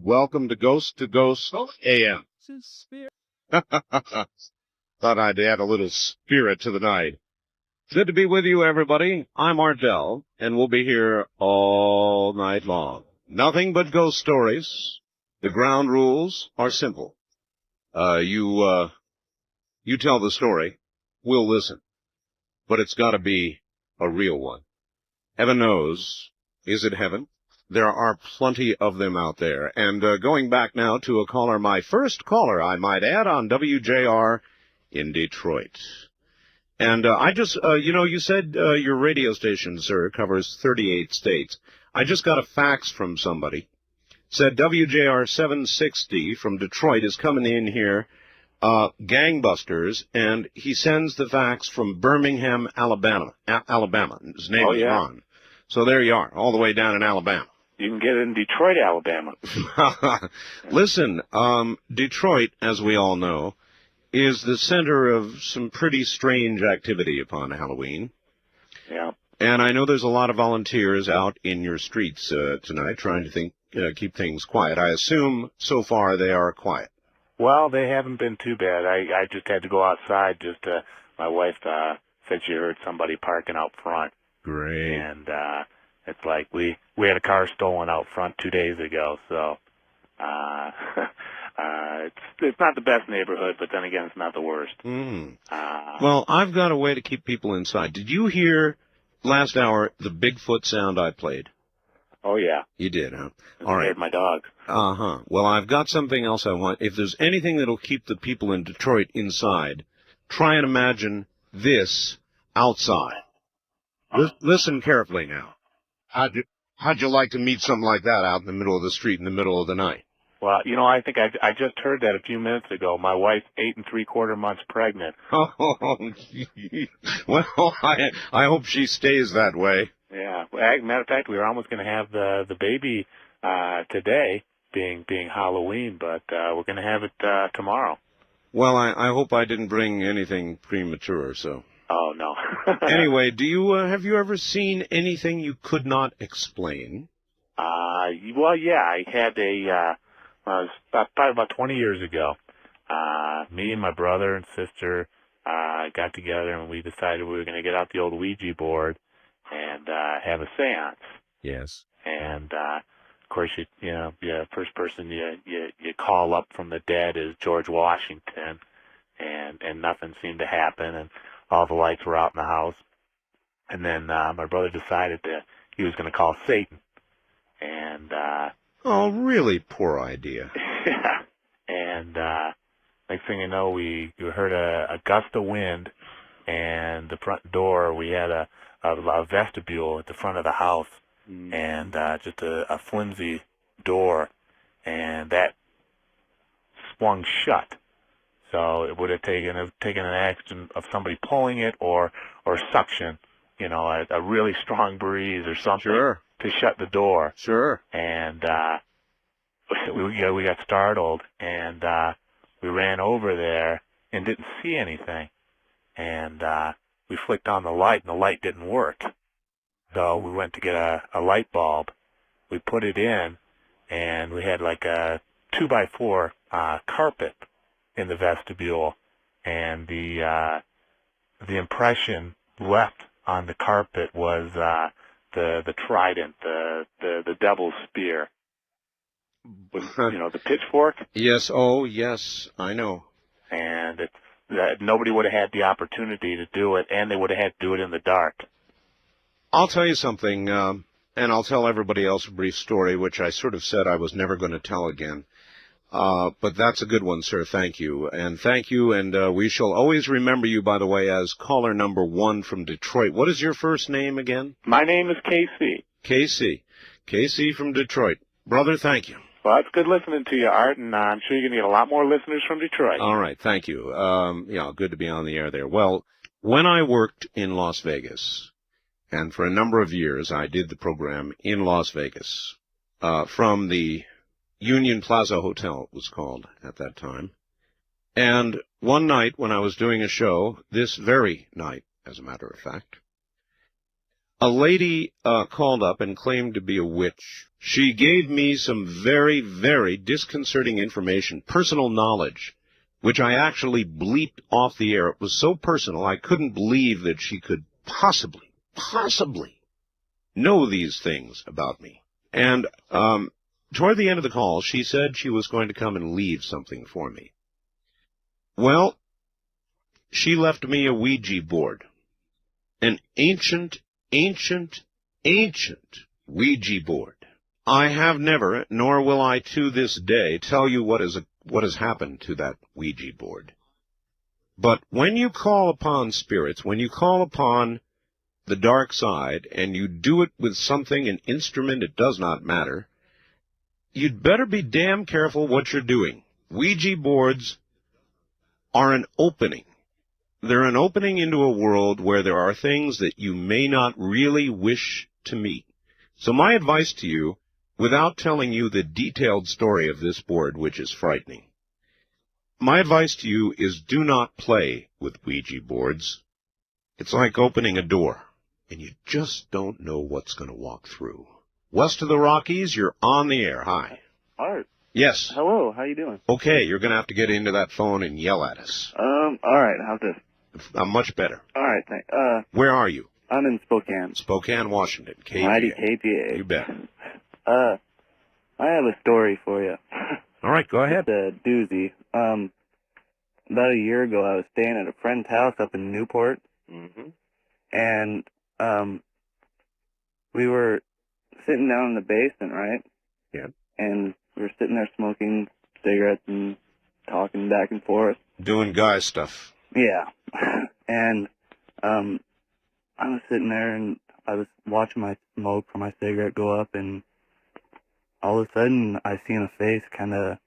Welcome to Ghost AM. Thought I'd add a little spirit to the night. Good to be with you, everybody. I'm Ardell, and we'll be here all night long. Nothing but ghost stories. The ground rules are simple. You tell the story. We'll listen. But it's got to be a real one. Heaven knows. Is it heaven? There are plenty of them out there. And going back now to a caller, my first caller, I might add, on WJR in Detroit. And I just, you said your radio station, sir, covers 38 states. I just got a fax from somebody. Said WJR 760 from Detroit is coming in here, gangbusters, and he sends the fax from Birmingham, Alabama. His name is Ron. So there you are, all the way down in Alabama. You can get it in Detroit, Alabama. Listen, Detroit, as we all know, is the center of some pretty strange activity upon Halloween. Yeah. And I know there's a lot of volunteers out in your streets tonight trying to keep things quiet. I assume so far they are quiet. Well, they haven't been too bad. I just had to go outside. My wife said she heard somebody parking out front. Great. And it's like we had a car stolen out front 2 days ago, so it's not the best neighborhood, but then again, it's not the worst. Well, I've got a way to keep people inside. Did you hear last hour the Bigfoot sound I played? Oh, yeah. You did, huh? All right. My dog. Uh-huh. Well, I've got something else I want. If there's anything that'll keep the people in Detroit inside, try and imagine this outside. Listen carefully now. How'd you like to meet something like that out in the middle of the street in the middle of the night? Well, I think I just heard that a few minutes ago. My wife's 8 3/4 months pregnant. Oh, well, I hope she stays that way. Yeah. As a matter of fact, we were almost going to have the baby today, being Halloween, but we're going to have it tomorrow. Well, I hope I didn't bring anything premature, so. Oh, no. Anyway, have you ever seen anything you could not explain? Well, yeah, I had probably about 20 years ago. Me and my brother and sister got together, and we decided we were going to get out the old Ouija board and have a seance. Yes. And of course, first person you call up from the dead is George Washington, and nothing seemed to happen, and all the lights were out in the house. And then my brother decided that he was going to call Satan. And oh, really poor idea. Yeah. And next thing you know, we heard a gust of wind, and the front door, we had a vestibule at the front of the house, and just a flimsy door, and that swung shut. So it would have taken an action of somebody pulling it or suction, a really strong breeze or something. Sure. To shut the door. Sure. And we got startled, and we ran over there and didn't see anything. And we flicked on the light, and the light didn't work. So we went to get a light bulb. We put it in, and we had like a 2x4 carpet in the vestibule, and the impression left on the carpet was the trident, the devil's spear, with the pitchfork. Yes. Oh, yes. I know. And nobody would have had the opportunity to do it, and they would have had to do it in the dark. I'll tell you something, and I'll tell everybody else a brief story, which I sort of said I was never going to tell again. But that's a good one, sir. Thank you. And we shall always remember you, by the way, as caller number 1 from Detroit. What is your first name again? My name is KC. KC from Detroit. Brother, thank you. Well, it's good listening to you, Art, and I'm sure you're going to get a lot more listeners from Detroit. All right, thank you. Good to be on the air there. Well, when I worked in Las Vegas, and for a number of years I did the program in Las Vegas, from the Union Plaza Hotel, it was called at that time. And one night when I was doing a show, this very night, as a matter of fact, A lady called up and claimed to be a witch. She gave me some very, very disconcerting information, personal knowledge, which I actually bleeped off the air. It was so personal, I couldn't believe that she could possibly know these things about me. And toward the end of the call, she said she was going to come and leave something for me. Well, she left me a Ouija board, an ancient Ouija board. I have never, nor will I to this day, tell you what has happened to that Ouija board. But when you call upon spirits, when you call upon the dark side, and you do it with something, an instrument, it does not matter, you'd better be damn careful what you're doing. Ouija boards are an opening. They're an opening into a world where there are things that you may not really wish to meet. So my advice to you, without telling you the detailed story of this board, which is frightening, my advice to you is do not play with Ouija boards. It's like opening a door, and you just don't know what's going to walk through. West of the Rockies, you're on the air. Hi. Art. Yes. Hello, how you doing? Okay, you're going to have to get into that phone and yell at us. Alright, how's this? Much better. Alright, thanks. Where are you? I'm in Spokane. Spokane, Washington. KNYE. Mighty KPA. You bet. I have a story for you. All right, go ahead. It's a doozy. About a year ago, I was staying at a friend's house up in Newport. Mm-hmm. And, we were sitting down in the basement, right? Yeah. And we were sitting there smoking cigarettes and talking back and forth. Doing guy stuff. Yeah. And I was sitting there and I was watching my smoke from my cigarette go up, and all of a sudden I seen a face kind of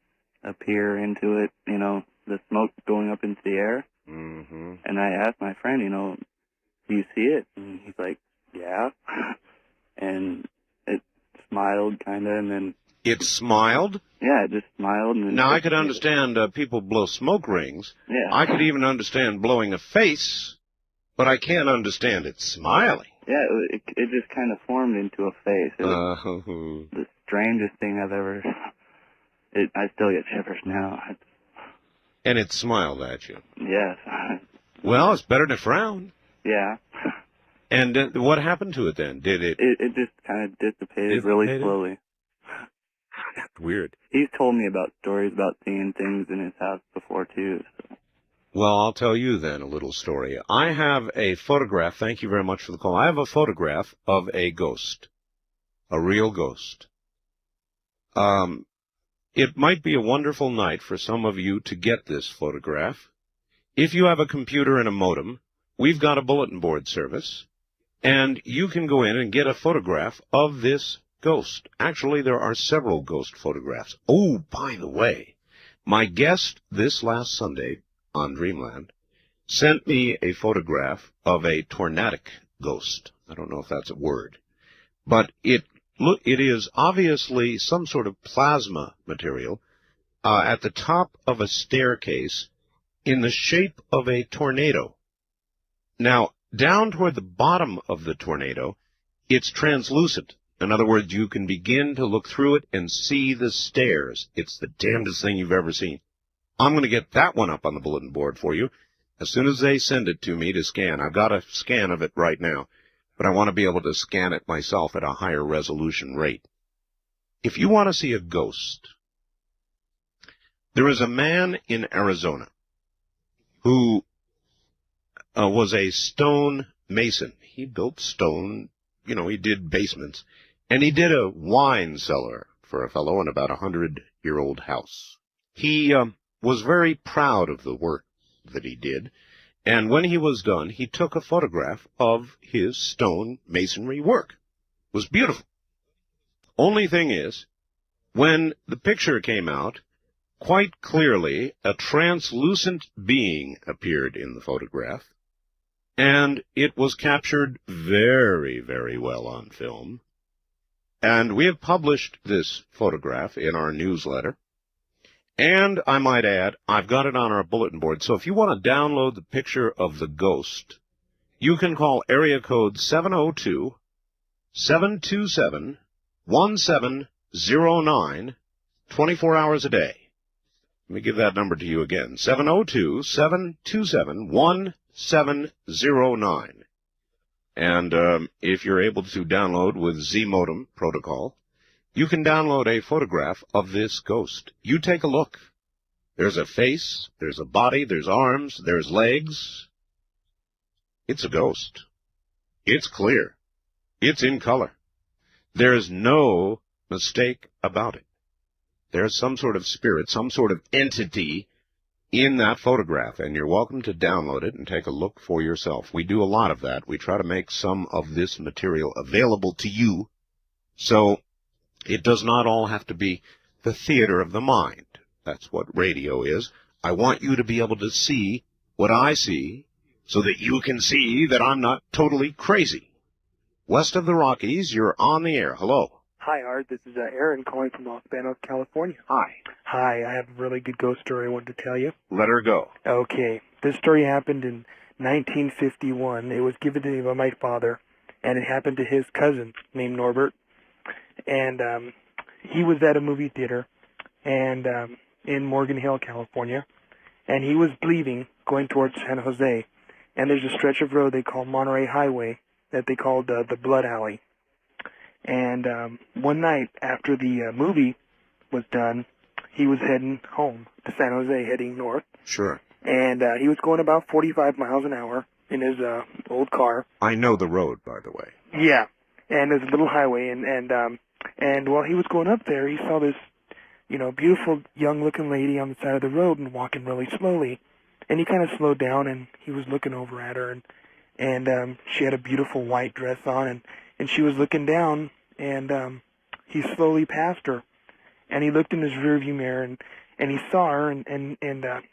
appear into it, you know, the smoke going up into the air. Mm-hmm. And I asked my friend, you know, do you see it? And he's like, yeah. And it smiled kind of, and then... It smiled? Yeah, it just smiled. And now, I could understand people blow smoke rings. Yeah. I could even understand blowing a face, but I can't understand it smiling. Yeah, it just kind of formed into a face. It was the strangest thing I've ever... I still get shivers now. And it smiled at you? Yes. Well, it's better than a frown. Yeah. And what happened to it then? Did it... It just kind of dissipated really slowly. That's weird. He's told me about stories about seeing things in his house before, too. So. Well, I'll tell you then a little story. I have a photograph. Thank you very much for the call. I have a photograph of a ghost. A real ghost. It might be a wonderful night for some of you to get this photograph. If you have a computer and a modem, we've got a bulletin board service, and you can go in and get a photograph of this ghost. Actually, there are several ghost photographs. Oh, by the way, my guest this last Sunday on Dreamland sent me a photograph of a tornadic ghost. I don't know if that's a word, but it is obviously some sort of plasma material at the top of a staircase in the shape of a tornado. Now, down toward the bottom of the tornado, it's translucent. In other words, you can begin to look through it and see the stairs. It's the damnedest thing you've ever seen. I'm going to get that one up on the bulletin board for you as soon as they send it to me to scan. I've got a scan of it right now, but I want to be able to scan it myself at a higher resolution rate. If you want to see a ghost, there is a man in Arizona who was a stone mason. He built stone, you know, he did basements, and he did a wine cellar for a fellow in about 100-year-old house. He was very proud of the work that he did, and when he was done, he took a photograph of his stone masonry work. It was beautiful. Only thing is, when the picture came out, quite clearly a translucent being appeared in the photograph, and it was captured very, very well on film. And we have published this photograph in our newsletter. And I might add, I've got it on our bulletin board. So if you want to download the picture of the ghost, you can call area code 702-727-1709, 24 hours a day. Let me give that number to you again, 702-727-1709. And if you're able to download with Z-modem protocol, you can download a photograph of this ghost. You take a look. There's a face, there's a body, there's arms, there's legs. It's a ghost. It's clear. It's in color. There's no mistake about it. There's some sort of spirit, some sort of entity in that photograph, and you're welcome to download it and take a look for yourself. We do a lot of that. We try to make some of this material available to you, so it does not all have to be the theater of the mind. That's what radio is. I want you to be able to see what I see so that you can see that I'm not totally crazy. West of the Rockies, you're on the air. Hello. Hi, Art. This is Aaron calling from Los Banos, California. Hi. Hi. I have a really good ghost story I wanted to tell you. Let her go. Okay. This story happened in 1951. It was given to me by my father, and it happened to his cousin named Norbert. And he was at a movie theater and in Morgan Hill, California, and he was leaving, going towards San Jose. And there's a stretch of road they call Monterey Highway that they called the Blood Alley. And one night after the movie was done, he was heading home to San Jose, heading north. Sure. And he was going about 45 miles an hour in his old car. I know the road, by the way. Yeah. And there's a little highway. And while he was going up there, he saw this, beautiful young-looking lady on the side of the road and walking really slowly. And he kind of slowed down, and he was looking over at her. And she had a beautiful white dress on, and she was looking down, and he slowly passed her. And he looked in his rearview mirror, and he saw her, and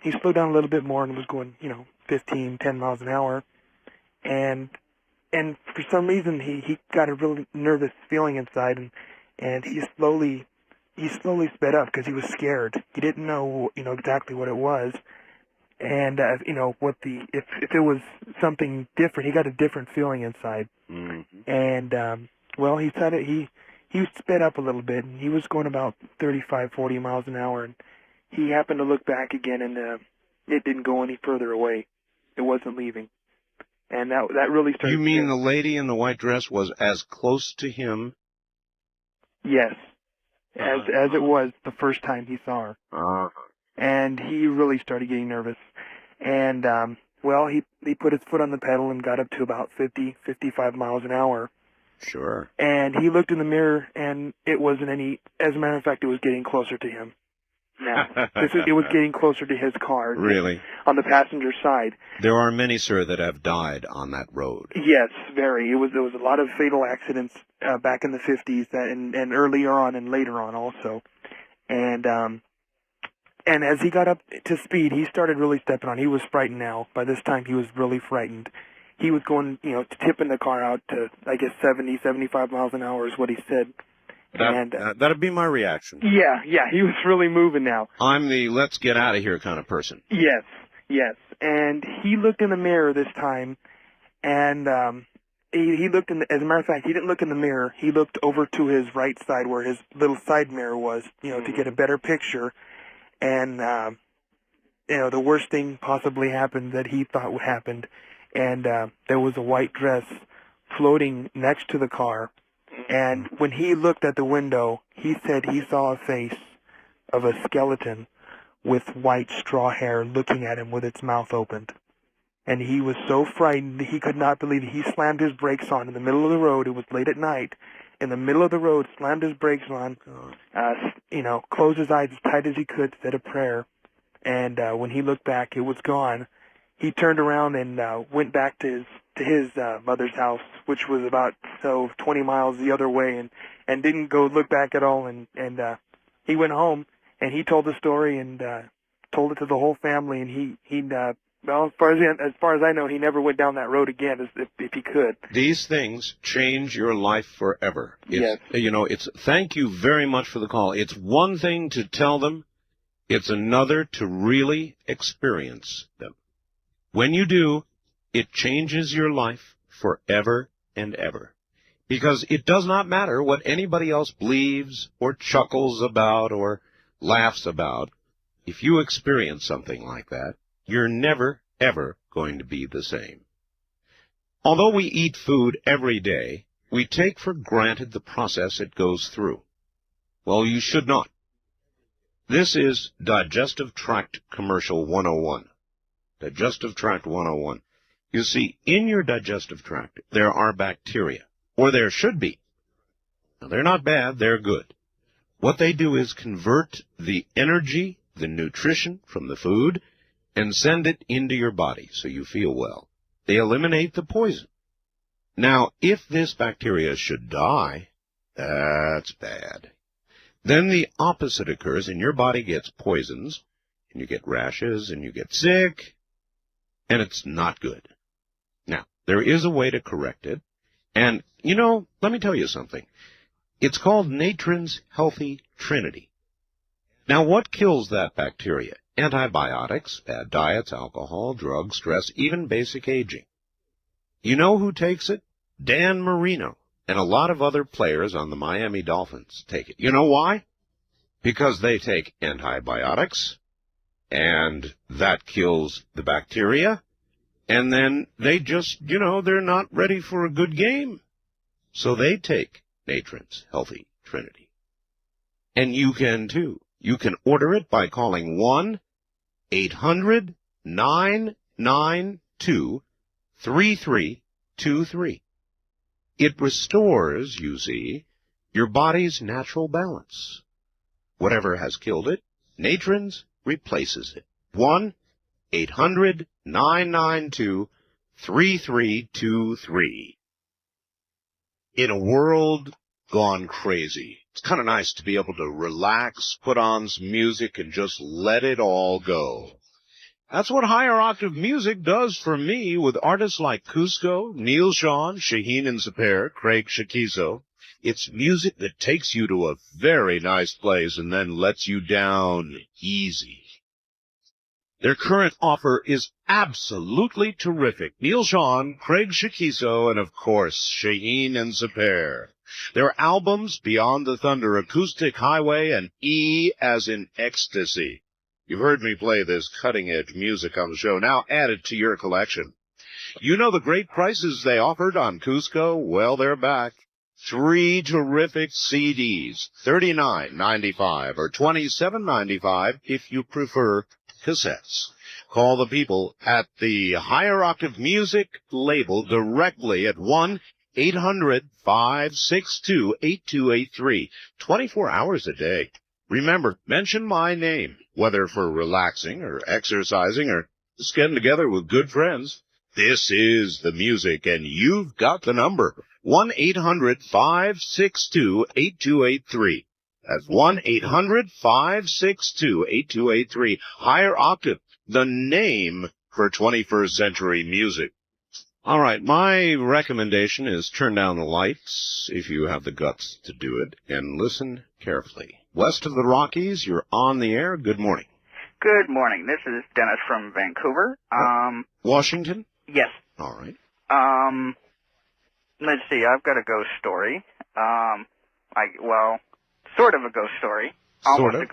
he slowed down a little bit more and was going, 10 miles an hour. And for some reason, he got a really nervous feeling inside, and he slowly sped up because he was scared. He didn't know, exactly what it was. And, if it was something different, he got a different feeling inside. Mm-hmm. And, he decided he sped up a little bit, and he was going about 35, 40 miles an hour, and he happened to look back again, and it didn't go any further away. It wasn't leaving. And that really started... You mean the lady in the white dress was as close to him? Yes. As it was the first time he saw her. And he really started getting nervous. And, he put his foot on the pedal and got up to about 50, 55 miles an hour. Sure. And he looked in the mirror, and it wasn't any... As a matter of fact, it was getting closer to him. Now, it was getting closer to his car. Really? On the passenger side. There are many, sir, that have died on that road. Yes, very. There was a lot of fatal accidents back in the 50s and earlier on and later on also. And as he got up to speed, he started really stepping on. He was frightened now. By this time, he was really frightened. He was going, tipping the car out to, 70, 75 miles an hour is what he said. That'd be my reaction. Yeah, he was really moving now. I'm the let's get out of here kind of person. Yes. And he looked in the mirror this time, and he looked as a matter of fact, he didn't look in the mirror. He looked over to his right side where his little side mirror was, to get a better picture. And, the worst thing possibly happened that he thought would happen. And there was a white dress floating next to the car. And when he looked at the window, he said he saw a face of a skeleton with white straw hair looking at him with its mouth opened. And he was so frightened he could not believe it. He slammed his brakes on in the middle of the road. It was late at night. In the middle of the road, slammed his brakes on, closed his eyes as tight as he could, said a prayer. And when he looked back, it was gone. He turned around and went back to his mother's house, which was about 20 miles the other way, and didn't go look back at all. And he went home and he told the story and told it to the whole family. And as far as I know, he never went down that road again, if he could. These things change your life forever. Yes. Thank you very much for the call. It's one thing to tell them. It's another to really experience them. When you do, it changes your life forever and ever. Because it does not matter what anybody else believes or chuckles about or laughs about. If you experience something like that, you're never, ever going to be the same. Although we eat food every day, we take for granted the process it goes through. Well, you should not. This is Digestive Tract Commercial 101. Digestive Tract 101. You see, in your digestive tract, there are bacteria, or there should be. Now, they're not bad, they're good. What they do is convert the energy, the nutrition from the food, and send it into your body so you feel well. They eliminate the poison. Now, if this bacteria should die, that's bad. Then the opposite occurs, and your body gets poisons, and you get rashes, and you get sick, and it's not good. Now, there is a way to correct it, and, you know, let me tell you something. It's called Natron's Healthy Trinity. Now, what kills that bacteria? Antibiotics, bad diets, alcohol, drugs, stress, even basic aging. You know who takes it? Dan Marino and a lot of other players on the Miami Dolphins take it. You know why? Because they take antibiotics, and that kills the bacteria, and then they just, you know, they're not ready for a good game. So they take Natron's Healthy Trinity. And you can too. You can order it by calling 1-800-992-3323. It restores, you see, your body's natural balance. Whatever has killed it, Natron's replaces it. 1-800-992-3323. In a world gone crazy, it's kind of nice to be able to relax, put on some music, and just let it all go. That's what higher octave music does for me with artists like Cusco, Neil Sean, Shaheen and Zapair, Craig Shakizo. It's music that takes you to a very nice place and then lets you down easy. Their current offer is absolutely terrific. Neil Sean, Craig Shakizo, and of course, Shaheen and Zapair. Their albums, Beyond the Thunder, Acoustic Highway, and E as in Ecstasy. You've heard me play this cutting-edge music on the show. Now add it to your collection. You know the great prices they offered on Cusco? Well, they're back. 3 terrific CDs, $39.95 or $27.95 if you prefer cassettes. Call the people at the Higher Octave Music label directly at 1-800-562-8283, 24 hours a day. Remember, mention my name, whether for relaxing or exercising or just getting together with good friends. This is the music, and you've got the number. 1-800-562-8283. That's 1-800-562-8283. Higher Octave, the name for 21st century music. All right, my recommendation is turn down the lights if you have the guts to do it, and listen carefully. West of the Rockies, you're on the air. Good morning. Good morning. This is Dennis from Vancouver. Washington? Yes. All right. Let's see. I've got a ghost story. Sort of a ghost story. Sort of?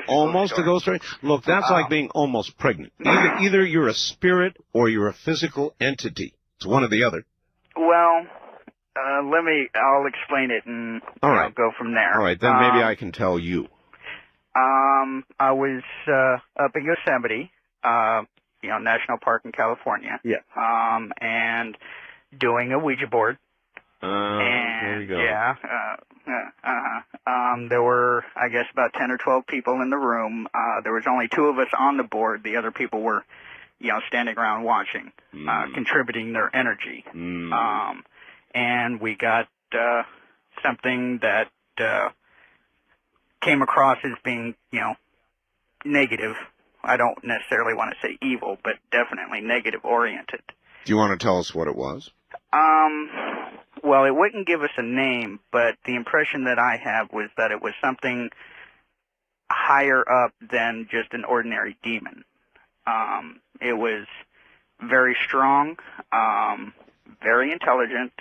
Almost a ghost story? Look, that's like being almost pregnant. Either you're a spirit or you're a physical entity. It's one or the other. Well, I'll explain it and I'll go from there. All right, then maybe I can tell you. I was up in Yosemite, National Park in California. Yeah. And doing a Ouija board. There you go. Yeah. There were, I guess, about 10 or 12 people in the room. There was only 2 of us on the board. The other people were, standing around watching, contributing their energy. And we got something that came across as being, negative. I don't necessarily want to say evil, but definitely negative-oriented. Do you want to tell us what it was? Well, it wouldn't give us a name, but the impression that I have was that it was something higher up than just an ordinary demon. It was very strong, very intelligent,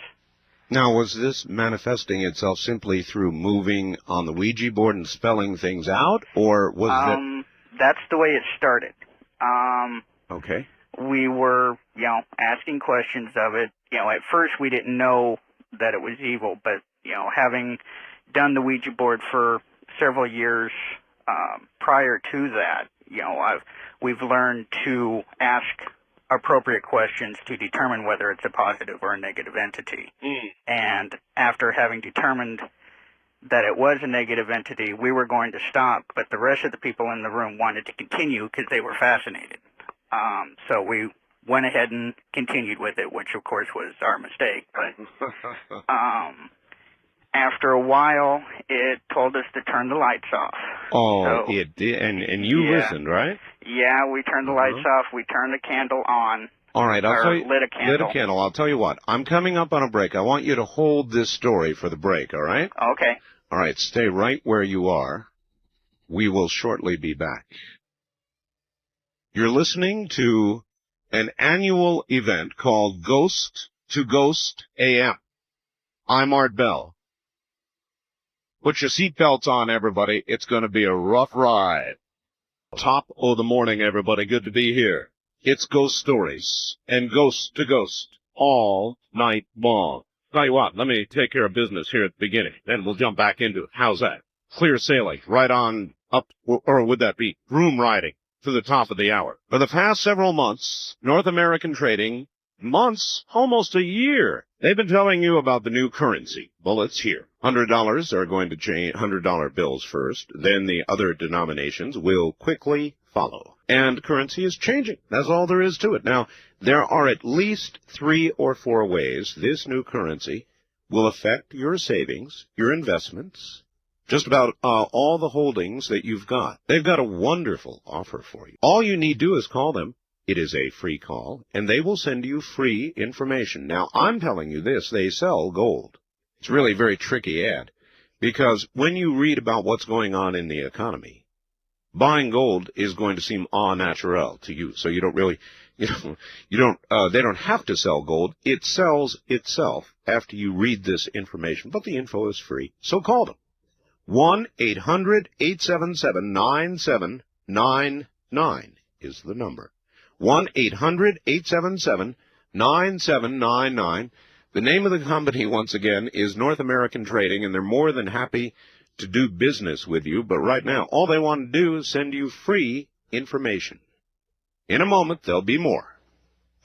Now, was this manifesting itself simply through moving on the Ouija board and spelling things out, or was that... That's the way it started. Okay. We were, asking questions of it. At first we didn't know that it was evil, but, having done the Ouija board for several years prior to that, we've learned to ask appropriate questions to determine whether it's a positive or a negative entity. And after having determined that it was a negative entity, we were going to stop, but the rest of the people in the room wanted to continue because they were fascinated. So we went ahead and continued with it, which of course was our mistake. But after a while, it told us to turn the lights off. Oh, so, it did, and you listened, right? Yeah, we turned the lights off. We turned the candle on. All right, I'll tell you. Lit a candle. Lit a candle. I'll tell you what. I'm coming up on a break. I want you to hold this story for the break. All right? Okay. All right. Stay right where you are. We will shortly be back. You're listening to an annual event called Ghost to Ghost AM. I'm Art Bell. Put your seatbelts on, everybody. It's going to be a rough ride. Top of the morning, everybody. Good to be here. It's Ghost Stories and Ghost to Ghost all night long. Tell you what, let me take care of business here at the beginning. Then we'll jump back into it. How's that? Clear sailing. Right on up, or would that be broom riding to the top of the hour? For the past several months, North American trading, months, almost a year, they've been telling you about the new currency. Well, it's here. $100 are going to change, $100 bills first, then the other denominations will quickly follow. And currency is changing. That's all there is to it. Now, there are at least 3 or 4 ways this new currency will affect your savings, your investments, just about all the holdings that you've got. They've got a wonderful offer for you. All you need to do is call them. It is a free call, and they will send you free information. Now, I'm telling you this, they sell gold. It's really a very tricky ad, because when you read about what's going on in the economy, buying gold is going to seem au naturel to you. So you don't really, they don't have to sell gold. It sells itself after you read this information, but the info is free. So call them. 1-800-877-9799 is the number. 1-800-877-9799. The name of the company, once again, is North American Trading, and they're more than happy to do business with you. But right now, all they want to do is send you free information. In a moment, there'll be more.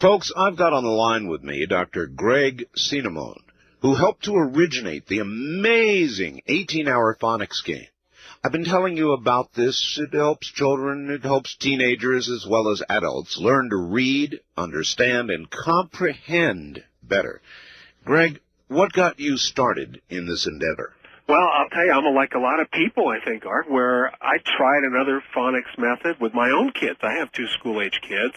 Folks, I've got on the line with me Dr. Greg Cinnamone, who helped to originate the amazing 18-hour phonics game. I've been telling you about this. It helps children, it helps teenagers as well as adults learn to read, understand, and comprehend better. Greg, what got you started in this endeavor? Well, I'll tell you, I'm like a lot of people, I think, Art, where I tried another phonics method with my own kids. I have 2 school-age kids.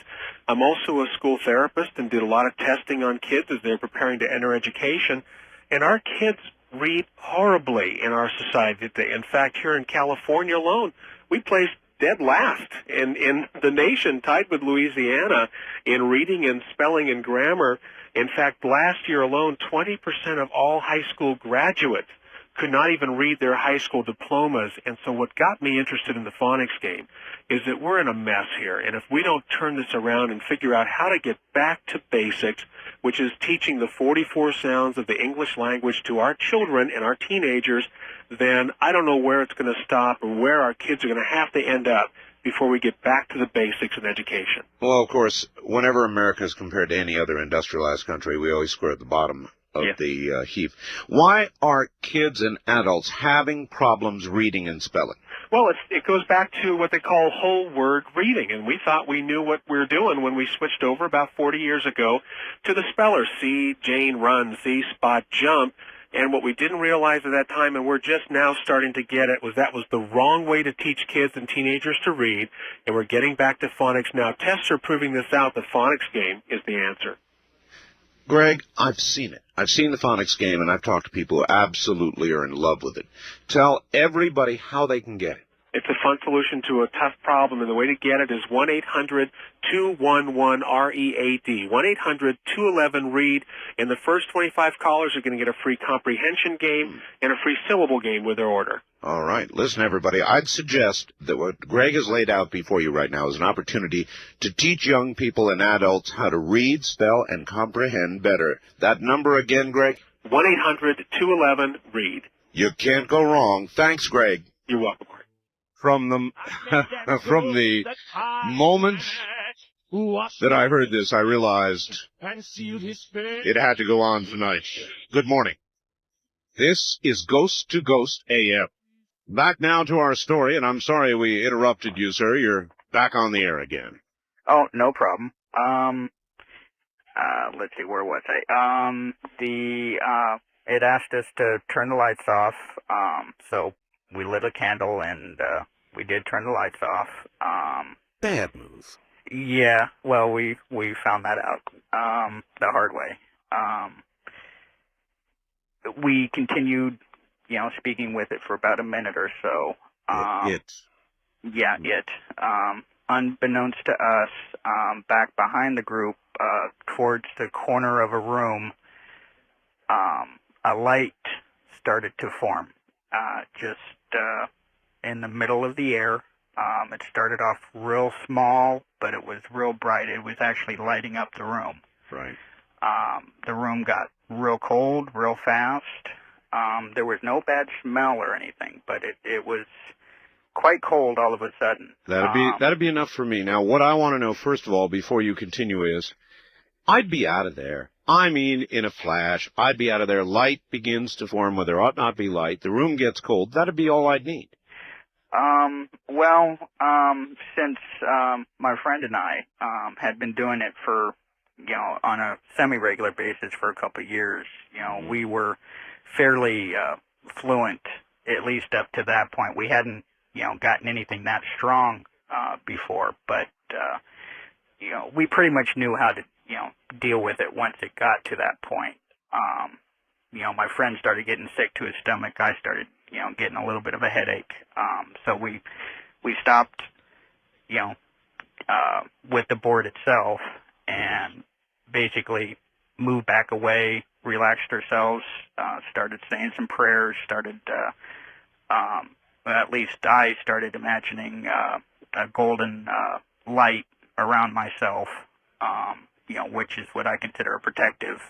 I'm also a school therapist and did a lot of testing on kids as they're preparing to enter education. And our kids read horribly in our society today. In fact, here in California alone, we placed dead last in the nation, tied with Louisiana, in reading and spelling and grammar. In fact, last year alone, 20% of all high school graduates could not even read their high school diplomas. And so what got me interested in the phonics game is that we're in a mess here. And if we don't turn this around and figure out how to get back to basics, which is teaching the 44 sounds of the English language to our children and our teenagers, then I don't know where it's going to stop or where our kids are going to have to end up before we get back to the basics in education. Well, of course, whenever America is compared to any other industrialized country, we always score at the bottom of the heap. Why are kids and adults having problems reading and spelling? Well, it goes back to what they call whole word reading, and we thought we knew what we were doing when we switched over about 40 years ago to the spellers, see Jane run, see Spot jump, and what we didn't realize at that time, and we're just now starting to get it, was that was the wrong way to teach kids and teenagers to read, and we're getting back to phonics now. Tests are proving this out. The phonics game is the answer. Greg, I've seen it. I've seen the phonics game, and I've talked to people who absolutely are in love with it. Tell everybody how they can get it. It's a fun solution to a tough problem, and the way to get it is 1-800-211-READ. 1-800-211-READ, and the first 25 callers are going to get a free comprehension game and a free syllable game with their order. All right. Listen, everybody, I'd suggest that what Greg has laid out before you right now is an opportunity to teach young people and adults how to read, spell, and comprehend better. That number again, Greg? 1-800-211-READ. You can't go wrong. Thanks, Greg. You're welcome, Art. From the moment that I heard this, I realized it had to go on tonight. Good morning. This is Ghost to Ghost AM. Back now to our story, and I'm sorry we interrupted you, sir. You're back on the air again. Oh, no problem. Let's see, where was I? It asked us to turn the lights off, so we lit a candle and, we did turn the lights off. Bad move. Yeah, well, we found that out, the hard way. We continued, speaking with it for about a minute or so. Yeah, unbeknownst to us, back behind the group, towards the corner of a room, a light started to form, just in the middle of the air. It started off real small, but it was real bright. It was actually lighting up the room. Right. The room got real cold real fast. There was no bad smell or anything, but it was quite cold all of a sudden. That'd be enough for me. Now, what I want to know, first of all, before you continue is, I'd be out of there. I mean, in a flash, I'd be out of there. Light begins to form where there ought not be light. The room gets cold. That'd be all I'd need. Since my friend and I had been doing it for, on a semi-regular basis for a couple of years, we were fairly fluent, at least up to that point. We hadn't, gotten anything that strong before, but, we pretty much knew how to, deal with it once it got to that point. My friend started getting sick to his stomach. I started, getting a little bit of a headache. So we stopped, with the board itself and basically moved back away, relaxed ourselves, started saying some prayers, at least I started imagining a golden light around myself, which is what I consider a protective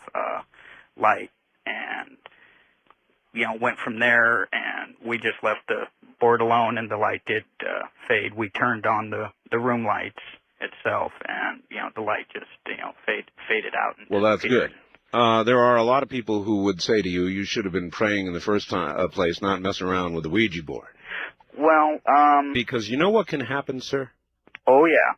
light. And, went from there, and we just left the board alone, and the light did fade. We turned on the room lights itself, and, the light just, faded out. And well, that's good. There are a lot of people who would say to you, you should have been praying in the first place, not messing around with the Ouija board. Well, because you know what can happen, sir? Oh, yeah.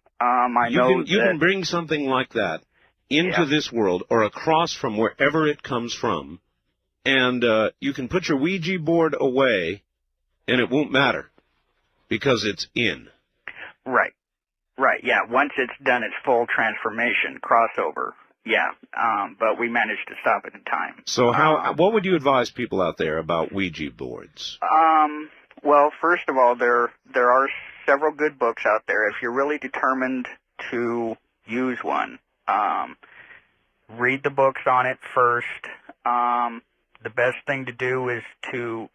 You can bring something like that into this world or across from wherever it comes from, and you can put your Ouija board away, and it won't matter because it's in. Right. Yeah. Once it's done its full transformation, crossover. Yeah. But we managed to stop it in time. So what would you advise people out there about Ouija boards? Well, first of all, there are several good books out there. If you're really determined to use one, read the books on it first. The best thing to do is to,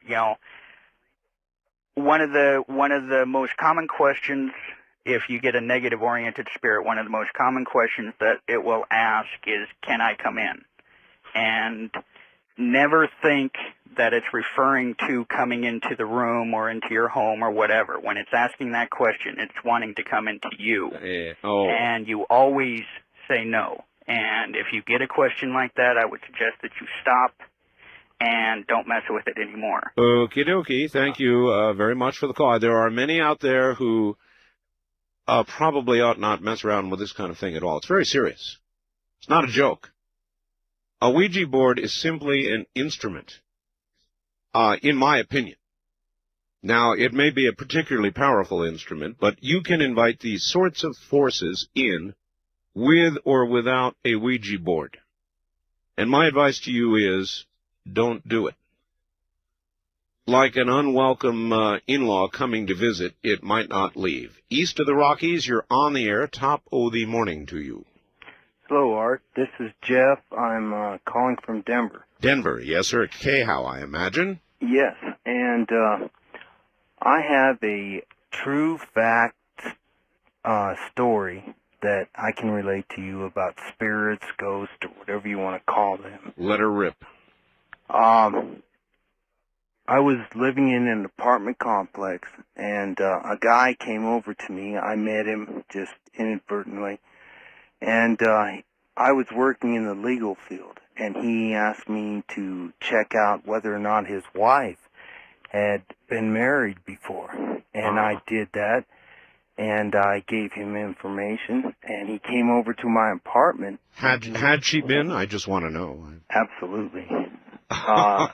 one of the most common questions, if you get a negative-oriented spirit, one of the most common questions that it will ask is, can I come in? And never think that it's referring to coming into the room or into your home or whatever. When it's asking that question, it's wanting to come into you. And you always say no. And if you get a question like that, I would suggest that you stop and don't mess with it anymore. Okie dokie. Thank you very much for the call. There are many out there who probably ought not mess around with this kind of thing at all. It's very serious. It's not a joke. A Ouija board is simply an instrument, in my opinion. Now, it may be a particularly powerful instrument, but you can invite these sorts of forces in with or without a Ouija board. And my advice to you is, don't do it. Like an unwelcome in-law coming to visit, it might not leave. East of the Rockies, you're on the air. Top of the morning to you. Hello, Art. This is Jeff. I'm calling from Denver. Denver, yes, sir. K-How, I imagine. Yes, and I have a true fact story that I can relate to you about spirits, ghosts, or whatever you want to call them. Let her rip. I was living in an apartment complex, and a guy came over to me. I met him just inadvertently, and I was working in the legal field, and he asked me to check out whether or not his wife had been married before, and I did that, and I gave him information, and he came over to my apartment. Had she been? I just want to know. Absolutely.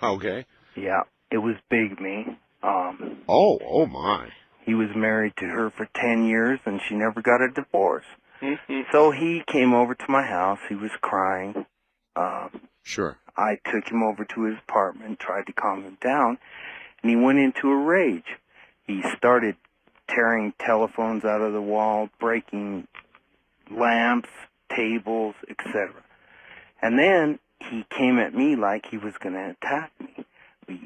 Okay. Yeah, it was bigamy. Oh my. He was married to her for 10 years, and she never got a divorce. So he came over to my house. He was crying. Sure. I took him over to his apartment, tried to calm him down, and he went into a rage. He started tearing telephones out of the wall, breaking lamps, tables, etc. And then he came at me like he was going to attack me.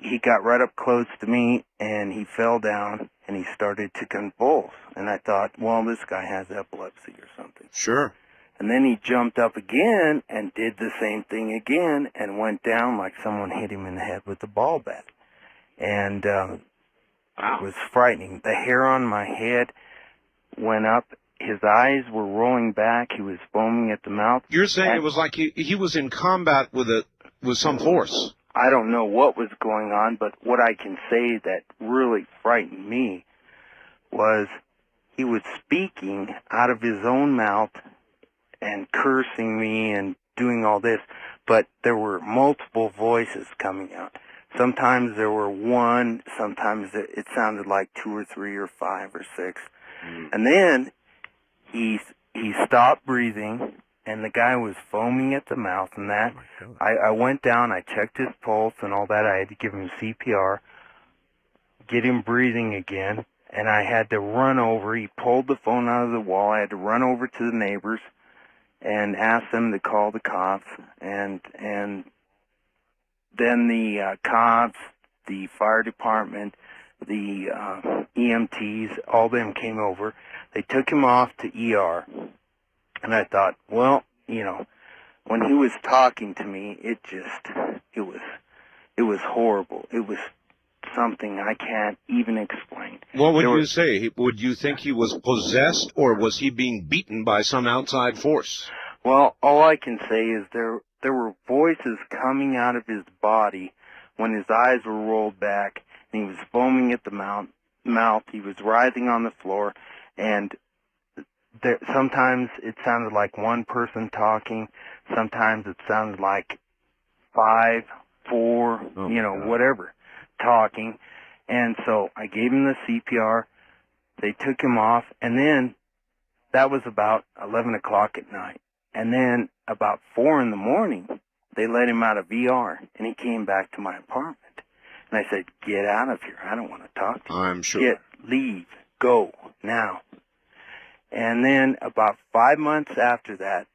He got right up close to me, and he fell down, and he started to convulse. And I thought, well, this guy has epilepsy or something. Sure. And then he jumped up again and did the same thing again and went down like someone hit him in the head with a ball bat. And it was frightening. The hair on my head went up. His eyes were rolling back. He was foaming at the mouth. You're saying it was like he was in combat with some force. I don't know what was going on, but what I can say that really frightened me was he was speaking out of his own mouth and cursing me and doing all this, but there were multiple voices coming out. Sometimes there were one, sometimes it sounded like two or three or five or six. And then he stopped breathing, and the guy was foaming at the mouth, and that. I went down, I checked his pulse and all that. I had to give him CPR, get him breathing again, and I had to run over. He pulled the phone out of the wall. I had to run over to the neighbors and ask them to call the cops, and then the cops, the fire department, the EMTs, all them came over. They took him off to ER. And I thought, well, you know, when he was talking to me, it was horrible. It was something I can't even explain. What would you say? Would you think he was possessed, or was he being beaten by some outside force? Well, all I can say is there were voices coming out of his body when his eyes were rolled back, and he was foaming at the mouth. He was writhing on the floor, and sometimes it sounded like one person talking. Sometimes it sounded like 5, 4, whatever, talking. And so I gave him the CPR. They took him off. And then that was about 11 o'clock at night. And then about 4 in the morning, they let him out of ER. And he came back to my apartment. And I said, get out of here. I don't want to talk to you. I'm sure. Leave. Go. Now. And then about 5 months after that,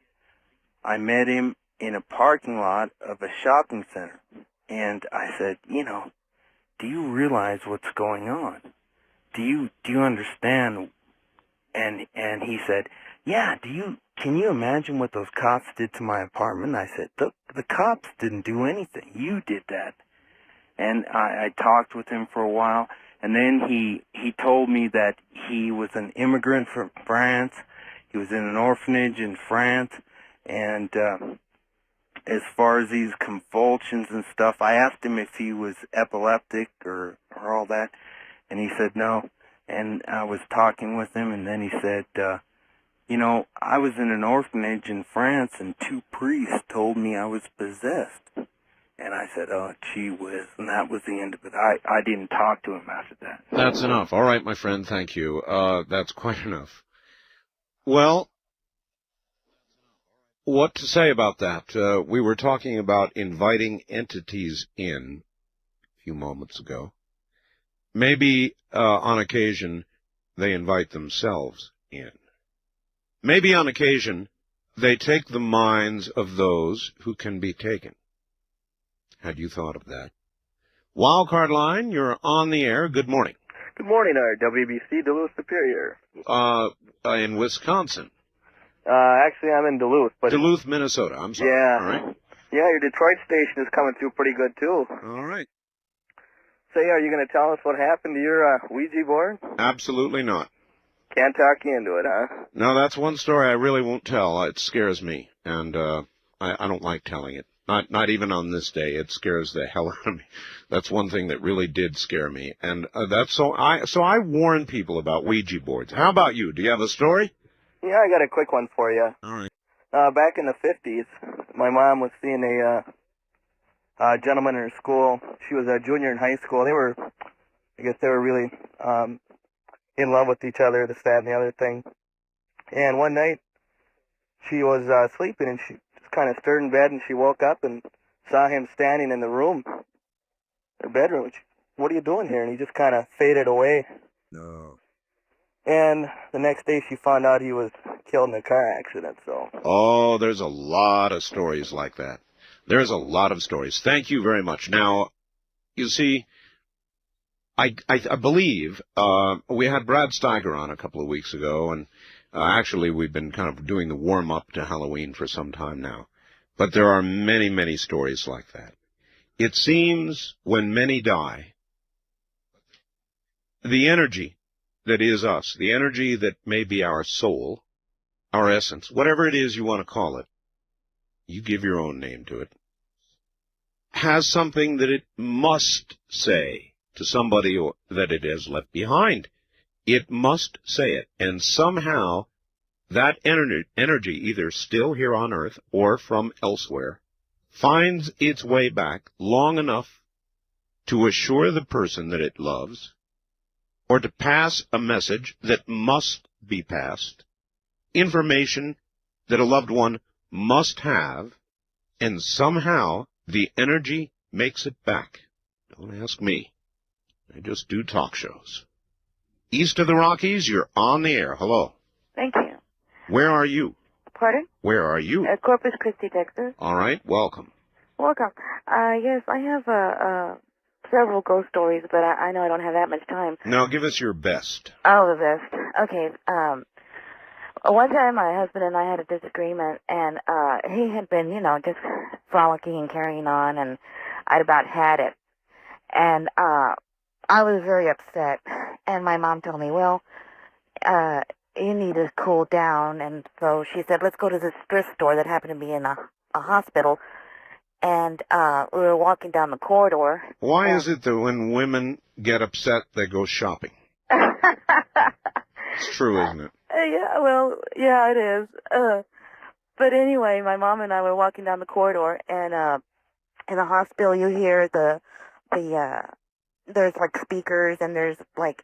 I met him in a parking lot of a shopping center. And I said, do you realize what's going on? Do you understand? And he said, yeah, can you imagine what those cops did to my apartment? I said, the cops didn't do anything. You did that. And I talked with him for a while. And then he told me that he was an immigrant from France. He was in an orphanage in France. And as far as these convulsions and stuff, I asked him if he was epileptic or all that. And he said no. And I was talking with him, and then he said, I was in an orphanage in France, and 2 priests told me I was possessed. And I said, oh, gee whiz, and that was the end of it. I didn't talk to him after that. That's enough. All right, my friend, thank you. That's quite enough. Well, what to say about that? We were talking about inviting entities in a few moments ago. Maybe on occasion they invite themselves in. Maybe on occasion they take the minds of those who can be taken. Had you thought of that? Wildcard line, you're on the air. Good morning. Good morning, WBC, Duluth Superior. In Wisconsin. Actually, I'm in Duluth. But Duluth, Minnesota. I'm sorry. Yeah. All right. Yeah, your Detroit station is coming through pretty good, too. All right. Say, are you going to tell us what happened to your Ouija board? Absolutely not. Can't talk you into it, huh? No, that's one story I really won't tell. It scares me, and I don't like telling it. Not even on this day. It scares the hell out of me. That's one thing that really did scare me, and so I warn people about Ouija boards. How about you? Do you have a story? Yeah, I got a quick one for you. All right. Back in the 50s, my mom was seeing a gentleman in her school. She was a junior in high school. I guess they were really in love with each other, this, that, and the other thing. And one night, she was sleeping, and she just kind of stirred in bed, and she woke up and saw him standing in the room, her bedroom. What are you doing here? And he just kind of faded away. No. And the next day, she found out he was killed in a car accident, so. Oh, there's a lot of stories like that. There's a lot of stories. Thank you very much. Now, you see, I believe we had Brad Steiger on a couple of weeks ago, and actually we've been kind of doing the warm-up to Halloween for some time now. But there are many, many stories like that. It seems when many die, the energy that is us, the energy that may be our soul, our essence, whatever it is you want to call it, you give your own name to it, has something that it must say to somebody that it has left behind. It must say it, and somehow that energy, either still here on Earth or from elsewhere, finds its way back long enough to assure the person that it loves, or to pass a message that must be passed, information that a loved one must have, and somehow the energy makes it back. Don't ask me. I just do talk shows. East of the Rockies, you're on the air. Hello. Thank you. Where are you? Pardon? Where are you? Corpus Christi, Texas. All right, welcome. Welcome. Yes, I have several ghost stories, but I know I don't have that much time. Now give us your best. Oh, the best. Okay. One time my husband and I had a disagreement, and he had been, just frolicking and carrying on, and I'd about had it. And I was very upset, and my mom told me, well, you need to cool down, and so she said, let's go to this thrift store that happened to be in a hospital, and we were walking down the corridor. Why is it that when women get upset, they go shopping? It's true, isn't it? Yeah, well, yeah, it is. But anyway, my mom and I were walking down the corridor, and in the hospital, you hear there's like speakers, and there's like,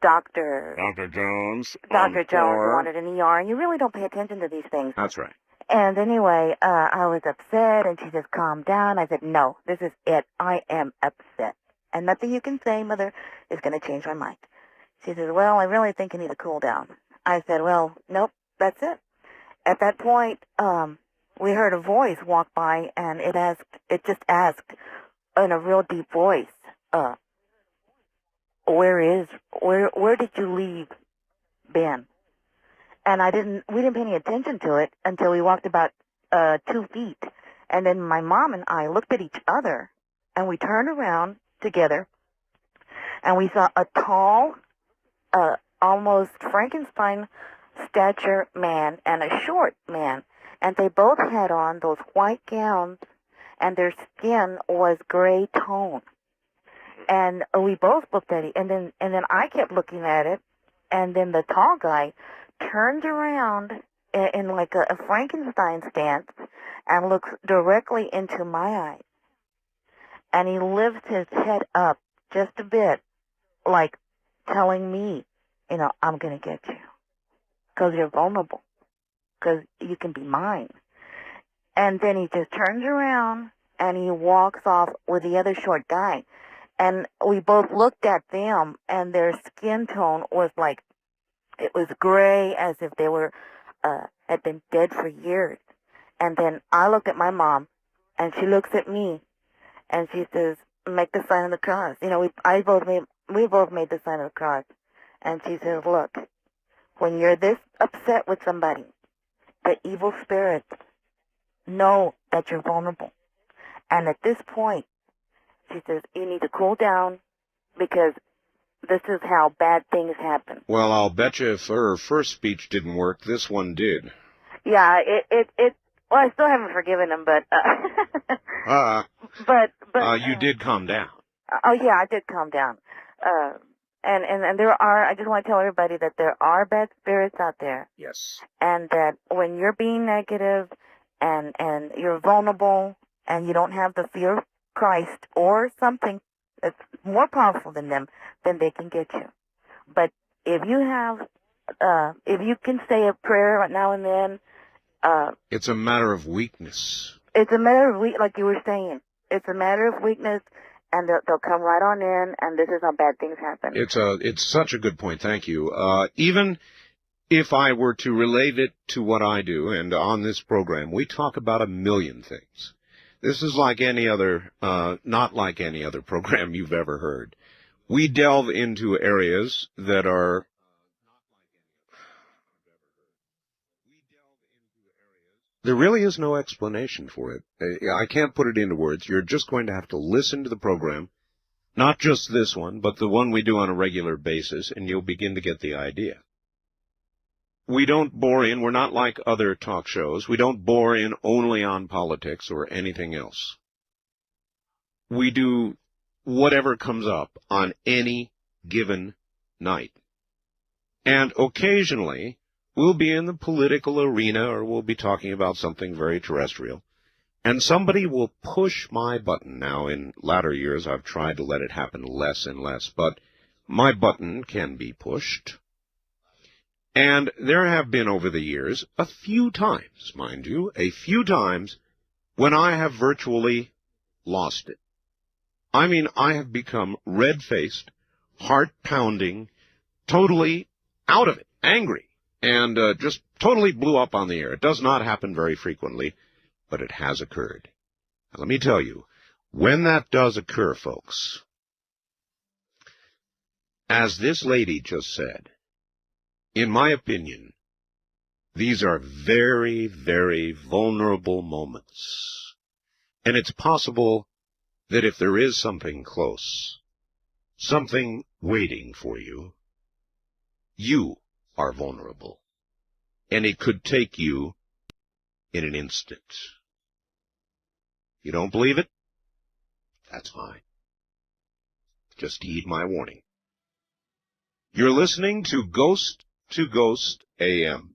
Dr. Jones. Dr. Jones wanted an ER, and you really don't pay attention to these things. That's right. And anyway, I was upset, and she just calmed down. I said, no, this is it. I am upset. And nothing you can say, Mother, is going to change my mind. She says, well, I really think you need to cool down. I said, well, nope, that's it. At that point, we heard a voice walk by, and it just asked in a real deep voice, where did you leave Ben? And we didn't pay any attention to it until we walked about 2 feet. And then my mom and I looked at each other, and we turned around together, and we saw a tall, almost Frankenstein stature man and a short man. And they both had on those white gowns, and their skin was gray tone. And we both looked at it, and then I kept looking at it, and then the tall guy turned around in like a Frankenstein stance and looked directly into my eyes. And he lifted his head up just a bit, like telling me, I'm going to get you. Because you're vulnerable. Because you can be mine. And then he just turns around and he walks off with the other short guy. And we both looked at them, and their skin tone was like, it was gray, as if they were, had been dead for years. And then I looked at my mom, and she looks at me, and she says, make the sign of the cross. You know, we both made the sign of the cross. And she says, look, when you're this upset with somebody, the evil spirits know that you're vulnerable. And at this point, she says, you need to cool down, because this is how bad things happen. Well, I'll bet you if her first speech didn't work, this one did. Yeah, well, I still haven't forgiven him, but, you did calm down. Oh, yeah, I did calm down. And there are, I just want to tell everybody that there are bad spirits out there. Yes. And that when you're being negative and you're vulnerable and you don't have the fear of Christ or something that's more powerful than them, then they can get you. But if you have, if you can say a prayer right now and then, it's a matter of weakness. It's a matter of like you were saying. It's a matter of weakness, and they'll come right on in, and this is how bad things happen. It's such a good point. Thank you. Even if I were to relate it to what I do, and on this program, we talk about a million things. This is like any other, not like any other program you've ever heard. We delve into areas that are there really is no explanation for it. I can't put it into words. You're just going to have to listen to the program, not just this one, but the one we do on a regular basis, and you'll begin to get the idea. We don't bore in. We're not like other talk shows. We don't bore in only on politics or anything else. We do whatever comes up on any given night. And occasionally, we'll be in the political arena, or we'll be talking about something very terrestrial, and somebody will push my button. Now, in latter years, I've tried to let it happen less and less, but my button can be pushed. And there have been, over the years, a few times, mind you, a few times, when I have virtually lost it. I mean, I have become red-faced, heart-pounding, totally out of it, angry, and just totally blew up on the air. It does not happen very frequently, but it has occurred. Now, let me tell you, when that does occur, folks, as this lady just said, in my opinion, these are very, very vulnerable moments. And it's possible that if there is something close, something waiting for you, you are vulnerable. And it could take you in an instant. You don't believe it? That's fine. Just heed my warning. You're listening to Ghost to Ghost AM.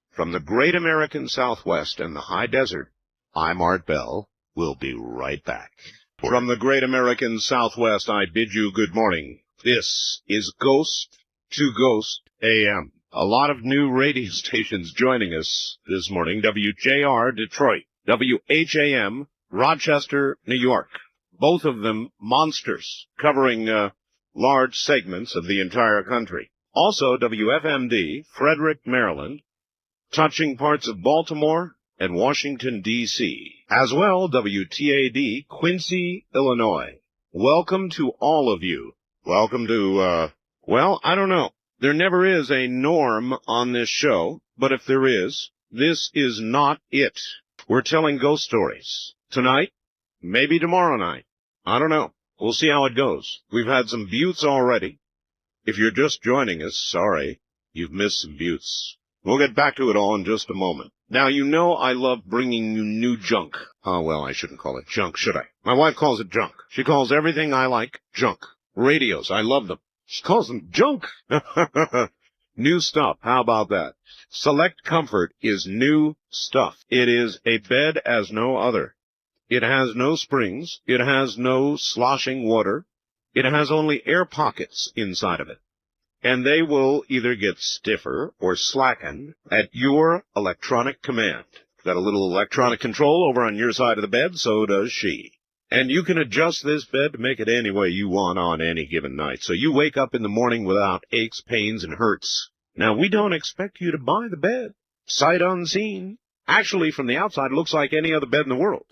From the great American Southwest and the high desert, I'm Art Bell. We'll be right back. From the great American Southwest, I bid you good morning. This is Ghost to Ghost AM. A lot of new radio stations joining us this morning. WJR Detroit, WHAM Rochester, New York. Both of them monsters, covering large segments of the entire country. Also, WFMD, Frederick, Maryland, touching parts of Baltimore and Washington, D.C. As well, WTAD, Quincy, Illinois. Welcome to all of you. Welcome to, well, I don't know. There never is a norm on this show, but if there is, this is not it. We're telling ghost stories. Tonight, maybe tomorrow night. I don't know. We'll see how it goes. We've had some buttes already. If you're just joining us, sorry, you've missed some buttes. We'll get back to it all in just a moment. Now, you know I love bringing you new junk. Oh, well, I shouldn't call it junk, should I? My wife calls it junk. She calls everything I like junk. Radios, I love them. She calls them junk. New stuff, how about that? Select Comfort is new stuff. It is a bed as no other. It has no springs. It has no sloshing water. It has only air pockets inside of it. And they will either get stiffer or slacken at your electronic command. Got a little electronic control over on your side of the bed, so does she. And you can adjust this bed to make it any way you want on any given night, so you wake up in the morning without aches, pains, and hurts. Now, we don't expect you to buy the bed. Sight unseen. Actually, from the outside, it looks like any other bed in the world.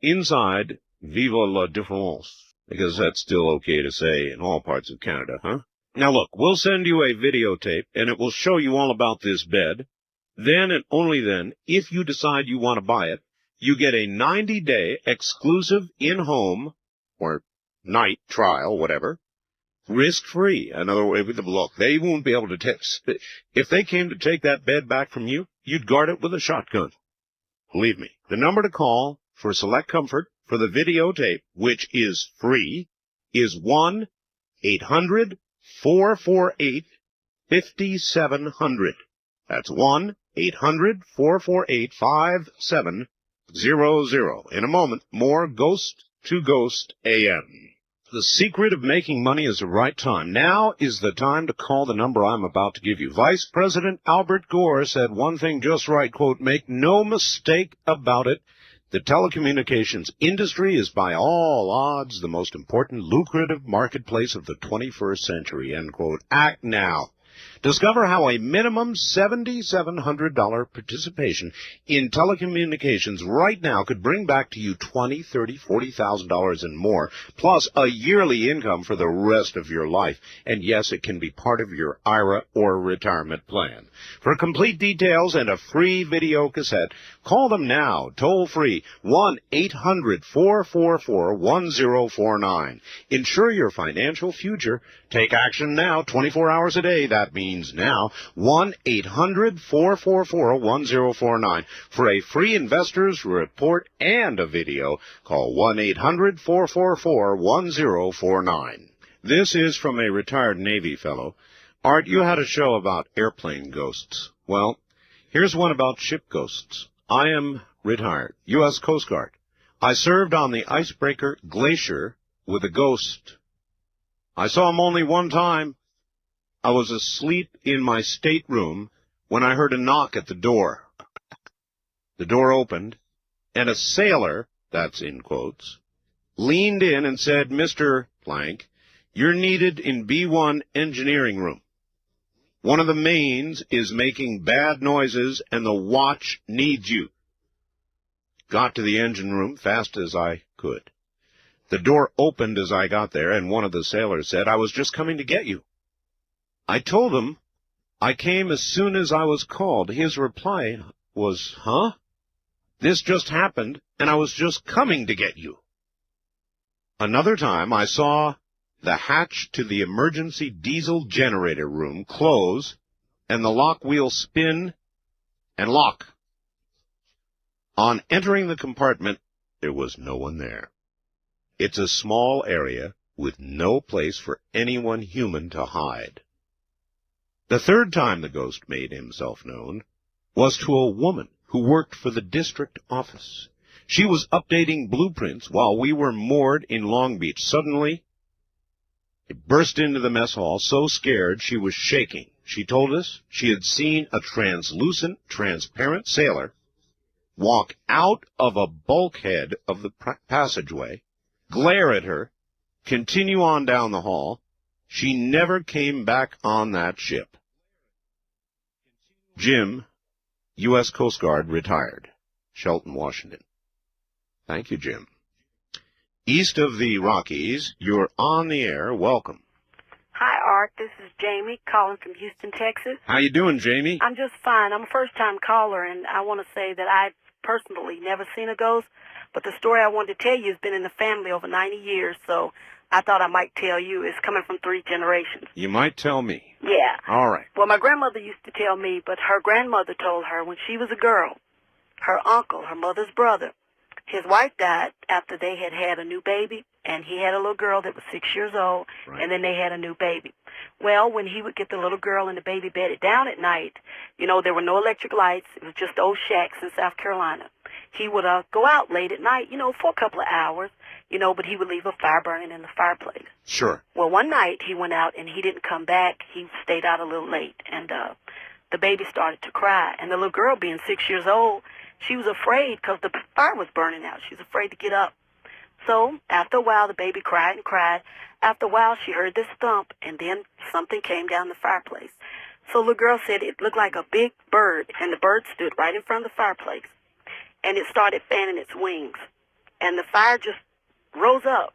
Inside, vive la différence, because that's still okay to say in all parts of Canada, huh? Now look, we'll send you a videotape, and it will show you all about this bed. Then and only then, if you decide you want to buy it, you get a 90-day exclusive in-home, or night trial, whatever, risk-free. In other words, look, they won't be able to test. If they came to take that bed back from you, you'd guard it with a shotgun. Believe me, the number to call for Select Comfort for the videotape, which is free, is 1-800-448-5700. That's 1-800-448-5700. In a moment, more Ghost to Ghost AM. The secret of making money is the right time. Now is the time to call the number I'm about to give you. Vice President Albert Gore said one thing just right, quote, "Make no mistake about it. The telecommunications industry is by all odds the most important lucrative marketplace of the 21st century," end quote. Act now. Discover how a minimum $7,700 participation in telecommunications right now could bring back to you $20,000, $30,000, $40,000 and more, plus a yearly income for the rest of your life. And yes, it can be part of your IRA or retirement plan. For complete details and a free video cassette, call them now, toll-free, 1-800-444-1049. Ensure your financial future. Take action now, 24 hours a day. That means now. 1-800-444-1049. For a free investor's report and a video, call 1-800-444-1049. This is from a retired Navy fellow. Art, you had a show about airplane ghosts. Well, here's one about ship ghosts. I am retired, U.S. Coast Guard. I served on the icebreaker Glacier with a ghost. I saw him only one time. I was asleep in my stateroom when I heard a knock at the door. The door opened, and a sailor, that's in quotes, leaned in and said, "Mr. Blank, you're needed in B1 engineering room. One of the mains is making bad noises, and the watch needs you." Got to the engine room fast as I could. The door opened as I got there, and one of the sailors said, "I was just coming to get you." I told him I came as soon as I was called. His reply was, "Huh? This just happened, and I was just coming to get you." Another time I saw the hatch to the emergency diesel generator room close, and the lock wheel spin and lock. On entering the compartment, there was no one there. It's a small area with no place for anyone human to hide. The third time the ghost made himself known was to a woman who worked for the district office. She was updating blueprints while we were moored in Long Beach. Suddenly, it burst into the mess hall, so scared she was shaking. She told us she had seen a translucent, transparent sailor walk out of a bulkhead of the passageway, glare at her, continue on down the hall. She never came back on that ship. Jim, U.S. Coast Guard, retired. Shelton, Washington. Thank you, Jim. East of the Rockies, you're on the air. Welcome. Hi, Art. This is Jamie calling from Houston, Texas. How you doing, Jamie? I'm just fine. I'm a first-time caller, and I want to say that I've personally never seen a ghost, but the story I wanted to tell you has been in the family over 90 years, so I thought I might tell you. It's coming from 3 generations. You might tell me. Yeah. All right. Well, my grandmother used to tell me, but her grandmother told her when she was a girl, her uncle, her mother's brother, his wife died after they had had a new baby, and he had a little girl that was 6 years old, Right. and then they had a new baby. Well, when he would get the little girl and the baby bedded down at night, you know, there were no electric lights. It was just old shacks in South Carolina. He would go out late at night, you know, for a couple of hours, you know, but he would leave a fire burning in the fireplace. Sure. Well, one night he went out and he didn't come back. He stayed out a little late, and the baby started to cry. And the little girl, being 6 years old, she was afraid because the fire was burning out. She was afraid to get up. So after a while, the baby cried and cried. After a while, she heard this thump, and then something came down the fireplace. So the girl said it looked like a big bird, and the bird stood right in front of the fireplace. And it started fanning its wings. And the fire just rose up.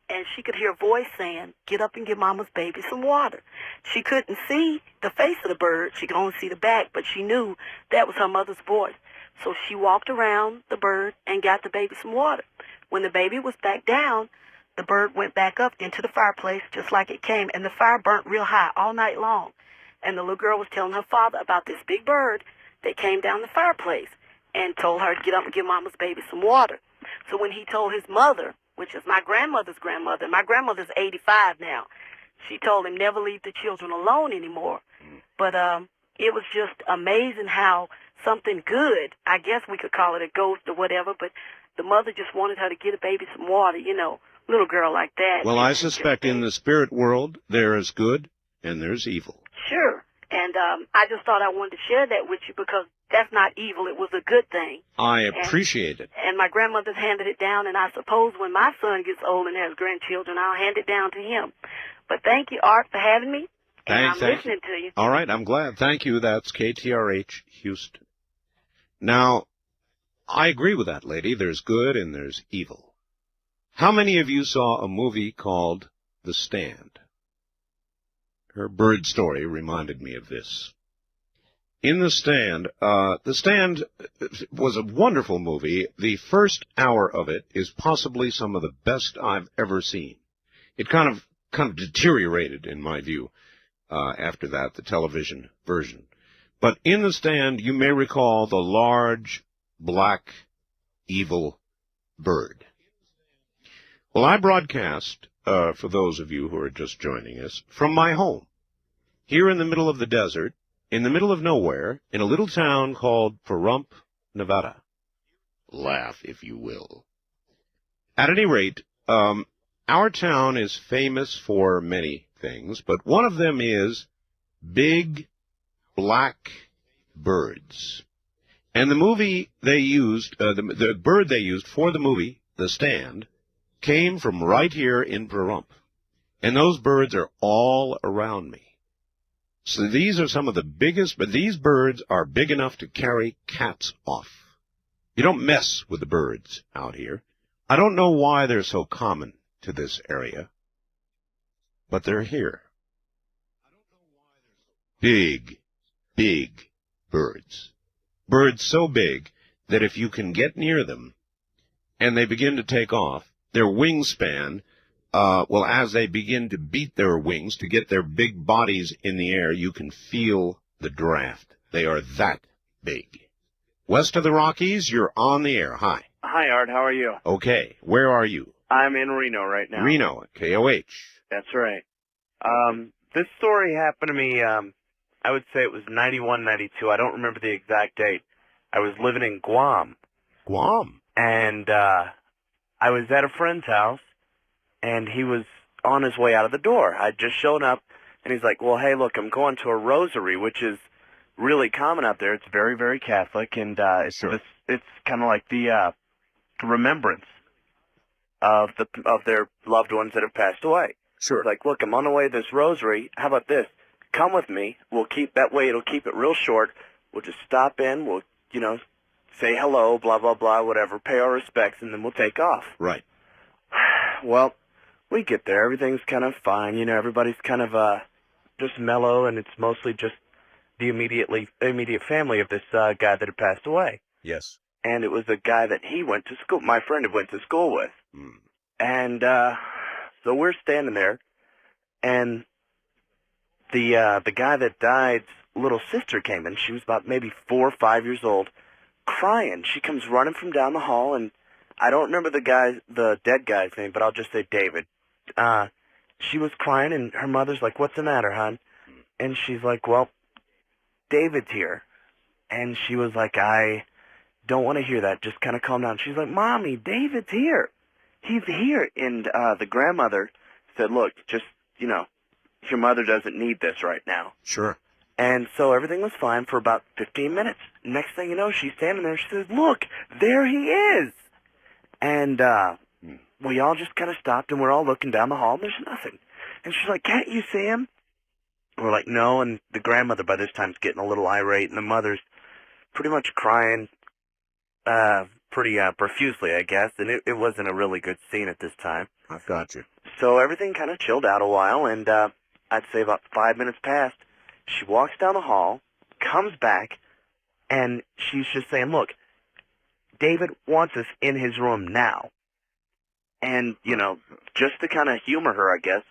And she could hear a voice saying, "Get up and give Mama's baby some water." She couldn't see the face of the bird. She could only see the back, but she knew that was her mother's voice. So she walked around the bird and got the baby some water. When the baby was back down, the bird went back up into the fireplace just like it came, and the fire burnt real high all night long. And the little girl was telling her father about this big bird that came down the fireplace and told her to get up and give Mama's baby some water. So when he told his mother, which is my grandmother's grandmother, my grandmother's 85 now, she told him never leave the children alone anymore. But it was just amazing how something good, I guess we could call it a ghost or whatever, but the mother just wanted her to get a baby some water, you know, little girl like that. Well, I suspect in the spirit world there is good and there's evil. Sure. And I just thought I wanted to share that with you because that's not evil. It was a good thing. I appreciate it. And my grandmother's handed it down, and I suppose when my son gets old and has grandchildren, I'll hand it down to him. But thank you, Art, for having me. And I'm listening to you. All right, I'm glad. Thank you. That's KTRH Houston. Now, I agree with that lady. There's good and there's evil. How many of you saw a movie called The Stand? Her bird story reminded me of this. In The Stand was a wonderful movie. The first hour of it is possibly some of the best I've ever seen. It kind of deteriorated, in my view, after that, the television version. But in The Stand, you may recall the large, black, evil bird. Well, I broadcast, for those of you who are just joining us, from my home, here in the middle of the desert, in the middle of nowhere, in a little town called Pahrump, Nevada. Laugh, if you will. At any rate, our town is famous for many things, but one of them is big, black birds. And the movie they used, the bird they used for the movie, The Stand, came from right here in Pahrump. And those birds are all around me. So these are some of the biggest, but these birds are big enough to carry cats off. You don't mess with the birds out here. I don't know why they're so common to this area, but they're here. Big, big birds. Birds so big that if you can get near them and they begin to take off, their wingspan, as they begin to beat their wings to get their big bodies in the air, you can feel the draft. They are that big. West of the Rockies, you're on the air. Hi. Hi, Art. How are you? Okay. Where are you? I'm in Reno right now. Reno, KOH. That's right. This story happened to me, I would say it was 91, 92. I don't remember the exact date. I was living in Guam. Guam? And I was at a friend's house, and he was on his way out of the door. I'd just shown up, and he's like, well, hey, look, I'm going to a rosary, which is really common out there. It's very, very Catholic, and it's kind of like the remembrance of their loved ones that have passed away. Sure. Like, look, I'm on the way to this rosary. How about this? Come with me. That way it'll keep it real short. We'll just stop in. We'll, say hello, blah, blah, blah, whatever, pay our respects, and then we'll take off. Right. Well, we get there. Everything's kind of fine. Everybody's kind of just mellow, and it's mostly just the immediate family of this guy that had passed away. Yes. And it was a guy that my friend had went to school with. Mm. And so we're standing there, and the guy that died's little sister came in. She was about maybe 4 or 5 years old, crying. She comes running from down the hall, and I don't remember the dead guy's name, but I'll just say David. She was crying, and her mother's like, what's the matter, hon? And she's like, well, David's here. And she was like, I don't want to hear that. Just kind of calm down. She's like, Mommy, David's here. He's here. And the grandmother said, look, just, your mother doesn't need this right now. Sure. And so everything was fine for about 15 minutes. Next thing you know, she's standing there. She says, look, there he is. And we all just kind of stopped, and we're all looking down the hall, and there's nothing. And she's like, can't you see him? And we're like, no, and the grandmother by this time's getting a little irate, and the mother's pretty much crying pretty profusely, I guess, and it wasn't a really good scene at this time. I've got you. So everything kind of chilled out a while, and I'd say about 5 minutes passed. She walks down the hall, comes back, and she's just saying, look, David wants us in his room now. And, you know, just to kind of humor her, I guess,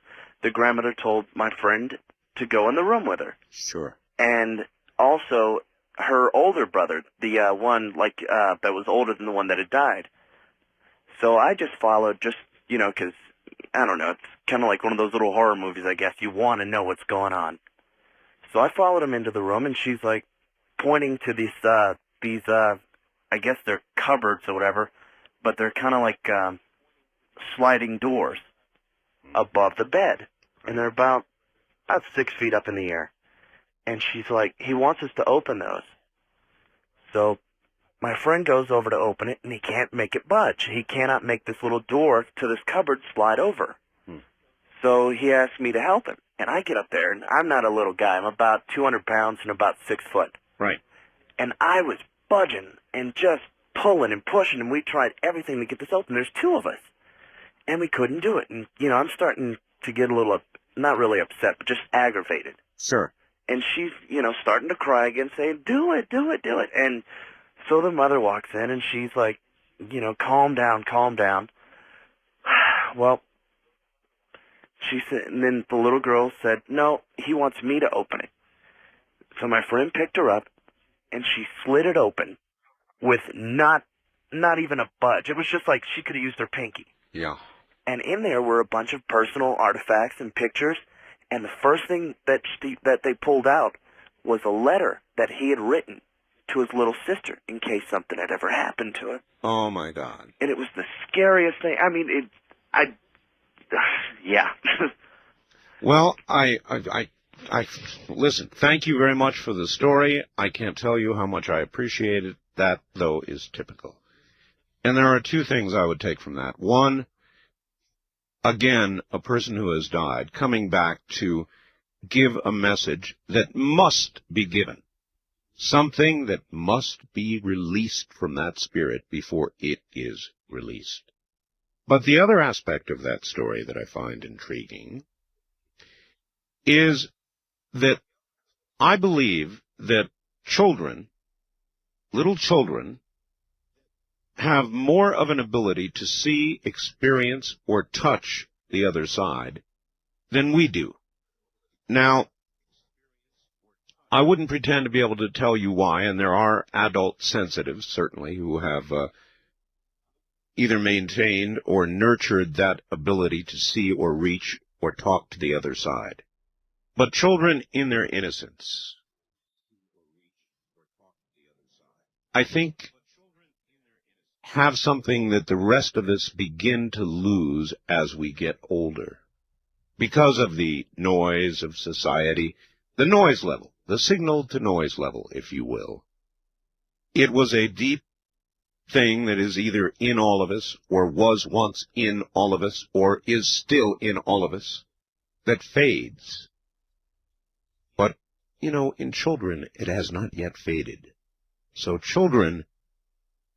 the grandmother told my friend to go in the room with her. Sure. And also, her older brother, the one, like, that was older than the one that had died. So I just followed, just, you know, because, I don't know, it's kind of like one of those little horror movies, I guess. You want to know what's going on. So I followed him into the room, and she's, like, pointing to these, I guess they're cupboards or whatever, but they're kind of like sliding doors above the bed. And they're about 6 feet up in the air. And she's like, he wants us to open those. So my friend goes over to open it, and he can't make it budge. He cannot make this little door to this cupboard slide over. So he asked me to help him. And I get up there, and I'm not a little guy. I'm about 200 pounds and about 6 foot. Right. And I was budging and just pulling and pushing, and we tried everything to get this open. There's 2 of us. And we couldn't do it. And, you know, I'm starting to get a little, not really upset, but just aggravated. Sure. And she's, you know, starting to cry again, saying, do it, do it, do it. And so the mother walks in, and she's like, you know, calm down, calm down. Well, she said, and then the little girl said, no, he wants me to open it. So my friend picked her up, and she slid it open with not even a budge. It was just like she could have used her pinky. Yeah. And in there were a bunch of personal artifacts and pictures, and the first thing that they pulled out was a letter that he had written to his little sister in case something had ever happened to him. Oh, my God. And it was the scariest thing. I mean, yeah. Well, I listen, thank you very much for the story. I can't tell you how much I appreciate it. That, though, is typical. And there are 2 things I would take from that. One, again, a person who has died coming back to give a message that must be given. Something that must be released from that spirit before it is released. But the other aspect of that story that I find intriguing is that I believe that children, little children, have more of an ability to see, experience, or touch the other side than we do. Now, I wouldn't pretend to be able to tell you why, and there are adult sensitives, certainly, who have either maintained or nurtured that ability to see or reach or talk to the other side. But children in their innocence, I think, have something that the rest of us begin to lose as we get older. Because of the noise of society, the noise level, the signal-to-noise level, if you will. It was a deep thing that is either in all of us, or was once in all of us, or is still in all of us, that fades. But, you know, in children, it has not yet faded. So children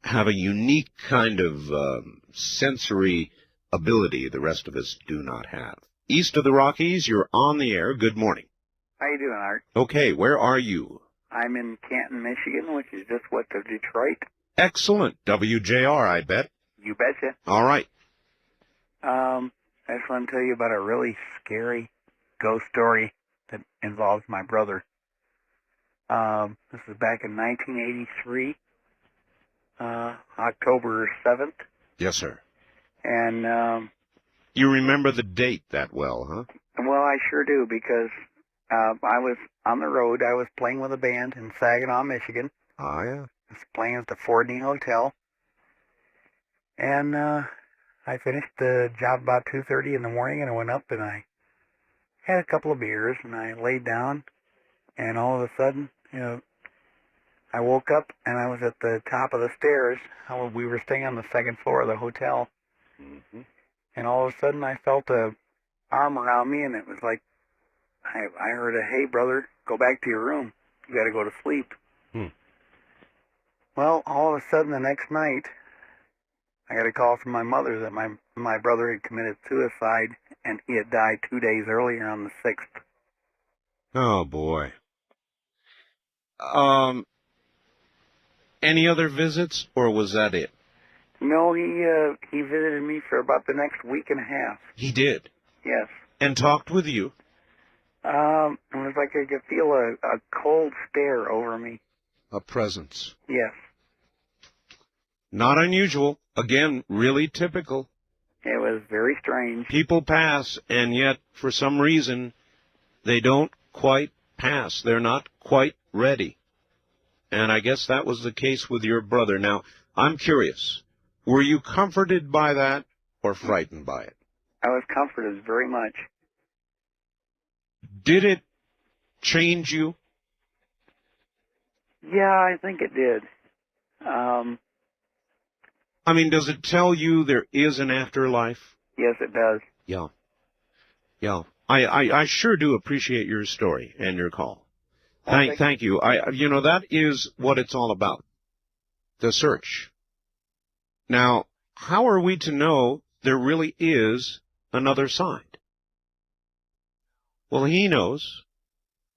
have a unique kind of sensory ability the rest of us do not have. East of the Rockies, you're on the air. Good morning. How you doing, Art? Okay, where are you? I'm in Canton, Michigan, which is just west of Detroit. Excellent. WJR, I bet. You betcha. All right. I just want to tell you about a really scary ghost story that involves my brother. This was back in 1983, October 7th. Yes, sir. And, you remember the date that well, huh? well, I sure do, because I was on the road. I was playing with a band in Saginaw, Michigan. Ah, yeah. I was playing at the Fordney Hotel. And I finished the job about 2:30 in the morning, and I went up and I had a couple of beers, and I laid down, and all of a sudden, you know, I woke up and I was at the top of the stairs. We were staying on the second floor of the hotel. Mm-hmm. and all of a sudden I felt a arm around me, and it was like I heard a, "Hey, brother, go back to your room. You got to go to sleep." Well, all of a sudden the next night, I got a call from my mother that my brother had committed suicide, and he had died 2 days earlier on the 6th. Oh, boy. Any other visits, or was that it? No, he visited me for about the next week and a half. He did? Yes. And talked with you? It was like I could feel a cold stare over me. A presence. Yes. Not unusual. Again, really typical. It was very strange. People pass, and yet, for some reason, they don't quite pass. They're not quite ready. And I guess that was the case with your brother. Now, I'm curious. Were you comforted by that or frightened by it? I was comforted very much. Did it change you? Yeah, I think it did. I mean, does it tell you there is an afterlife? Yes, it does. Yeah. Yeah. I sure do appreciate your story and your call. Thank you. You know, that is what it's all about. The search. Now, how are we to know there really is another side? Well, he knows.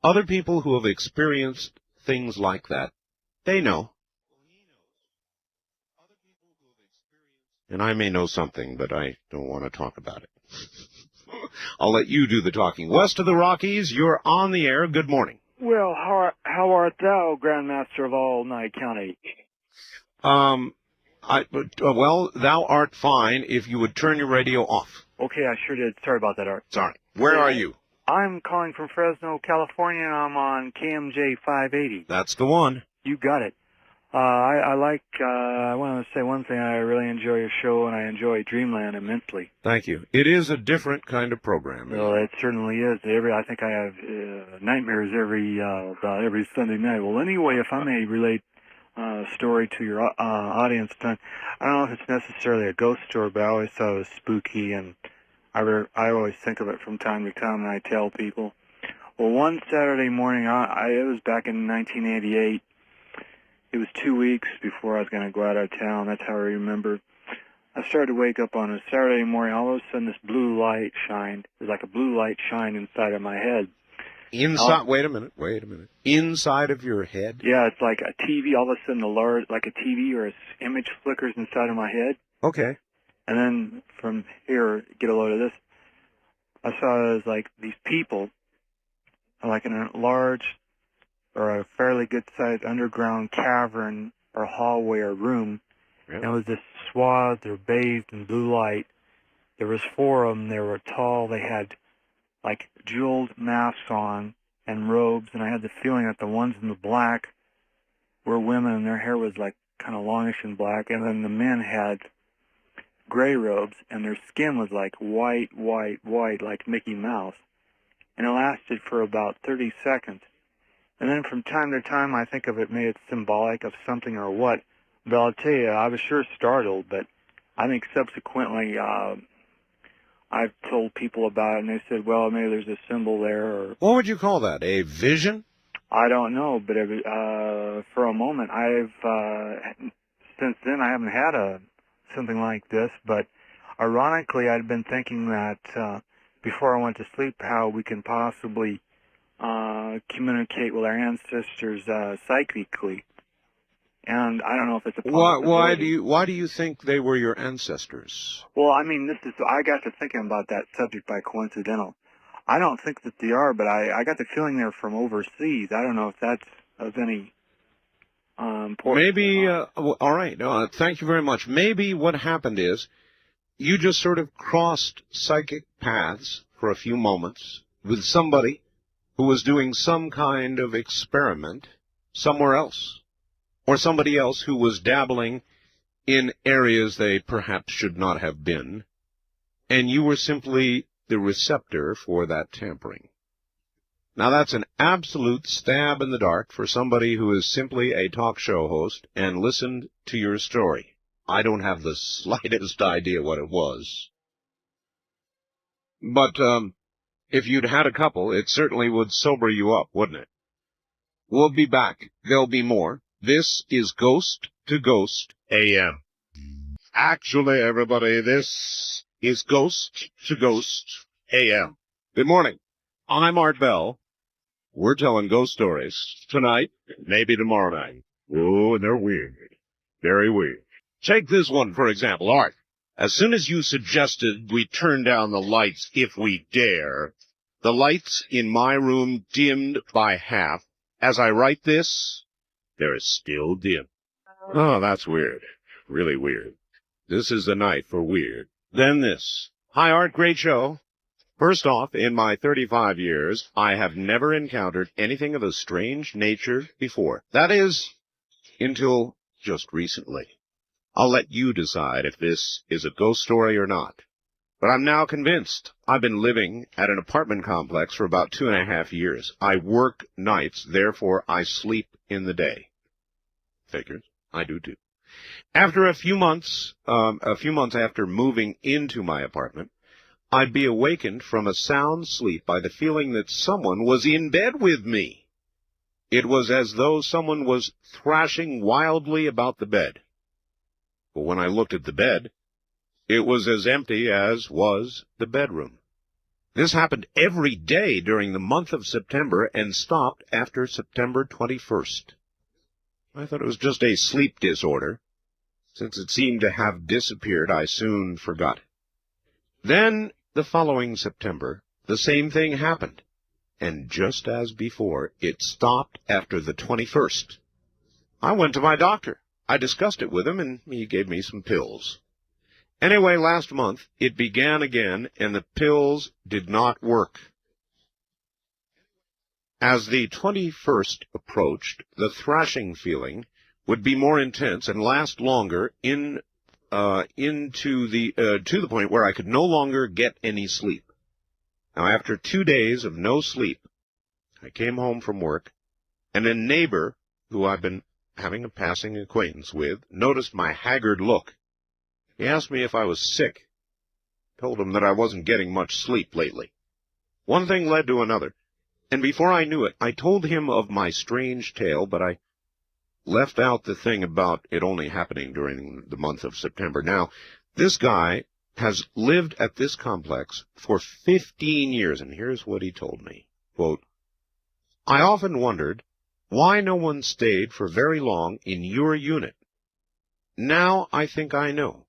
Other people who have experienced things like that, they know. And I may know something, but I don't want to talk about it. I'll let you do the talking. West of the Rockies, you're on the air. Good morning. Well, how art thou, Grandmaster of all Nye County? Well, thou art fine if you would turn your radio off. Okay, I sure did. Sorry about that, Art. Sorry. Where are you? I'm calling from Fresno, California, and I'm on KMJ 580. That's the one. You got it. I want to say one thing. I really enjoy your show, and I enjoy Dreamland immensely. Thank you. It is a different kind of program. Well, it certainly is. I think I have nightmares about every Sunday night. Well, anyway, if I may relate a story to your audience, I don't know if it's necessarily a ghost story, but I always thought it was spooky, and I always think of it from time to time, and I tell people. Well, one Saturday morning, it was back in 1988. It was 2 weeks before I was going to go out of town. That's how I remember. I started to wake up on a Saturday morning. All of a sudden, this blue light shined. It was like a blue light shine inside of my head. Inside? Wait a minute. Inside of your head? Yeah, it's like a TV. All of a sudden, like a TV or an image flickers inside of my head. Okay. And then from here, get a load of this. I saw it as like these people, like in a large or a fairly good-sized underground cavern or hallway or room. Really? And it was this swath. They were bathed in blue light. There was 4 of them. They were tall. They had like jeweled masks on and robes. And I had the feeling that the ones in the black were women, and their hair was like kind of longish and black. And then the men had gray robes, and their skin was like white, like Mickey Mouse. And it lasted for about 30 seconds. And then from time to time, I think of it, maybe it's symbolic of something or what. But I'll tell you, I was sure startled, but I think subsequently I've told people about it, and they said, well, maybe there's a symbol there. Or what would you call that, a vision? I don't know, but for a moment, since then I haven't had something like this. But ironically, I'd been thinking that before I went to sleep, how we can possibly communicate with our ancestors psychically, and I don't know if it's a possibility. Why do you think they were your ancestors? Well, I mean, I got to thinking about that subject by coincidental. I don't think that they are, but I got the feeling they're from overseas. I don't know if that's of any importance. Maybe. All right. Thank you very much. Maybe what happened is you just sort of crossed psychic paths for a few moments with somebody who was doing some kind of experiment somewhere else, or somebody else who was dabbling in areas they perhaps should not have been, and you were simply the receptor for that tampering. Now that's an absolute stab in the dark for somebody who is simply a talk show host and listened to your story. I don't have the slightest idea what it was. But, if you'd had a couple, it certainly would sober you up, wouldn't it? We'll be back. There'll be more. This is Ghost to Ghost AM. Actually, everybody, this is Ghost to Ghost AM. Good morning. I'm Art Bell. We're telling ghost stories tonight, maybe tomorrow night. Oh, and they're weird. Very weird. Take this one, for example, Art. As soon as you suggested we turn down the lights if we dare, the lights in my room dimmed by half. As I write this, they're still dim. Oh, that's weird. Really weird. This is the night for weird. Then this. Hi, Art. Great show. First off, in my 35 years, I have never encountered anything of a strange nature before. That is, until just recently. I'll let you decide if this is a ghost story or not. But I'm now convinced. I've been living at an apartment complex for about 2.5 years. I work nights, therefore I sleep in the day. Figures. I do too. After a few months after moving into my apartment, I'd be awakened from a sound sleep by the feeling that someone was in bed with me. It was as though someone was thrashing wildly about the bed. But when I looked at the bed, it was as empty as was the bedroom. This happened every day during the month of September and stopped after September 21st. I thought it was just a sleep disorder. Since it seemed to have disappeared, I soon forgot it. Then, the following September, the same thing happened, and just as before, it stopped after the 21st. I went to my doctor. I discussed it with him, and he gave me some pills. Anyway, last month, it began again, and the pills did not work. As the 21st approached, the thrashing feeling would be more intense and last longer to the point where I could no longer get any sleep. Now, after 2 days of no sleep, I came home from work, and a neighbor who I've been having a passing acquaintance with noticed my haggard look. He asked me if I was sick. Told him that I wasn't getting much sleep lately. One thing led to another, and before I knew it, I told him of my strange tale, but I left out the thing about it only happening during the month of September. Now, this guy has lived at this complex for 15 years, and here's what he told me. Quote, I often wondered why no one stayed for very long in your unit. Now I think I know.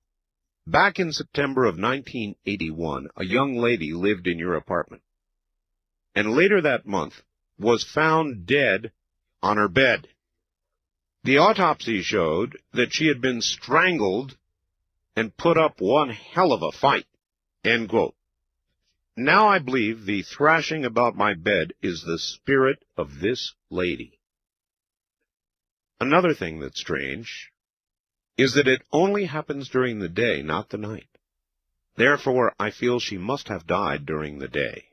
Back in September of 1981, a young lady lived in your apartment, and later that month was found dead on her bed. The autopsy showed that she had been strangled and put up one hell of a fight. End quote. Now I believe the thrashing about my bed is the spirit of this lady. Another thing that's strange is that it only happens during the day, not the night. Therefore, I feel she must have died during the day.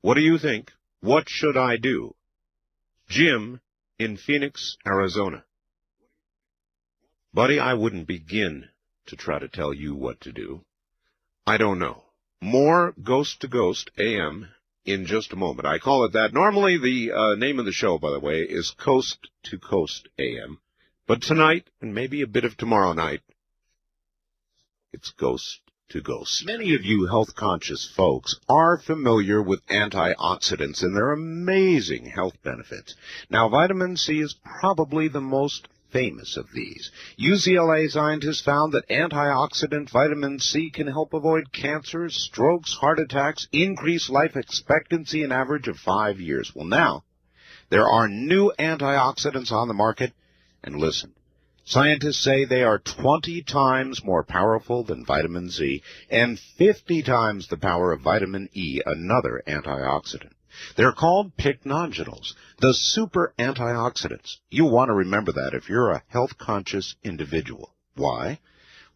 What do you think? What should I do? Jim in Phoenix, Arizona. Buddy, I wouldn't begin to try to tell you what to do. I don't know. More Ghost to Ghost AM in just a moment. I call it that. Normally, the name of the show, by the way, is Coast to Coast AM. But tonight, and maybe a bit of tomorrow night, it's Ghost to Ghost. Many of you health-conscious folks are familiar with antioxidants and their amazing health benefits. Now, vitamin C is probably the most famous of these. UCLA scientists found that antioxidant vitamin C can help avoid cancers, strokes, heart attacks, increase life expectancy an average of 5 years. Well, now, there are new antioxidants on the market, and listen, scientists say they are 20 times more powerful than vitamin Z and 50 times the power of vitamin E, another antioxidant. They're called pycnogenols, the super antioxidants. You want to remember that if you're a health-conscious individual. Why?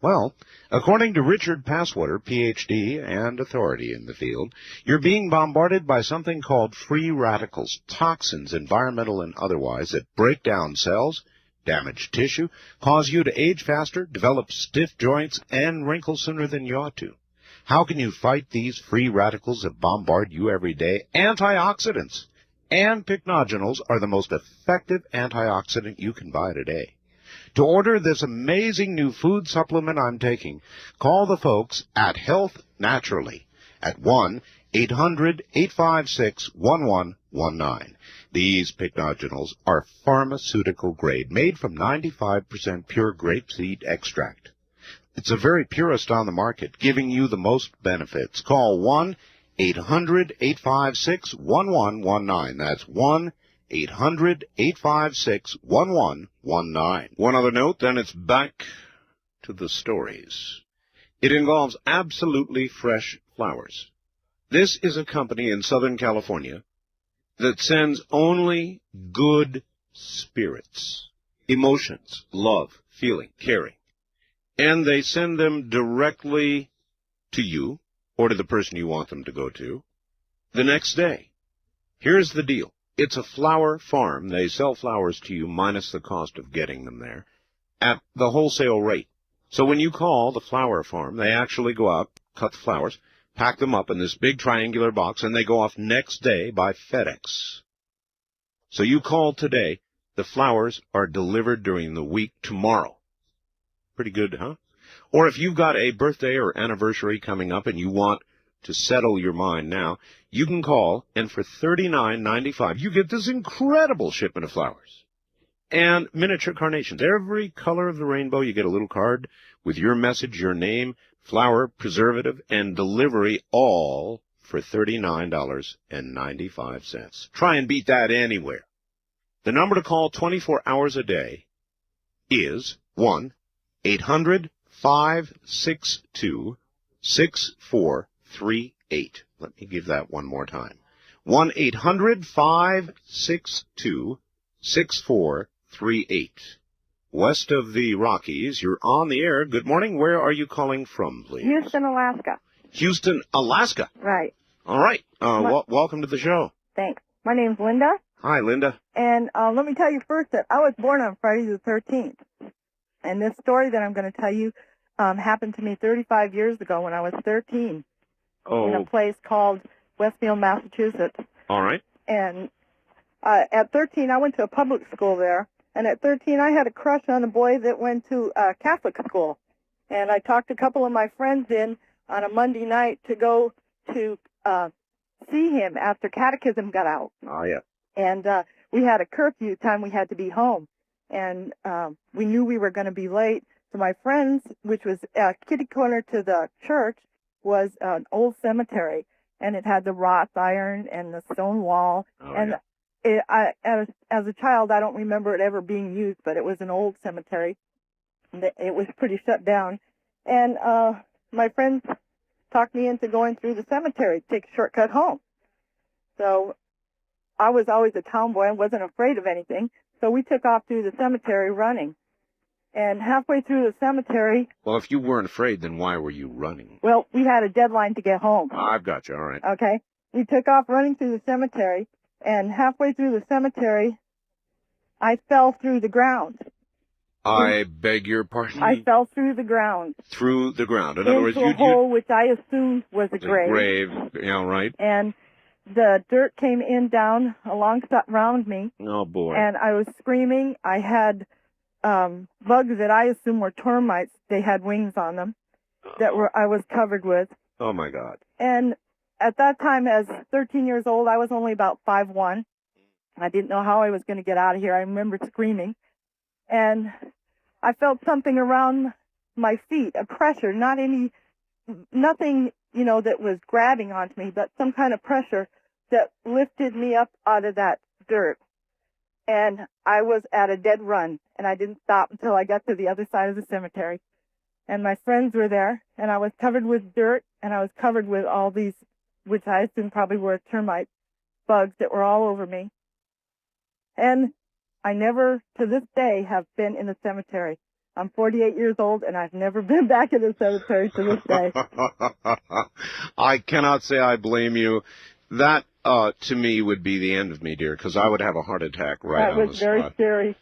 Well, according to Richard Passwater, Ph.D. and authority in the field, you're being bombarded by something called free radicals, toxins, environmental and otherwise, that break down cells, damage tissue, cause you to age faster, develop stiff joints, and wrinkle sooner than you ought to. How can you fight these free radicals that bombard you every day? Antioxidants and pycnogenols are the most effective antioxidant you can buy today. To order this amazing new food supplement I'm taking, call the folks at Health Naturally at 1-800-856-1119. These pycnogenols are pharmaceutical grade, made from 95% pure grapeseed extract. It's the very purest on the market, giving you the most benefits. Call 1-800-856-1119. That's 1-800-856-1119. One other note, then it's back to the stories. It involves absolutely fresh flowers. This is a company in Southern California that sends only good spirits, emotions, love, feeling, caring. And they send them directly to you or to the person you want them to go to the next day. Here's the deal. It's a flower farm. They sell flowers to you minus the cost of getting them there at the wholesale rate. So when you call the flower farm, they actually go out, cut the flowers, pack them up in this big triangular box, and they go off next day by FedEx. So you call today. The flowers are delivered during the week tomorrow. Pretty good, huh? Or if you've got a birthday or anniversary coming up and you want to settle your mind now, you can call, and for $39.95, you get this incredible shipment of flowers. And miniature carnations. Every color of the rainbow, you get a little card with your message, your name, flower, preservative, and delivery, all for $39.95. Try and beat that anywhere. The number to call 24 hours a day is 1-800-562-6438. Let me give that one more time. 1-800-562-6438. West of the Rockies, you're on the air. Good morning. Where are you calling from, please? Houston, Alaska. Houston, Alaska. Right. All right. Welcome to the show. Thanks. My name's Linda. Hi, Linda. And let me tell you first that I was born on Friday the 13th. And this story that I'm going to tell you happened to me 35 years ago when I was 13 in a place called Westfield, Massachusetts. All right. And at 13, I went to a public school there. And at 13, I had a crush on a boy that went to Catholic school. And I talked a couple of my friends in on a Monday night to go to see him after catechism got out. Oh, yeah. And we had a curfew time we had to be home. And we knew we were going to be late. So my friends, which was kitty corner to the church, was an old cemetery. And it had the wrought iron and the stone wall. Oh, and yeah. as a child, I don't remember it ever being used, but it was an old cemetery. It was pretty shut down. And my friends talked me into going through the cemetery to take a shortcut home. So I was always a tomboy and wasn't afraid of anything. So we took off through the cemetery running. And halfway through the cemetery... Well, if you weren't afraid, then why were you running? Well, we had a deadline to get home. I've got you. All right. Okay. We took off running through the cemetery, and halfway through the cemetery, I fell through the ground. I beg your pardon? I fell through the ground. Through the ground. In other words, into a hole which I assumed was a grave. Grave, yeah, right. And the dirt came in down around me. Oh, boy. And I was screaming. I had bugs that I assumed were termites. They had wings on them that I was covered with. Oh, my God. And at that time, as 13 years old, I was only about 5'1". I didn't know how I was going to get out of here. I remember screaming. And I felt something around my feet, a pressure, nothing, that was grabbing onto me, but some kind of pressure that lifted me up out of that dirt. And I was at a dead run, and I didn't stop until I got to the other side of the cemetery. And my friends were there, and I was covered with dirt, and I was covered with all these, which I assume probably were termite bugs that were all over me. And I never, to this day, have been in a cemetery. I'm 48 years old, and I've never been back in a cemetery to this day. I cannot say I blame you. That, to me, would be the end of me, dear, because I would have a heart attack right on the spot. That was very scary.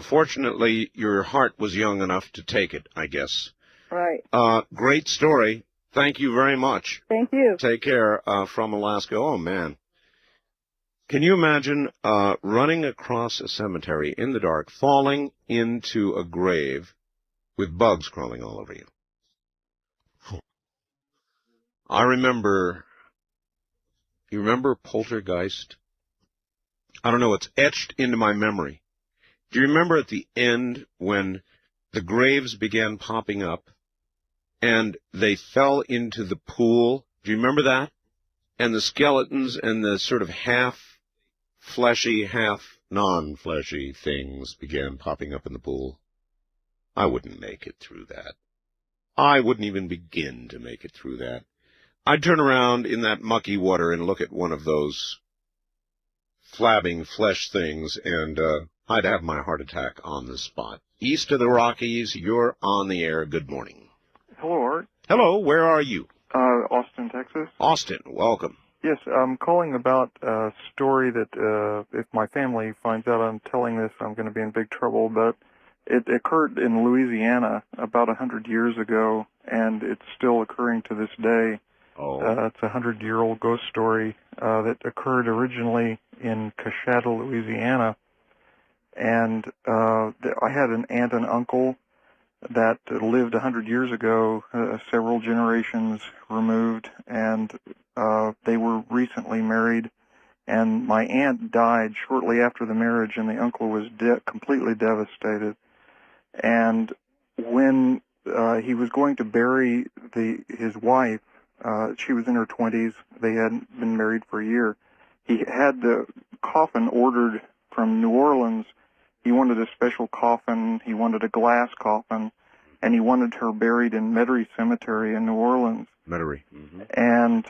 Fortunately, your heart was young enough to take it, I guess. Right. Great story. Thank you very much. Thank you. Take care from Alaska. Oh, man. Can you imagine running across a cemetery in the dark, falling into a grave with bugs crawling all over you? I remember, you remember Poltergeist? I don't know, it's etched into my memory. Do you remember at the end when the graves began popping up and they fell into the pool? Do you remember that? And the skeletons and the sort of half-fleshy, half-non-fleshy things began popping up in the pool. I wouldn't make it through that. I wouldn't even begin to make it through that. I'd turn around in that mucky water and look at one of those flabbing flesh things, and I'd have my heart attack on the spot. East of the Rockies, you're on the air. Good morning. Hello, Art. Hello, where are you? Austin, Texas. Austin, welcome. Yes, I'm calling about a story that if my family finds out I'm telling this, I'm going to be in big trouble, but it occurred in Louisiana about 100 years ago, and it's still occurring to this day. It's a 100-year-old ghost story that occurred originally in Coshada, Louisiana, and I had an aunt and uncle that lived 100 years ago, several generations removed, and they were recently married, and my aunt died shortly after the marriage, and the uncle was completely devastated. And when he was going to bury his wife, she was in her 20s, they hadn't been married for a year, he had the coffin ordered from New Orleans. He wanted a special coffin, he wanted a glass coffin, and he wanted her buried in Metairie Cemetery in New Orleans. Metairie. Mm-hmm. And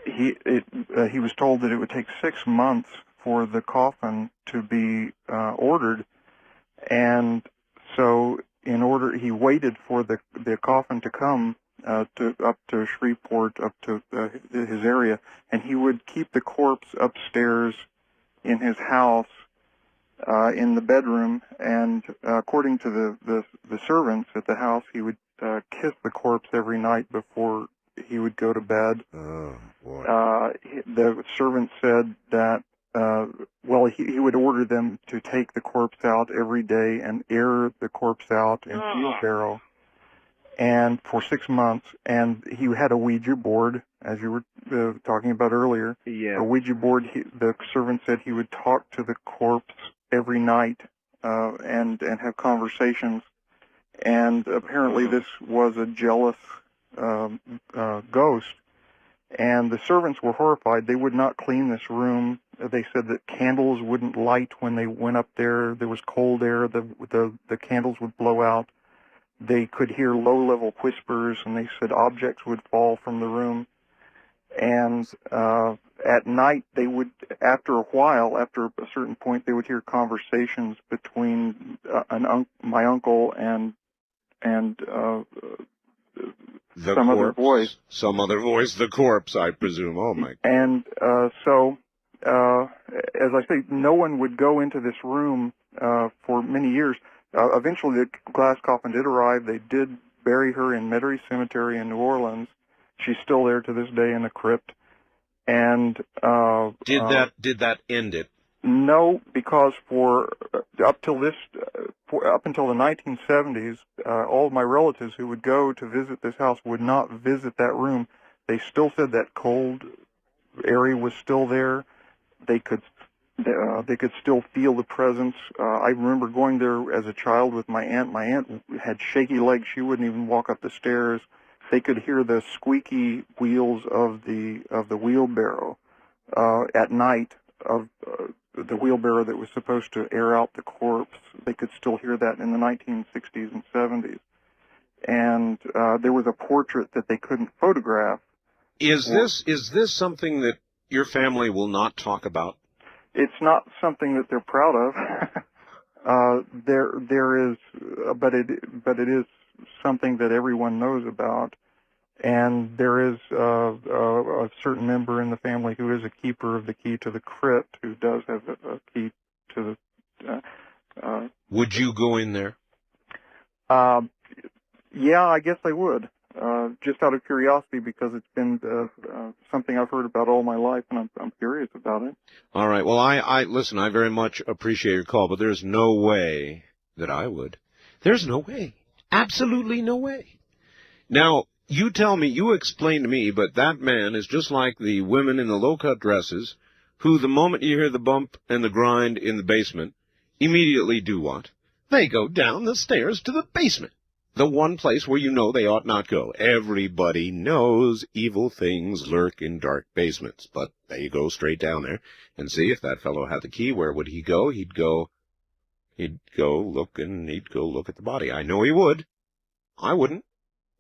he was told that it would take 6 months for the coffin to be ordered, and so he waited for the coffin to come up to Shreveport, up to his area, and he would keep the corpse upstairs in his house in the bedroom, and according to the servants at the house, he would kiss the corpse every night before he would go to bed. Oh, boy. The servant said that, he would order them to take the corpse out every day and air the corpse out in a wheelbarrow, and for 6 months, and he had a Ouija board, as you were talking about earlier. Yeah. A Ouija board, the servant said he would talk to the corpse every night and have conversations, and apparently this was a jealous ghost, and the servants were horrified. They would not clean this room. They said that candles wouldn't light when they went up there. There was cold air. The candles would blow out. They could hear low-level whispers, and they said objects would fall from the room. And at night, they would, after a while, after a certain point, they would hear conversations between my uncle and some other voice. Some other voice, the corpse, I presume. Oh, my God. And as I say, no one would go into this room for many years. Eventually, the glass coffin did arrive. They did bury her in Metairie Cemetery in New Orleans. She's still there to this day in the crypt. And did that end it? No, because up until the 1970s, all of my relatives who would go to visit this house would not visit that room. They still said that cold area was still there. They could still feel the presence. I remember going there as a child with my aunt. My aunt had shaky legs. She wouldn't even walk up the stairs. They could hear the squeaky wheels of the wheelbarrow at night, of the wheelbarrow that was supposed to air out the corpse. They could still hear that in the 1960s and 70s. And there was a portrait that they couldn't photograph. Is this something that your family will not talk about? It's not something that they're proud of. There is, but it is something that everyone knows about. And there is a certain member in the family who is a keeper of the key to the crypt, who does have a key to the... Would you go in there? Yeah, I guess I would. just out of curiosity because it's been something I've heard about all my life, and I'm curious about it. All right. Well, listen, I very much appreciate your call, but there's no way that I would. There's no way. Absolutely no way. Now, you tell me, you explain to me, but that man is just like the women in the low-cut dresses who, the moment you hear the bump and the grind in the basement, immediately do what? They go down the stairs to the basement, the one place where you know they ought not go. Everybody knows evil things lurk in dark basements, but they go straight down there. And see, if that fellow had the key, where would he go? He'd go look at the body. I know he would. I wouldn't.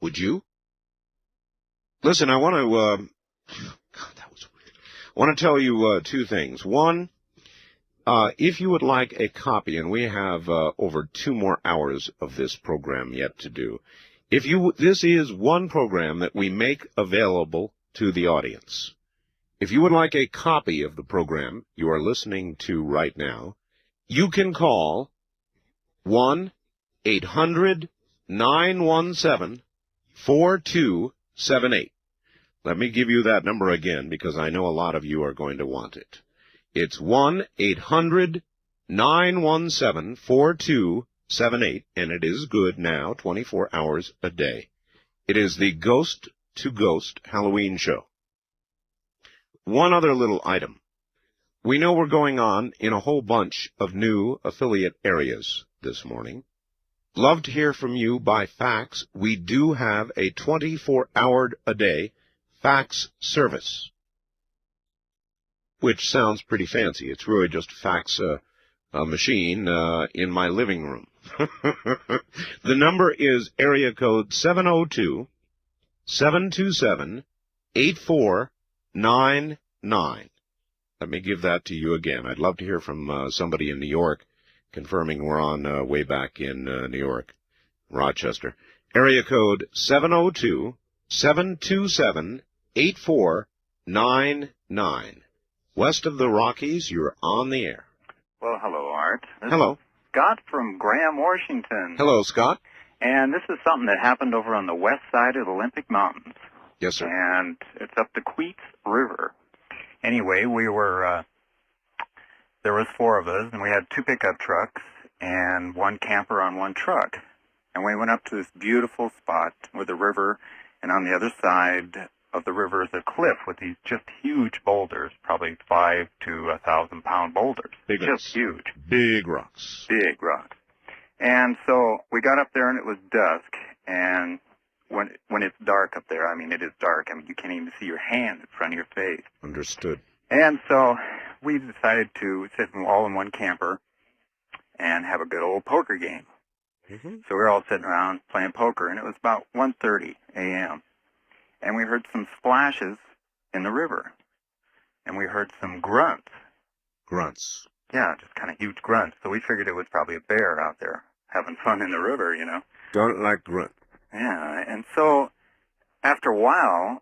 Would you? Listen, I want to, God, that was weird. I want to tell you two things. One, if you would like a copy, and we have over 2 more hours of this program yet to do, this is one program that we make available to the audience. If you would like a copy of the program you are listening to right now, you can call 1-800-917-4278. Let me give you that number again, because I know a lot of you are going to want it. It's 1-800-917-4278, and it is good now, 24 hours a day. It is the Ghost to Ghost Halloween show. One other little item. We know we're going on in a whole bunch of new affiliate areas this morning. Love to hear from you by fax. We do have a 24-hour-a-day fax service, which sounds pretty fancy. It's really just a fax machine in my living room. The number is area code 702-727-8499. Let me give that to you again. I'd love to hear from somebody in New York confirming we're on way back in New York, Rochester. Area code 702-727-8499. West of the Rockies, you're on the air. Well, hello, Art. Hello. Scott from Graham, Washington. Hello, Scott. And this is something that happened over on the west side of the Olympic Mountains. Yes, sir. And it's up the Queets River. Anyway, we were, there was 4 of us, and we had 2 pickup trucks and 1 camper on 1 truck. And we went up to this beautiful spot with the river, and on the other side of the river is a cliff with these just huge boulders, probably 5 to 1,000 pound boulders. Just huge. Big rocks. Big rocks. And so we got up there and it was dusk, and when it's dark up there, I mean, it is dark. I mean, you can't even see your hand in front of your face. Understood. And so we decided to sit all in one camper and have a good old poker game. Mm-hmm. So we were all sitting around playing poker, and it was about 1:30 a.m. And we heard some splashes in the river. And we heard some grunts. Grunts. Yeah, just kind of huge grunts. So we figured it was probably a bear out there having fun in the river, you know. Don't like grunts. Yeah, and so after a while,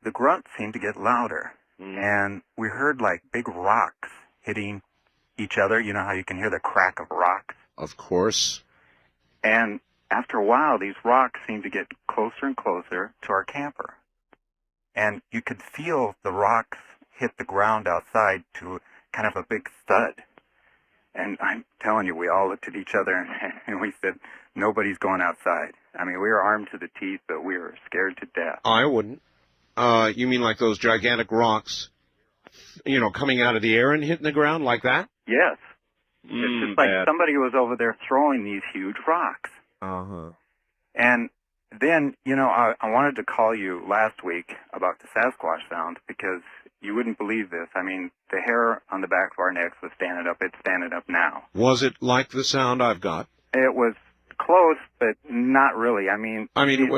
the grunts seemed to get louder. And we heard like big rocks hitting each other. You know how you can hear the crack of rocks? Of course. And after a while, these rocks seemed to get closer and closer to our camper. And you could feel the rocks hit the ground outside to kind of a big thud. And I'm telling you, we all looked at each other and we said, nobody's going outside. I mean, we were armed to the teeth, but we were scared to death. I wouldn't. You mean like those gigantic rocks, you know, coming out of the air and hitting the ground like that? Yes. It's just like somebody was over there throwing these huge rocks. Uh-huh. And then, you know, I wanted to call you last week about the Sasquatch sound because you wouldn't believe this. I mean, the hair on the back of our necks was standing up. It's standing up now. Was it like the sound I've got? It was close, but not really. I mean,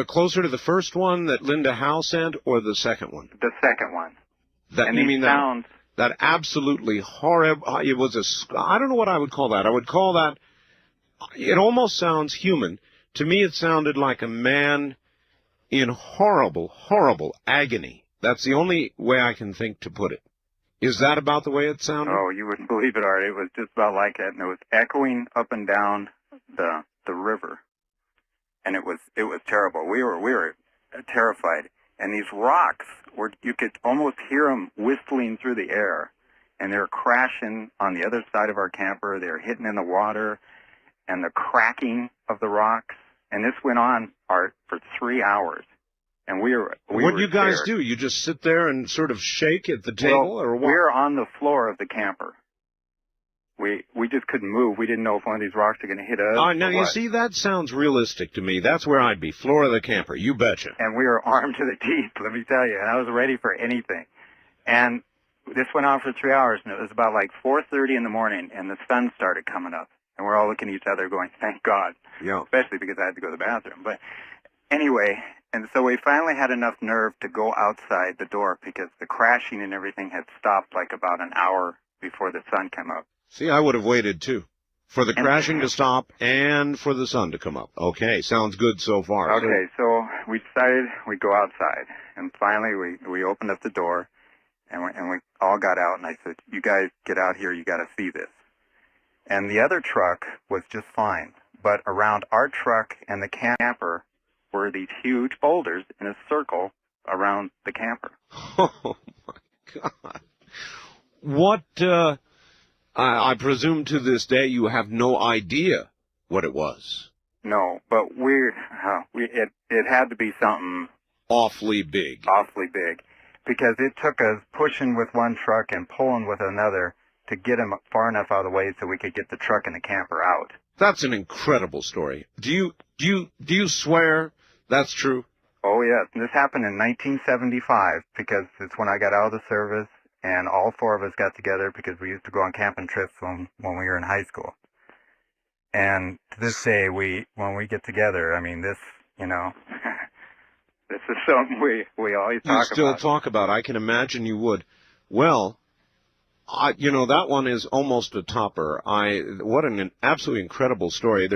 closer to the first one that Linda Howe sent or the second one? The second one. That, and you mean sounds, that absolutely horrible, it was I don't know what I would call that. I would call that, it almost sounds human. To me, it sounded like a man in horrible, horrible agony. That's the only way I can think to put it. Is that about the way it sounded? Oh, you wouldn't believe it, Art. It was just about like that, and it was echoing up and down the river, and it was terrible. We were terrified. And these rocks, you could almost hear them whistling through the air. And they were crashing on the other side of our camper. They were hitting in the water and the cracking of the rocks. And this went on, Art, for 3 hours. And we were What do you guys scared. do? You just sit there and sort of shake at the table, Well, or what? we're on the floor of the camper. We just couldn't move. We didn't know if one of these rocks were going to hit us. Now, or you what. see, that sounds realistic to me. That's where I'd be, floor of the camper. You betcha. And we were armed to the teeth, let me tell you. And I was ready for anything. And this went on for 3 hours, and it was about like 4:30 in the morning, and the sun started coming up. And we're all looking at each other going, thank God. Yeah. Especially because I had to go to the bathroom. But anyway, and so we finally had enough nerve to go outside the door because the crashing and everything had stopped like about an hour before the sun came up. See, I would have waited, too, for the crashing to stop and for the sun to come up. Okay, sounds good so far. Okay, so we decided we'd go outside. And finally, we opened up the door, and we all got out, and I said, you guys get out here, you got to see this. And the other truck was just fine. But around our truck and the camper were these huge boulders in a circle around the camper. Oh, my God. What, I presume to this day you have no idea what it was. No, but it had to be something awfully big. Awfully big. Because it took us pushing with one truck and pulling with another to get them far enough out of the way so we could get the truck and the camper out. That's an incredible story. Do you swear that's true? Oh, yes. And this happened in 1975 because it's when I got out of the service, and all four of us got together because we used to go on camping trips when we were in high school. And to this day, when we get together, I mean, this, this is something we always talk about. You still talk about. I can imagine you would. Well, that one is almost a topper. What an absolutely incredible story.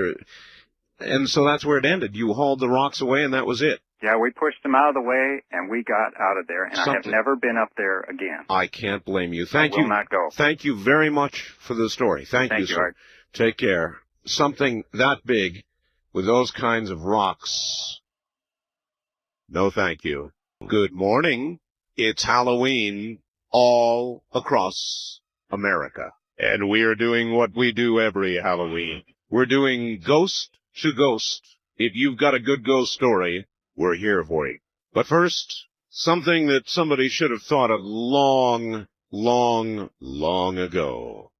And so that's where it ended. You hauled the rocks away, and that was it. Yeah, we pushed them out of the way, and we got out of there, and I have never been up there again. I can't blame you. Thank you. I will not go. Thank you very much for the story. Thank you, sir. Art. Take care. Something that big with those kinds of rocks. No, thank you. Good morning. It's Halloween all across America, and we are doing what we do every Halloween. We're doing ghost to ghost. If you've got a good ghost story, we're here for you. But first, something that somebody should have thought of long, long, long ago.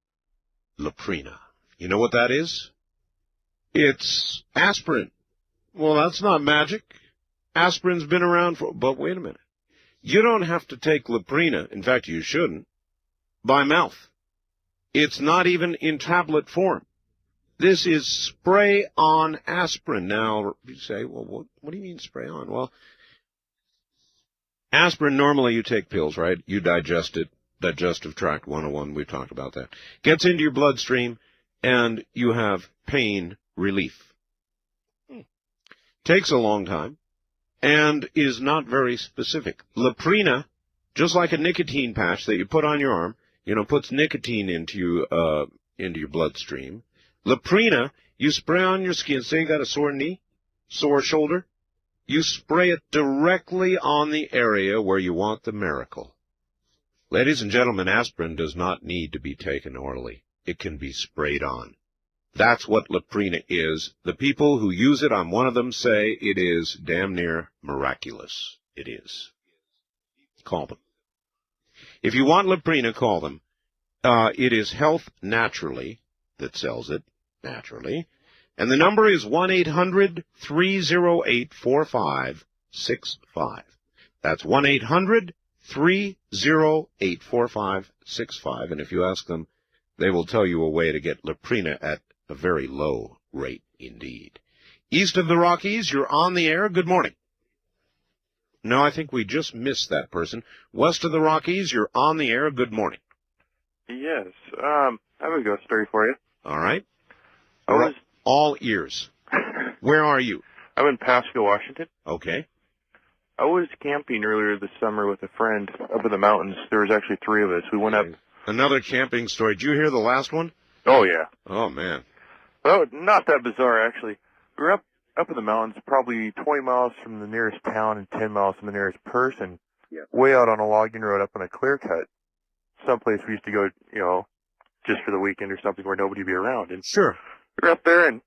Laprina. You know what that is? It's aspirin. Well, that's not magic. Aspirin's been around but wait a minute. You don't have to take Laprina, in fact you shouldn't, by mouth. It's not even in tablet form. This is spray-on aspirin. Now, you say, well, what do you mean spray-on? Well, aspirin, normally you take pills, right? You digest it. Digestive tract 101, we've talked about that. Gets into your bloodstream, and you have pain relief. Takes a long time, and is not very specific. Laprina, just like a nicotine patch that you put on your arm, puts nicotine into your bloodstream. Laprina, you spray on your skin. Say you got a sore knee, sore shoulder. You spray it directly on the area where you want the miracle. Ladies and gentlemen, aspirin does not need to be taken orally. It can be sprayed on. That's what Laprina is. The people who use it, I'm one of them, say it is damn near miraculous. It is. Call them. If you want Laprina, call them. It is Health Naturally that sells it. Naturally. And the number is 1-800-308-4565. That's 1-800-308-4565. And if you ask them, they will tell you a way to get Laprina at a very low rate indeed. East of the Rockies, you're on the air. Good morning. No, I think we just missed that person. West of the Rockies, you're on the air. Good morning. Yes. I have a ghost story for you. All right. All ears. Where are you? I'm in Pasco, Washington. Okay. I was camping earlier this summer with a friend up in the mountains. There was actually 3 of us. We went up. Another camping story. Did you hear the last one? Oh, yeah. Oh, man. Well, not that bizarre, actually. We were up up in the mountains, probably 20 miles from the nearest town and 10 miles from the nearest person. Yeah. Way out on a logging road up on a clear cut, someplace we used to go, you know, just for the weekend or something where nobody would be around. And Sure. we're up there, and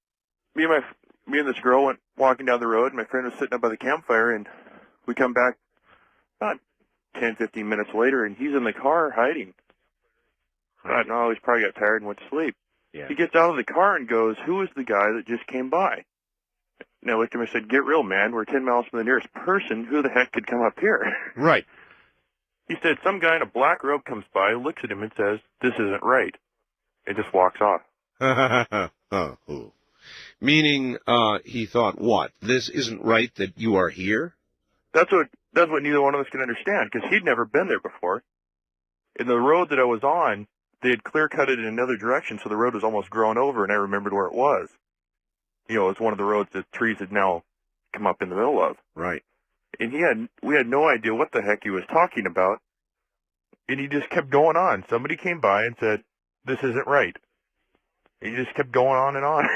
me and this girl went walking down the road, and my friend was sitting up by the campfire, and we come back about 10, 15 minutes later, and he's in the car hiding. I don't know, he's probably got tired and went to sleep. Yeah. He gets out of the car and goes, "Who is the guy that just came by?" And I looked at him and said, "Get real, man. We're 10 miles from the nearest person. Who the heck could come up here?" Right. He said, "Some guy in a black robe comes by, looks at him and says, 'This isn't right,' and just walks off." Oh. Meaning, he thought, what? This isn't right that you are here? That's what neither one of us could understand, because he'd never been there before. In the road that I was on, they had clear-cut it in another direction, so the road was almost grown over, and I remembered where it was. You know, it's one of the roads that trees had now come up in the middle of. Right. And we had no idea what the heck he was talking about, and he just kept going on. Somebody came by and said, "This isn't right." And he just kept going on and on.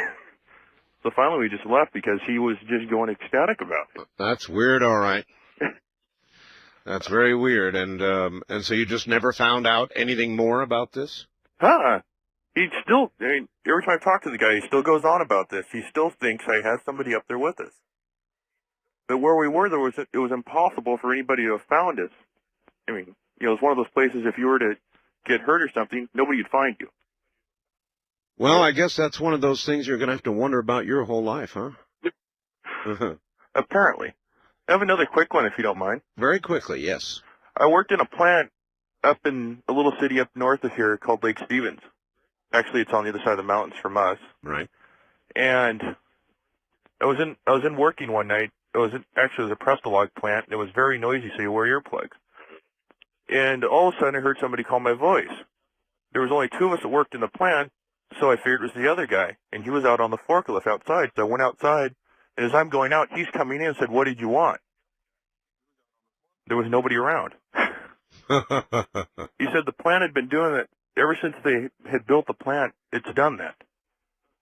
So finally we just left because he was just going ecstatic about it. That's weird, all right. That's very weird. And so you just never found out anything more about this? He still, I mean, every time I talk to the guy, he still goes on about this. He still thinks I have somebody up there with us. But where we were, it was impossible for anybody to have found us. I mean, you know, it's one of those places, if you were to get hurt or something, nobody would find you. Well, I guess that's one of those things you're going to have to wonder about your whole life, huh? Apparently. I have another quick one, if you don't mind. Very quickly, yes. I worked in a plant up in a little city up north of here called Lake Stevens. Actually, it's on the other side of the mountains from us. Right. And I was in working one night. Actually, it was a press-to-log plant, and it was very noisy, so you wear earplugs. And all of a sudden, I heard somebody call my voice. There was only two of us that worked in the plant, so I figured it was the other guy, and he was out on the forklift outside. So I went outside, and as I'm going out, he's coming in and said, "What did you want?" There was nobody around. He said the plant had been doing it ever since they had built the plant. It's done that.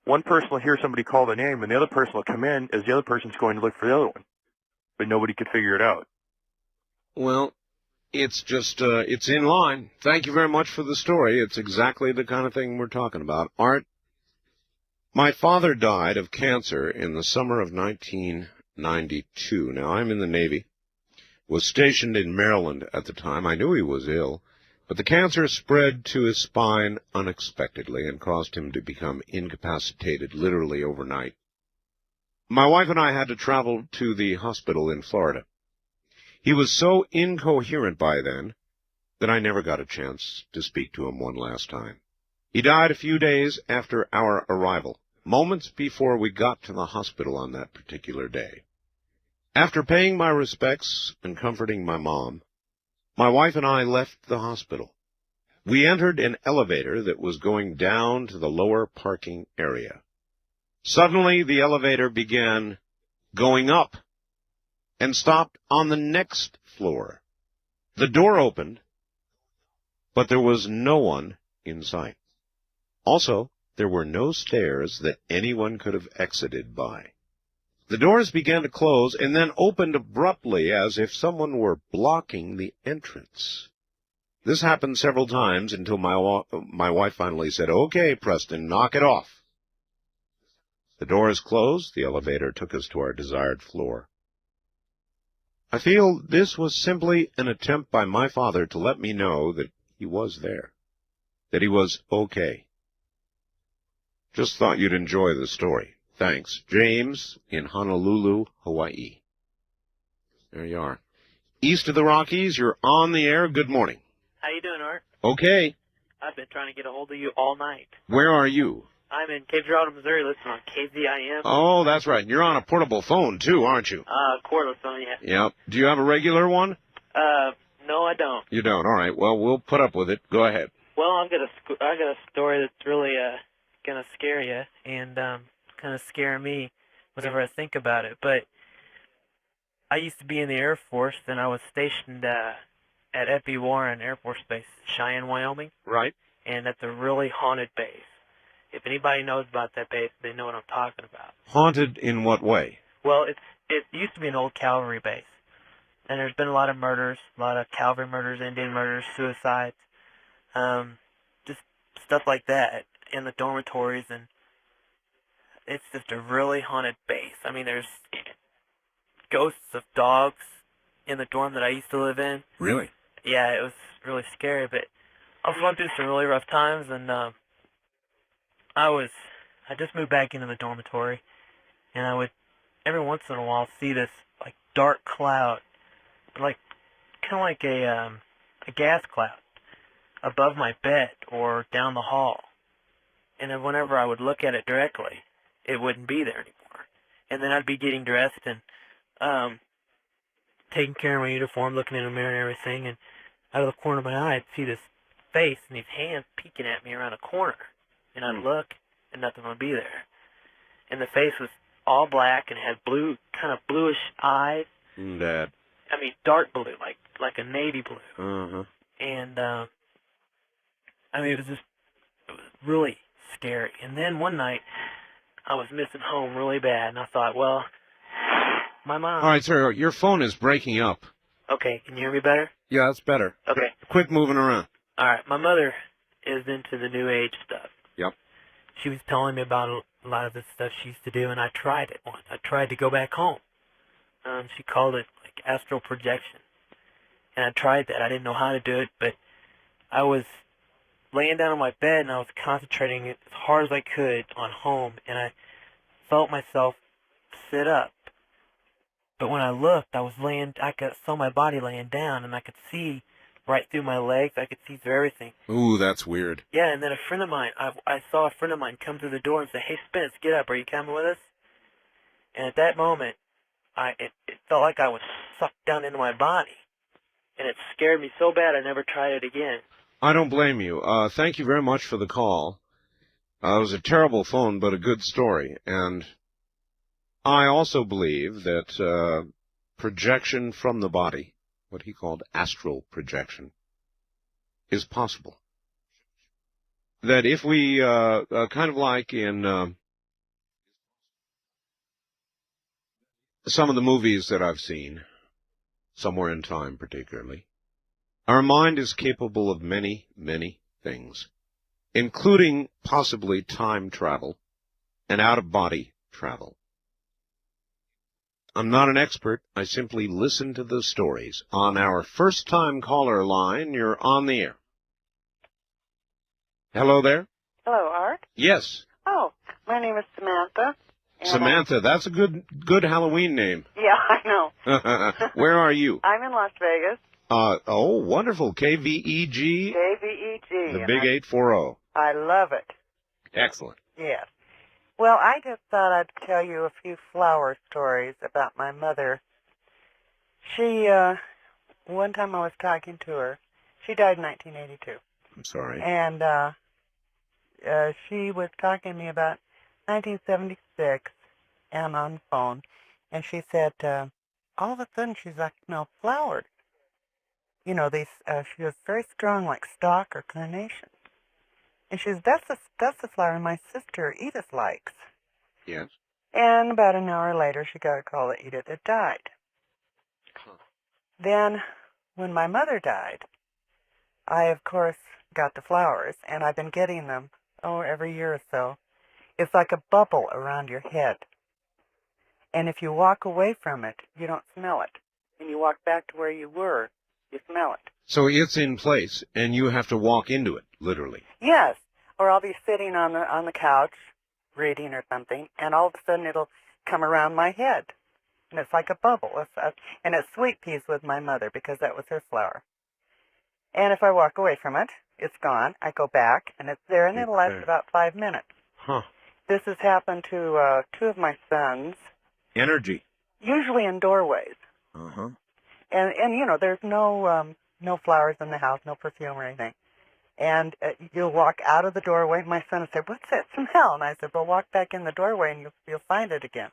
One person will hear somebody call the name, and the other person will come in as the other person's going to look for the other one. But nobody could figure it out. Well, it's just, it's in line. Thank you very much for the story. It's exactly the kind of thing we're talking about. Art, my father died of cancer in the summer of 1992. Now, I'm in the Navy, was stationed in Maryland at the time. I knew he was ill, but the cancer spread to his spine unexpectedly and caused him to become incapacitated literally overnight. My wife and I had to travel to the hospital in Florida. He was so incoherent by then that I never got a chance to speak to him one last time. He died a few days after our arrival, moments before we got to the hospital on that particular day. After paying my respects and comforting my mom, my wife and I left the hospital. We entered an elevator that was going down to the lower parking area. Suddenly, the elevator began going up and stopped on the next floor. The door opened, but there was no one in sight. Also, there were no stairs that anyone could have exited by. The doors began to close and then opened abruptly as if someone were blocking the entrance. This happened several times until my wife finally said, "Okay, Preston, knock it off." The doors closed. The elevator took us to our desired floor. I feel this was simply an attempt by my father to let me know that he was there, that he was okay. Just thought you'd enjoy the story. Thanks. James in Honolulu, Hawaii. There you are. East of the Rockies, you're on the air. Good morning. How you doing, Art? Okay. I've been trying to get a hold of you all night. Where are you? I'm in Cape Girardeau, Missouri, listening on KZIM. Oh, that's right. You're on a portable phone, too, aren't you? Cordless phone, yeah. Yep. Do you have a regular one? No, I don't. You don't. All right. Well, we'll put up with it. Go ahead. Well, I got a story that's really gonna scare you and kind of scare me whenever I think about it. But I used to be in the Air Force, and I was stationed at Epi Warren Air Force Base, Cheyenne, Wyoming. Right. And that's a really haunted base. If anybody knows about that base, they know what I'm talking about. Haunted in what way? Well, it used to be an old cavalry base, and there's been a lot of murders, a lot of cavalry murders, Indian murders, suicides, just stuff like that in the dormitories, and it's just a really haunted base. I mean, there's ghosts of dogs in the dorm that I used to live in. Really? Yeah, it was really scary, but I've gone through some really rough times, and I just moved back into the dormitory, and I would every once in a while see this like dark cloud, like kind of like a gas cloud above my bed or down the hall, and then whenever I would look at it directly, it wouldn't be there anymore. And then I'd be getting dressed and taking care of my uniform, looking in the mirror and everything, and out of the corner of my eye, I'd see this face and these hands peeking at me around a corner. And I'd look, and nothing would be there. And the face was all black and had blue, kind of bluish eyes. Dad. I mean, dark blue, like a navy blue. Uh-huh. And, I mean, it was really scary. And then one night, I was missing home really bad, and I thought, well, my mom... All right, sir, your phone is breaking up. Okay, can you hear me better? Yeah, that's better. Okay. Quit moving around. All right, my mother is into the New Age stuff. Yep. She was telling me about a lot of the stuff she used to do, and I tried it once. I tried to go back home. She called it like astral projection. And I tried that. I didn't know how to do it, but I was laying down on my bed, and I was concentrating as hard as I could on home, and I felt myself sit up. But when I looked, I saw my body laying down, and I could see right through my legs. I could see through everything. Ooh, that's weird. Yeah, and then a friend of mine, I saw a friend of mine come through the door and say, "Hey, Spence, get up. Are you coming with us?" And at that moment, it felt like I was sucked down into my body. And it scared me so bad I never tried it again. I don't blame you. Thank you very much for the call. It was a terrible phone, but a good story. And I also believe that projection from the body, what he called astral projection, is possible. That if we, kind of like in some of the movies that I've seen, Somewhere in Time particularly, our mind is capable of many, many things, including possibly time travel and out-of-body travel. I'm not an expert. I simply listen to the stories. On our first-time caller line, you're on the air. Hello there? Hello, Art? Yes. Oh, my name is Samantha. Samantha, that's a good Halloween name. Yeah, I know. Where are you? I'm in Las Vegas. Oh, wonderful. KVEG? KVEG. The big 840. I love it. Excellent. Yes. Well, I just thought I'd tell you a few flower stories about my mother. She, one time I was talking to her. She died in 1982. I'm sorry. And she was talking to me about 1976, and on the phone, and she said, all of a sudden she's like, smell flowers. You know, these, she was very strong, like stock or carnation. And she says, that's the flower my sister Edith likes. Yes. And about an hour later, she got a call that Edith had died. Huh. Then, when my mother died, I, of course, got the flowers, and I've been getting them, every year or so. It's like a bubble around your head. And if you walk away from it, you don't smell it. And you walk back to where you were, you smell it. So it's in place, and you have to walk into it, literally. Yes. Or I'll be sitting on the couch, reading or something, and all of a sudden it'll come around my head. And it's like a bubble. And it's sweet peas with my mother, because that was her flower. And if I walk away from it, it's gone. I go back, and it's there, and it'll last about 5 minutes. Huh. This has happened to two of my sons. Energy. Usually in doorways. Uh-huh. And you know, there's no flowers in the house, no perfume or anything. And you'll walk out of the doorway. My son would say, "What's that smell?" And I said, "Well, walk back in the doorway and you'll find it again."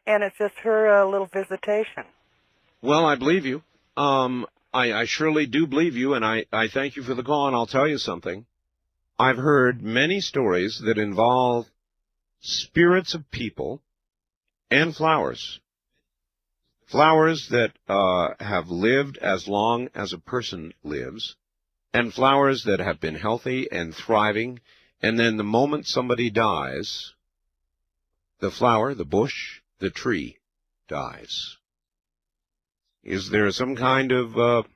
And it's just her little visitation. Well, I believe you. I surely do believe you, and I thank you for the call, and I'll tell you something. I've heard many stories that involve spirits of people and flowers. Flowers that have lived as long as a person lives, and flowers that have been healthy and thriving, and then the moment somebody dies, the flower, the bush, the tree dies. Is there some kind of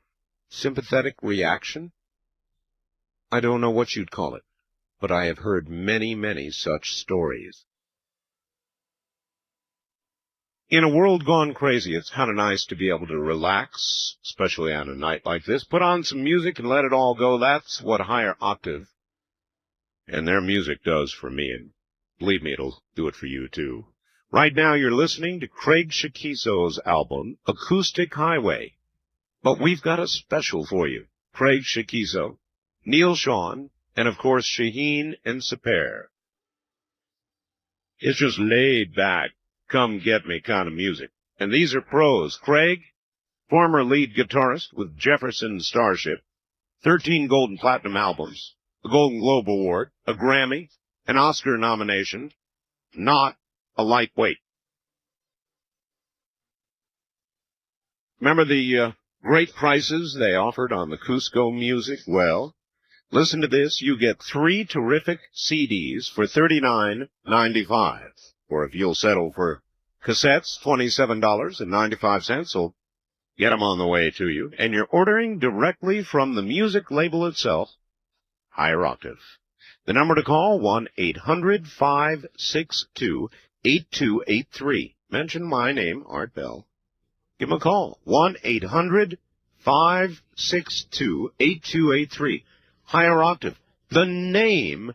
sympathetic reaction? I don't know what you'd call it, but I have heard many, many such stories. In a world gone crazy, it's kind of nice to be able to relax, especially on a night like this. Put on some music and let it all go. That's what Higher Octave and their music does for me, and believe me, it'll do it for you, too. Right now, you're listening to Craig Shakiso's album, Acoustic Highway. But we've got a special for you. Craig Shakiso, Neil Sean, and, of course, Shaheen and Saper. It's just laid back, come-get-me kind of music. And these are pros. Craig, former lead guitarist with Jefferson Starship, 13 Gold and Platinum albums, a Golden Globe Award, a Grammy, an Oscar nomination, not a lightweight. Remember the great prices they offered on the Cusco music? Well, listen to this. You get 3 terrific CDs for $39.95. Or if you'll settle for cassettes, $27.95, will get them on the way to you. And you're ordering directly from the music label itself, Higher Octave. The number to call, 1-800-562-8283. Mention my name, Art Bell. Give them a call, 1-800-562-8283. Higher Octave, the name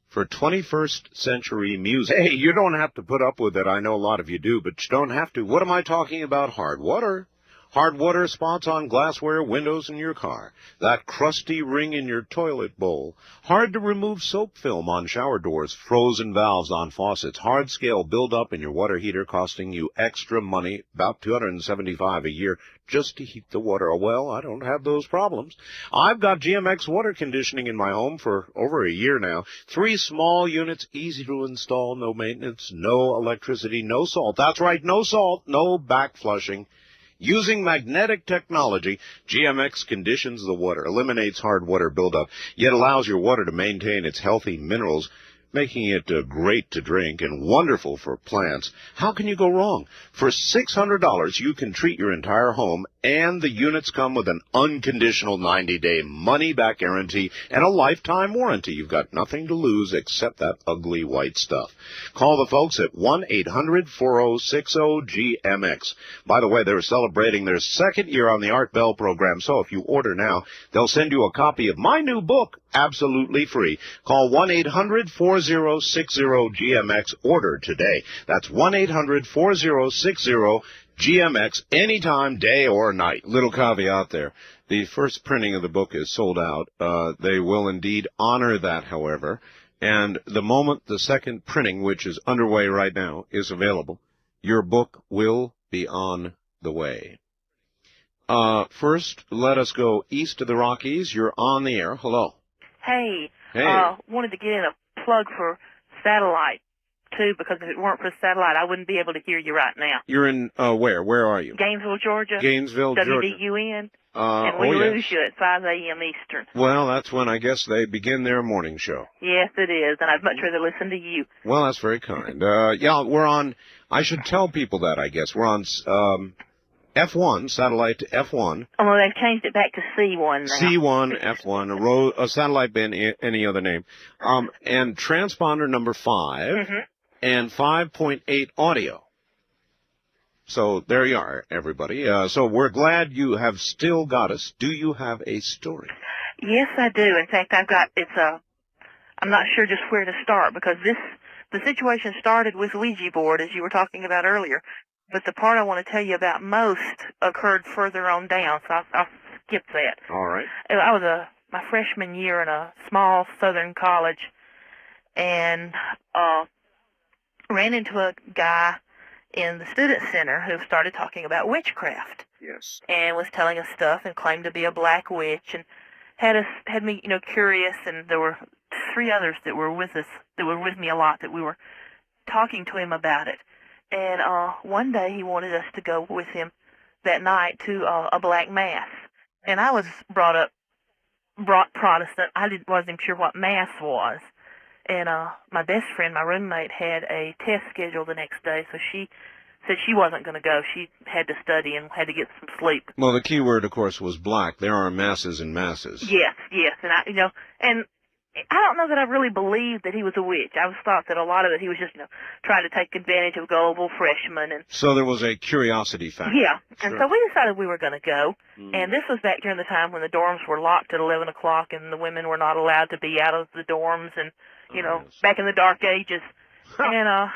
for 21st century music. Hey, you don't have to put up with it. I know a lot of you do, but you don't have to. What am I talking about? Hard water. Hard water spots on glassware, windows in your car. That crusty ring in your toilet bowl. Hard to remove soap film on shower doors. Frozen valves on faucets. Hard scale buildup in your water heater costing you extra money, about $275 a year, just to heat the water. Well, I don't have those problems. I've got GMX water conditioning in my home for over a year now. 3 small units, easy to install, no maintenance, no electricity, no salt. That's right, no salt, no back flushing. Using magnetic technology, GMX conditions the water, eliminates hard water buildup, yet allows your water to maintain its healthy minerals, making it great to drink and wonderful for plants. How can you go wrong? For $600, you can treat your entire home, and the units come with an unconditional 90-day money-back guarantee and a lifetime warranty. You've got nothing to lose except that ugly white stuff. Call the folks at 1-800-4060-GMX. By the way, they're celebrating their 2nd year on the Art Bell program, so if you order now, they'll send you a copy of my new book, absolutely free. Call 1-800-4060-GMX. Order today. That's 1-800-4060-GMX, anytime, day or night. Little caveat there. The first printing of the book is sold out. They will indeed honor that, however. And the moment the second printing, which is underway right now, is available, your book will be on the way. First, let us go east of the Rockies. You're on the air. Hello. Hey, Hey. Wanted to get in a plug for satellite, too, because if it weren't for satellite, I wouldn't be able to hear you right now. You're in, where? Where are you? Gainesville, Georgia. Gainesville, Georgia. WDUN. And we lose you at 5 a.m. Eastern. Well, that's when I guess they begin their morning show. Yes, it is, and I'd much rather listen to you. Well, that's very kind. Yeah, we're on, I should tell people that, I guess. We're on F1, satellite to F1. Oh, well, they've changed it back to C1 now. C1, F1, a satellite band, any other name. And transponder number 5, and 5.8 audio. So there you are, everybody. So we're glad you have still got us. Do you have a story? Yes, I do. In fact, I'm not sure just where to start, because the situation started with Ouija board, as you were talking about earlier. But the part I want to tell you about most occurred further on down, so I'll skip that. All right. I was my freshman year in a small southern college, and ran into a guy in the student center who started talking about witchcraft. Yes. And was telling us stuff and claimed to be a black witch, and had me, curious, and there were three others that were with us, that were with me a lot, that we were talking to him about it. And one day he wanted us to go with him that night to a black mass. And I was brought Protestant. I wasn't sure what mass was. And my best friend, my roommate, had a test scheduled the next day, so she said she wasn't going to go. She had to study and had to get some sleep. Well, the key word, of course, was black. There are masses and masses. Yes, and and I don't know that I really believed that he was a witch. I was thought that a lot of it he was just, trying to take advantage of gullible freshmen. And So there was a curiosity factor. yeah, and Sure. so we decided we were going to go. And this was back during the time when the dorms were locked at 11 o'clock and the women were not allowed to be out of the dorms, and back in the dark ages. And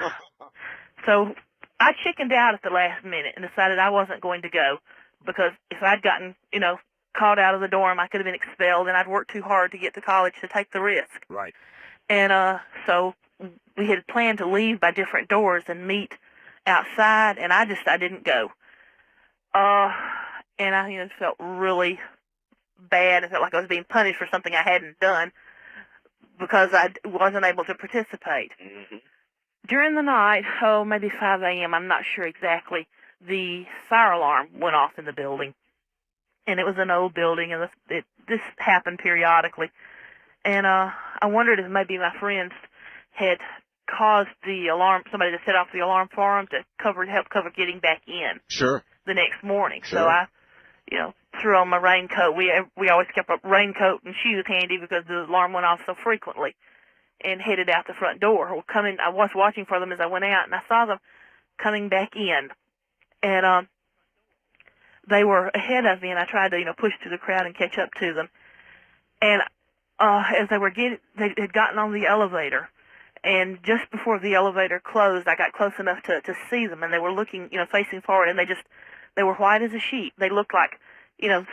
so I chickened out at the last minute and decided I wasn't going to go, because if I'd gotten, caught out of the dorm, I could have been expelled, and I'd worked too hard to get to college to take the risk. Right. And so we had planned to leave by different doors and meet outside, and I didn't go. And I felt really bad. I felt like I was being punished for something I hadn't done because I wasn't able to participate. During the night, maybe 5 a.m., I'm not sure exactly, the fire alarm went off in the building. And it was an old building, and this happened periodically. And I wondered if maybe my friends had caused the alarm, somebody to set off the alarm for them to help cover getting back in. Sure. The next morning. Sure. So I, threw on my raincoat. We always kept a raincoat and shoes handy because the alarm went off so frequently, and headed out the front door. I was watching for them as I went out, and I saw them coming back in. And they were ahead of me, and I tried to, push through the crowd and catch up to them. And as they had gotten on the elevator, and just before the elevator closed, I got close enough to see them, and they were looking, facing forward, and they were white as a sheet. They looked like,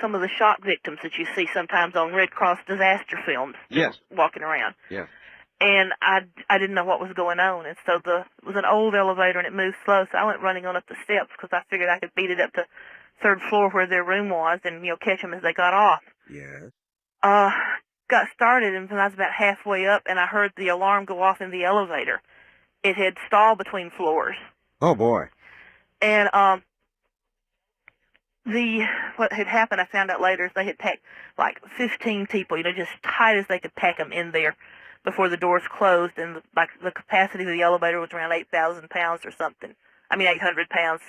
some of the shock victims that you see sometimes on Red Cross disaster films. Yes. Walking around. Yeah. And I didn't know what was going on, and so it was an old elevator, and it moved slow, so I went running on up the steps because I figured I could beat it up to third floor where their room was and, catch them as they got off. Yes. Got started, and when I was about halfway up, and I heard the alarm go off in the elevator. It had stalled between floors. Oh, boy. And what had happened, I found out later, is they had packed like 15 people, just tight as they could pack them in there before the doors closed, and the capacity of the elevator was around 8,000 pounds or something. 800 pounds.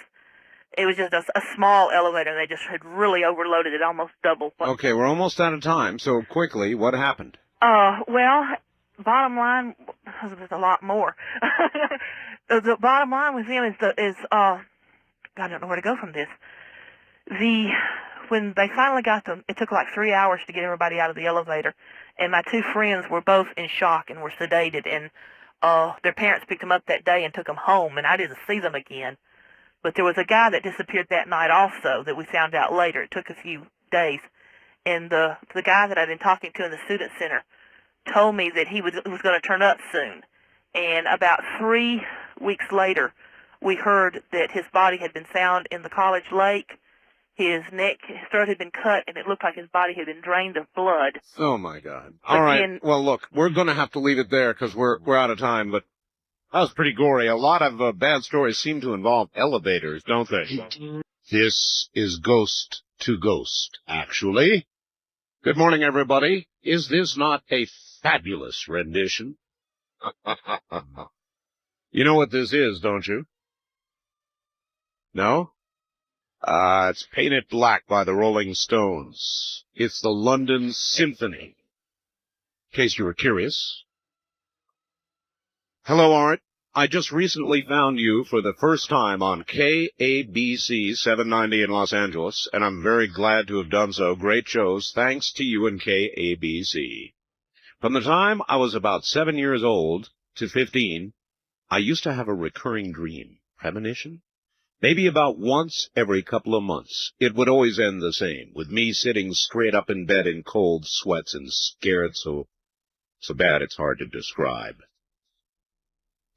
It was just a small elevator, and they just had really overloaded it, almost double. Okay, we're almost out of time, so quickly, what happened? Well, bottom line, there's a lot more. The bottom line with them is I don't know where to go from this. When they finally got them, it took like 3 hours to get everybody out of the elevator, and my two friends were both in shock and were sedated, and their parents picked them up that day and took them home, and I didn't see them again. But there was a guy that disappeared that night also that we found out later. It took a few days. And the guy that I'd been talking to in the student center told me that he was going to turn up soon. And about 3 weeks later, we heard that his body had been found in the college lake. His throat had been cut, and it looked like his body had been drained of blood. Oh, my God. All right. Well, look, we're going to have to leave it there because we're out of time, but that was pretty gory. A lot of bad stories seem to involve elevators, don't they? This is Ghost to Ghost, actually. Good morning, everybody. Is this not a fabulous rendition? You know what this is, don't you? No? It's Painted Black by the Rolling Stones. It's the London Symphony. In case you were curious. Hello, Art. I just recently found you for the first time on KABC 790 in Los Angeles, and I'm very glad to have done so. Great shows, thanks to you and KABC. From the time I was about 7 years old to 15, I used to have a recurring dream. Premonition? Maybe about once every couple of months. It would always end the same, with me sitting straight up in bed in cold sweats and scared so bad it's hard to describe.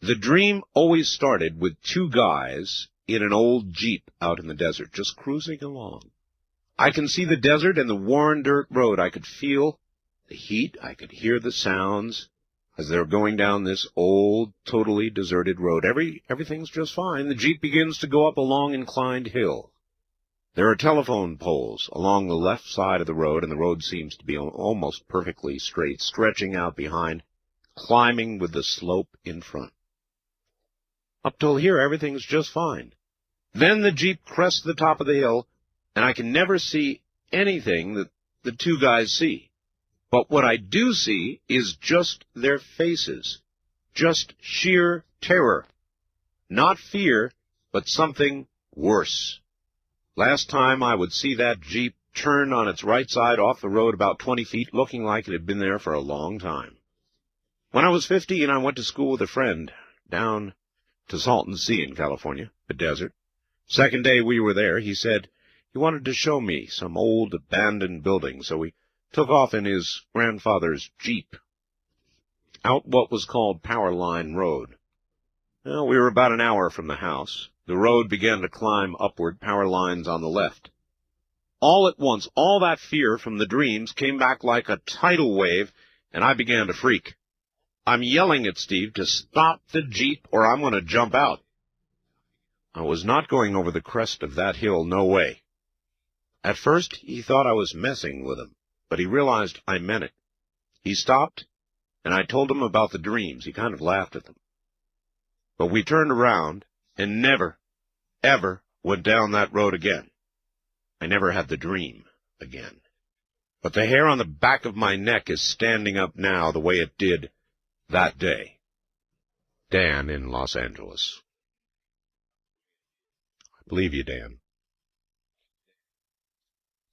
The dream always started with two guys in an old Jeep out in the desert, just cruising along. I can see the desert and the worn dirt road. I could feel the heat. I could hear the sounds. As they're going down this old, totally deserted road, everything's just fine. The Jeep begins to go up a long inclined hill. There are telephone poles along the left side of the road, and the road seems to be almost perfectly straight, stretching out behind, climbing with the slope in front. Up till here, everything's just fine. Then the Jeep crests the top of the hill, and I can never see anything that the two guys see. But what I do see is just their faces, just sheer terror. Not fear, but something worse. Last time I would see that Jeep turn on its right side off the road about 20 feet, looking like it had been there for a long time. When I was 15, I went to school with a friend down to Salton Sea in California, a desert. Second day we were there, he said he wanted to show me some old abandoned buildings, so we took off in his grandfather's Jeep out what was called Power Line Road. Well, we were about an hour from the house. The road began to climb upward, power lines on the left. All at once, all that fear from the dreams came back like a tidal wave, and I began to freak. I'm yelling at Steve to stop the Jeep or I'm going to jump out. I was not going over the crest of that hill, no way. At first, he thought I was messing with him, but he realized I meant it. He stopped, and I told him about the dreams. He kind of laughed at them. But we turned around and never, ever went down that road again. I never had the dream again. But the hair on the back of my neck is standing up now the way it did that day. Dan in Los Angeles. I believe you, Dan.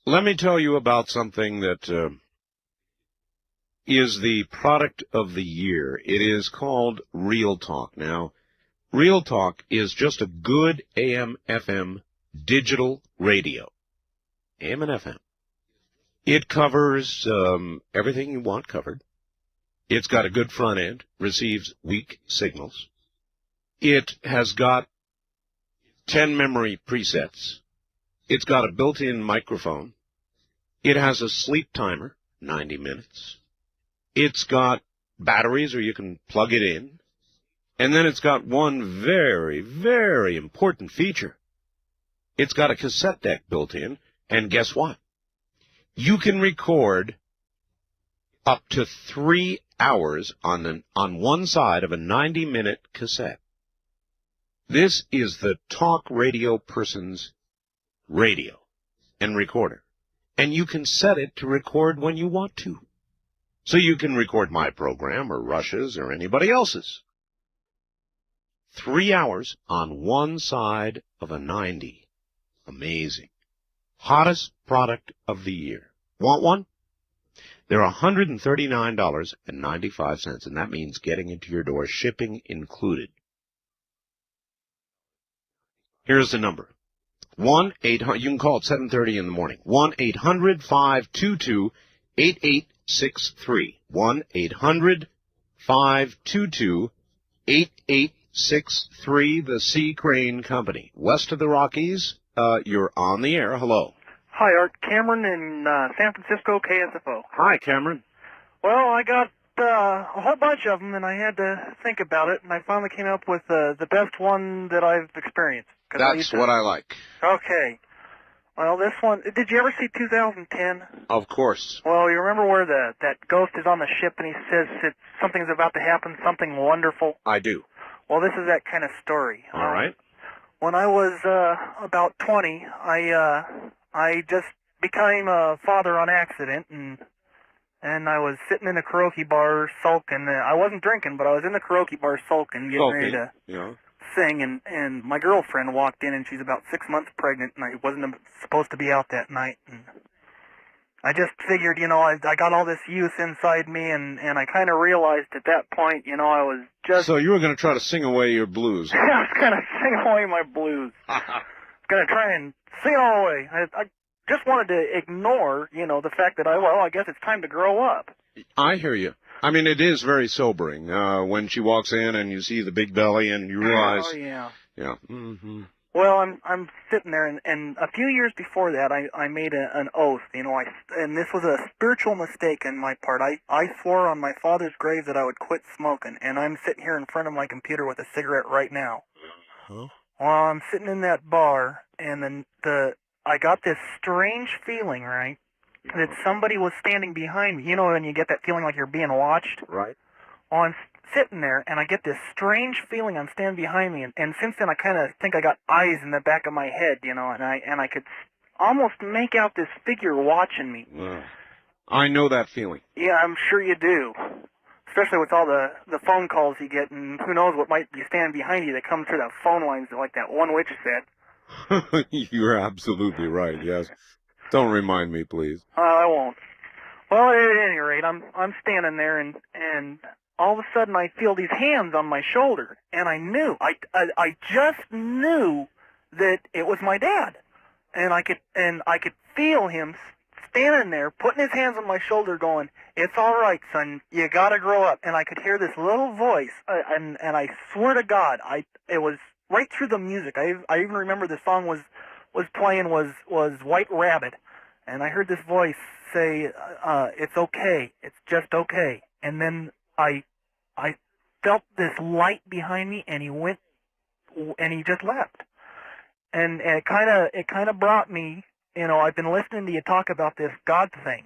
Let me tell you about something that is the product of the year. It is called Real Talk. Now, Real Talk is just a good AM/FM digital radio. AM and FM. It covers everything you want covered. It's got a good front end, receives weak signals. It has got 10 memory presets. It's got a built-in microphone. It has a sleep timer, 90 minutes. It's got batteries, or you can plug it in. And then it's got one very, very important feature. It's got a cassette deck built in, and guess what? You can record up to 3 hours on one side of a 90-minute cassette. This is the talk radio person's radio and recorder. And you can set it to record when you want to. So you can record my program or Rush's or anybody else's. 3 hours on one side of a 90. Amazing. Hottest product of the year. Want one? They're $139.95, and that means getting into your door, shipping included. Here's the number. 1-800, you can call at 7:30 in the morning. 1-800-522-8863. 1-800-522-8863, the Sea Crane Company. West of the Rockies, you're on the air. Hello. Hi, Art. Cameron in San Francisco, KSFO. Hi, Cameron. Well, I got a whole bunch of them, and I had to think about it, and I finally came up with the best one that I've experienced. That's what I like. Okay. Well, this one, did you ever see 2010? Of course. Well, you remember where that ghost is on the ship and he says something's about to happen, something wonderful? I do. Well, this is that kind of story. All right. When I was about 20, I just became a father on accident, and I was sitting in a karaoke bar sulking. I wasn't drinking, but I was in the karaoke bar sulking, getting ready to sing, and my girlfriend walked in, and she's about 6 months pregnant, and I wasn't supposed to be out that night. And I just figured, I got all this youth inside me, and I kind of realized at that point, I was just... So you were going to try to sing away your blues. I was going to sing away my blues. I was going to try and sing it all away. I just wanted to ignore, the fact that I guess it's time to grow up. I hear you. I mean, it is very sobering when she walks in and you see the big belly and you realize... Oh, yeah. Yeah. Mm-hmm. Well, I'm sitting there, and a few years before that, I made an oath. And this was a spiritual mistake on my part. I swore on my father's grave that I would quit smoking, and I'm sitting here in front of my computer with a cigarette right now. Huh? Well, I'm sitting in that bar, and then I got this strange feeling, right, that somebody was standing behind me. You know when you get that feeling like you're being watched? Right. Well, I'm sitting there, and I get this strange feeling I'm standing behind me, and since then I kind of think I got eyes in the back of my head, and I could almost make out this figure watching me. I know that feeling. Yeah, I'm sure you do. Especially with all the phone calls you get, and who knows what might be standing behind you that comes through that phone lines like that one witch said. You're absolutely right, yes. Don't remind me, please. I won't. Well, at any rate, I'm standing there, and all of a sudden I feel these hands on my shoulder, and I knew, I just knew that it was my dad, and I could feel him standing there, putting his hands on my shoulder, going, "It's all right, son. You gotta grow up." And I could hear this little voice, and I swear to God, it was right through the music. I even remember the song was playing was White Rabbit, and I heard this voice say, "It's okay. It's just okay." And then I felt this light behind me, and he just left. And it kind of brought me. I've been listening to you talk about this God thing.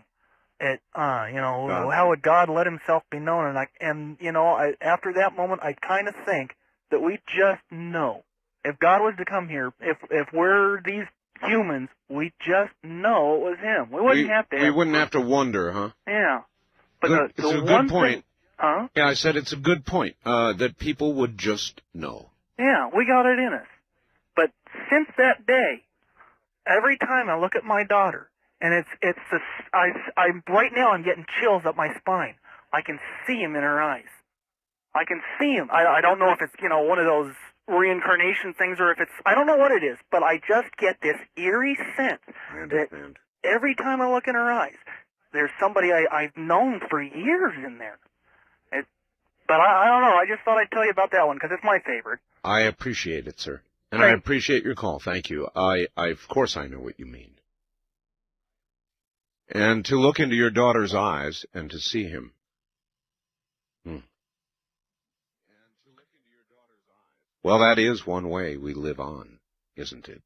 How would God let himself be known? And after that moment, I kind of think that we just know. If God was to come here, if we're these humans, we just know it was him. We wouldn't have to. We wouldn't have to wonder, huh? Yeah. But It's a the good one point. thing, huh? Yeah, I said it's a good point, that people would just know. Yeah, we got it in us. But since that day, every time I look at my daughter, and right now I'm getting chills up my spine. I can see him in her eyes. I can see him. I don't know if it's, one of those reincarnation things or if it's, I don't know what it is, but I just get this eerie sense that every time I look in her eyes, there's somebody I've known for years in there. But I don't know. I just thought I'd tell you about that one because it's my favorite. I appreciate it, sir. And I appreciate your call. Thank you. Of course I know what you mean. And to look into your daughter's eyes and to see him. Well, that is one way we live on, isn't it?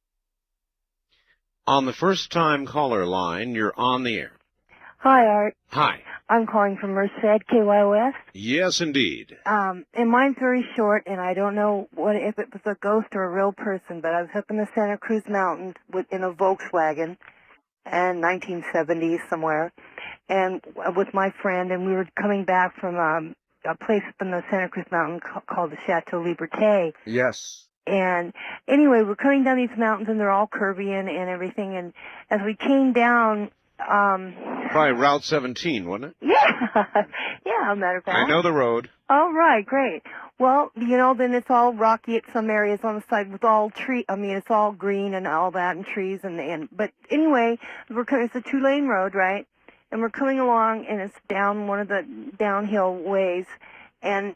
On the first-time caller line, you're on the air. Hi, Art. Hi. I'm calling from Merced, KYOS. Yes, indeed. And mine's very short, and I don't know if it was a ghost or a real person, but I was up in the Santa Cruz Mountains in a Volkswagen in 1970s somewhere, and with my friend, and we were coming back from a place up in the Santa Cruz Mountain called the Chateau Liberté. Yes. And anyway, we're coming down these mountains, and they're all curvy and everything, and as we came down... Probably Route 17, wasn't it? Yeah, yeah, matter of fact. I know the road. Oh, right, great. Well, then it's all rocky at some areas on the side with all it's all green and all that and trees but anyway, it's a 2-lane road, right? And we're coming along, and it's down one of the downhill ways, and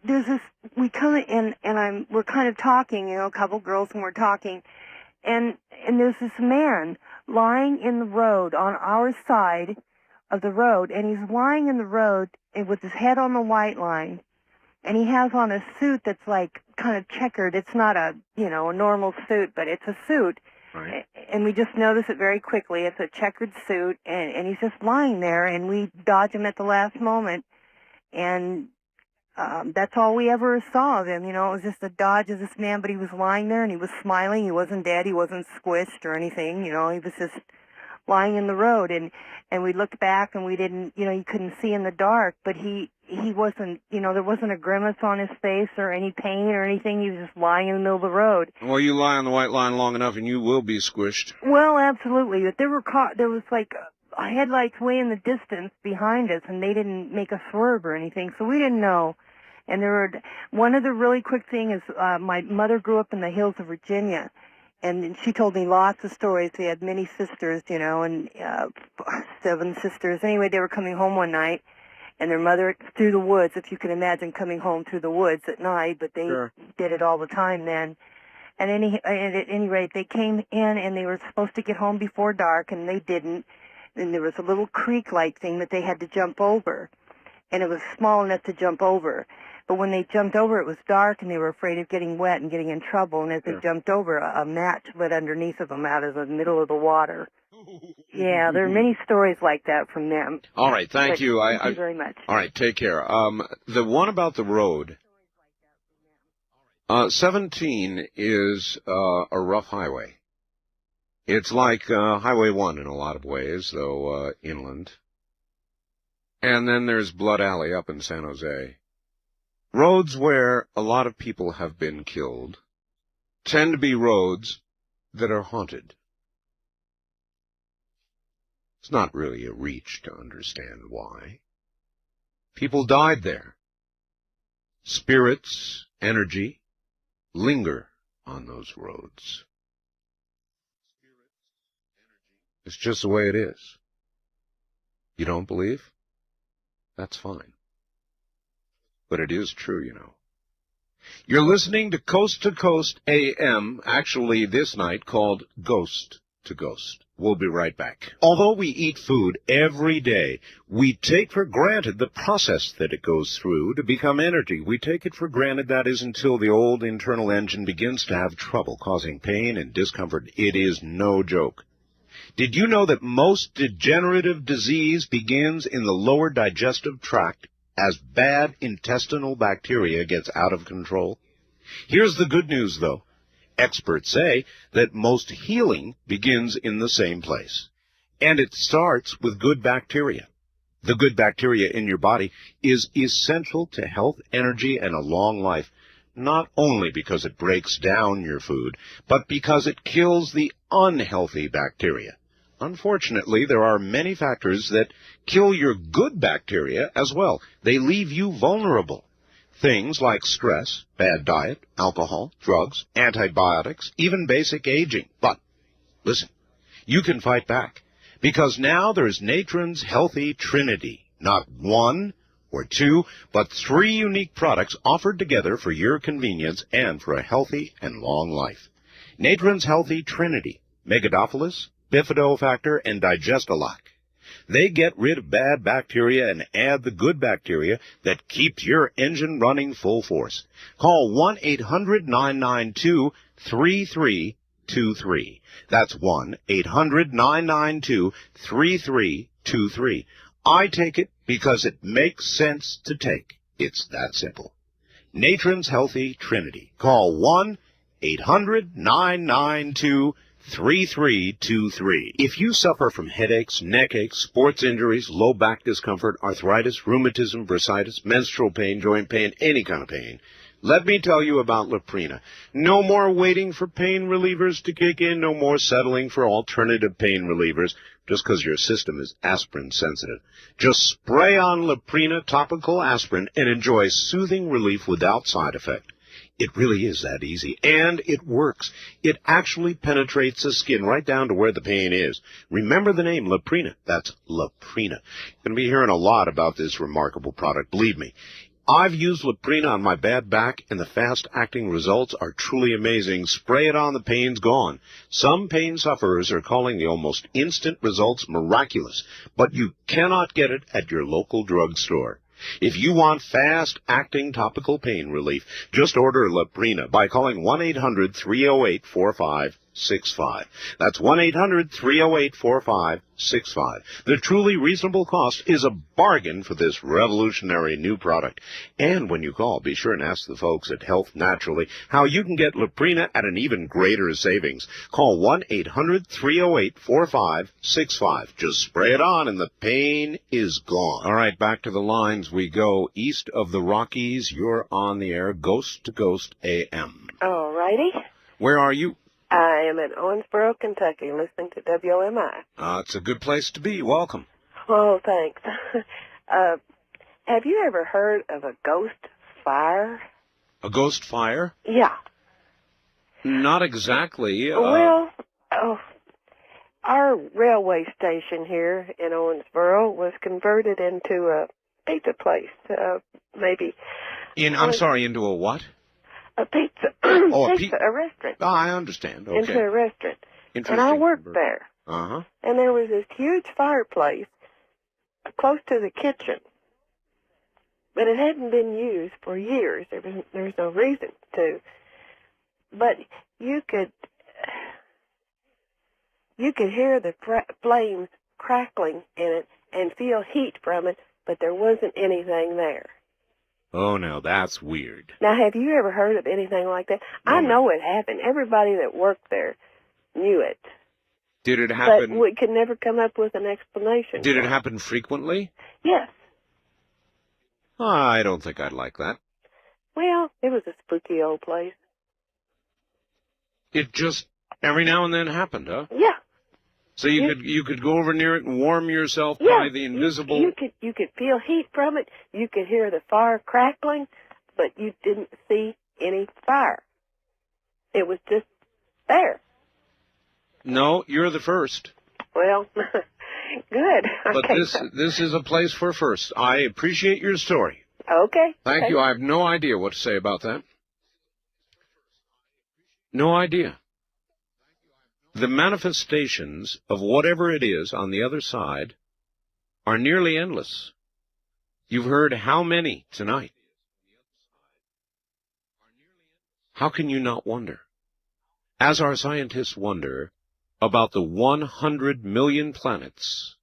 there's this, we're kind of talking, a couple girls, and we're talking, and there's this man lying in the road on our side of the road, and he's lying in the road with his head on the white line, and he has on a suit that's like kind of checkered. It's not a normal suit, but it's a suit. Right. And we just notice it very quickly. It's a checkered suit, and he's just lying there, and we dodge him at the last moment, and that's all we ever saw of him. It was just a dodge of this man, but he was lying there, and he was smiling. He wasn't dead. He wasn't squished or anything. He was just lying in the road, and we looked back, and we didn't, you couldn't see in the dark, but he wasn't, there wasn't a grimace on his face or any pain or anything. He was just lying in the middle of the road. Well, you lie on the white line long enough, and you will be squished. Well, absolutely. But there was like headlights way in the distance behind us, and they didn't make a swerve or anything, so we didn't know. And one other really quick thing is my mother grew up in the hills of Virginia, and she told me lots of stories. They had many sisters, and 7 sisters. Anyway, they were coming home one night, and their mother through the woods, if you can imagine coming home through the woods at night, but they did it all the time then. And at any rate, they came in and they were supposed to get home before dark, and they didn't. And there was a little creek-like thing that they had to jump over, and it was small enough to jump over. But when they jumped over, it was dark, and they were afraid of getting wet and getting in trouble. And as they jumped over, a mat lit underneath of them out of the middle of the water. Yeah, there are many stories like that from them. All right, thank you. Thank you very much. All right, take care. The one about the road, 17 is a rough highway. It's like Highway 1 in a lot of ways, though inland. And then there's Blood Alley up in San Jose. Roads where a lot of people have been killed tend to be roads that are haunted. It's not really a reach to understand why. People died there. Spirits, energy, linger on those roads. It's just the way it is. You don't believe? That's fine. But it is true, you know. You're listening to Coast AM, actually this night called Ghost to Ghost. We'll be right back. Although we eat food every day, we take for granted the process that it goes through to become energy. We take it for granted that is until the old internal engine begins to have trouble, causing pain and discomfort. It is no joke. Did you know that most degenerative disease begins in the lower digestive tract as bad intestinal bacteria gets out of control? Here's the good news, though. Experts say that most healing begins in the same place, and it starts with good bacteria. The good bacteria in your body is essential to health, energy, and a long life, not only because it breaks down your food, but because it kills the unhealthy bacteria. Unfortunately, there are many factors that kill your good bacteria as well. They leave you vulnerable. Things like stress, bad diet, alcohol, drugs, antibiotics, even basic aging. But, listen, you can fight back, because now there's Natron's Healthy Trinity. Not one or two, but 3 unique products offered together for your convenience and for a healthy and long life. Natron's Healthy Trinity, Megadophilus, Bifidofactor, and Digestalock. They get rid of bad bacteria and add the good bacteria that keeps your engine running full force. Call 1-800-992-3323. That's 1-800-992-3323. I take it because it makes sense to take. It's that simple. Natron's Healthy Trinity. Call 1-800-992-3323. 3323. If you suffer from headaches, neck aches, sports injuries, low back discomfort, arthritis, rheumatism, bursitis, menstrual pain, joint pain, any kind of pain, let me tell you about Leprina. No more waiting for pain relievers to kick in, no more settling for alternative pain relievers just because your system is aspirin sensitive. Just spray on Leprina topical aspirin and enjoy soothing relief without side effect. It really is that easy, and it works. It actually penetrates the skin right down to where the pain is. Remember the name, Leprina. That's Leprina. You're going to be hearing a lot about this remarkable product, believe me. I've used Leprina on my bad back, and the fast-acting results are truly amazing. Spray it on, the pain's gone. Some pain sufferers are calling the almost instant results miraculous, but you cannot get it at your local drugstore. If you want fast-acting topical pain relief, just order Leprina by calling 1-800-308-4565. That's 1-800-308-4565. The truly reasonable cost is a bargain for this revolutionary new product. And when you call, be sure and ask the folks at Health Naturally how you can get Leprina at an even greater savings. Call 1-800-308-4565. Just spray it on and the pain is gone. All right, back to the lines we go. East of the Rockies, you're on the air, Ghost to Ghost AM. All righty. Where are you? I am in Owensboro, Kentucky, listening to WMI. It's a good place to be. Welcome. Oh, thanks. Have you ever heard of a ghost fire? A ghost fire? Yeah. Not exactly. Our railway station here in Owensboro was converted into a pizza place, maybe. I'm sorry, into a what? A pizza. Oh, a restaurant. Oh, I understand. Okay. Into a restaurant. Interesting. And I worked there. Uh-huh. And there was this huge fireplace close to the kitchen. But it hadn't been used for years. There was no reason to. But you could hear the flames crackling in it and feel heat from it, but there wasn't anything there. Oh, now that's weird. Now, have you ever heard of anything like that? No, I know it happened. Everybody that worked there knew it. Did it happen? But we could never come up with an explanation. Did it happen frequently? Yes. I don't think I'd like that. Well, it was a spooky old place. It just every now and then happened, huh? Yeah. So you could go over near it and warm yourself Yeah, by the invisible. You could feel heat from it. You could hear the fire crackling, but you didn't see any fire. It was just there. No, you're the first. Well, good. But this is a place for firsts. I appreciate your story. Okay. Thank you. I have no idea what to say about that. No idea. The manifestations of whatever it is on the other side are nearly endless. You've heard how many tonight? How can you not wonder? As our scientists wonder about the 100 million planets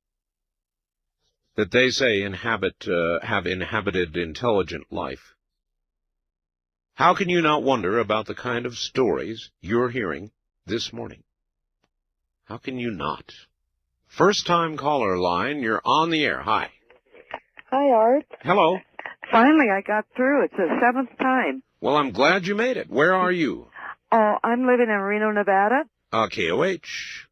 that they say have inhabited intelligent life, how can you not wonder about the kind of stories you're hearing this morning? How can you not? First-time caller line, you're on the air. Hi. Hi, Art. Hello. Finally, I got through. It's the 7th time. Well, I'm glad you made it. Where are you? Oh, I'm living in Reno, Nevada. KOH.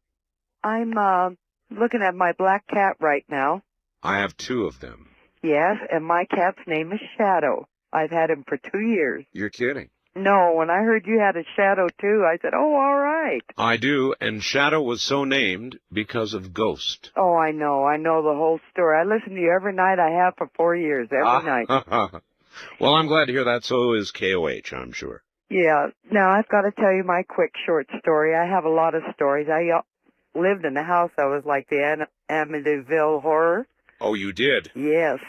I'm looking at my black cat right now. I have 2 of them. Yes, and my cat's name is Shadow. I've had him for 2 years. You're kidding. No, when I heard you had a Shadow, too, I said, oh, all right. I do, and Shadow was so named because of Ghost. Oh, I know the whole story. I listen to you every night. I have for 4 years, every night. Well, I'm glad to hear that. So is KOH, I'm sure. Yeah. Now, I've got to tell you my quick short story. I have a lot of stories. I lived in a house that was like the Amityville Horror. Oh, you did? Yes.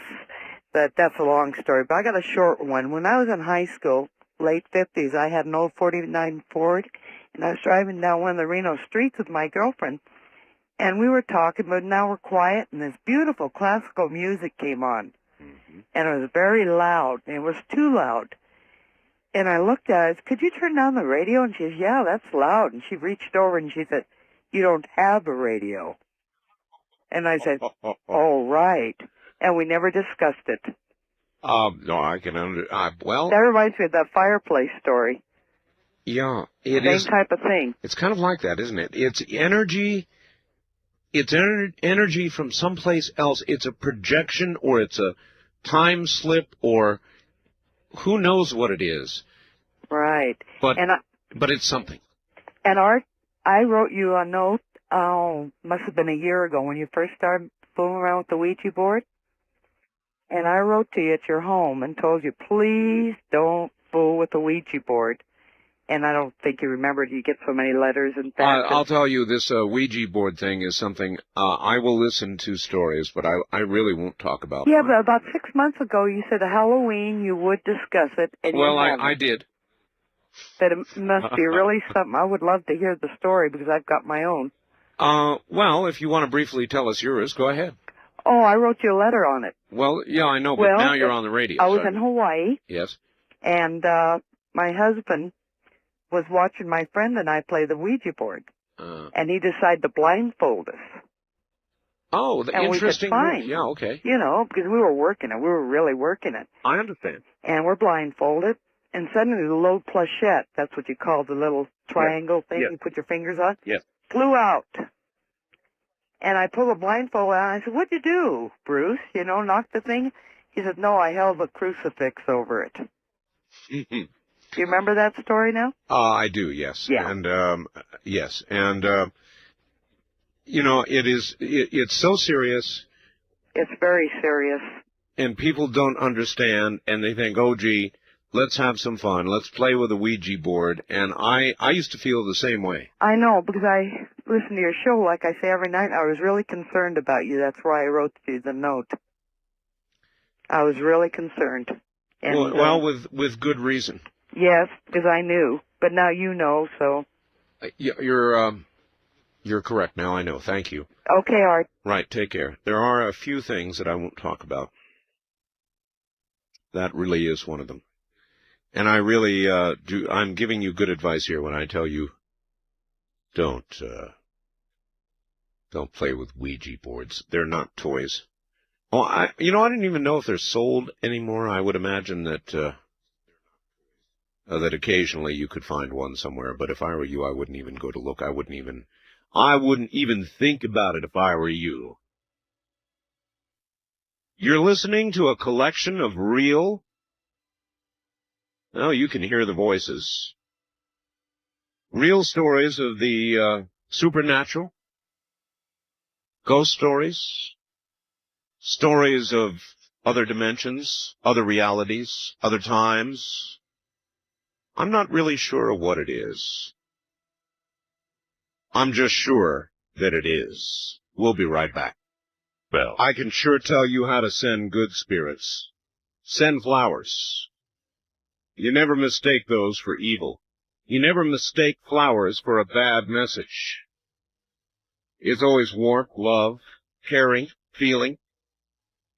That's a long story, but I got a short one. When I was in high school, late 50s, I had an old 49 Ford, and I was driving down one of the Reno streets with my girlfriend, and we were talking, but now we're quiet, and this beautiful classical music came on, and it was very loud, and it was too loud. And I looked at her, I said, could you turn down the radio? And she says, yeah, that's loud. And she reached over and she said, you don't have a radio. And I said, oh, right. And we never discussed it. No, I can well... That reminds me of that fireplace story. Yeah, it is. Same type of thing. It's kind of like that, isn't it? It's energy. It's energy from someplace else. It's a projection, or it's a time slip, or who knows what it is. Right. But it's something. And Art, I wrote you a note, must have been a year ago when you first started fooling around with the Ouija board. And I wrote to you at your home and told you, please don't fool with the Ouija board. And I don't think you remembered. You get so many letters and faxes. I'll tell you, this Ouija board thing is something, I will listen to stories, but I really won't talk about Yeah, but about 6 months ago, you said Halloween you would discuss it. And well, you haven't. I did. That it must be really something. I would love to hear the story because I've got my own. Well, if you want to briefly tell us yours, go ahead. Oh, I wrote you a letter on it. Well, yeah, I know, but now you're on the radio. I was in Hawaii. Yes. And my husband was watching my friend and I play the Ouija board. And he decided to blindfold us. Oh, and interesting. We said, fine. Yeah, okay. You know, because we were working it. We were really working it. I understand. And we're blindfolded. And suddenly the little planchette, that's what you call the little triangle thing you put your fingers on, flew out. And I pulled the blindfold out, and I said, what'd you do, Bruce? You know, knock the thing? He said, no, I held the crucifix over it. Do you remember that story now? I do, yes. Yeah. And, yes. And, you know, it's so serious. It's very serious. And people don't understand, and they think, oh, gee, Let's have some fun. Let's play with a Ouija board. And I used to feel the same way. I know, because I listen to your show, like I say every night. I was really concerned about you. That's why I wrote you the note. I was really concerned. And, well, with good reason. Yes, because I knew. But now you know, so. You're correct. Now I know. Thank you. Okay, Art. Right. Take care. There are a few things that I won't talk about. That really is one of them. And I really I'm giving you good advice here when I tell you don't play with Ouija boards. They're not toys. Oh, I didn't even know if they're sold anymore. I would imagine that that occasionally you could find one somewhere, but if I were you, I wouldn't even go to look. I wouldn't even think about it if I were you. You're listening to a collection of real... Well, you can hear the voices. Real stories of the supernatural, ghost stories, stories of other dimensions, other realities, other times. I'm not really sure of what it is. I'm just sure that it is. We'll be right back. Well, I can sure tell you how to send good spirits. Send flowers. You never mistake those for evil. You never mistake flowers for a bad message. It's always warmth, love, caring, feeling.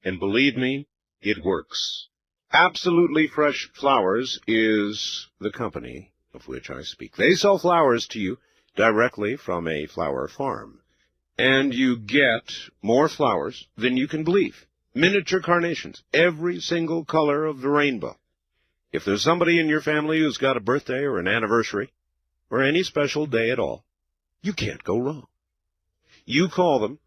And believe me, it works. Absolutely Fresh Flowers is the company of which I speak. They sell flowers to you directly from a flower farm. And you get more flowers than you can believe. Miniature carnations, every single color of the rainbow. If there's somebody in your family who's got a birthday or an anniversary, or any special day at all, you can't go wrong. You call them,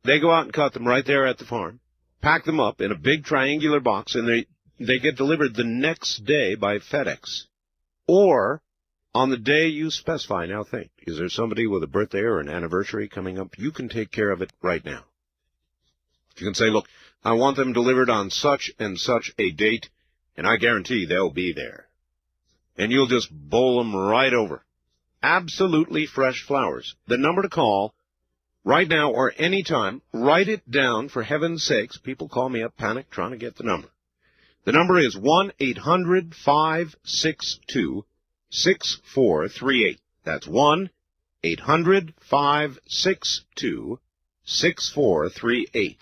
they go out and cut them right there at the farm, pack them up in a big triangular box, and they get delivered the next day by FedEx. Or on the day you specify. Now think, is there somebody with a birthday or an anniversary coming up? You can take care of it right now. You can say, look, I want them delivered on such and such a date, and I guarantee they'll be there. And you'll just bowl them right over. Absolutely Fresh Flowers. The number to call right now or any time, write it down for heaven's sakes. People call me up panic trying to get the number. The number is 1-800-562-6438. That's 1-800-562-6438.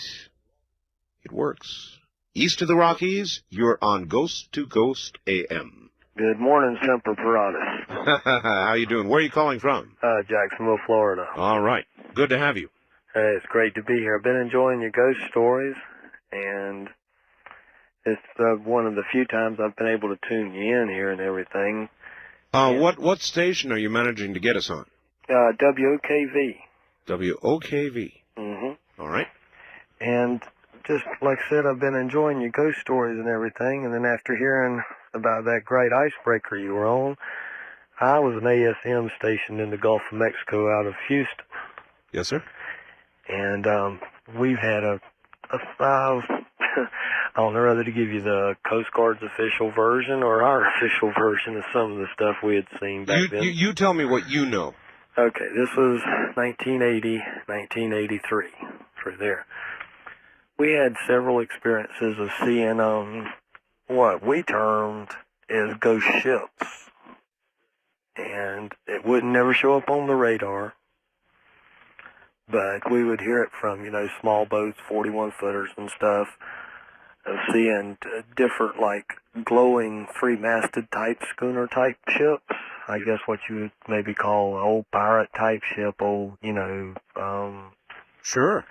It works. East of the Rockies, you're on Ghost to Ghost AM. Good morning, Semper Paratus. How you doing? Where are you calling from? Jacksonville, Florida. All right. Good to have you. Hey, it's great to be here. I've been enjoying your ghost stories, and it's one of the few times I've been able to tune you in here and everything. What station are you managing to get us on? WOKV. WOKV. Mm-hmm. All right. And just like I said, I've been enjoying your ghost stories and everything, and then after hearing about that great icebreaker you were on, I was an ASM stationed in the Gulf of Mexico out of Houston. Yes, sir. And we've had I don't know whether to give you the Coast Guard's official version or our official version of some of the stuff we had seen back then. You tell me what you know. Okay, this was 1980, 1983, through there. We had several experiences of seeing what we termed as ghost ships. And it would never show up on the radar. But we would hear it from, small boats, 41-footers and stuff, of seeing different, glowing three-masted type schooner-type ships. I guess what you would maybe call an old pirate-type ship, Sure.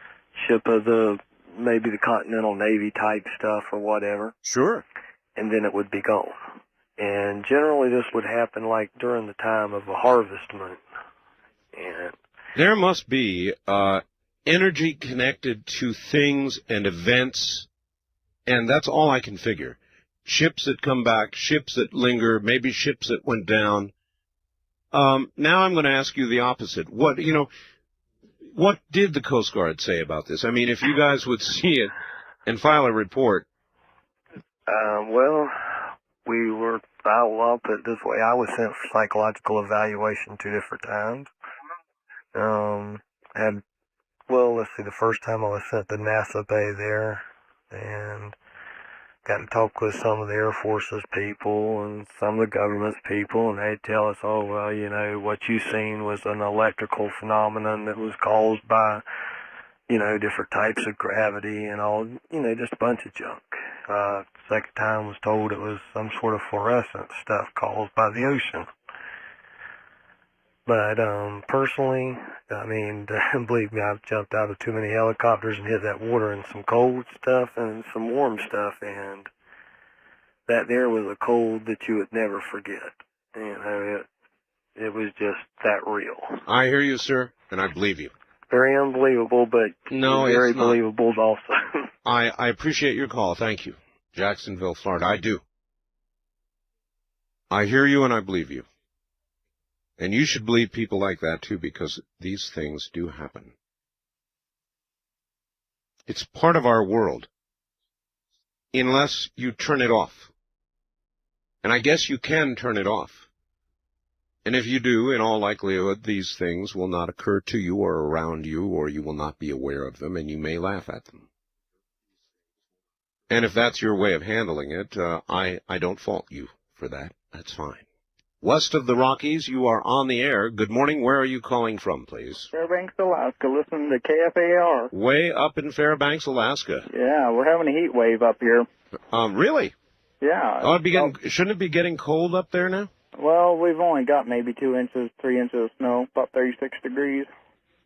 Ship of maybe the Continental Navy type stuff or whatever. Sure. And then it would be gone. And generally this would happen, during the time of a harvest moon. And there must be energy connected to things and events, and that's all I can figure. Ships that come back, ships that linger, maybe ships that went down. Now I'm going to ask you the opposite. What did the Coast Guard say about this? I mean, if you guys would see it and file a report. Well, I'll put it this way, I was sent for psychological evaluation 2 different times. Let's see, the first time I was sent to NASA Bay there, and got to talk with some of the Air Force's people and some of the government's people, and they'd tell us, oh, well, you know, what you seen was an electrical phenomenon that was caused by, you know, different types of gravity and all, you know, just a bunch of junk. Second time was told it was some sort of fluorescent stuff caused by the ocean. But personally, I mean, believe me, I've jumped out of too many helicopters and hit that water in some cold stuff and some warm stuff, and that there was a cold that you would never forget. You know, it was just that real. I hear you, sir, and I believe you. Very unbelievable, but no, very it's not. Believable also. I appreciate your call. Thank you. Jacksonville, Florida. I do. I hear you and I believe you. And you should believe people like that, too, because these things do happen. It's part of our world, unless you turn it off. And I guess you can turn it off. And if you do, in all likelihood, these things will not occur to you or around you, or you will not be aware of them, and you may laugh at them. And if that's your way of handling it, I don't fault you for that. That's fine. West of the Rockies, you are on the air. Good morning. Where are you calling from, please? Fairbanks, Alaska. Listening to KFAR. Way up in Fairbanks, Alaska. Yeah, we're having a heat wave up here. Really? Yeah. Oh, shouldn't it be getting cold up there now? Well, we've only got maybe 2 inches, 3 inches of snow, about 36 degrees.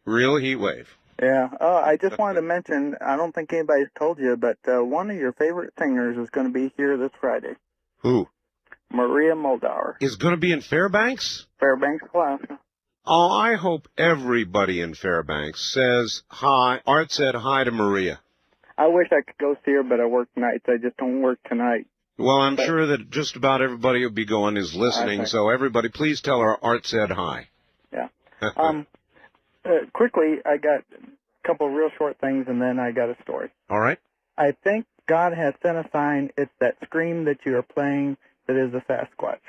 Real heat wave. Yeah. I just wanted to mention, I don't think anybody's told you, but one of your favorite singers is going to be here this Friday. Who? Maria Moldauer. Is going to be in Fairbanks? Fairbanks, Alaska. Oh, I hope everybody in Fairbanks says hi. Art said hi to Maria. I wish I could go see her, but I work nights. I just don't work tonight. Well, I'm sure that just about everybody who'll be going is listening, so everybody please tell her Art said hi. Yeah. Quickly, I got a couple of real short things, and then I got a story. All right. I think God has sent a sign. It's that scream that you are playing that is the Sasquatch.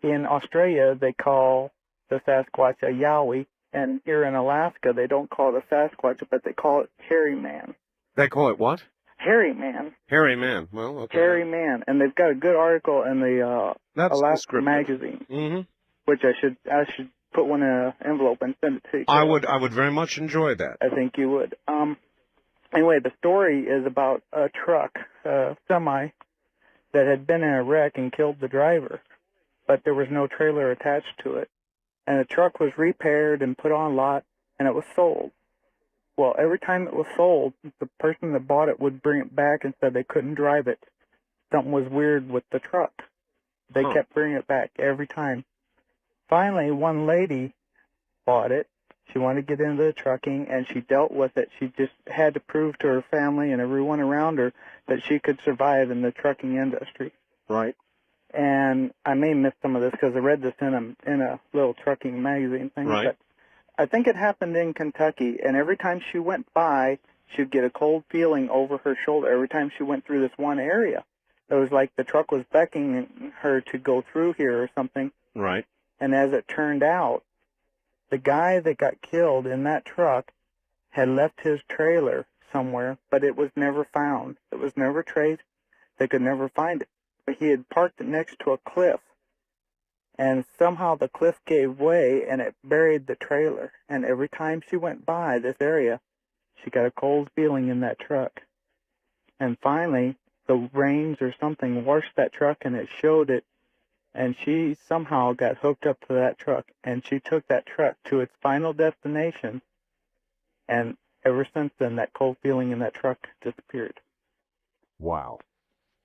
In Australia, they call the Sasquatch a Yowie, and here in Alaska, they don't call it a Sasquatch, but they call it Hairy Man. They call it what? Hairy Man. Hairy Man. Well, okay. Hairy Man, and they've got a good article in the Alaska descriptive. magazine, Mm-hmm. which I should put one in an envelope and send it to you. I would very much enjoy that. I think you would. Anyway, the story is about a truck, semi, that had been in a wreck and killed the driver, but there was no trailer attached to it. And the truck was repaired and put on lot, and it was sold. Well, every time it was sold, the person that bought it would bring it back and said they couldn't drive it. Something was weird with the truck. They kept bringing it back every time. Finally, one lady bought it. She wanted to get into the trucking, and she dealt with it. She just had to prove to her family and everyone around her that she could survive in the trucking industry. Right. And I may miss some of this because I read this in a little trucking magazine thing. Right. But I think it happened in Kentucky, and every time she went by, she'd get a cold feeling over her shoulder every time she went through this one area. It was like the truck was beckoning her to go through here or something. Right. And as it turned out, the guy that got killed in that truck had left his trailer somewhere, but it was never found. It was never traced. They could never find it. But he had parked it next to a cliff, and somehow the cliff gave way and it buried the trailer. And every time she went by this area, she got a cold feeling in that truck. And finally, the rains or something washed that truck and it showed it. And she somehow got hooked up to that truck, and she took that truck to its final destination, and ever since then, that cold feeling in that truck disappeared. Wow.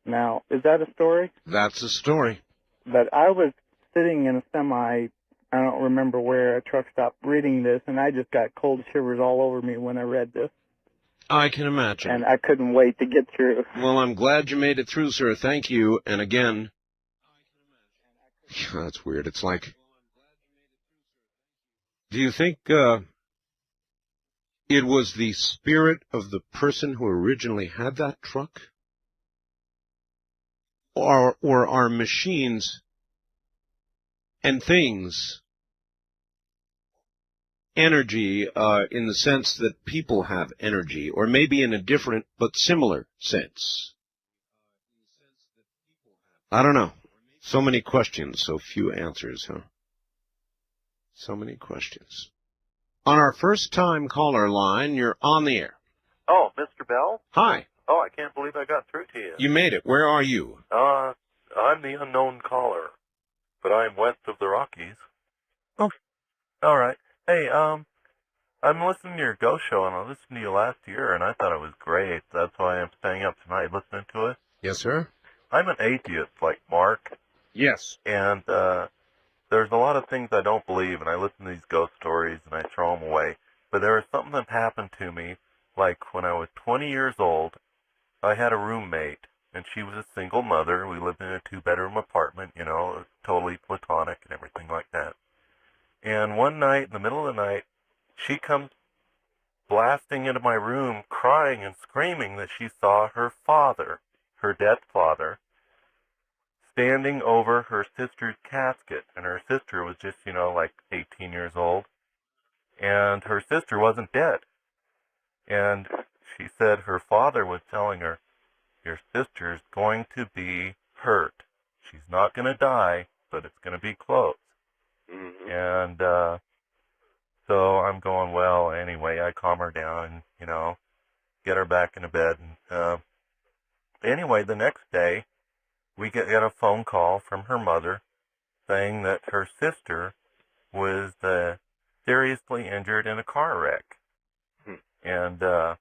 Now, is that a story? That's a story. But I was sitting in a semi, I don't remember where, a truck stop, reading this, and I just got cold shivers all over me when I read this. I can imagine. And I couldn't wait to get through. Well, I'm glad you made it through, sir. Thank you. And again, that's weird. It's like, do you think it was the spirit of the person who originally had that truck? or are machines and things energy in the sense that people have energy, or maybe in a different but similar sense? I don't know. So many questions, so few answers, huh? So many questions. On our first-time caller line, you're on the air. Oh, Mr. Bell? Hi. Oh, I can't believe I got through to you. You made it. Where are you? I'm the unknown caller, but I'm west of the Rockies. Oh, all right. Hey, I'm listening to your Ghost Show, and I listened to you last year, and I thought it was great. That's why I'm staying up tonight listening to it. Yes, sir? I'm an atheist, like Mark. Yes. And there's a lot of things I don't believe, and I listen to these ghost stories, and I throw them away. But there was something that happened to me, like when I was 20 years old. I had a roommate, and she was a single mother. We lived in a 2-bedroom apartment, you know, totally platonic and everything like that. And one night, in the middle of the night, she comes blasting into my room, crying and screaming that she saw her father, her dead father, standing over her sister's casket. And her sister was just, you know, like 18 years old. And her sister wasn't dead. And she said her father was telling her, your sister's going to be hurt. She's not going to die, but it's going to be close. Mm-hmm. And so I'm going, well, anyway, I calm her down and, you know, get her back into bed. And anyway, the next day, we get a phone call from her mother saying that her sister was seriously injured in a car wreck. And go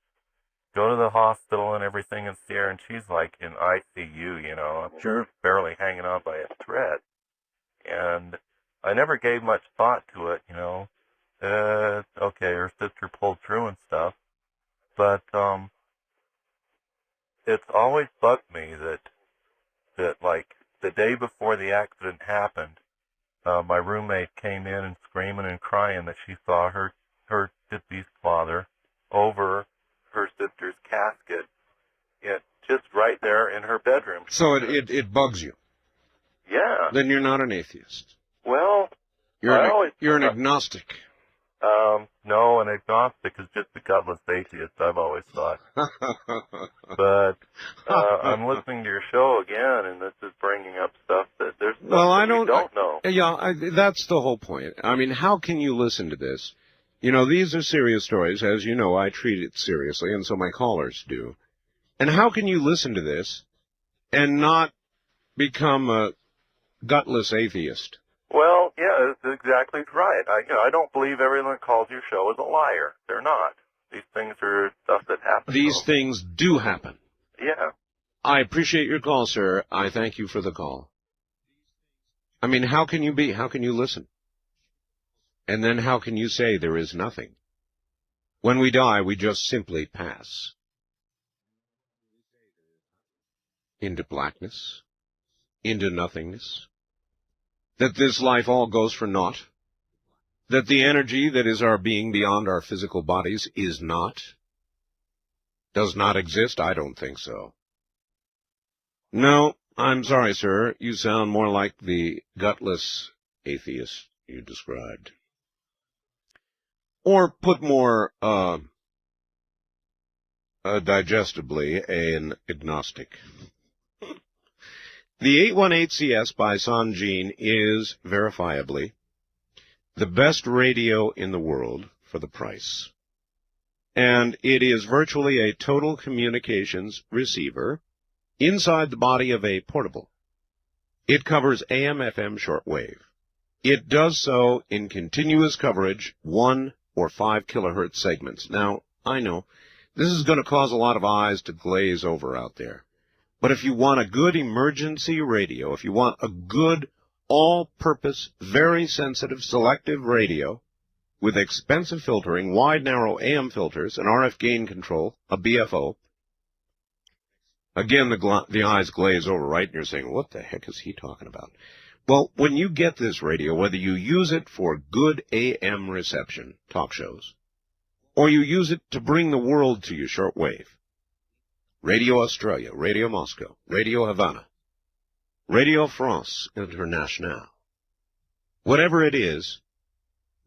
to the hospital and everything and see her, and she's like in ICU, you know, Sure. barely hanging on by a thread. And I never gave much thought to it, you know. Okay, her sister pulled through and stuff. But it's always bugged me that like the day before the accident happened, my roommate came in and screaming and crying that she saw her deceased father over her sister's casket, just right there in her bedroom. So it bugs you. Yeah. Then you're not an atheist. Well, You're an agnostic. No, an agnostic is just a gutless atheist, I've always thought. But I'm listening to your show again, and this is bringing up stuff that there's stuff that we don't know. Yeah, that's the whole point. I mean, how can you listen to this? You know, these are serious stories. As you know, I treat it seriously, and so my callers do. And how can you listen to this and not become a gutless atheist? Well, yeah, that's exactly right. I don't believe everyone that calls your show is a liar. They're not. These things are stuff that happens. These things do happen. Yeah. I appreciate your call, sir. I thank you for the call. I mean, how can you listen? And then how can you say there is nothing? When we die, we just simply pass into blackness, into nothingness. That this life all goes for naught? That the energy that is our being beyond our physical bodies is not? Does not exist? I don't think so. No, I'm sorry, sir. You sound more like the gutless atheist you described. Or put more, digestibly, an agnostic. The 818CS by Sanjin is, verifiably, the best radio in the world for the price. And it is virtually a total communications receiver inside the body of a portable. It covers AM/FM shortwave. It does so in continuous coverage, 1 or 5 kilohertz segments. Now, I know, this is going to cause a lot of eyes to glaze over out there. But if you want a good emergency radio, if you want a good, all-purpose, very sensitive, selective radio with expensive filtering, wide, narrow AM filters, an RF gain control, a BFO, again, the eyes glaze over, right? And you're saying, what the heck is he talking about? Well, when you get this radio, whether you use it for good AM reception, talk shows, or you use it to bring the world to you shortwave, Radio Australia, Radio Moscow, Radio Havana, Radio France Internationale. Whatever it is,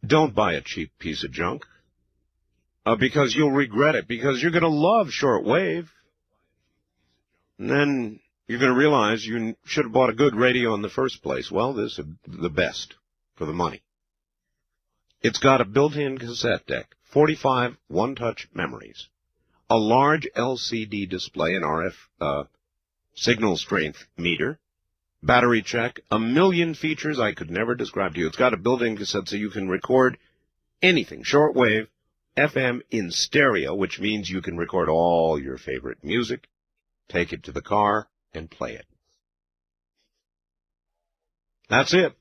don't buy a cheap piece of junk, because you'll regret it, because you're going to love shortwave. And then you're going to realize you should have bought a good radio in the first place. Well, this is the best for the money. It's got a built-in cassette deck, 45 one-touch memories, a large LCD display, an RF signal strength meter, battery check, a million features I could never describe to you. It's got a built-in cassette so you can record anything, shortwave, FM in stereo, which means you can record all your favorite music, take it to the car, and play it. That's it.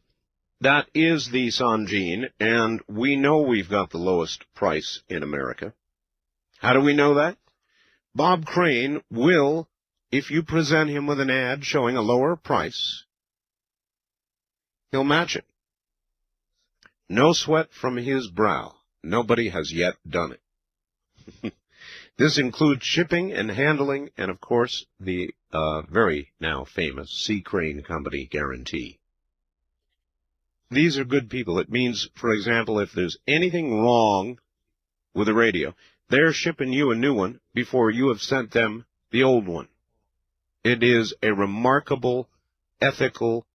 That is the Sanjin, and we know we've got the lowest price in America. How do we know that? Bob Crane will, if you present him with an ad showing a lower price, he'll match it. No sweat from his brow. Nobody has yet done it. This includes shipping and handling and, of course, the very now famous C. Crane Company guarantee. These are good people. It means, for example, if there's anything wrong with a radio, they're shipping you a new one before you have sent them the old one. It is a remarkable, ethical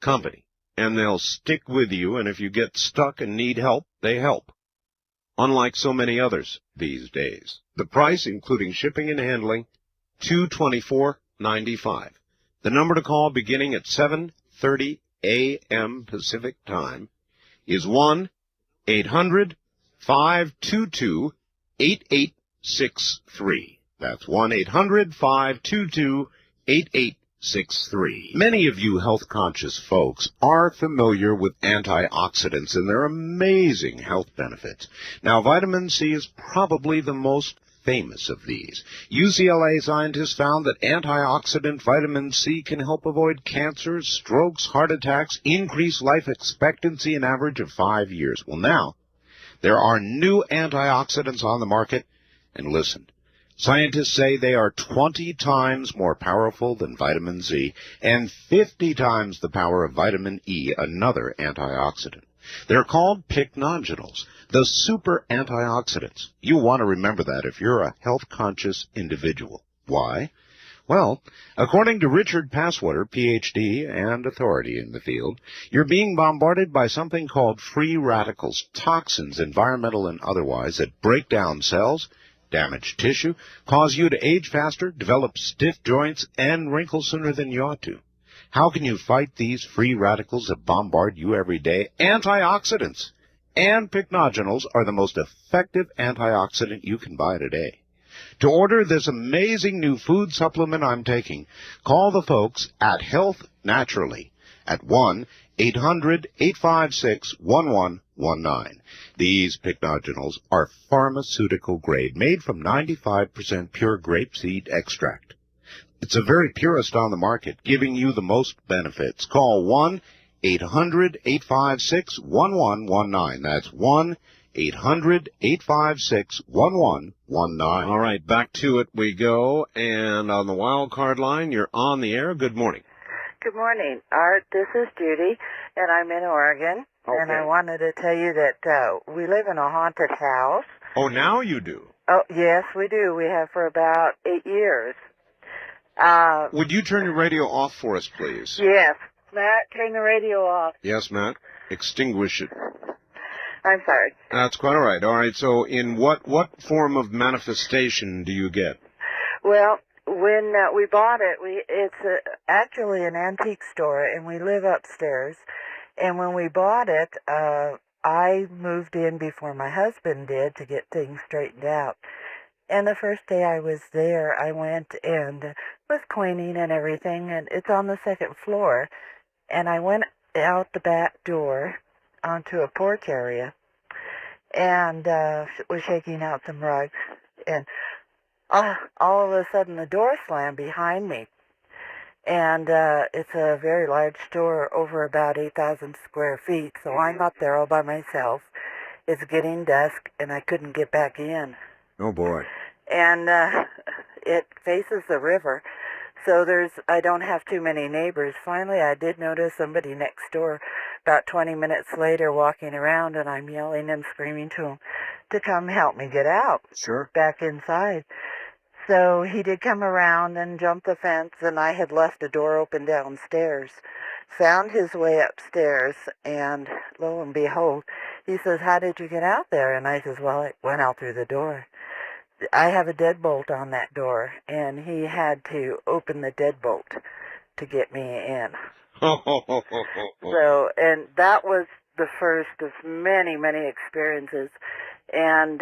company, and they'll stick with you, and if you get stuck and need help, they help. Unlike so many others these days. The price, including shipping and handling, $224.95. The number to call beginning at 7:30 a.m. Pacific Time is 1-800-522-8863. That's 1-800-522-8863. Many of you health-conscious folks are familiar with antioxidants and their amazing health benefits. Now, vitamin C is probably the most famous of these. UCLA scientists found that antioxidant vitamin C can help avoid cancers, strokes, heart attacks, increase life expectancy an average of 5 years. Well, now, there are new antioxidants on the market, and listen, scientists say they are 20 times more powerful than vitamin Z and 50 times the power of vitamin E, another antioxidant. They're called pycnogenols, the super antioxidants. You want to remember that if you're a health-conscious individual. Why? Well, according to Richard Passwater, Ph.D. and authority in the field, you're being bombarded by something called free radicals, toxins, environmental and otherwise, that break down cells, damage tissue, cause you to age faster, develop stiff joints, and wrinkle sooner than you ought to. How can you fight these free radicals that bombard you every day? Antioxidants and pycnogenols are the most effective antioxidant you can buy today. To order this amazing new food supplement I'm taking, call the folks at Health Naturally at 1-800-856-1119. These pycnogenols are pharmaceutical grade, made from 95% pure grapeseed extract. It's the very purest on the market, giving you the most benefits. Call 1-800-856-1119. That's 1-800-856-1119. All right, back to it we go. And on the wild card line, you're on the air. Good morning. Good morning, Art. This is Judy, and I'm in Oregon. Okay. And I wanted to tell you that we live in a haunted house. Oh, now you do. Oh, yes, we do. We have for about 8 years. Would you turn your radio off for us, please? Yes. Matt, turn the radio off. Yes, Matt. Extinguish it. I'm sorry. That's quite all right. All right, so in what form of manifestation do you get? Well, when we bought it, it's actually an antique store, and we live upstairs. And when we bought it, I moved in before my husband did to get things straightened out. And the first day I was there, I went and was cleaning and everything, and it's on the second floor. And I went out the back door onto a porch area and was shaking out some rugs. And all of a sudden, the door slammed behind me. And it's a very large store, over about 8,000 square feet, so I'm up there all by myself. It's getting dusk, and I couldn't get back in. Oh, boy. And it faces the river, So I don't have too many neighbors. Finally, I did notice somebody next door about 20 minutes later walking around, and I'm yelling and screaming to him to come help me get out. Sure. Back inside. So he did come around and jump the fence, and I had left a door open downstairs. Found his way upstairs, and lo and behold, he says, "How did you get out there?" And I says, "Well, I went out through the door." I have a deadbolt on that door, and he had to open the deadbolt to get me in. So, and that was the first of many, many experiences. And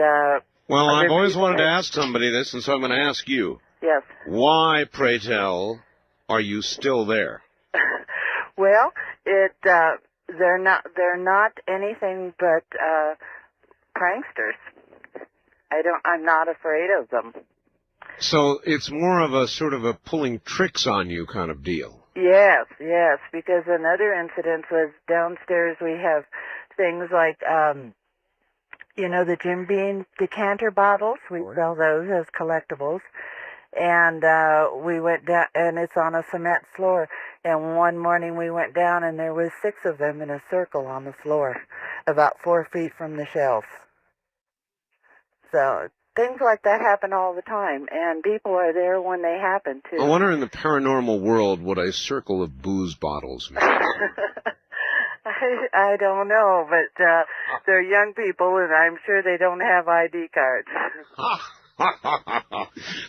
well, I've always wanted to ask somebody this, and so I'm going to ask you. Yes. Why, pray tell, are you still there? Well, they're not anything but pranksters. I'm not afraid of them. So it's more of a sort of a pulling tricks on you kind of deal. Yes, because another incident was downstairs. We have things like, the Jim Beam decanter bottles. We sell those as collectibles. And we went down, and it's on a cement floor. And one morning we went down, and there was 6 of them in a circle on the floor, about 4 feet from the shelf. So things like that happen all the time, and people are there when they happen, too. I wonder in the paranormal world what a circle of booze bottles means. I don't know, but they're young people, and I'm sure they don't have ID cards.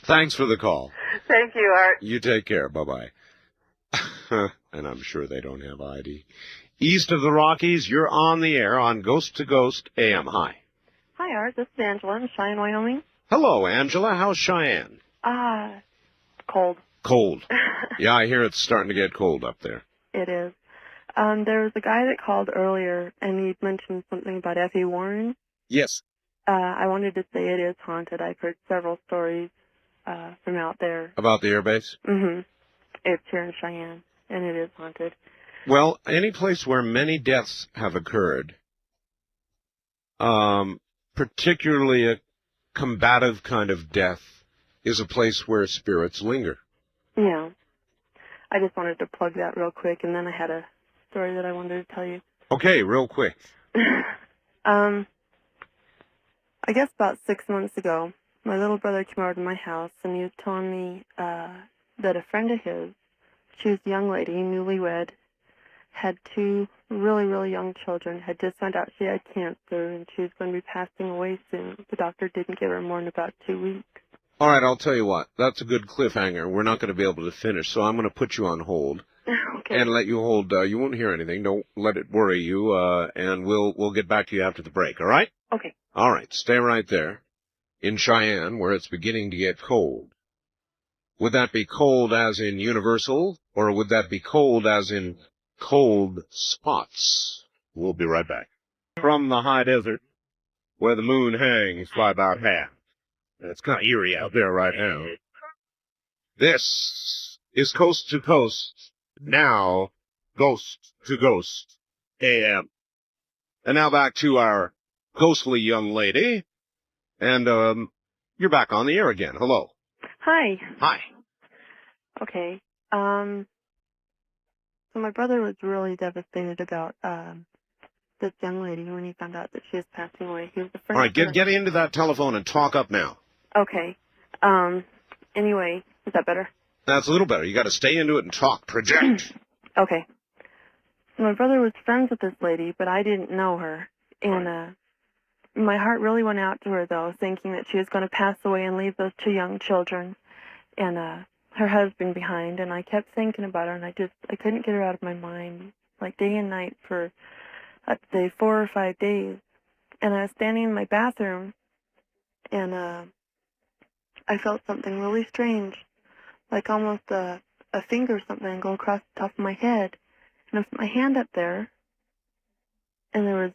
Thanks for the call. Thank you, Art. You take care. Bye-bye. And I'm sure they don't have ID. East of the Rockies, you're on the air on Ghost to Ghost AM. Hi. Hi, Art. This is Angela in Cheyenne, Wyoming. Hello, Angela. How's Cheyenne? Cold. Cold. Yeah, I hear it's starting to get cold up there. It is. There was a guy that called earlier, and he mentioned something about F.E. Warren. Yes. I wanted to say it is haunted. I've heard several stories from out there. About the airbase? Mm-hmm. It's here in Cheyenne, and it is haunted. Well, any place where many deaths have occurred, particularly a combative kind of death, is a place where spirits linger. Yeah. I just wanted to plug that real quick, and then I had a story that I wanted to tell you. Okay, real quick. I guess about 6 months ago, my little brother came over to my house, and he was telling me that a friend of his, she was a young lady, newlywed, had 2 really, really young children, had just found out she had cancer, and she was going to be passing away soon. The doctor didn't give her more than about 2 weeks. All right, I'll tell you what. That's a good cliffhanger. We're not going to be able to finish, so I'm going to put you on hold. Okay. And let you hold. You won't hear anything. Don't let it worry you, and we'll get back to you after the break, all right? Okay. All right, stay right there. In Cheyenne, where it's beginning to get cold. Would that be cold as in universal, or would that be cold as in cold spots? We'll be right back. From the high desert, where the moon hangs by about half. It's kind of eerie out there right now. This is Coast to Coast, now Ghost to Ghost AM. And now back to our ghostly young lady. And, you're back on the air again. Hello. Hi. Hi. Okay. So my brother was really devastated about this young lady when he found out that she was passing away. He was a friend. All right, get into that telephone and talk up now. Okay. Anyway, is that better? That's a little better. You got to stay into it and talk. Project. Okay. So my brother was friends with this lady, but I didn't know her. And my heart really went out to her, though, thinking that she was going to pass away and leave those 2 young children and her husband behind. And I kept thinking about her, and I couldn't get her out of my mind, like day and night for, I'd say, 4 or 5 days. And I was standing in my bathroom, and I felt something really strange, like almost a finger or something go across the top of my head. And I put my hand up there, and there was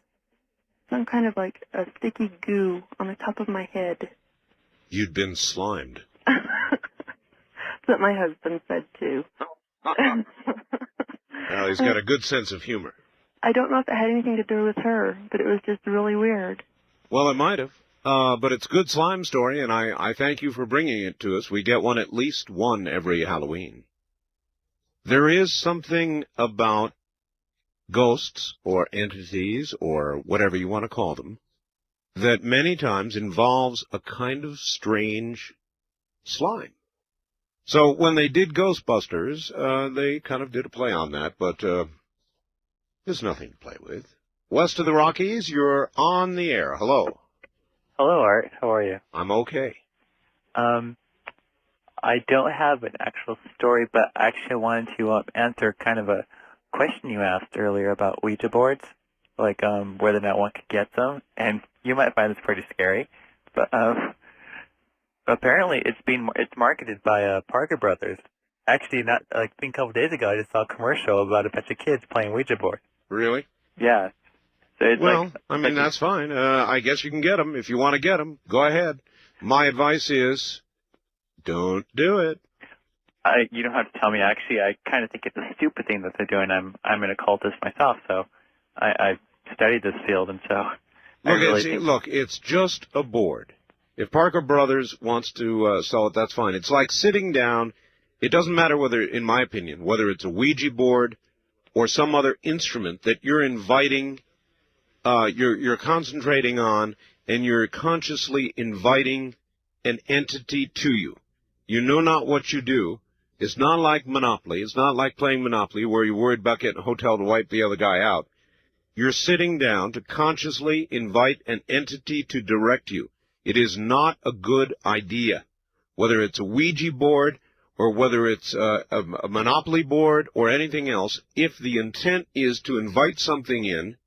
some kind of like a sticky goo on the top of my head. You'd been slimed. That my husband said too. Well, he's got a good sense of humor. I don't know if it had anything to do with her, but it was just really weird. Well, it might have. but it's a good slime story, and I thank you for bringing it to us. We get one, at least one, every Halloween. There is something about ghosts or entities or whatever you want to call them that many times involves a kind of strange slime. So when they did Ghostbusters, they kind of did a play on that, but there's nothing to play with. West of the Rockies, you're on the air. Hello. Hello, Art. How are you? I'm okay. I don't have an actual story, but I actually wanted to answer kind of a question you asked earlier about Ouija boards, like whether or not one could get them. And you might find this pretty scary, but apparently it's marketed by Parker Brothers. Actually, not like a couple of days ago, I just saw a commercial about a bunch of kids playing Ouija boards. Really? Yeah. So it's well, I mean, that's fine. I guess you can get them. If you want to get them, go ahead. My advice is, don't do it. You don't have to tell me. Actually, I kind of think it's a stupid thing that they're doing. I'm an occultist myself, so I studied this field, and so Look, it's just a board. If Parker Brothers wants to sell it, that's fine. It's like sitting down. It doesn't matter whether, in my opinion, whether it's a Ouija board or some other instrument that you're inviting, you're concentrating on, and you're consciously inviting an entity to you. You know not what you do. It's not like Monopoly. It's not like playing Monopoly where you're worried about getting a hotel to wipe the other guy out. You're sitting down to consciously invite an entity to direct you. It is not a good idea, whether it's a Ouija board or whether it's a Monopoly board or anything else. If the intent is to invite something in,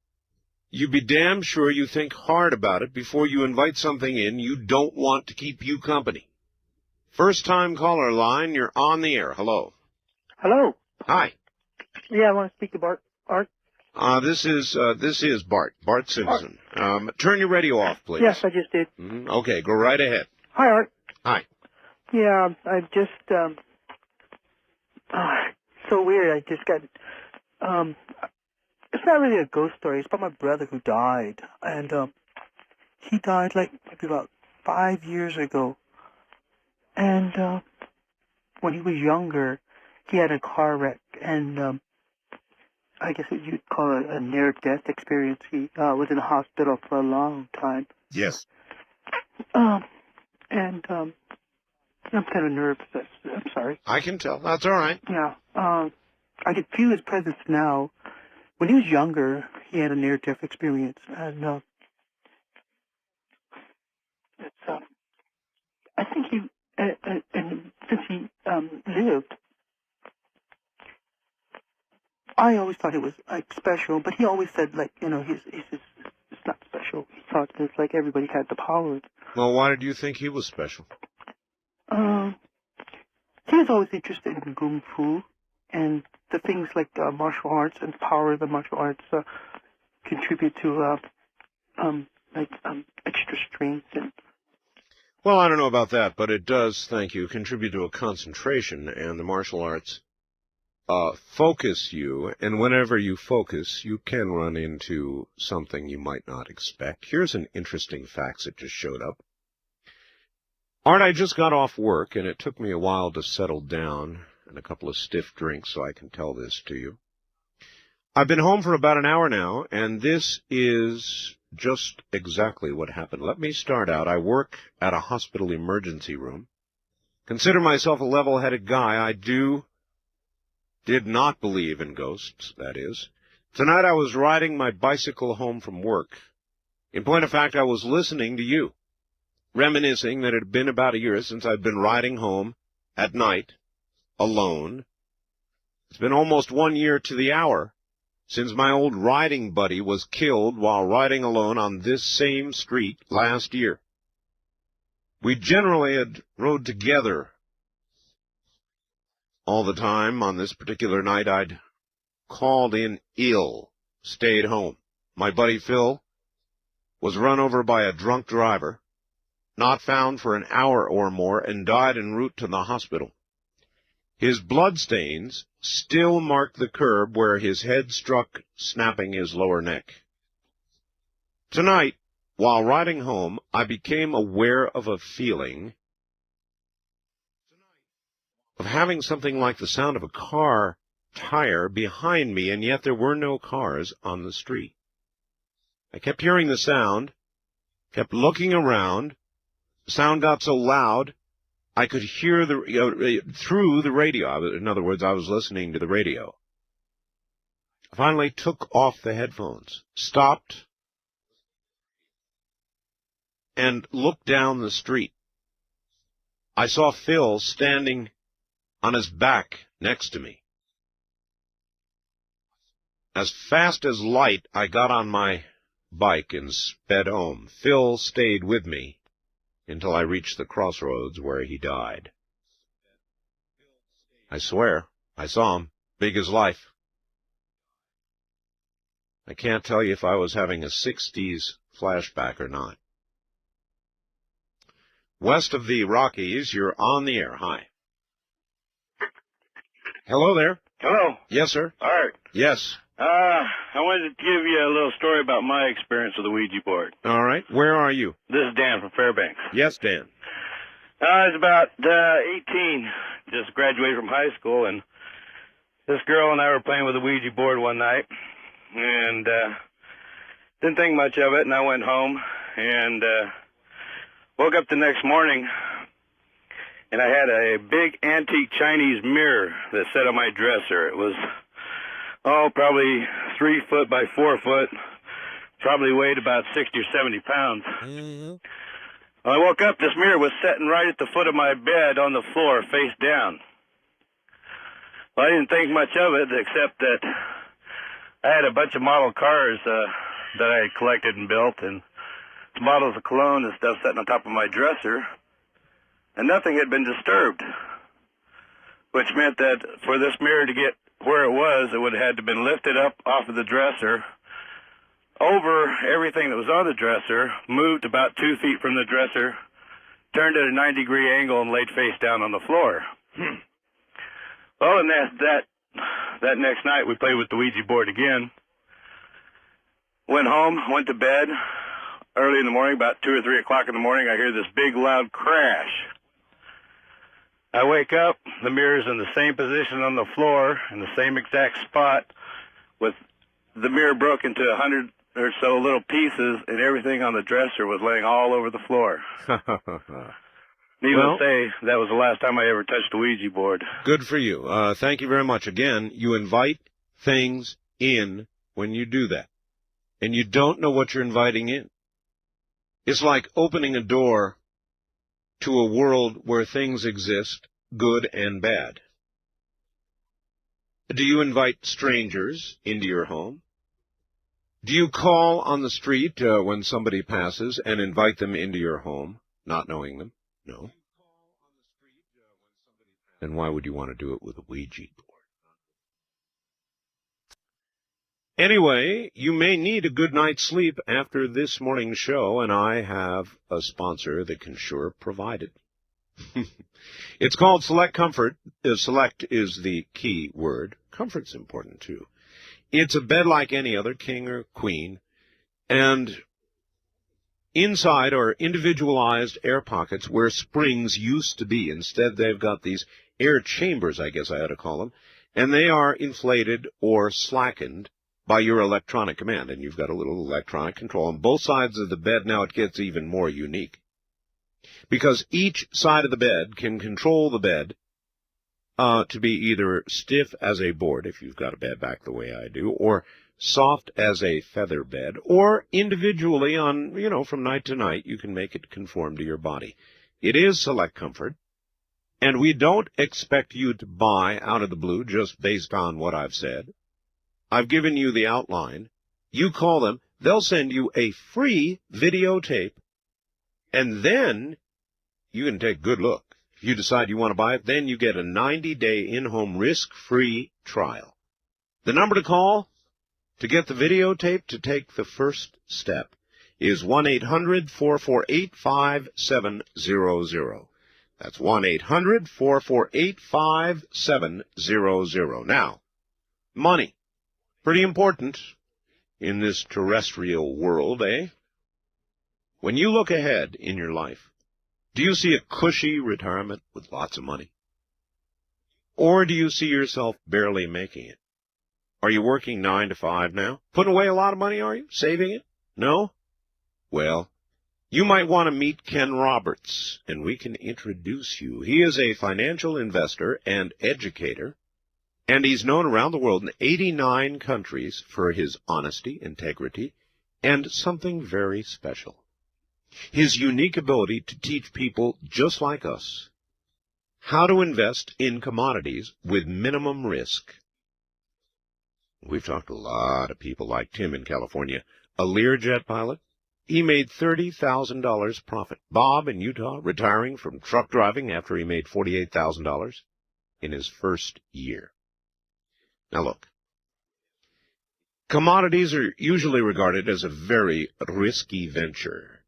you be damn sure you think hard about it before you invite something in you don't want to keep you company. First-time caller line, you're on the air. Hello. Hello. Hi. Yeah, I want to speak to Art. This is Bart Simpson. Turn your radio off, please. Yes, I just did. Okay, go right ahead. Hi, Art. Hi. Yeah, I just, so weird. I just got, it's not really a ghost story. It's about my brother who died. And, he died like maybe about 5 years ago. And, when he was younger, he had a car wreck. And, I guess what you'd call a near-death experience. He was in the hospital for a long time. Yes. And I'm kind of nervous. I'm sorry. I can tell. That's all right. Yeah. I can feel his presence now. When he was younger, he had a near-death experience, and it's I think he and since he lived. I always thought it was like special, but he always said like it's not special. He thought it's like everybody had the power. Well, why did you think he was special? He was always interested in kung fu and the things like martial arts and the power of the martial arts contribute to extra strength and. Well, I don't know about that, but it does, thank you, contribute to a concentration, and the martial arts focus you, and whenever you focus, you can run into something you might not expect. Here's an interesting fact that just showed up. Art, I just got off work, and it took me a while to settle down, and a couple of stiff drinks so I can tell this to you. I've been home for about an hour now, and this is just exactly what happened. Let me start out. I work at a hospital emergency room. Consider myself a level-headed guy. I did not believe in ghosts, that is. Tonight I was riding my bicycle home from work. In point of fact, I was listening to you, reminiscing that it had been about a year since I'd been riding home at night, alone. It's been almost 1 year to the hour since my old riding buddy was killed while riding alone on this same street last year. We generally had rode together all the time. On this particular night, I'd called in ill, stayed home. My buddy Phil was run over by a drunk driver, not found for an hour or more, and died en route to the hospital. His bloodstains still mark the curb where his head struck, snapping his lower neck. Tonight, while riding home, I became aware of a feeling of having something like the sound of a car tire behind me, and yet there were no cars on the street. I kept hearing the sound, kept looking around. The sound got so loud, I could hear through the radio. In other words, I was listening to the radio. I finally took off the headphones, stopped, and looked down the street. I saw Phil standing on his back next to me. As fast as light, I got on my bike and sped home. Phil stayed with me until I reached the crossroads where he died. I swear, I saw him, big as life. I can't tell you if I was having a 60s flashback or not. West of the Rockies, you're on the air. Hi. Hello there. Hello. Yes, sir. Art. Yes. I wanted to give you a little story about my experience with the Ouija board. All right. Where are you? This is Dan from Fairbanks. Yes, Dan. I was about 18, just graduated from high school, and this girl and I were playing with the Ouija board one night, and didn't think much of it, and I went home, and woke up the next morning, and I had a big antique Chinese mirror that sat on my dresser. It was, probably 3 foot by 4 foot, probably weighed about 60 or 70 pounds. When I woke up, this mirror was sitting right at the foot of my bed on the floor, face down. Well, I didn't think much of it, except that I had a bunch of model cars that I had collected and built, and bottles of cologne and stuff sitting on top of my dresser, and nothing had been disturbed, which meant that for this mirror to get where it was, it would have had to have been lifted up off of the dresser, over everything that was on the dresser, moved about 2 feet from the dresser, turned at a 90-degree angle, and laid face down on the floor. Well, and that next night, we played with the Ouija board again. Went home, went to bed. Early in the morning, about 2 or 3 o'clock in the morning, I hear this big, loud crash. I wake up, the mirror's in the same position on the floor, in the same exact spot, with the mirror broke into 100 or so little pieces, and everything on the dresser was laying all over the floor. Needless to say, that was the last time I ever touched a Ouija board. Good for you. Thank you very much. Again, you invite things in when you do that, and you don't know what you're inviting in. It's like opening a door to a world where things exist, good and bad. Do you invite strangers into your home? Do you call on the street when somebody passes and invite them into your home, not knowing them? No. Then why would you want to do it with a Ouija board? Anyway, you may need a good night's sleep after this morning's show, and I have a sponsor that can sure provide it. It's called Select Comfort. Select is the key word. Comfort's important, too. It's a bed like any other, king or queen, and inside are individualized air pockets where springs used to be. Instead, they've got these air chambers, I guess I ought to call them, and they are inflated or slackened by your electronic command, and you've got a little electronic control on both sides of the bed. Now it gets even more unique, because each side of the bed can control the bed to be either stiff as a board, if you've got a bed back the way I do, or soft as a feather bed, or individually on, from night to night, you can make it conform to your body. It is Select Comfort, and we don't expect you to buy out of the blue just based on what I've said. I've given you the outline. You call them. They'll send you a free videotape, and then you can take a good look. If you decide you want to buy it, then you get a 90-day in-home risk-free trial. The number to call to get the videotape to take the first step is 1-800-448-5700. That's 1-800-448-5700. Now, money. Pretty important in this terrestrial world, eh? When you look ahead in your life, do you see a cushy retirement with lots of money? Or do you see yourself barely making it? Are you working 9 to 5 now? Putting away a lot of money, are you? Saving it? No? Well, you might want to meet Ken Roberts, and we can introduce you. He is a financial investor and educator, and he's known around the world in 89 countries for his honesty, integrity, and something very special. His unique ability to teach people just like us how to invest in commodities with minimum risk. We've talked to a lot of people like Tim in California, a Learjet pilot. He made $30,000 profit. Bob in Utah, retiring from truck driving after he made $48,000 in his first year. Now look, commodities are usually regarded as a very risky venture,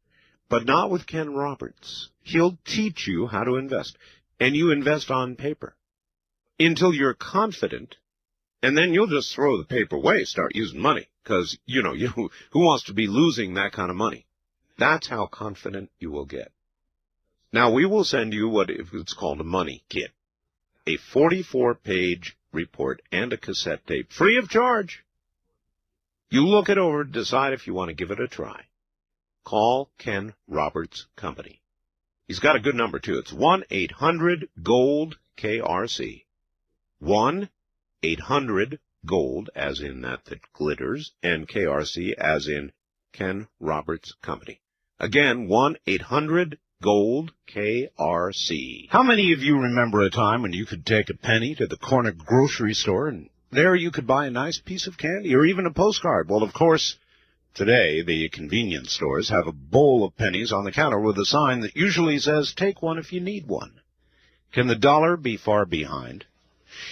but not with Ken Roberts. He'll teach you how to invest, and you invest on paper until you're confident, and then you'll just throw the paper away, start using money, because, who wants to be losing that kind of money? That's how confident you will get. Now, we will send you what it's called a money kit, a 44-page report and a cassette tape, free of charge. You look it over, decide if you want to give it a try. Call Ken Roberts Company. He's got a good number, too. It's 1-800-GOLD-KRC. 1-800-GOLD, as in that glitters, and KRC, as in Ken Roberts Company. Again, 1-800-GOLD-KRC. How many of you remember a time when you could take a penny to the corner grocery store and there you could buy a nice piece of candy or even a postcard? Well, of course, today the convenience stores have a bowl of pennies on the counter with a sign that usually says, "Take one if you need one." Can the dollar be far behind?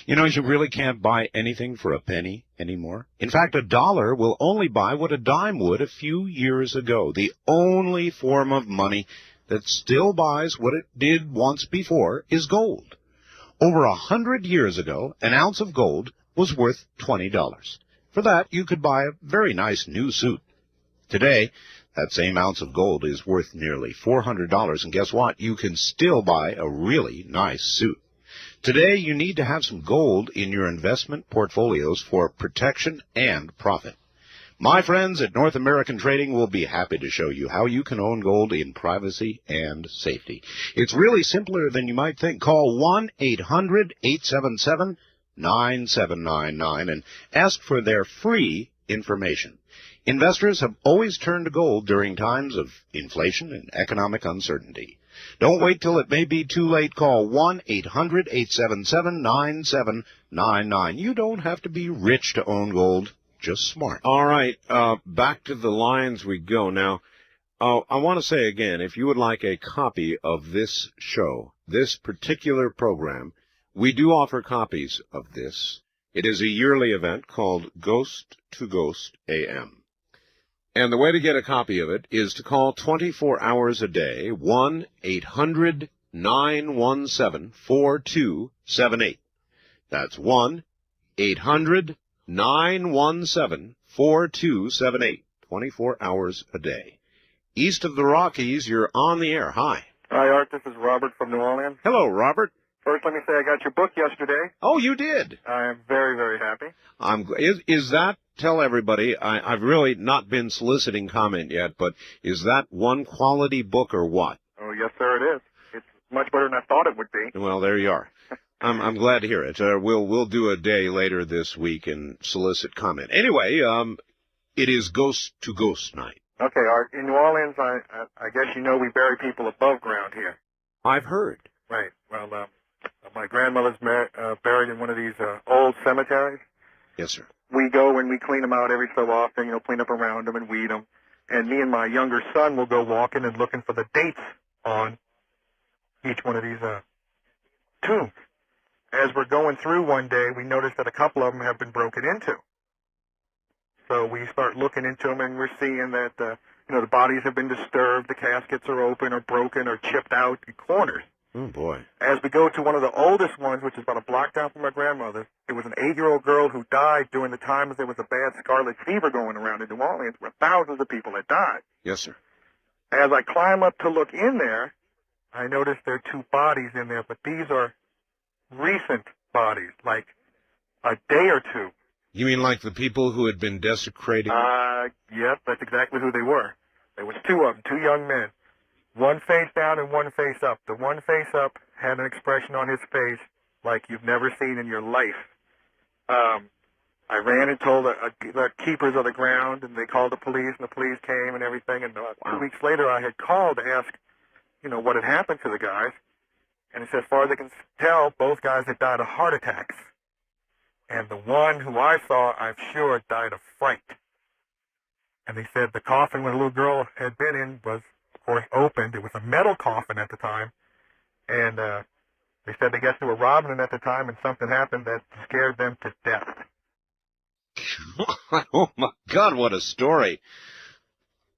You really can't buy anything for a penny anymore. In fact, a dollar will only buy what a dime would a few years ago. The only form of money that still buys what it did once before is gold. Over 100 years ago, an ounce of gold was worth $20. For that, you could buy a very nice new suit. Today, that same ounce of gold is worth nearly $400, and guess what? You can still buy a really nice suit. Today, you need to have some gold in your investment portfolios for protection and profit. My friends at North American Trading will be happy to show you how you can own gold in privacy and safety. It's really simpler than you might think. Call 1-800-877-9799 and ask for their free information. Investors have always turned to gold during times of inflation and economic uncertainty. Don't wait till it may be too late. Call 1-800-877-9799. You don't have to be rich to own gold, just smart. All right, back to the lines we go. Now, I want to say again, if you would like a copy of this show, this particular program, we do offer copies of this. It is a yearly event called Ghost to Ghost AM. And the way to get a copy of it is to call 24 hours a day, 1-800-917-4278. That's 1-800-917-4278, 24 hours a day. East of the Rockies, you're on the air. Hi. Hi, Art. This is Robert from New Orleans. Hello, Robert. First, let me say I got your book yesterday. Oh, you did? I am very, very happy. Is that, tell everybody, I've really not been soliciting comment yet, but is that one quality book or what? Oh, yes, sir, it is. It's much better than I thought it would be. Well, there you are. I'm glad to hear it. We'll do a day later this week and solicit comment. Anyway, it is Ghost to Ghost night. Okay, Art. In New Orleans, I guess you know we bury people above ground here. I've heard. Right. Well, my grandmother's buried in one of these old cemeteries. Yes, sir. We go and we clean them out every so often, clean up around them and weed them. And me and my younger son will go walking and looking for the dates on each one of these tombs. As we're going through one day, we notice that a couple of them have been broken into. So we start looking into them, and we're seeing that the bodies have been disturbed, the caskets are open or broken or chipped out in corners. Oh, boy. As we go to one of the oldest ones, which is about a block down from my grandmother, it was an 8-year-old girl who died during the times there was a bad scarlet fever going around in New Orleans where thousands of people had died. Yes, sir. As I climb up to look in there, I notice there are 2 bodies in there, but these are recent bodies, like a day or 2. You mean like the people who had been desecrated? Yep, that's exactly who they were. There was 2 of them, 2 young men. One face down and one face up. The one face up had an expression on his face like you've never seen in your life. I ran and told the keepers of the ground, and they called the police, and the police came and everything. And 2 weeks later, I had called to ask, what had happened to the guys. And he said, as far as I can tell, both guys had died of heart attacks. And the one who I saw, I'm sure, died of fright. And they said the coffin where the little girl had been in was, of course, opened. It was a metal coffin at the time. And they said they guess they were robbing it at the time, and something happened that scared them to death. Oh, my God, what a story.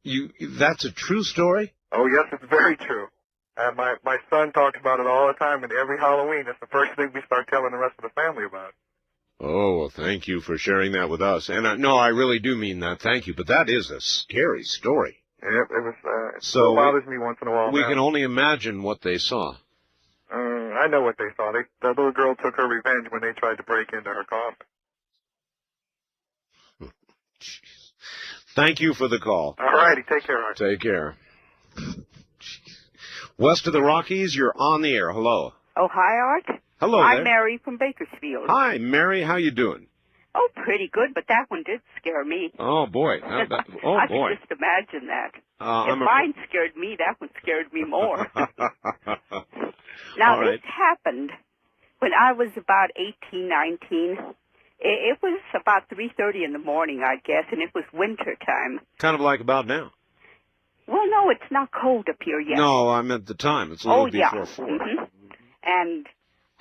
That's a true story? Oh, yes, it's very true. My son talks about it all the time, and every Halloween, it's the first thing we start telling the rest of the family about. Oh, well, thank you for sharing that with us. And no, I really do mean that. Thank you. But that is a scary story. Yep, it was, it still bothers me once in a while. We can only imagine what they saw. I know what they saw. The little girl took her revenge when they tried to break into her coffin. Thank you for the call. All righty, take care, Art. Take care. West of the Rockies, you're on the air. Hello. Oh, hi, Art. Hello I'm there. Mary from Bakersfield. Hi, Mary. How you doing? Oh, pretty good, but that one did scare me. Oh, boy. I boy. can just imagine that. I'm If mine scared me, that one scared me more. Now, All right. this happened when I was about 18, 19. It was about 3:30 in the morning, I guess, and it was winter time. Kind of like about now. Well, no, it's not cold up here yet. No, I meant the time. It's a little before 4. Mm-hmm. And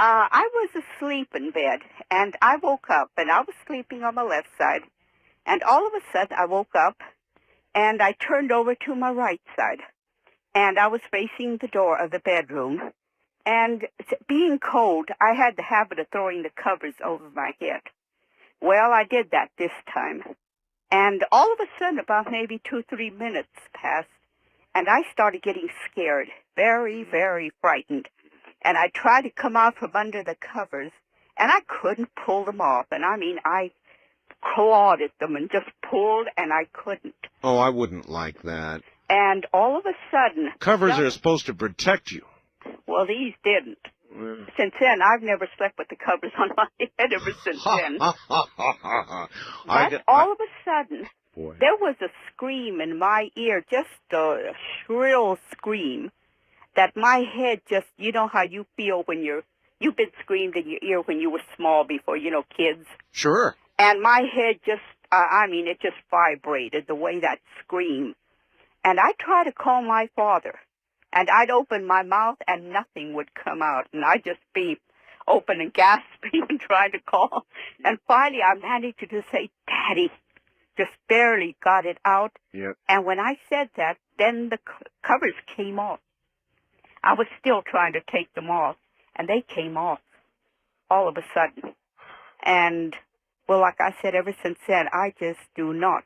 I was asleep in bed, and I woke up, and I was sleeping on my left side. And all of a sudden, I woke up, and I turned over to my right side. And I was facing the door of the bedroom. And being cold, I had the habit of throwing the covers over my head. Well, I did that this time. And all of a sudden, about maybe 2-3 minutes passed, and I started getting scared, very, very frightened. And I tried to come out from under the covers, and I couldn't pull them off. And I mean, I clawed at them and just pulled, and I couldn't. Oh, I wouldn't like that. And all of a sudden... Covers are supposed to protect you. Well, these didn't. Since then, I've never slept with the covers on my head ever since then. But all of a sudden, there was a scream in my ear, just a shrill scream, that my head just, you know how you feel when you've been screamed in your ear when you were small before, kids. Sure. And my head just, it just vibrated the way that scream. And I tried to call my father. And I'd open my mouth and nothing would come out. And I'd just be open and gasping and trying to call. And finally I managed to just say, Daddy. Just barely got it out. Yep. And when I said that, then the covers came off. I was still trying to take them off. And they came off all of a sudden. And, well, like I said, ever since then, I just do not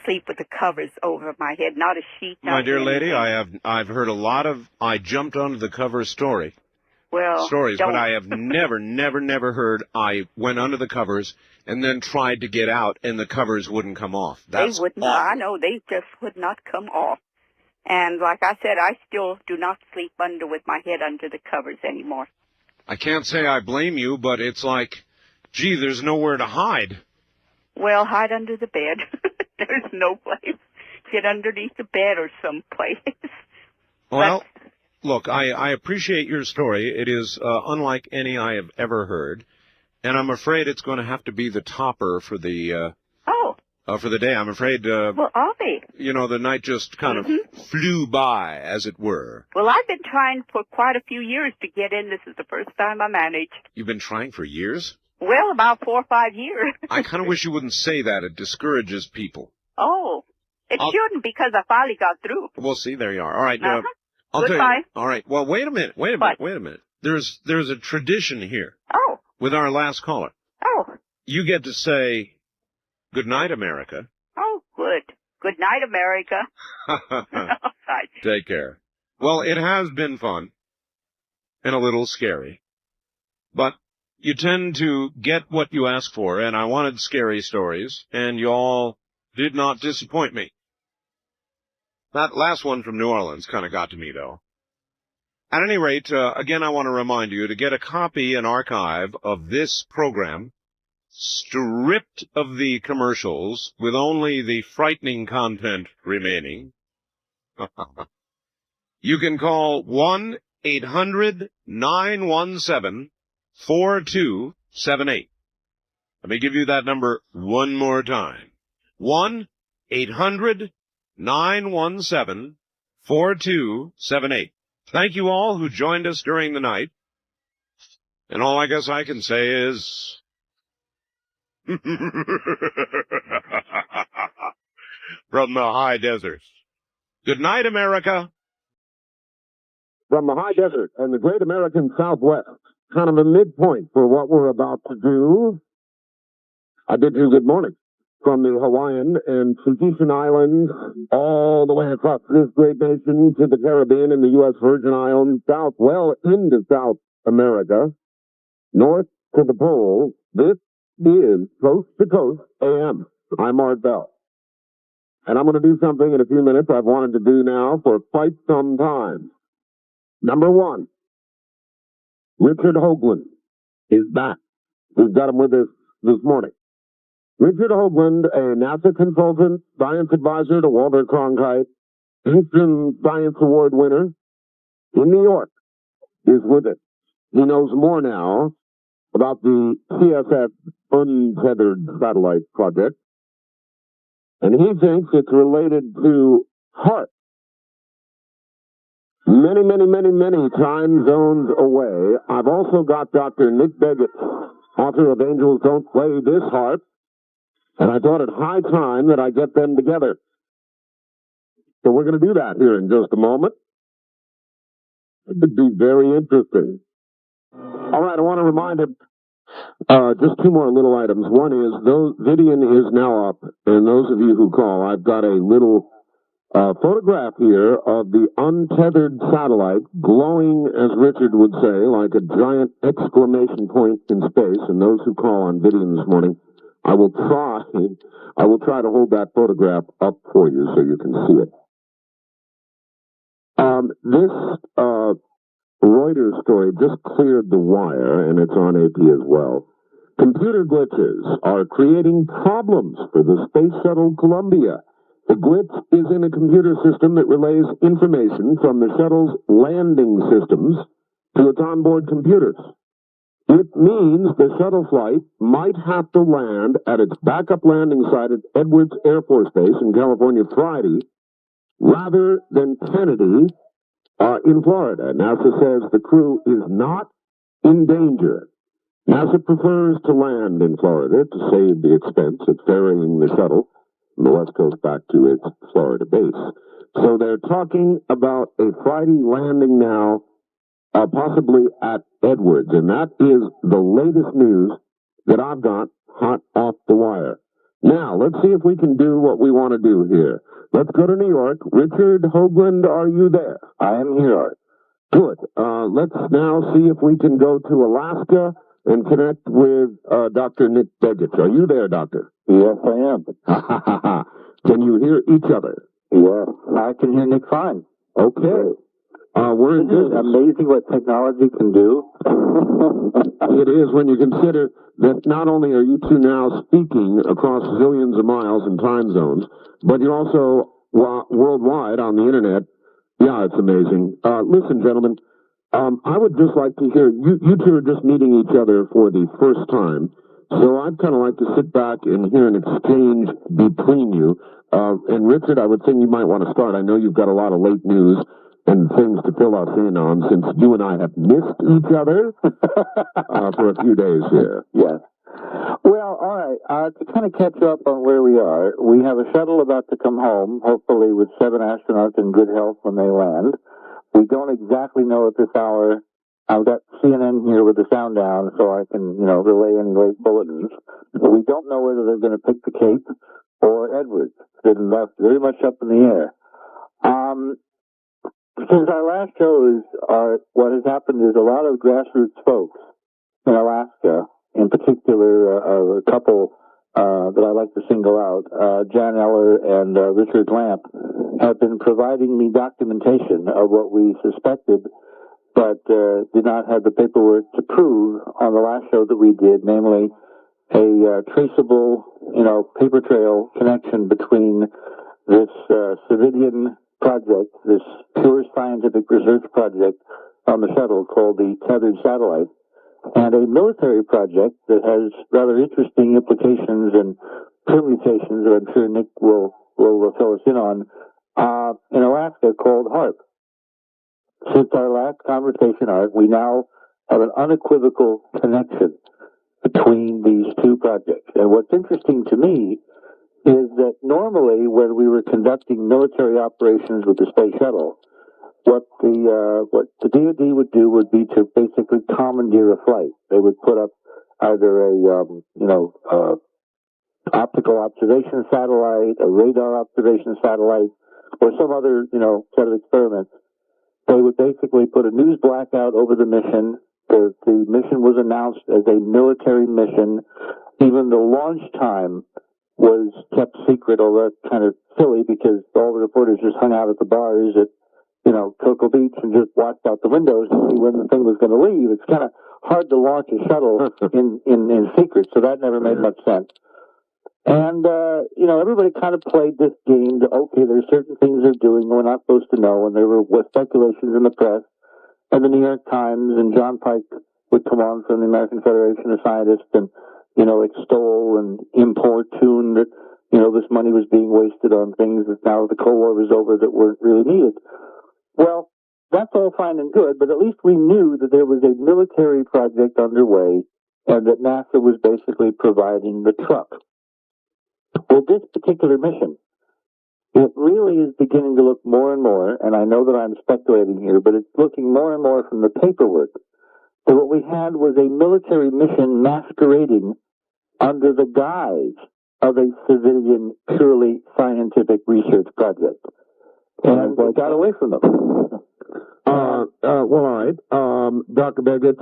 sleep with the covers over my head, not a sheet. My dear lady, I've heard a lot of I jumped onto the cover stories, but I have never heard I went under the covers and then tried to get out and the covers wouldn't come off. They would not. I know, they just would not come off. And like I said, I still do not sleep with my head under the covers anymore. I can't say I blame you, but it's like, gee, there's nowhere to hide. Well, hide under the bed. There's no place. Get underneath the bed or someplace. Well, look, I appreciate your story. It is unlike any I have ever heard, and I'm afraid it's going to have to be the topper for the for the day. I'm afraid. Well, I'll be. The night just kind of flew by, as it were. Well, I've been trying for quite a few years to get in. This is the first time I managed. You've been trying for years? Well, about 4 or 5 years. I kind of wish you wouldn't say that. It discourages people. Oh, it shouldn't, because I finally got through. Well, see, there you are. All right. I'll Goodbye. tell you. All right. Well, wait a minute. Wait a minute. There's a tradition here. Oh. With our last caller. Oh. You get to say, "Good night, America." Oh, good. Good night, America. night. Take care. Well, it has been fun and a little scary, but you tend to get what you ask for, and I wanted scary stories, and you all did not disappoint me. That last one from New Orleans kind of got to me, though. At any rate, again, I want to remind you to get a copy and archive of this program, stripped of the commercials, with only the frightening content remaining. You can call 1-800-917-4278. Let me give you that number one more time. 1-800-917-4278. Thank you all who joined us during the night. And all I guess I can say is... from the high deserts. Good night, America. From the high desert and the great American Southwest, kind of a midpoint for what we're about to do, I bid you good morning. From the Hawaiian and Tahitian Islands, all the way across this great nation to the Caribbean and the U.S. Virgin Islands, south, well into South America, north to the pole, this is Coast to Coast AM. I'm Art Bell. And I'm going to do something in a few minutes I've wanted to do now for quite some time. Number one, Richard Hoagland is back. We've got him with us this morning. Richard Hoagland, a NASA consultant, science advisor to Walter Cronkite, Princeton Science Award winner in New York, is with us. He knows more now about the CSS untethered satellite project, and he thinks it's related to HAARP. Many, many, many, many time zones away. I've also got Dr. Nick Beggett, author of Angels Don't Play This Harp, and I thought it high time that I get them together. So we're going to do that here in just a moment. It could be very interesting. All right, I want to remind him, just two more little items. One is, Vidian is now up, and those of you who call, I've got a little photograph here of the untethered satellite glowing, as Richard would say, like a giant exclamation point in space. And those who call on Vidian this morning, I will try to hold that photograph up for you so you can see it. This Reuters story just cleared the wire, and it's on AP as well. Computer glitches are creating problems for the Space Shuttle Columbia. The glitch is in a computer system that relays information from the shuttle's landing systems to its onboard computers. It means the shuttle flight might have to land at its backup landing site at Edwards Air Force Base in California Friday, rather than Kennedy in Florida. NASA says the crew is not in danger. NASA prefers to land in Florida to save the expense of ferrying the shuttle from the West Coast back to its Florida base. So they're talking about a Friday landing now, possibly at Edwards, and that is the latest news that I've got hot off the wire. Now, let's see if we can do what we want to do here. Let's go to New York. Richard Hoagland, are you there? I am here. Good. Let's now see if we can go to Alaska and connect with Dr. Nick Beggett. Are you there, Doctor? Yes, I am. Can you hear each other? Yes, I can hear Nick fine. Okay. We're in business. Amazing what technology can do. It is when you consider that not only are you two now speaking across zillions of miles and time zones, but you're also worldwide on the internet. Yeah, it's amazing. Listen, gentlemen, I would just like to hear, you two are just meeting each other for the first time, so I'd kind of like to sit back and hear an exchange between you. And Richard, I would think you might want to start. I know you've got a lot of late news and things to fill us in on, since you and I have missed each other for a few days here. Yes. Well, all right. To kind of catch up on where we are, we have a shuttle about to come home, hopefully with 7 astronauts in good health when they land. We don't exactly know at this hour. I've got CNN here with the sound down, so I can, relay any late bulletins. But we don't know whether they're going to pick the Cape or Edwards. It's very much up in the air. Since our last shows, what has happened is a lot of grassroots folks in Alaska, in particular a couple that I like to single out, Jan Eller and Richard Lamp, have been providing me documentation of what we suspected, but did not have the paperwork to prove on the last show that we did, namely a traceable, paper trail connection between this civilian project, this pure scientific research project on the shuttle called the tethered satellite, and a military project that has rather interesting implications and permutations that I'm sure Nick will fill us in on, in Alaska called HARP. Since our last conversation, Art, we now have an unequivocal connection between these two projects. And what's interesting to me is that normally when we were conducting military operations with the space shuttle, what the DoD would do would be to basically commandeer a flight. They would put up either a optical observation satellite, a radar observation satellite, or some other set of experiments. They would basically put a news blackout over the mission. The mission was announced as a military mission. Even the launch time was kept secret, although that's kind of silly because all the reporters just hung out at the bars at Cocoa Beach and just watched out the windows to see when the thing was going to leave. It's kind of hard to launch a shuttle in secret, so that never made much sense. And, everybody kind of played this game that, okay, there's certain things they're doing we're not supposed to know, and there were speculations in the press, and the New York Times, and John Pike would come on from the American Federation of Scientists and, extol and importune that, this money was being wasted on things that now the Cold War was over that weren't really needed. Well, that's all fine and good, but at least we knew that there was a military project underway and that NASA was basically providing the truck. Well, this particular mission, it really is beginning to look more and more, and I know that I'm speculating here, but it's looking more and more from the paperwork that what we had was a military mission masquerading under the guise of a civilian, purely scientific research project. And we got away from them. Well, all right. Dr. Beggett,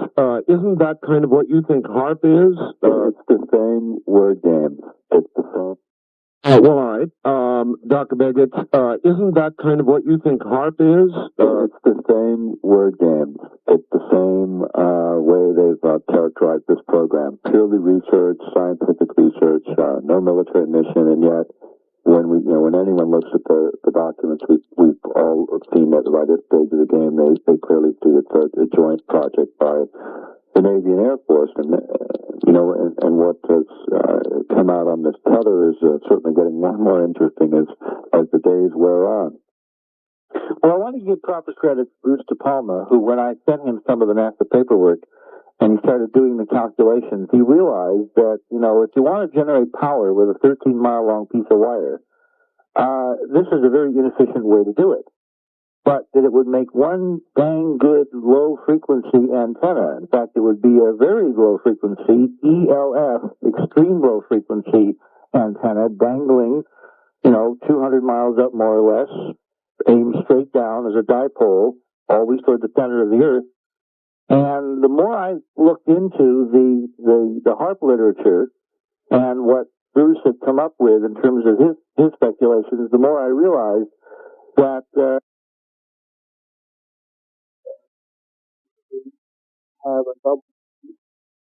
isn't that kind of what you think HARP is? It's the same word game. It's the same. Well, all right. Dr. Beggett, isn't that kind of what you think HARP is? It's the same word game. It's the same way they've characterized this program. Purely research, scientific research, no military mission, and yet when anyone looks at the documents, we've all seen that by this stage of the game, they clearly see it's a joint project by the Navy and Air Force, and what has come out on this tether is certainly getting more and more interesting as the days wear on. Well, I want to give proper credit to Bruce De Palma, who, when I sent him some of the NASA paperwork, and he started doing the calculations, he realized that, if you want to generate power with a 13-mile-long piece of wire, this is a very inefficient way to do it. But that it would make one dang good low-frequency antenna. In fact, it would be a very low-frequency, ELF, extreme low-frequency antenna, dangling, 200 miles up more or less, aimed straight down as a dipole, always toward the center of the Earth. And the more I looked into the HARP literature and what Bruce had come up with in terms of his speculations, the more I realized that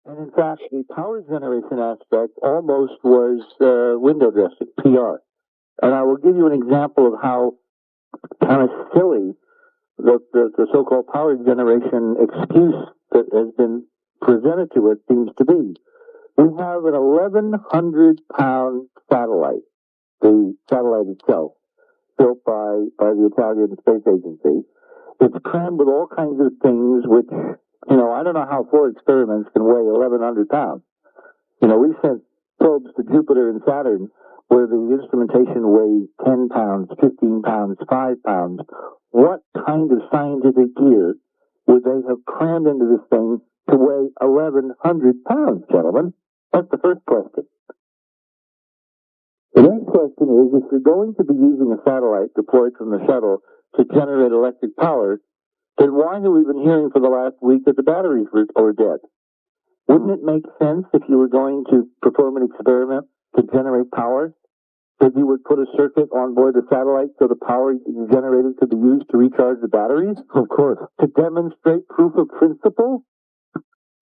and in fact, the power generation aspect almost was window dressing, PR. And I will give you an example of how kind of silly the so-called power generation excuse that has been presented to us seems to be. We have an 1,100-pound satellite, the satellite itself, built by the Italian Space Agency. It's crammed with all kinds of things which, I don't know how 4 experiments can weigh 1,100 pounds. We sent probes to Jupiter and Saturn where the instrumentation weighs 10 pounds, 15 pounds, 5 pounds. What kind of scientific gear would they have crammed into this thing to weigh 1,100 pounds, gentlemen? That's the first question. The next question is, if you're going to be using a satellite deployed from the shuttle to generate electric power, then why have we been hearing for the last week that the batteries are dead? Wouldn't it make sense if you were going to perform an experiment to generate power, that you would put a circuit on board the satellite so the power you generated could be used to recharge the batteries? Of course. To demonstrate proof of principle?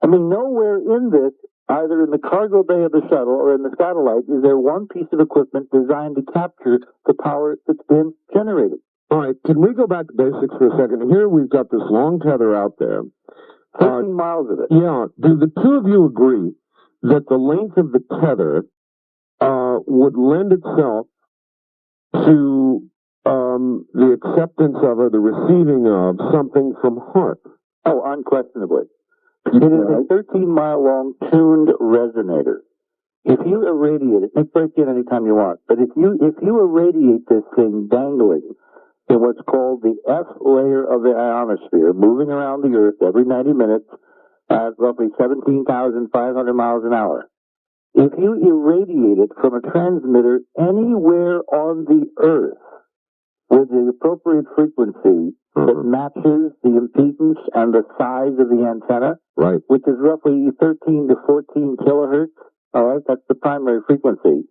I mean, nowhere in this, either in the cargo bay of the shuttle or in the satellite, is there one piece of equipment designed to capture the power that's been generated. All right, can we go back to basics for a second? Here we've got this long tether out there. 13 miles of it. Yeah. Do the two of you agree that the length of the tether would lend itself to the acceptance of or the receiving of something from HARP? Oh, unquestionably. It is a 13-mile-long tuned resonator. If you irradiate it, make break in anytime you want, but if you irradiate this thing dangling in what's called the F layer of the ionosphere, moving around the Earth every 90 minutes at roughly 17,500 miles an hour, if you irradiate it from a transmitter anywhere on the Earth with the appropriate frequency that matches the impedance and the size of the antenna, right, which is roughly 13 to 14 kilohertz, all right, that's the primary frequency,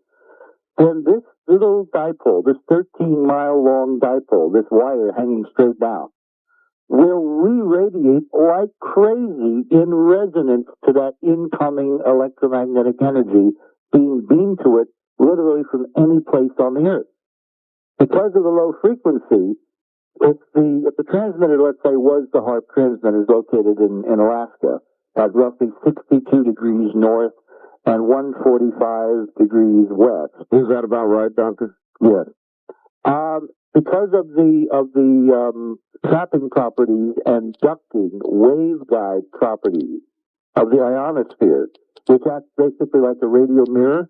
then this little dipole, this 13-mile-long dipole, this wire hanging straight down, will re-radiate like crazy in resonance to that incoming electromagnetic energy being beamed to it literally from any place on the Earth. Because of the low frequency, if the transmitter, let's say, was the HARP transmitter located in Alaska at roughly 62 degrees north and 145 degrees west. Is that about right, Doctor? Yes. Because of the trapping properties and ducting waveguide properties of the ionosphere, which acts basically like a radio mirror,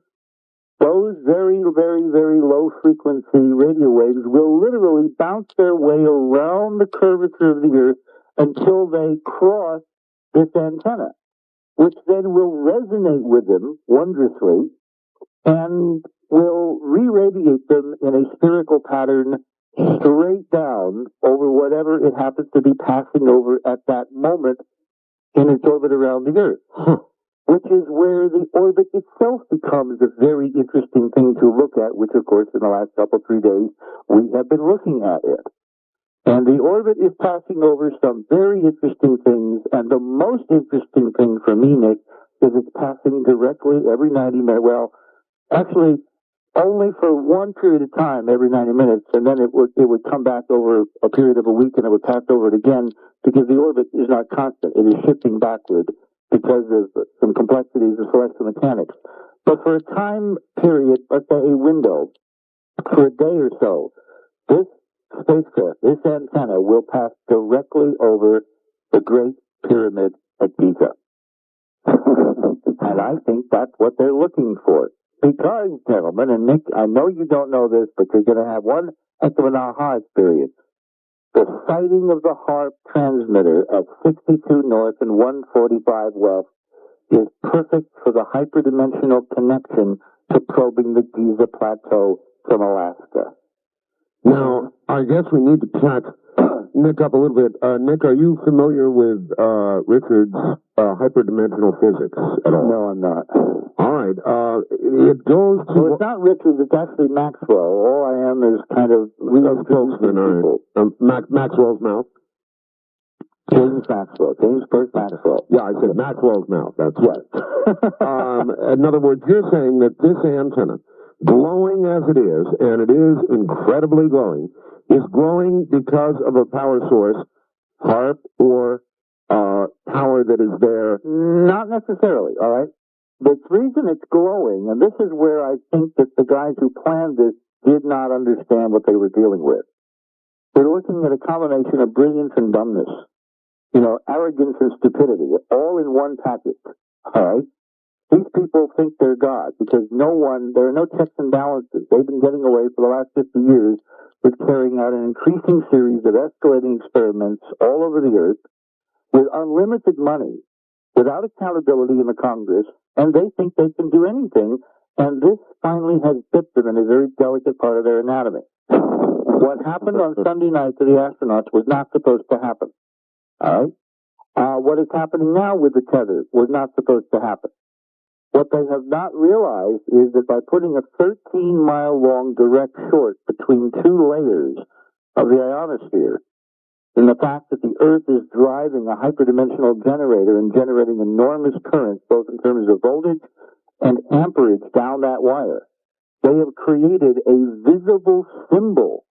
those very, very, very low frequency radio waves will literally bounce their way around the curvature of the Earth until they cross this antenna, which then will resonate with them wondrously and will re-radiate them in a spherical pattern straight down over whatever it happens to be passing over at that moment in its orbit around the Earth. Which is where the orbit itself becomes a very interesting thing to look at, which, of course, in the last 3 days, we have been looking at it. And the orbit is passing over some very interesting things, and the most interesting thing for me, Nick, is it's passing directly every 90 minutes. Well, actually, only for one period of time every 90 minutes, and then it would come back over a period of a week, and it would pass over it again, because the orbit is not constant. It is shifting backward because of some complexities of celestial mechanics. But for a time period, let's say a window, for a day or so, this spacecraft, this antenna, will pass directly over the Great Pyramid at Giza. And I think that's what they're looking for. Because, gentlemen, and Nick, I know you don't know this, but you're going to have one heck of an aha experience. The sighting of the HARP transmitter at 62 north and 145 west is perfect for the hyperdimensional connection to probing the Giza Plateau from Alaska. Now, I guess we need to catch Nick up a little bit. Nick, are you familiar with Richard's hyperdimensional physics at all? No, I'm not. All right. It goes to... Well, it's not Richard, it's actually Maxwell. All I am is kind of... Maxwell's mouth. James Maxwell. James Burke Maxwell. Yeah, I said Maxwell's mouth. That's right. In other words, you're saying that this antenna, glowing as it is, and it is incredibly glowing, is glowing because of a power source, HARP, or power that is there? Not necessarily, all right? The reason it's glowing, and this is where I think that the guys who planned this did not understand what they were dealing with. They're looking at a combination of brilliance and dumbness. You know, arrogance and stupidity, all in one package, all right? These people think they're God because there are no checks and balances. They've been getting away for the last 50 years with carrying out an increasing series of escalating experiments all over the Earth with unlimited money, without accountability in the Congress, and they think they can do anything And this finally has bit them in a very delicate part of their anatomy. What happened on Sunday night to the astronauts was not supposed to happen. All right? What is happening now with the tether was not supposed to happen. What they have not realized is that by putting a 13-mile-long direct short between two layers of the ionosphere, and the fact that the Earth is driving a hyperdimensional generator and generating enormous currents, both in terms of voltage and amperage down that wire, they have created a visible symbol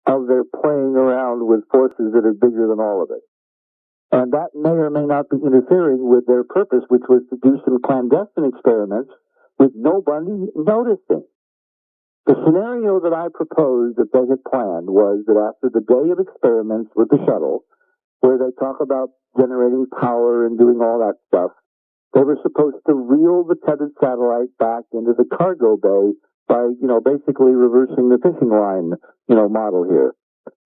of their playing around with forces that are bigger than all of it. And that may or may not be interfering with their purpose, which was to do some clandestine experiments with nobody noticing. The scenario that I proposed that they had planned was that after the day of experiments with the shuttle, where they talk about generating power and doing all that stuff, they were supposed to reel the tethered satellite back into the cargo bay by, basically reversing the fishing line, model here.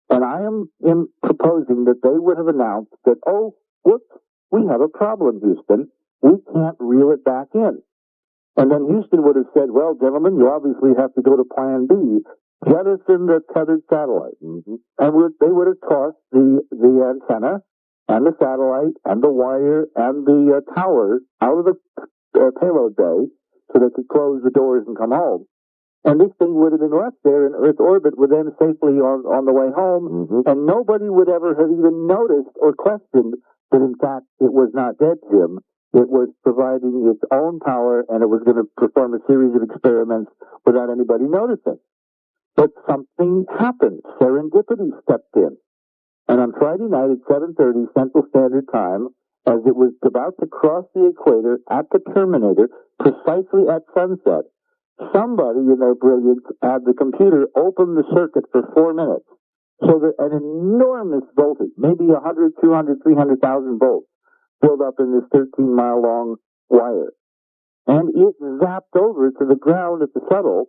And I am proposing that they would have announced that, oh, whoops, we have a problem, Houston. We can't reel it back in. And then Houston would have said, well, gentlemen, you obviously have to go to plan B, jettison the tethered satellite. Mm-hmm. And they would have tossed the antenna and the satellite and the wire and the tower out of the payload bay so they could close the doors and come home. And this thing would have been left there in Earth orbit with them safely on the way home, mm-hmm. and nobody would ever have even noticed or questioned that, in fact, it was not dead, Jim. It was providing its own power, and it was going to perform a series of experiments without anybody noticing. But something happened. Serendipity stepped in. And on Friday night at 7:30 Central Standard Time, as it was about to cross the equator at the terminator, precisely at sunset, somebody in their brilliance had the computer open the circuit for 4 minutes, so that an enormous voltage, maybe 100, 200, 300,000 volts, built up in this 13-mile-long wire. And it zapped over to the ground at the shuttle,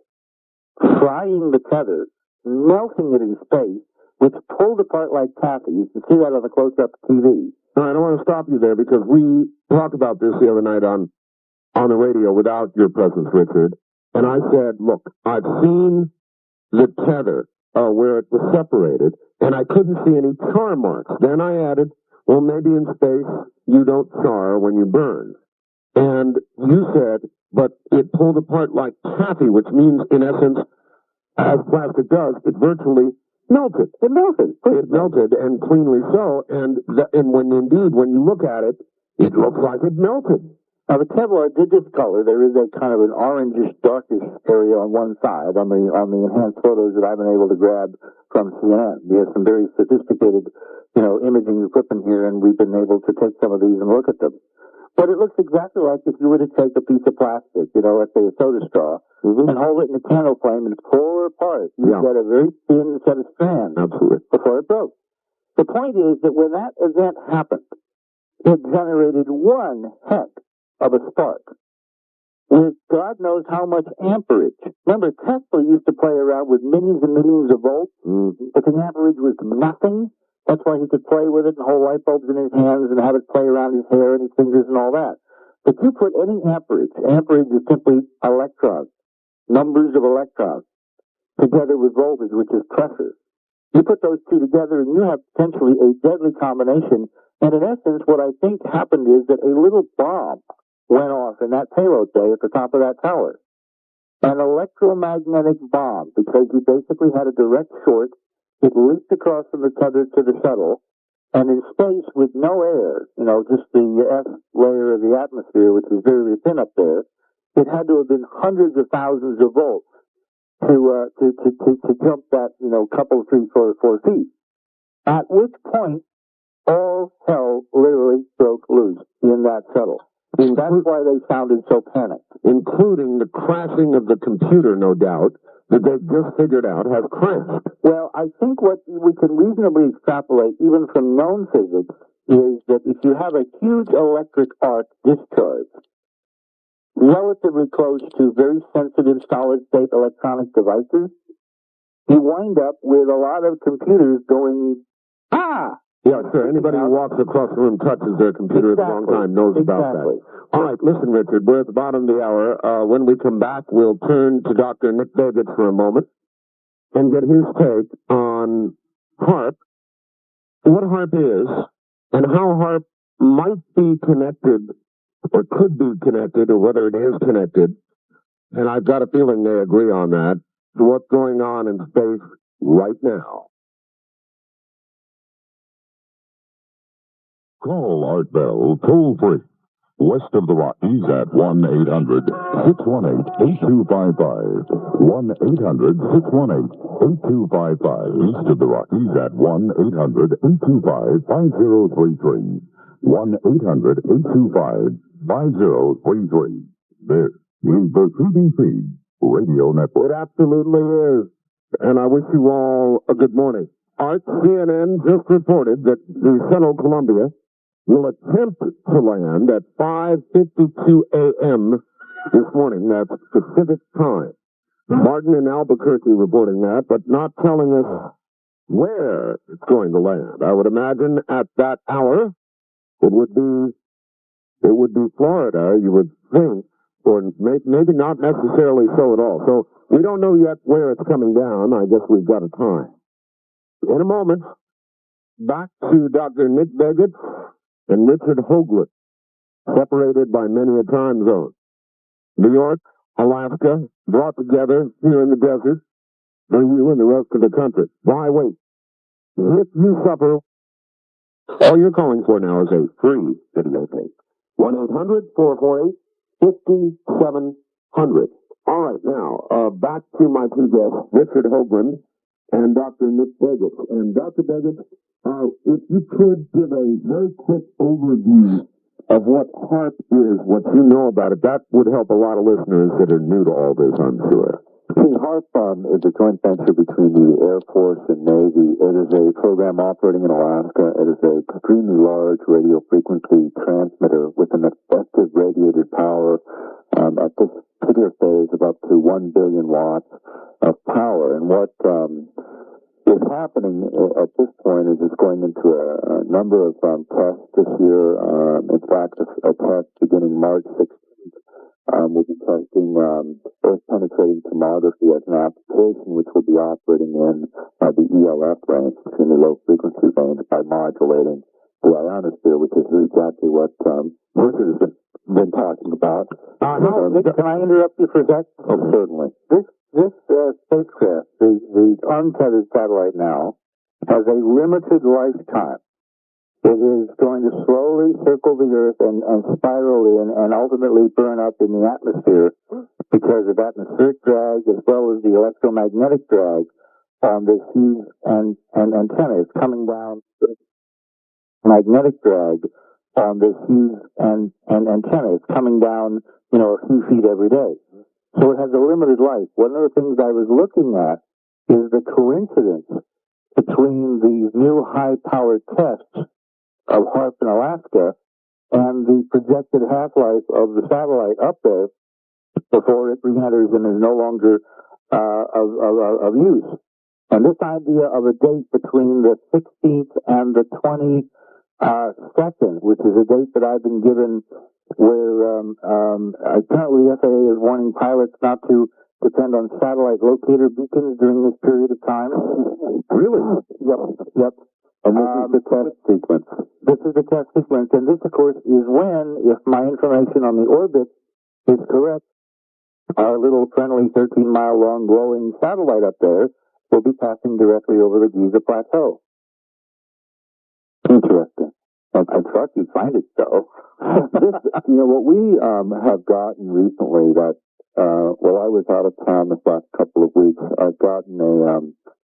frying the tether, melting it in space, which pulled apart like taffy. You can see that on the close-up TV. No, I don't want to stop you there because we talked about this the other night on the radio without your presence, Richard. And I said, look, I've seen the tether where it was separated, and I couldn't see any char marks. Then I added, well, maybe in space you don't char when you burn. And you said, but it pulled apart like taffy, which means, in essence, as plastic does, it virtually melted. It melted. It melted, and cleanly so. And when you look at it, it looks like it melted. Now, the Kevlar did discolor. There is a kind of an orangish, darkish area on one side on the enhanced photos that I've been able to grab from CNN. We have some very sophisticated, imaging equipment here, and we've been able to take some of these and look at them. But it looks exactly like if you were to take a piece of plastic, let's say a soda straw, mm-hmm. and hold it in a candle flame and pull it apart. You get a very thin set of strands before it broke. The point is that when that event happened, it generated one heck of a spark with God knows how much amperage. Remember, Tesla used to play around with millions and millions of volts, but the amperage was nothing. That's why he could play with it and hold light bulbs in his hands and have it play around his hair and his fingers and all that. But you put any amperage is simply electrons, numbers of electrons, together with voltage, which is pressure. You put those two together and you have potentially a deadly combination. And in essence, what I think happened is that a little bomb went off in that payload bay at the top of that tower. An electromagnetic bomb, because you basically had a direct short. It leaked across from the tether to the shuttle, and in space with no air, just the F layer of the atmosphere, which is very thin up there, it had to have been hundreds of thousands of volts to jump that, couple, 3, 4 feet. At which point, all hell literally broke loose in that shuttle. And that's why they sounded so panicked. Including the crashing of the computer, no doubt, that they've just figured out has crashed. Well, I think what we can reasonably extrapolate, even from known physics, is that if you have a huge electric arc discharge, relatively close to very sensitive solid-state electronic devices, you wind up with a lot of computers going, Yeah, sure. Anybody who walks across the room touches their computer at the wrong time knows about that. All right, listen, Richard, we're at the bottom of the hour. When we come back, we'll turn to Dr. Nick David for a moment and get his take on HARP, what HARP is, and how HARP might be connected, or could be connected, or whether it is connected, and I've got a feeling they agree on that, to what's going on in space right now. Call Art Bell toll free. West of the Rockies at 1-800-618-8255. 1-800-618-8255. East of the Rockies at 1-800-825-5033. 1-800-825-5033. This is the CBC Radio Network. It absolutely is. And I wish you all a good morning. Art, CNN just reported that the Central Columbia will attempt to land at 5:52 a.m. this morning. That's Pacific time. Martin in Albuquerque reporting that, but not telling us where it's going to land. I would imagine at that hour it would be Florida, you would think, or maybe not necessarily so at all. So we don't know yet where it's coming down. I guess we've got a time. In a moment, back to Dr. Nick Daggett and Richard Hoagland, separated by many a time zone. New York, Alaska, brought together here in the desert for you and the rest of the country. Why wait? If you suffer, all you're calling for now is a free video tape. 1-800-448-5700. All right, now, back to my two guests, Richard Hoagland and Dr. Nick Daggett. And Dr. Daggett, if you could give a very quick overview of what HARP is, what you know about it, that would help a lot of listeners that are new to all this, I'm sure. HARP is a joint venture between the Air Force and Navy. It is a program operating in Alaska. It is an extremely large radio frequency transmitter with an effective radiated power at this particular phase of up to 1 billion watts of power. And what is happening at this point is it's going into a number of tests this year. In fact, a test beginning March 16th. We'll be testing earth-penetrating tomography as an application, which will be operating in the ELF range, in the low-frequency range, by modulating the ionosphere, which is exactly what Richard has been talking about. Can I interrupt you for a sec? Oh, certainly. This spacecraft, the untethered satellite now, has a limited lifetime. It is going to slowly circle the Earth and spiral in and ultimately burn up in the atmosphere because of atmospheric drag as well as the electromagnetic drag on this huge antenna. It's coming down, magnetic drag on this huge antenna. It's coming down, a few feet every day. So it has a limited life. One of the things I was looking at is the coincidence between these new high-powered tests of HARP in Alaska and the projected half-life of the satellite up there before it re-enters and is no longer of use. And this idea of a date between the 16th and the 22nd, which is a date that I've been given where apparently the FAA is warning pilots not to depend on satellite locator beacons during this period of time. Really? Yep. And this is the test sequence. This is the test sequence, and this, of course, is when, if my information on the orbit is correct, our little friendly 13-mile-long glowing satellite up there will be passing directly over the Giza Plateau. Interesting. I thought you'd find it so. What we have gotten recently that, while I was out of town this last couple of weeks, I've gotten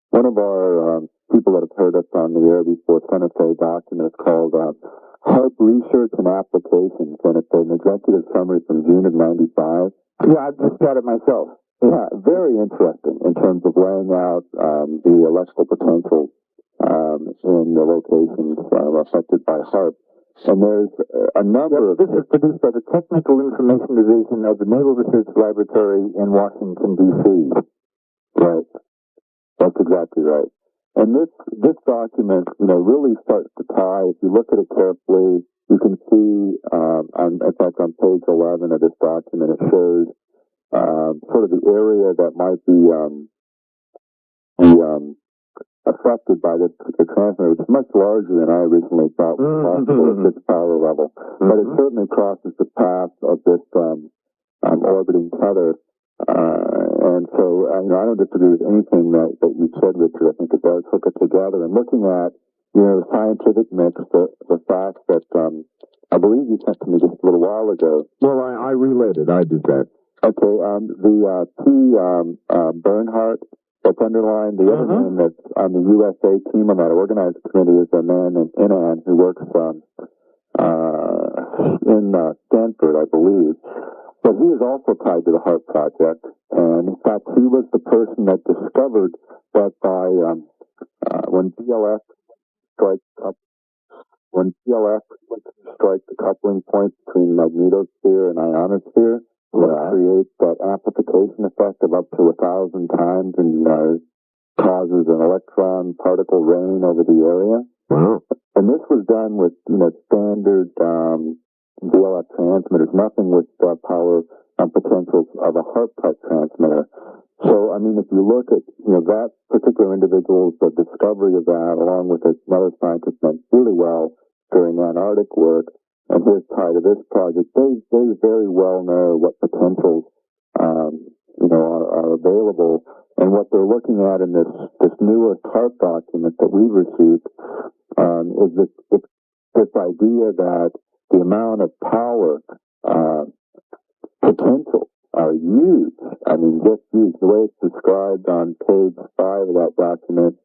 one of our people that have heard us on the air before sent us a document called HARP Research and Applications, and it's an executive summary from June of '95. Yeah, I just got it myself. Yeah, very interesting in terms of laying out the electrical potential in the locations affected by HARP. And there's a number of... This is produced by the Technical Information Division of the Naval Research Laboratory in Washington, D.C. Right. That's exactly right. And this document, really starts to tie. If you look at it carefully, you can see, in fact, on page 11 of this document, it shows sort of the area that might be affected by the transmitter, which is much larger than I originally thought was possible at this power level. But it certainly crosses the path of this orbiting tether. And so, I don't disagree with anything that you said, Richard. I think it does hook it together. And looking at, the scientific mix, the fact that I believe you sent to me just a little while ago. Well, I relayed it. I did that. Okay, the P. Bernhardt, that's underlined. The other name that's on the USA team on that organized committee is a man named Inan who works in Stanford, I believe. But he is also tied to the HARP project, and in fact, he was the person that discovered that by when BLF strikes up, the coupling point between magnetosphere and ionosphere, it creates that amplification effect of up to 1,000 times and causes an electron particle rain over the area. Wow. And this was done with standard BLF transmitters, nothing with power potentials of a HARP type transmitter. So, if you look at that particular individual's discovery of that, along with another scientist meant really well during Antarctic work, and his tie to this project, they very well know what potentials are available, and what they're looking at in this newest HARP document that we've received is this idea that the amount of power potential are huge. Just huge. The way it's described on page 5 of that document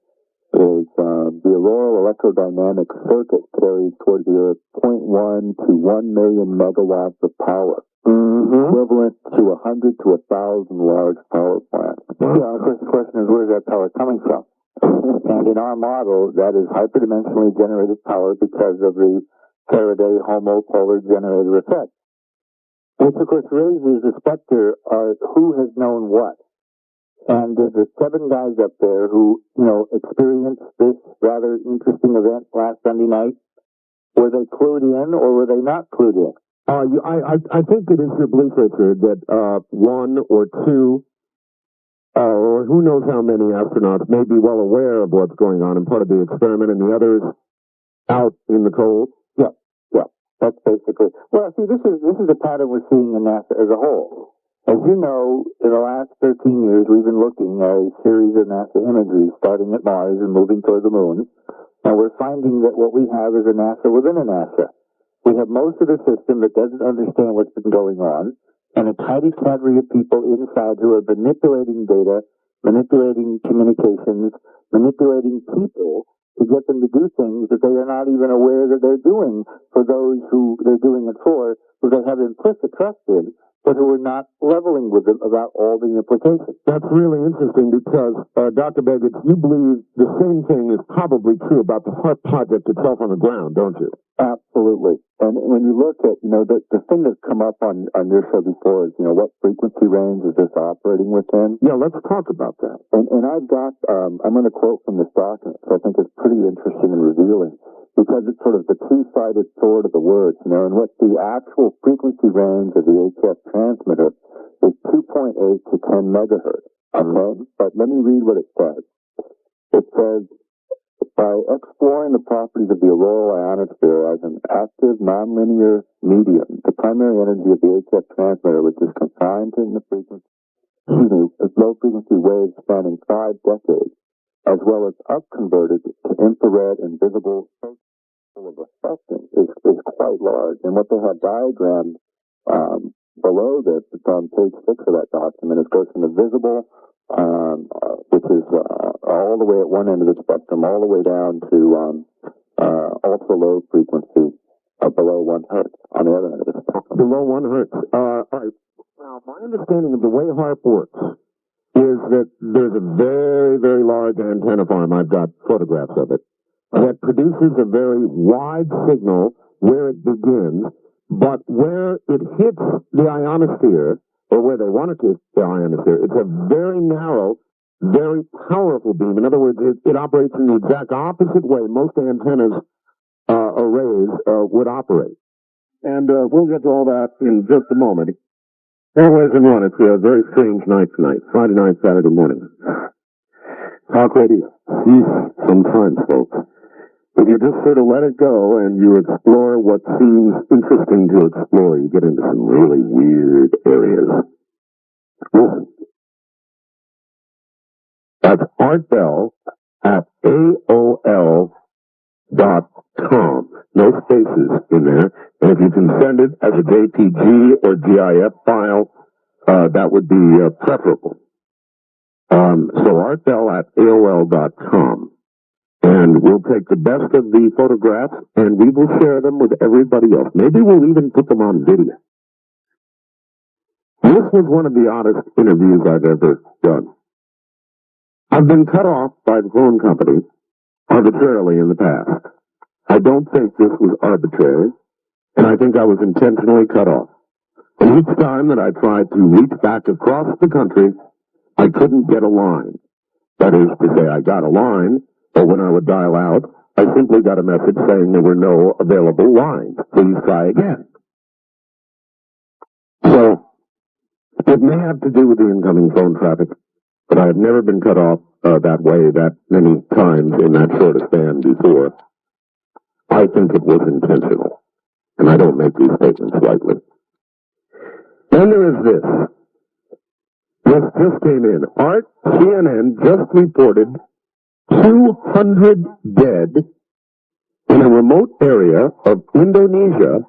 is the auroral electrodynamic circuit carries towards the Earth 0.1 to 1 million megawatts of power, equivalent to 100 to 1,000 large power plants. Yeah, of course, the question is, where's that power coming from? And in our model, that is hyperdimensionally generated power because of the Faraday homopolar generator effect. Which, of course, raises the specter of who has known what. And there's the 7 guys up there who, experienced this rather interesting event last Sunday night. Were they clued in or were they not clued in? I think it is your belief, Richard, that 1 or 2, or who knows how many astronauts may be well aware of what's going on and part of the experiment, and the others out in the cold. Yeah. That's basically. Well, see, this is a pattern we're seeing in NASA as a whole. As you know, in the last 13 years, we've been looking at a series of NASA imagery, starting at Mars and moving toward the moon. And we're finding that what we have is a NASA within a NASA. We have most of the system that doesn't understand what's been going on, and a tiny cadre of people inside who are manipulating data, manipulating communications, manipulating people to get them to do things that they are not even aware that they're doing for those who they're doing it for, who they have implicit trust in, but who are not leveling with them about all the implications. That's really interesting because, Dr. Begich, you believe the same thing is probably true about the HARP project itself on the ground, don't you? Absolutely. And when you look at, the thing that's come up on your show before is, what frequency range is this operating within? Yeah, let's talk about that. And I've got, I'm going to quote from this document, which I think is pretty interesting and revealing, because it's sort of the two-sided sword of the words, and what the actual frequency range of the HF transmitter is 2.8 to 10 megahertz. Okay? But let me read what it says. It says, by exploring the properties of the auroral ionosphere as an active, nonlinear medium, the primary energy of the HF transmitter, which is confined to the frequency, low-frequency waves spanning 5 decades, as well as upconverted to infrared and visible of a spectrum, is quite large. And what they have diagrammed below this, it's on page 6 of that document, it goes from the visible, which is all the way at one end of the spectrum, all the way down to ultra-low frequency below 1 hertz on the other end of the spectrum. Below 1 hertz. All right. Now, my understanding of the way HARP works is that there's a very, very large antenna farm. I've got photographs of it. That produces a very wide signal where it begins, but where it hits the ionosphere, or where they want it to hit the ionosphere, it's a very narrow very powerful beam. In other words, it operates in the exact opposite way most antennas arrays would operate. And we'll get to all that in just a moment. Airways and One, it's a very strange night tonight. Friday night, Saturday morning. Talk radio. Sometimes, folks. If you just sort of let it go and you explore what seems interesting to explore, you get into some really weird areas. Listen. That's Art Bell at AOL.com. No spaces in there. And if you can send it as a JPG or GIF file, that would be preferable. So Art Bell at AOL.com. And we'll take the best of the photographs and we will share them with everybody else. Maybe we'll even put them on video. This was one of the oddest interviews I've ever done. I've been cut off by the phone company arbitrarily in the past. I don't think this was arbitrary, and I think I was intentionally cut off. And each time that I tried to reach back across the country, I couldn't get a line. That is to say, I got a line, but when I would dial out, I simply got a message saying there were no available lines. Please try again. So, it may have to do with the incoming phone traffic, but I had never been cut off that way that many times in that short a span before. I think it was intentional, and I don't make these statements lightly. Then there is this. This just came in. CNN just reported 200 dead in a remote area of Indonesia,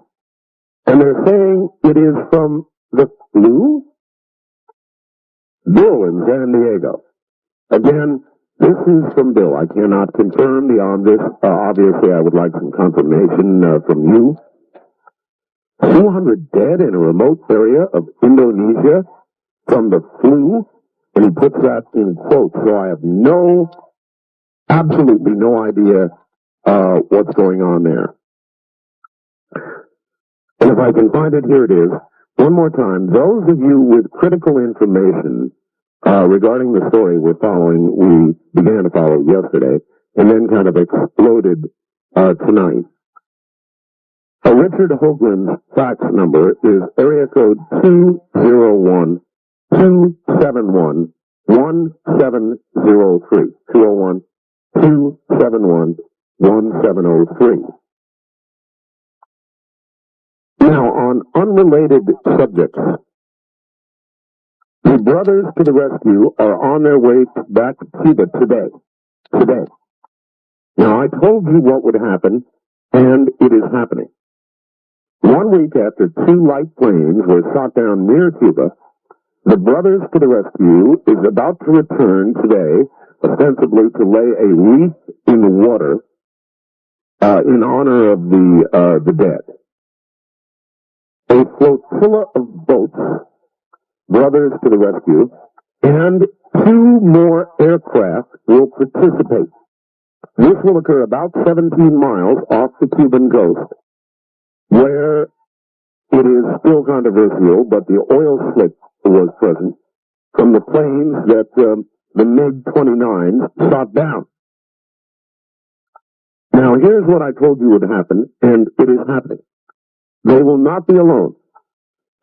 and they're saying it is from the flu? Bill in San Diego. Again, this is from Bill. I cannot confirm beyond this. Obviously, I would like some confirmation from you. 200 dead in a remote area of Indonesia from the flu, and he puts that in quotes, so I have absolutely no idea what's going on there. And if I can find it, here it is. One more time, those of you with critical information regarding the story we began to follow yesterday, and then kind of exploded tonight. Richard Hoagland's fax number is area code 201-271-1703. 201-271-1703. Now, on unrelated subjects, the brothers to the rescue are on their way back to Cuba today. Now, I told you what would happen, and it is happening. 1 week after 2 light planes were shot down near Cuba, the brothers to the rescue is about to return today, ostensibly to lay a wreath in the water in honor of the dead. A flotilla of boats, brothers to the rescue, and 2 more aircraft will participate. This will occur about 17 miles off the Cuban coast, where it is still controversial, but the oil slick was present from the planes that the MiG-29 shot down. Now, here's what I told you would happen, and it is happening. They will not be alone.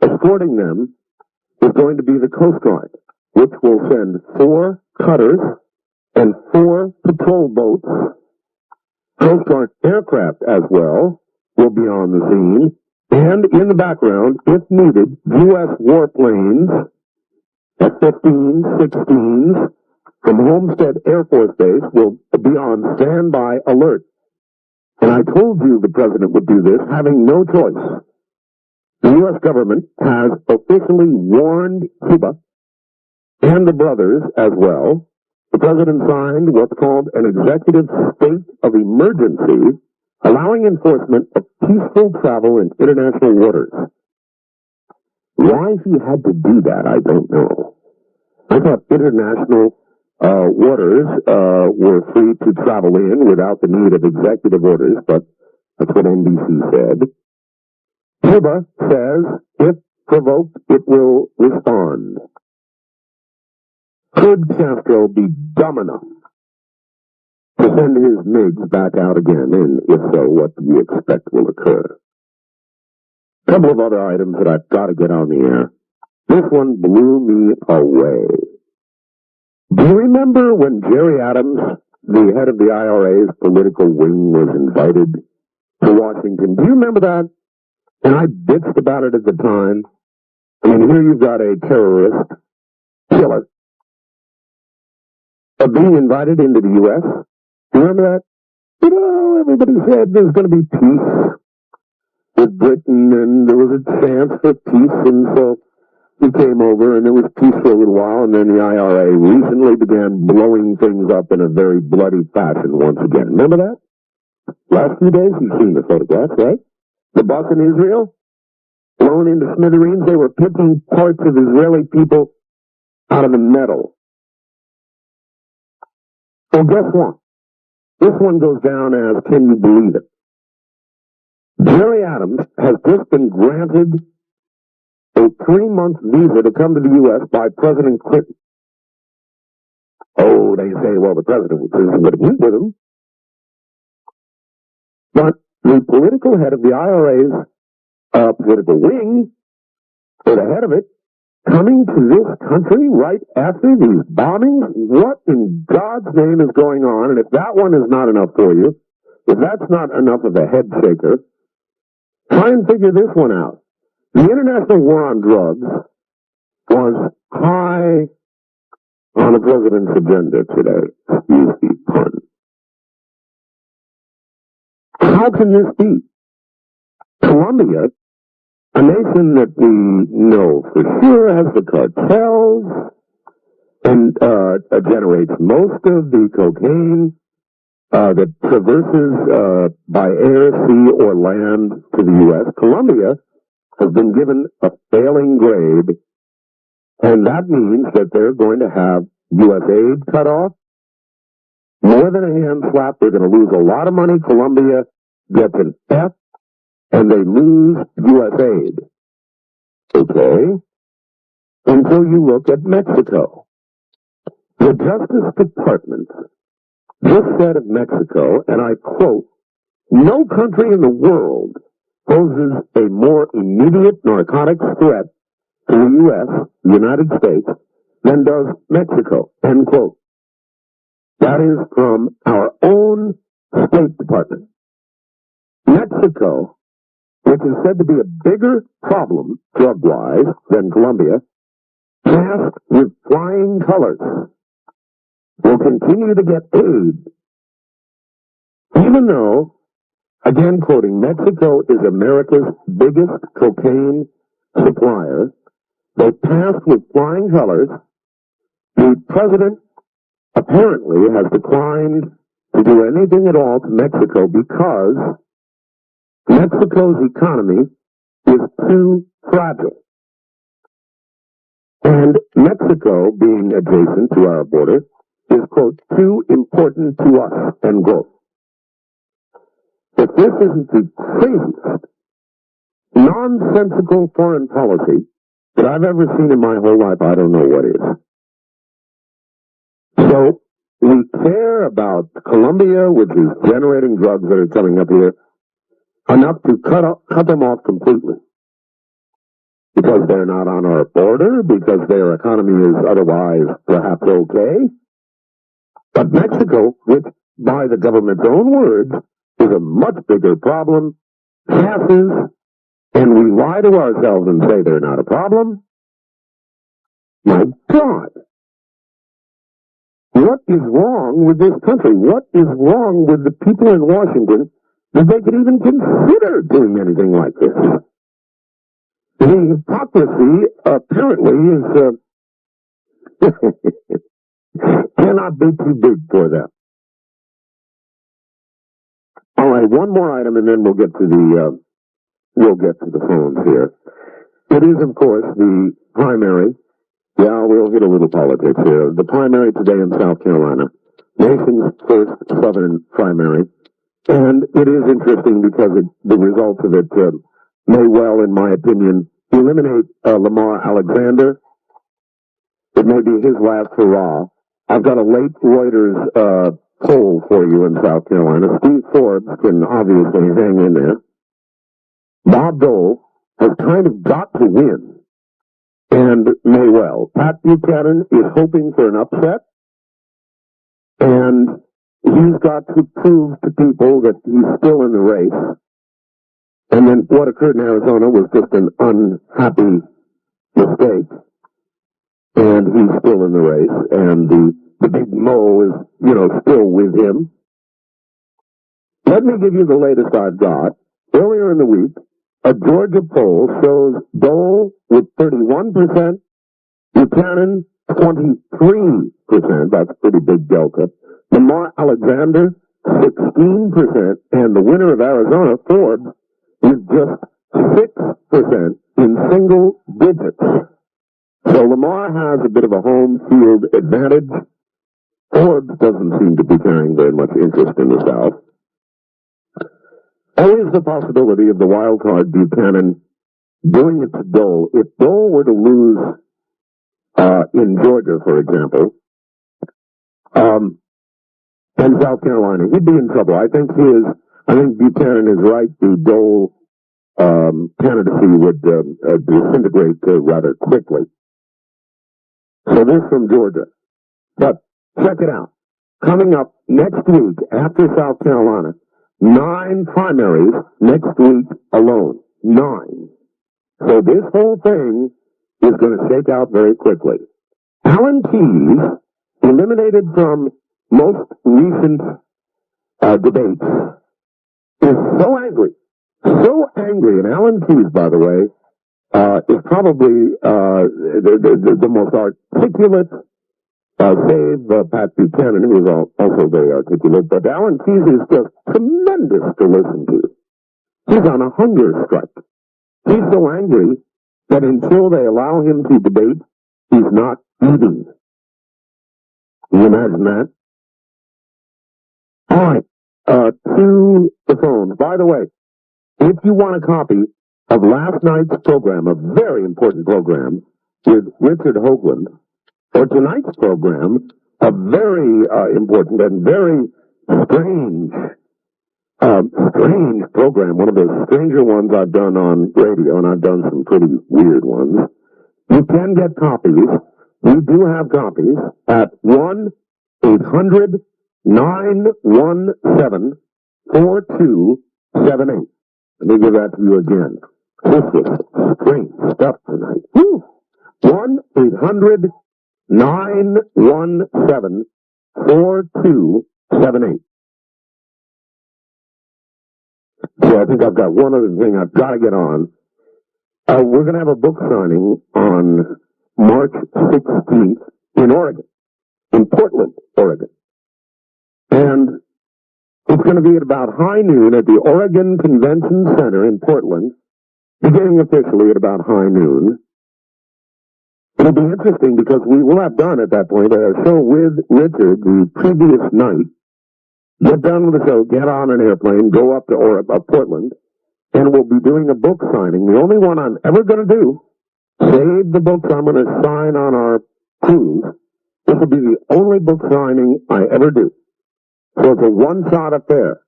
Escorting them is going to be the Coast Guard, which will send 4 cutters and 4 patrol boats. Coast Guard aircraft as well will be on the scene, and in the background, if needed, U.S. warplanes, F-15s, 16s, from Homestead Air Force Base will be on standby alert. And I told you the president would do this, having no choice. The U.S. government has officially warned Cuba and the brothers as well. The president signed what's called an executive state of emergency, allowing enforcement of peaceful travel in international waters. Why he had to do that, I don't know. I thought international waters were free to travel in without the need of executive orders, but that's what NBC said. Cuba says if provoked, it will respond. Could Castro be dumb enough to send his MiGs back out again? And if so, what do you expect will occur? A couple of other items that I've got to get on the air. This one blew me away. Do you remember when Jerry Adams, the head of the IRA's political wing, was invited to Washington? Do you remember that? And I bitched about it at the time. I mean, here you've got a terrorist killer being invited into the U.S. Do you remember that? You know, everybody said there's going to be peace with Britain, and there was a chance for peace, and so he came over, and there was peace for a little while, and then the IRA recently began blowing things up in a very bloody fashion once again. Remember that? Last few days, you've seen the photographs, right? The bus in Israel, blown into smithereens. They were picking parts of Israeli people out of the metal. Well, guess what? This one goes down as, can you believe it? Jerry Adams has just been granted a 3-month visa to come to the U.S. by President Clinton. Oh, they say, well, the president was going to meet with him. But the political head of the IRA's political wing, or the head of it, coming to this country right after these bombings? What in God's name is going on? And if that one is not enough for you, if that's not enough of a head shaker, try and figure this one out. The international war on drugs was high on the president's agenda today. Excuse the pun. How can this be? Colombia, a nation that we know for sure has the cartels and generates most of the cocaine that traverses by air, sea, or land to the U.S. Colombia has been given a failing grade, and that means that they're going to have U.S. aid cut off. More than a hand slap, they're going to lose a lot of money. Colombia gets an F, and they lose U.S. aid. Okay? Until you look at Mexico. The Justice Department just said of Mexico, and I quote, "No country in the world poses a more immediate narcotics threat to the U.S., the United States, than does Mexico," end quote. That is from our own State Department. Mexico, which is said to be a bigger problem, drug-wise, than Colombia, passed with flying colors, will continue to get aid, even though, again quoting, Mexico is America's biggest cocaine supplier. They passed with flying colors. The president apparently has declined to do anything at all to Mexico because Mexico's economy is too fragile. And Mexico, being adjacent to our border, is, quote, too important to us, end quote. If this isn't the craziest, nonsensical foreign policy that I've ever seen in my whole life, I don't know what is. So, we care about Colombia, which is generating drugs that are coming up here, enough to cut them off completely. Because they're not on our border, because their economy is otherwise perhaps okay. But Mexico, which by the government's own words is a much bigger problem, passes, and we lie to ourselves and say they're not a problem. My God! What is wrong with this country? What is wrong with the people in Washington that they could even consider doing anything like this? The hypocrisy apparently is cannot be too big for them. All right, one more item, and then we'll get to the phones here. It is, of course, the primary. Yeah, we'll get a little politics here. The primary today in South Carolina, nation's first Southern primary, and it is interesting because the results of it may well, in my opinion, eliminate Lamar Alexander It may be his last hurrah. I've got a late Reuters poll for you in South Carolina. Steve Forbes can obviously hang in there. Bob Dole has kind of got to win, and may well. Pat Buchanan is hoping for an upset, and he's got to prove to people that he's still in the race. And then what occurred in Arizona was just an unhappy mistake. And he's still in the race, and the big Mo is, still with him. Let me give you the latest I've got. Earlier in the week, a Georgia poll shows Dole with 31%, Buchanan 23%, that's a pretty big delta, Lamar Alexander 16%, and the winner of Arizona, Forbes, is just 6% in single digits. So Lamar has a bit of a home field advantage. Forbes doesn't seem to be carrying very much interest in the South. Always the possibility of the wild card Buchanan doing it to Dole. If Dole were to lose in Georgia, for example, and South Carolina, he'd be in trouble. I think Buchanan is right. The Dole candidacy would disintegrate rather quickly. So this from Georgia. But check it out. Coming up next week after South Carolina, 9 primaries next week alone. 9. So this whole thing is going to shake out very quickly. Alan Keyes, eliminated from most recent debates, is so angry. So angry. And Alan Keyes, by the way, is probably the most articulate, save Pat Buchanan, who is also very articulate. But Alan Keyes is just tremendous to listen to. He's on a hunger strike. He's so angry that until they allow him to debate, he's not eating. Can you imagine that? All right, to the phone. By the way, if you want a copy of last night's program, a very important program with Richard Hoagland, or tonight's program, a very important and very strange program, one of the stranger ones I've done on radio, and I've done some pretty weird ones. You can get copies. We do have copies at 1-800-917-4278. Let me give that to you again. This was strange stuff tonight. Whew. 1-800-917-4278. So I think I've got one other thing I've got to get on. We're going to have a book signing on March 16th in Oregon, in Portland, Oregon. And it's going to be at about high noon at the Oregon Convention Center in Portland, beginning officially at about high noon. It'll be interesting because we will have done at that point a show with Richard the previous night. Get done with the show, get on an airplane, go up to Portland, and we'll be doing a book signing. The only one I'm ever going to do, save the books I'm going to sign on our cruise. This will be the only book signing I ever do. So it's a one-shot affair.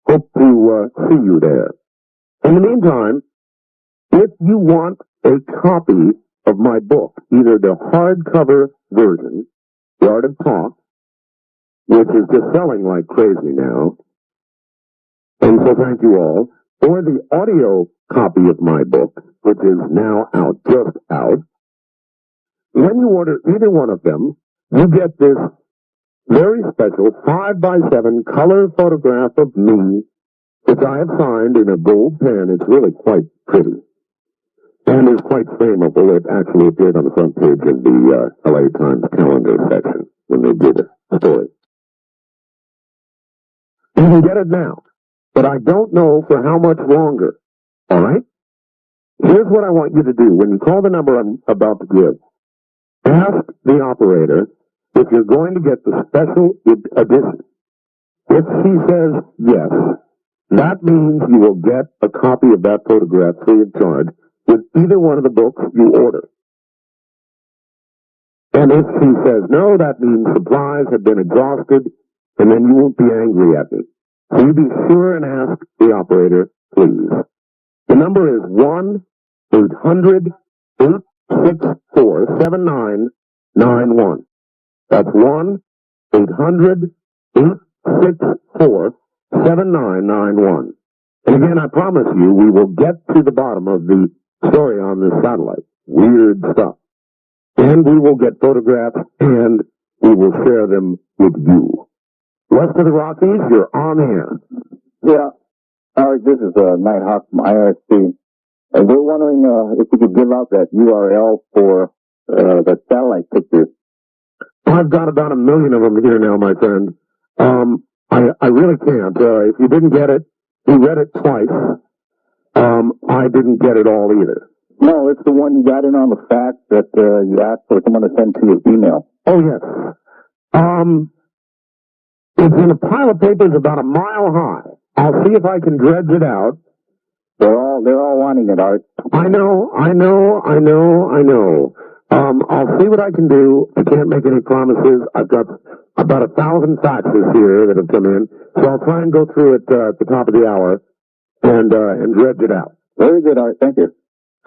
Hope to see you there. In the meantime, if you want a copy of my book, either the hardcover version, The Art of Talk, which is just selling like crazy now, and so thank you all, or the audio copy of my book, which is now out, just out. When you order either one of them, you get this very special 5x7 color photograph of me, which I have signed in a gold pen. It's really quite pretty. And is quite frameable. It actually appeared on the front page of the LA Times calendar section when they did a story. You can get it now, but I don't know for how much longer. All right? Here's what I want you to do. When you call the number I'm about to give, ask the operator if you're going to get the special edition. If she says yes, that means you will get a copy of that photograph free of charge with either one of the books you order. And if she says no, that means supplies have been exhausted, and then you won't be angry at me. So you be sure and ask the operator, please. The number is 1-800-864-7991. That's 1-800-864-7991. And again, I promise you, we will get to the bottom of the story on this satellite. Weird stuff. And we will get photographs, and we will share them with you. West of the Rockies, you're on air. Yeah. All right, this is Nighthawk from IRC. And we're wondering if we could give out that URL for the satellite pictures. I've got about 1 million of them here now, my friend. I really can't. If you didn't get it, you read it twice. I didn't get it all either. No, it's the one you got in on the fax that you asked for someone to send to your email. Oh, yes. It's in a pile of papers about 1 mile high. I'll see if I can dredge it out. They're all wanting it, Art. I know. I'll see what I can do. I can't make any promises. I've got about 1,000 faxes here that have come in, so I'll try and go through it at the top of the hour and dredge it out. Very good, Art. Thank you.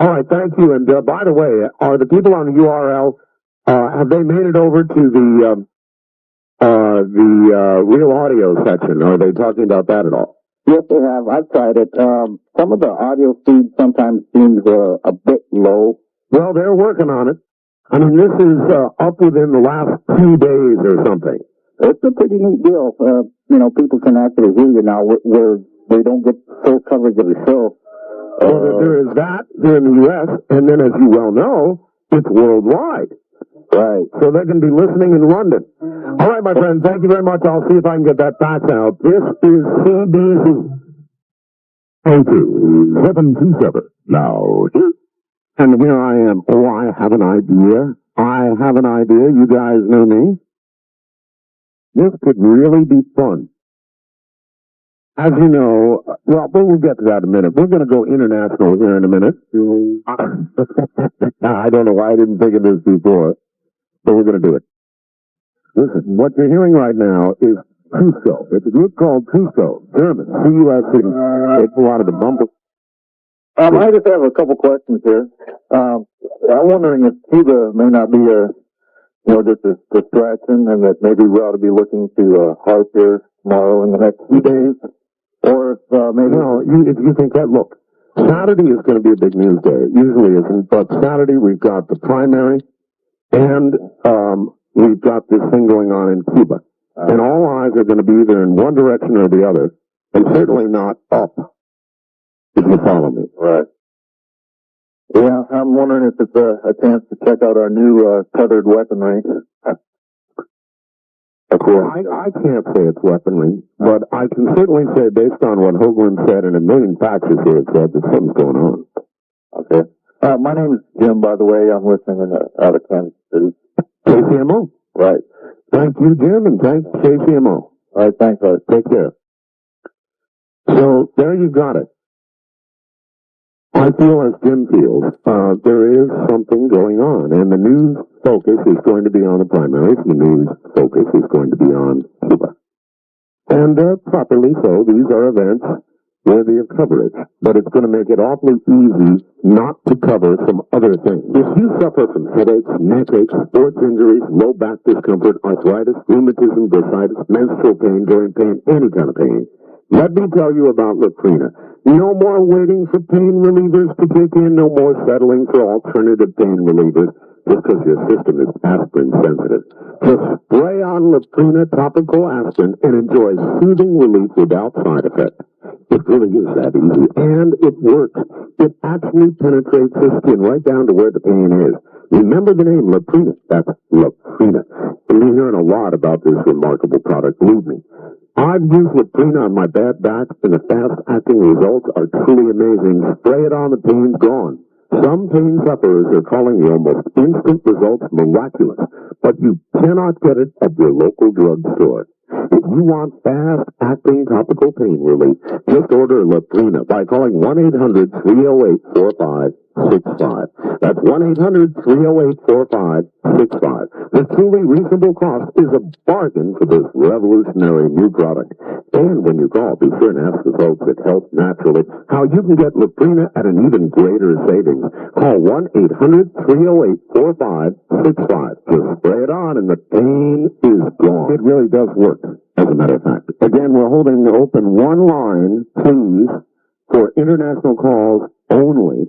All right, thank you. And by the way, are the people on the URL, have they made it over to the real audio section? Are they talking about that at all? Yes, they have. I've tried it. Some of the audio feed sometimes seems a bit low. Well, they're working on it. I mean, this is up within the last 2 days or something. It's a pretty neat deal. People can actually hear you now where they don't get full coverage of the show. Well, there is that here in the U.S., and then, as you well know, it's worldwide. Right. So they can be listening in London. All right, my friend, thank you very much. I'll see if I can get that fax out. This is CBC. 727. Now, and here I am. Oh, I have an idea. You guys know me. This could really be fun. As you know, well, we'll get to that in a minute. We're going to go international here in a minute. I don't know why I didn't think of this before, but we're going to do it. Listen, what you're hearing right now is Cusco. It's a group called Cusco, German, C-U-S-C. It's a lot of the mumble. I just have a couple questions here. I'm wondering if Cuba may not be just a distraction, and that maybe we ought to be looking to harp here tomorrow in the next few days. Or if maybe... No, if you think that, look, Saturday is going to be a big news day. It usually isn't, but Saturday we've got the primary, and we've got this thing going on in Cuba. And all eyes are going to be either in one direction or the other, and certainly not up, if you follow me. Right. Yeah, I'm wondering if it's a chance to check out our new tethered weaponry. I can't say it's weaponry, but I can certainly say, based on what Hoagland said and 1 million faxes here, it said that something's going on. Okay. My name is Jim, by the way. I'm listening out of Kansas City. KCMO. Right. Thank you, Jim, and thanks KCMO. All right, thanks, Art. Take care. So, there you got it. I feel as Jim feels, there is something going on, and the news focus is going to be on the primaries, the news focus is going to be on Cuba. And properly so, these are events worthy of coverage, but it's going to make it awfully easy not to cover some other things. If you suffer from headaches, neckaches, sports injuries, low back discomfort, arthritis, rheumatism, bursitis, menstrual pain, joint pain, any kind of pain, let me tell you about Laprina. No more waiting for pain relievers to kick in, no more settling for alternative pain relievers just because your system is aspirin sensitive. Just spray on Laprina topical aspirin and enjoy soothing relief without side effects. It really is that easy, and it works. It actually penetrates the skin right down to where the pain is. Remember the name Laprina. That's Laprina. And you're hearing a lot about this remarkable product. Believe me. I've used Laprina on my bad back, and the fast-acting results are truly amazing. Spray it on, the pain's gone. Some pain sufferers are calling the almost instant results miraculous, but you cannot get it at your local drugstore. If you want fast-acting topical pain relief, just order Laprina by calling 1-800-308-4565. That's 1-800-308-4565. The truly reasonable cost is a bargain for this revolutionary new product. And when you call, be sure and ask the folks at Health Naturally how you can get Laprina at an even greater savings. Call 1-800-308-4565. Just spray it on and the pain is gone. It really does work, as a matter of fact. Again, we're holding open one line, please, for international calls only,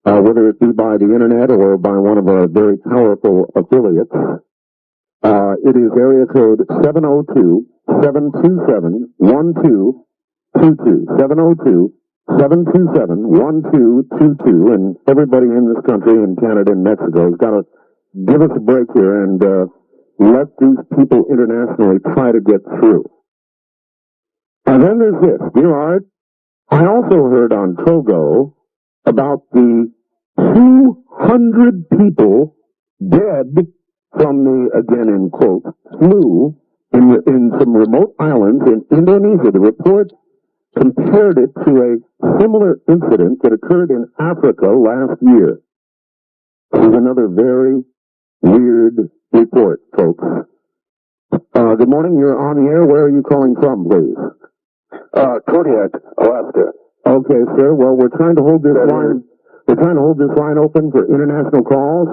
whether it be by the internet or by one of our very powerful affiliates. It is area code 702-727-1222. 702-727-1222. And everybody in this country, in Canada and Mexico, has got to give us a break here and let these people internationally try to get through. And then there's this. Dear Art, I also heard on Togo about the 200 people dead from the, again in quote, flu in some remote islands in Indonesia. The report compared it to a similar incident that occurred in Africa last year. This is another very weird report, folks. Good morning. You're on the air. Where are you calling from, please? Kodiak, Alaska. Okay, sir. Well, we're trying to hold this line. We're trying to hold this line open for international calls.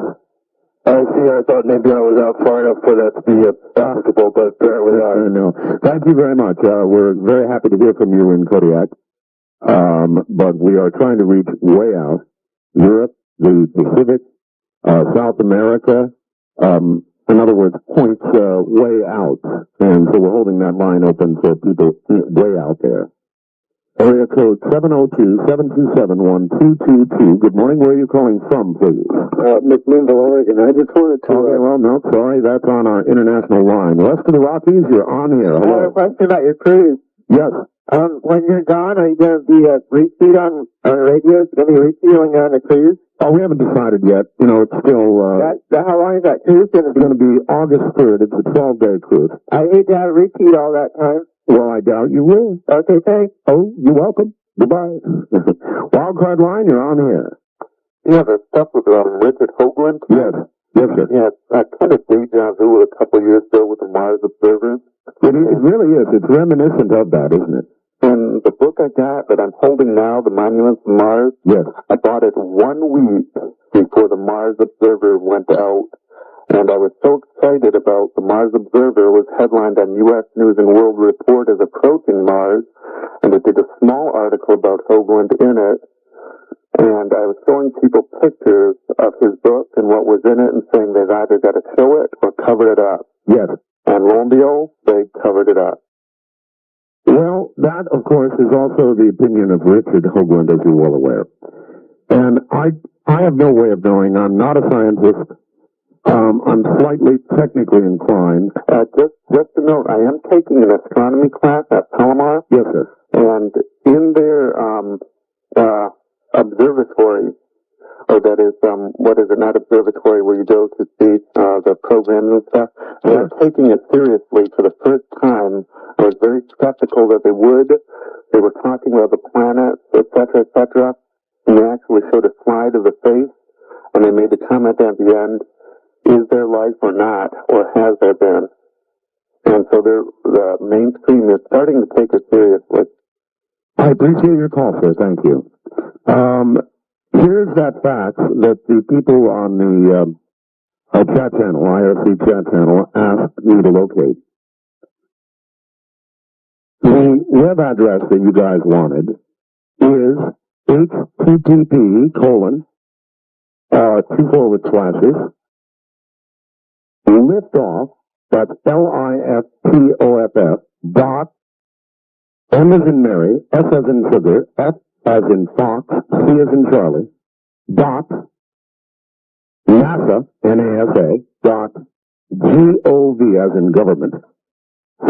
I see. I thought maybe I was out far enough for that to be applicable, but there we are. No. Thank you very much. We're very happy to hear from you in Kodiak. But we are trying to reach way out. Europe, the Pacific, South America, in other words, points way out. And so we're holding that line open for people way out there. Area code 702-727-1222. Good morning. Where are you calling from, please? McMinnville, Oregon. I just wanted to... Okay, well, no, sorry. That's on our international line. West of the Rockies, you're on here. Hello. I have a question about your cruise. Yes. When you're gone, are you going to be repeat on radio? Is it going to be repeating on the cruise? Oh, we haven't decided yet. You know, it's still... how long is that cruise going to be? It's going to be August 3rd. It's a 12-day cruise. I hate to have a repeat all that time. Well, I doubt you will. Okay, thanks. Oh, you're welcome. Goodbye. Wildcard line, you're on here. Yeah, the stuff with Richard Hoagland? Yes. Yes, sir. Yeah, kind of deja vu a couple of years ago with the Mars Observer. It really is. It's reminiscent of that, isn't it? And the book I got that I'm holding now, The Monuments of Mars, yes, I bought it 1 week before the Mars Observer went out. And I was so excited about the Mars Observer. It was headlined on U.S. News and World Report as approaching Mars, and it did a small article about Hoagland in it. And I was showing people pictures of his book and what was in it and saying they've either got to show it or cover it up. Yes. And lo and behold, they covered it up. Well, that, of course, is also the opinion of Richard Hoagland, as you're well aware. And I have no way of knowing. I'm not a scientist. I'm slightly technically inclined. Just a note, I am taking an astronomy class at Palomar. Yes, sir. And in their observatory, or that is, what is it, not observatory, where you go to see the programs and stuff, and I'm taking it seriously for the first time. I was very skeptical that they would. They were talking about the planets, et cetera, and they actually showed a slide of the face, and they made the comment at the end, is there life or not, or has there been? And so the mainstream is starting to take it seriously. I appreciate your call, sir. Thank you. Here's that fact that the people on the chat channel, IRC chat channel, asked me to locate. The web address that you guys wanted is http:// liftoff, that's LIFTOFF, dot, M as in Mary, S as in sugar, F as in Fox, C as in Charlie, dot, NASA, NASA, dot, GOV as in government, /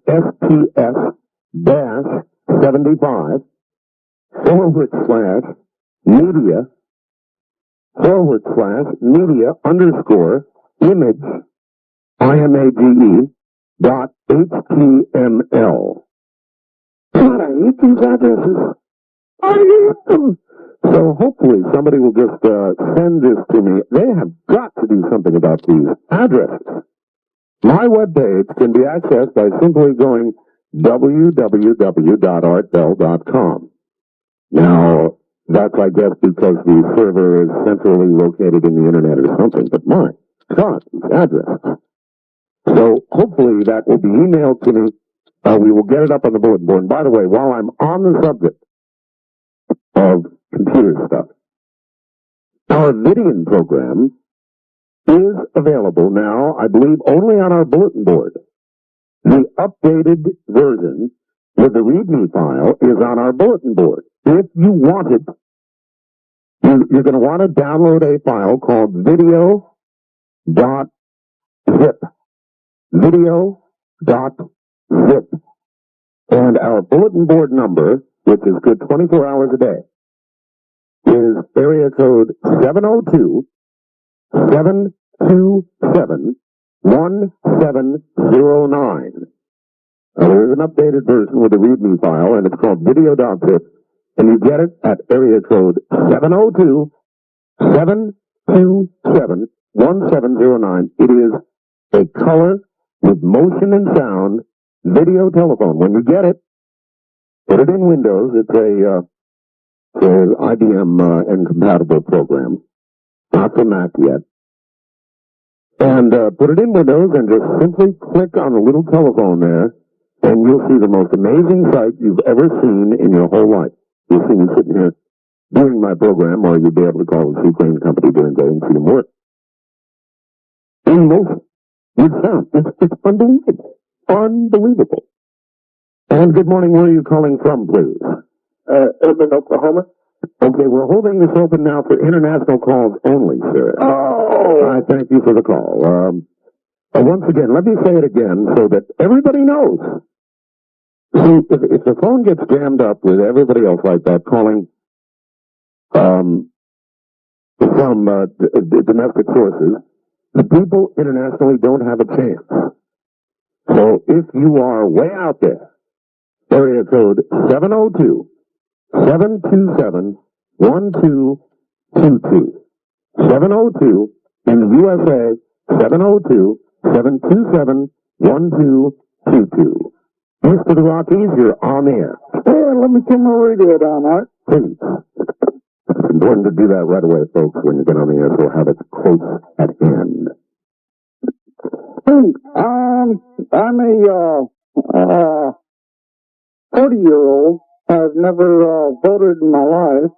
STS dash 75, / media, / media underscore image, IMAGE, .html. God, I hate these addresses. I hate them. So hopefully somebody will just send this to me. They have got to do something about these addresses. My webpage can be accessed by simply going www.artbell.com. Now, that's, I guess, because the server is centrally located in the internet or something, but my God, these addresses. So hopefully that will be emailed to me. We will get it up on the bulletin board. And by the way, while I'm on the subject of computer stuff, our Vidian program is available now, I believe, only on our bulletin board. The updated version with the README file is on our bulletin board. If you want it, you're going to want to download a file called video.zip. Video.zip. And our bulletin board number, which is good 24 hours a day, is area code 702-727-1709. There is an updated version with a README file, and it's called video.zip, and you get it at area code 702-727-1709. It is a color with motion and sound video telephone. When you get it, put it in Windows. It's an IBM incompatible program, not for Mac yet. And put it in Windows and just simply click on the little telephone there, and you'll see the most amazing sight you've ever seen in your whole life. You'll see me sitting here doing my program, or you'll be able to call the Seaplane Company during the day and see them work. In motion, with sound. It's unbelievable. Unbelievable. And good morning. Where are you calling from, please? Urban, Oklahoma. Okay, we're holding this open now for international calls only, sir. Oh! I thank you for the call. Once again, let me say it again so that everybody knows. See, if the phone gets jammed up with everybody else like that calling from domestic sources, the people internationally don't have a chance. So if you are way out there, area code 702-727-1222. 702 in the USA, 702-727-1222. East of the Rockies, you're on the air. Hey, let me turn my radio down, Art. Please. It's important to do that right away, folks, when you get on the air, so we'll have it close at hand. Hey, I'm a 40-year-old. I've never voted in my life.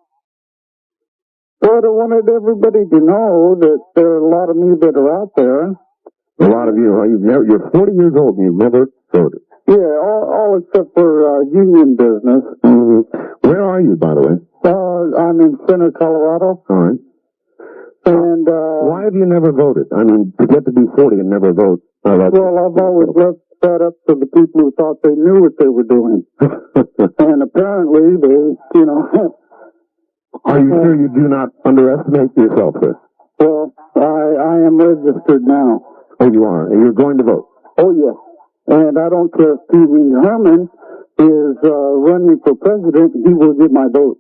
But I wanted everybody to know that there are a lot of me that are out there. A lot of you, you're 40 years old and you've never voted. Yeah, all except for union business. Mm-hmm. Where are you, by the way? I'm in Center, Colorado. All right. And why have you never voted? I mean, to get to be 40 and never vote. Well, I've always left that up to the people who thought they knew what they were doing. And apparently they, Are you sure you do not underestimate yourself, sir? Well, I am registered now. Oh, you are? And you're going to vote? Oh, yes. And I don't care if Pee Wee Herman is running for president, he will get my vote.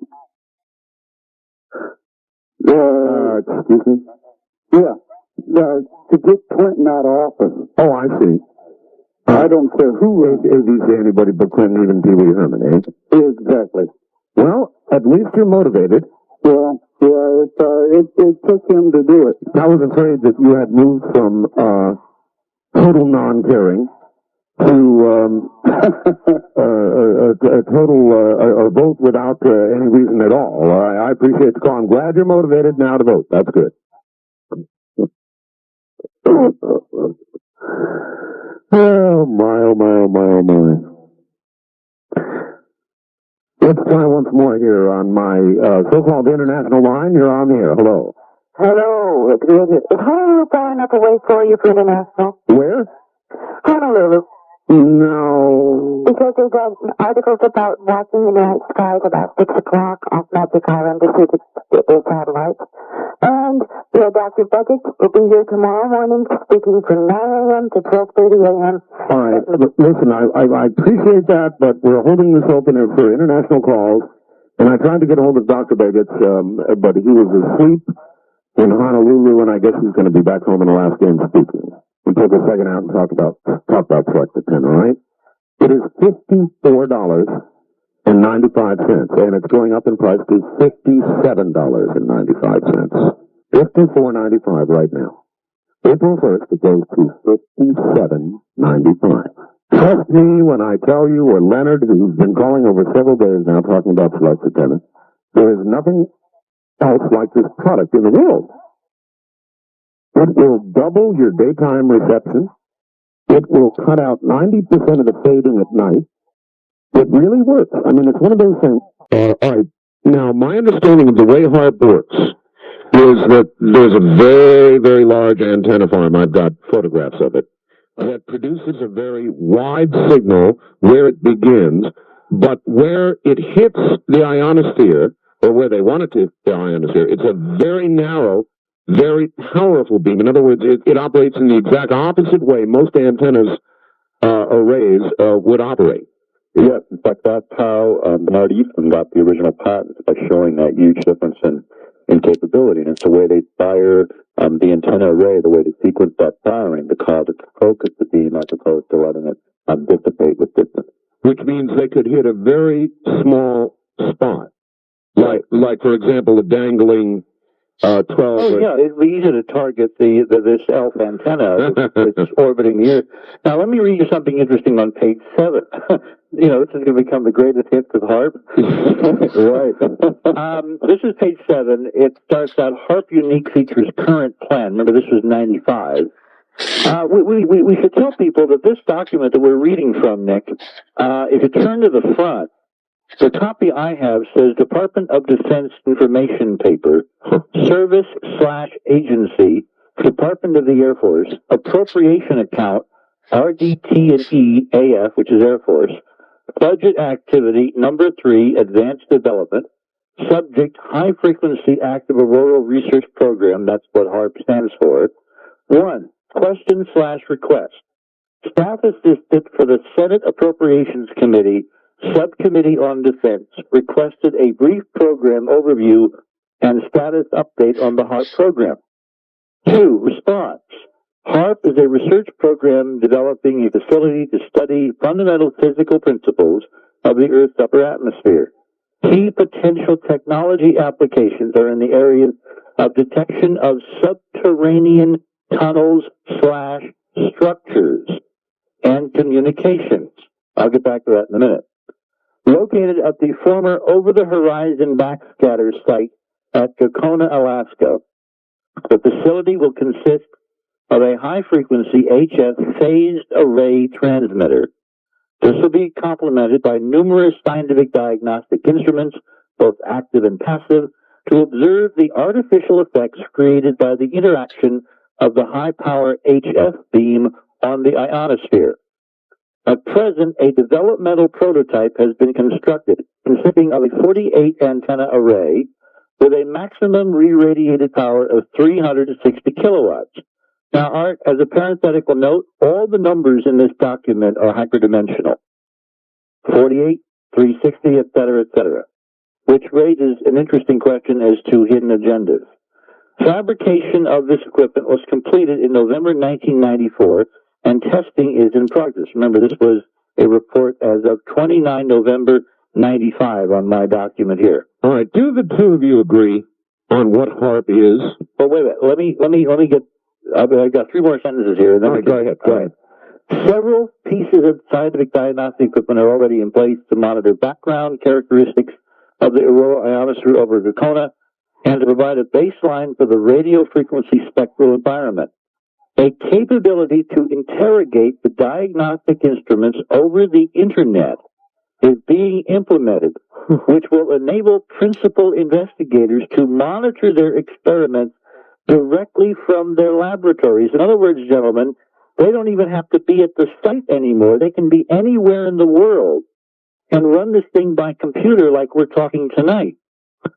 Excuse me? Yeah. To get Clinton out of office. Oh, I see. I don't care who is anybody but Clinton, even Pee Wee Herman, eh? Exactly. Well, at least you're motivated. Well, yeah, it took him to do it. I was afraid that you had moved from total non-caring to a total a vote without any reason at all. I appreciate the call. I'm glad you're motivated now to vote. That's good. Oh my, oh my, oh my, oh my. Let's try once more here on my so-called international line. You're on the air. Hello. Hello. Is Honolulu far enough away for you for international? Where? Honolulu. No. Because there's articles about watching the night skies about 6 o'clock off Magic Island to see the satellites. And Dr. Bucket will be here tomorrow morning speaking from 9 a.m. to 12:30 a.m. All right. Listen, I appreciate that, but we're holding this open for international calls. And I tried to get a hold of Dr. Baggett, but he was asleep in Honolulu, and I guess he's going to be back home in Alaska and speaking. We'll take a second out and talk about Select the 10, all right? It is $54.95, and it's going up in price to $57.95. $54.95 right now. April 1st, it goes to $57.95. Trust me when I tell you, or Leonard, who's been calling over several days now talking about Select the 10, there is nothing else like this product in the world. It will double your daytime reception. It will cut out 90% of the fading at night. It really works. I mean, it's one of those things. All right. Now, my understanding of the way HARP works is that there's a very, very large antenna farm. I've got photographs of it. That produces a very wide signal where it begins, but where it hits the ionosphere, or where they want it to hit the ionosphere, it's a very narrow, very powerful beam. In other words, it operates in the exact opposite way most antennas arrays would operate. Yeah, in fact, that's how Bernard Eastman got the original patent, by showing that huge difference in capability. And it's the way they fire the antenna array, the way they sequence that firing to cause it to focus the beam as opposed to letting it dissipate with distance. Which means they could hit a very small spot. Like for example, a dangling 12. Oh, yeah, it'd be easy to target this ELF antenna that's orbiting the Earth. Now, let me read you something interesting on page 7. You know, this is going to become the greatest hits of HARP. Right. This is page 7. It starts out, HARP unique features current plan. Remember, this was 95. We should tell people that this document that we're reading from, Nick, if you turn to the front, the copy I have says Department of Defense Information Paper, Service/Agency, Department of the Air Force, Appropriation Account, RDT&E AF, which is Air Force, Budget Activity, number 3, Advanced Development, Subject, High Frequency Active Auroral Research Program, that's what HARP stands for. 1, question/request. Staff Assistant for the Senate Appropriations Committee, Subcommittee on Defense, requested a brief program overview and status update on the HARP program. 2, response. HARP is a research program developing a facility to study fundamental physical principles of the Earth's upper atmosphere. Key potential technology applications are in the areas of detection of subterranean tunnels/structures and communications. I'll get back to that in a minute. Located at the former over-the-horizon backscatter site at Gakona, Alaska, the facility will consist of a high-frequency HF phased array transmitter. This will be complemented by numerous scientific diagnostic instruments, both active and passive, to observe the artificial effects created by the interaction of the high-power HF beam on the ionosphere. At present, a developmental prototype has been constructed consisting of a 48 antenna array with a maximum re-radiated power of 360 kilowatts. Now, Art, as a parenthetical note, all the numbers in this document are hyperdimensional. 48, 360, etc., which raises an interesting question as to hidden agendas. Fabrication of this equipment was completed in November 1994, and testing is in progress. Remember, this was a report as of 29 November 95 on my document here. All right, do the two of you agree on what HARP is? Well, wait a minute. Let me get. I've got 3 more sentences here. And then go ahead. Several pieces of scientific diagnostic equipment are already in place to monitor background characteristics of the auroral ionosphere over Gakona and to provide a baseline for the radio frequency spectral environment. A capability to interrogate the diagnostic instruments over the Internet is being implemented, which will enable principal investigators to monitor their experiments directly from their laboratories. In other words, gentlemen, they don't even have to be at the site anymore. They can be anywhere in the world and run this thing by computer like we're talking tonight.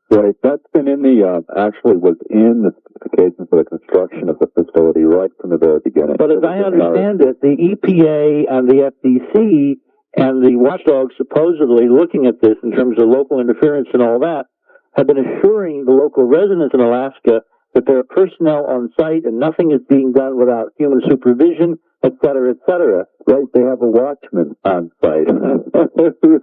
Right, that's been in the, actually was in the specifications for the construction of the facility right from the very beginning. But as I understand it, the EPA and the FDC and the watchdogs supposedly looking at this in terms of local interference and all that have been assuring the local residents in Alaska that there are personnel on site and nothing is being done without human supervision, et cetera, et cetera. Right, they have a watchman on site who's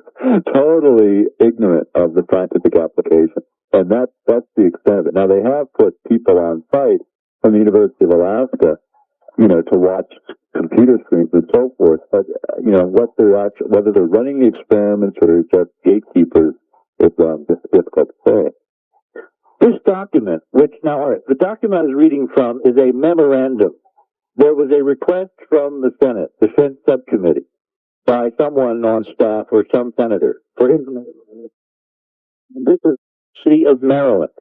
totally ignorant of the scientific application. And that's the extent of it. Now, they have put people on site from the University of Alaska, you know, to watch computer screens and so forth. But, you know, whether they're running the experiments or just gatekeepers, it's difficult to say. This document, the document I was reading from is a memorandum. There was a request from the Senate, the Defense Subcommittee, by someone on staff or some senator for information. This is the City of Maryland.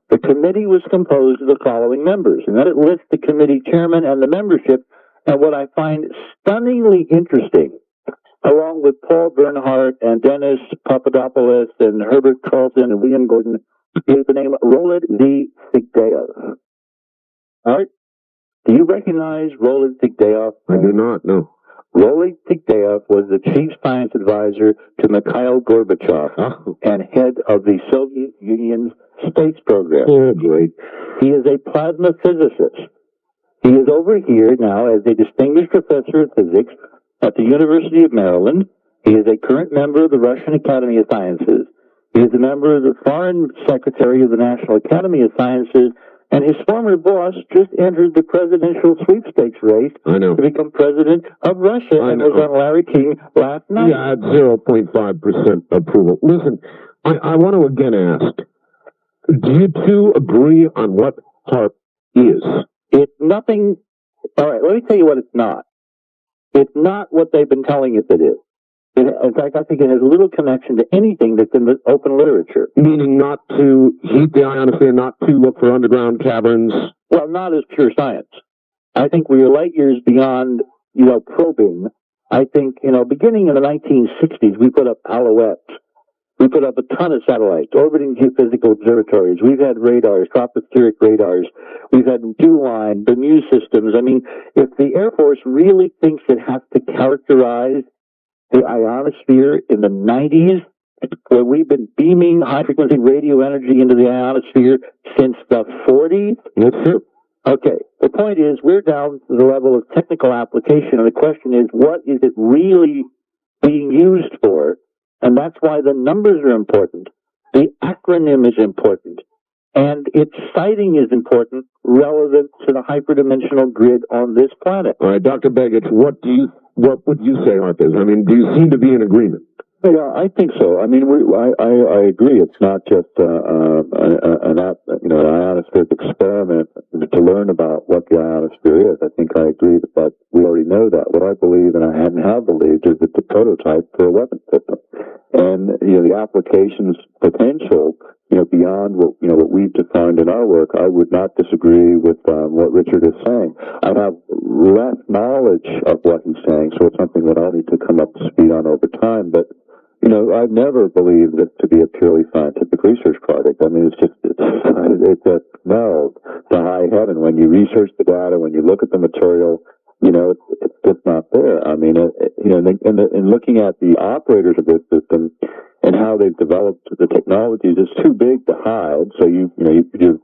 The committee was composed of the following members, and then it lists the committee chairman and the membership. And what I find stunningly interesting, along with Paul Bernhardt and Dennis Papadopoulos and Herbert Carlson and William Gordon, is the name Roland D. Sigdeov. All right. Do you recognize Roland Sigdeov? I do not, no. Roland Sigdeov was the chief science advisor to Mikhail Gorbachev and head of the Soviet Union's space program. Oh, great. He is a plasma physicist. He is over here now as a distinguished professor of physics at the University of Maryland. He is a current member of the Russian Academy of Sciences. He is a member of the Foreign Secretary of the National Academy of Sciences, and his former boss just entered the presidential sweepstakes race to become president of Russia and was on Larry King last night. Yeah, at 0.5% approval. Listen, I want to again ask, do you two agree on what HARP is? It's nothing. All right, let me tell you what it's not. It's not what they've been telling us it is. In fact, I think it has little connection to anything that's in the open literature. Meaning not to heat the ionosphere, not to look for underground caverns? Well, not as pure science. I think we are light years beyond, probing. I think, beginning in the 1960s, we put up Alouettes. We put up a ton of satellites, orbiting geophysical observatories. We've had radars, tropospheric radars. We've had DuLine, Bermuda systems. I mean, if the Air Force really thinks it has to characterize the ionosphere in the 90s, where we've been beaming high-frequency radio energy into the ionosphere since the 40s? Yes, sir. Okay. The point is, we're down to the level of technical application, and the question is, what is it really being used for? And that's why the numbers are important. The acronym is important. And its citing is important, relevant to the hyperdimensional grid on this planet. All right, Dr. Begich, what would you say, HARP is? I mean, do you seem to be in agreement? Yeah, I think so. I mean, I agree. It's not just an ionospheric experiment to learn about what the ionosphere is. I think I agree that we already know that. What I believe, and I have believed, is it's a prototype for a weapon system. And the applications potential, beyond what we've defined in our work, I would not disagree with what Richard is saying. I have less knowledge of what he's saying, so it's something that I'll need to come up to speed on over time. But I've never believed it to be a purely scientific research project. I mean, it's just no to high heaven. When you research the data, when you look at the material, it's just not there. I mean, in looking at the operators of this system and how they've developed the technologies, it's too big to hide. So you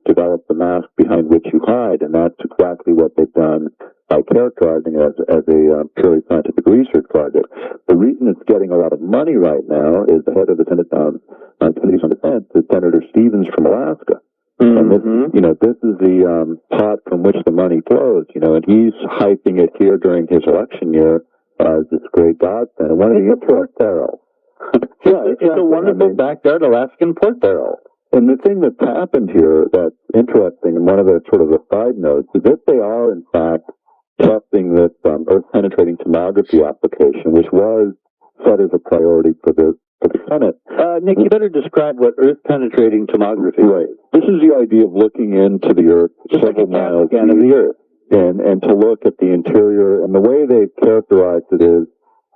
develop the mask behind which you hide, and that's exactly what they've done by characterizing it as a purely scientific research project. The reason it's getting a lot of money right now is the head of the Senate Committee on Defense is Senator Stevens from Alaska. And this is the pot from which the money flows, and he's hyping it here during his election year as this great godsend. And one of the port barrel. Yeah, it's a wonderful backyard Alaskan port barrel. And the thing that's happened here that's interesting, and one of the sort of the side notes, is that they are in fact testing this earth-penetrating tomography application, which was set as a priority for the Senate. Nick, you better describe what earth-penetrating tomography is. Right. This is the idea of looking into the Earth several miles deep of the Earth, and to look at the interior. And the way they've characterized it is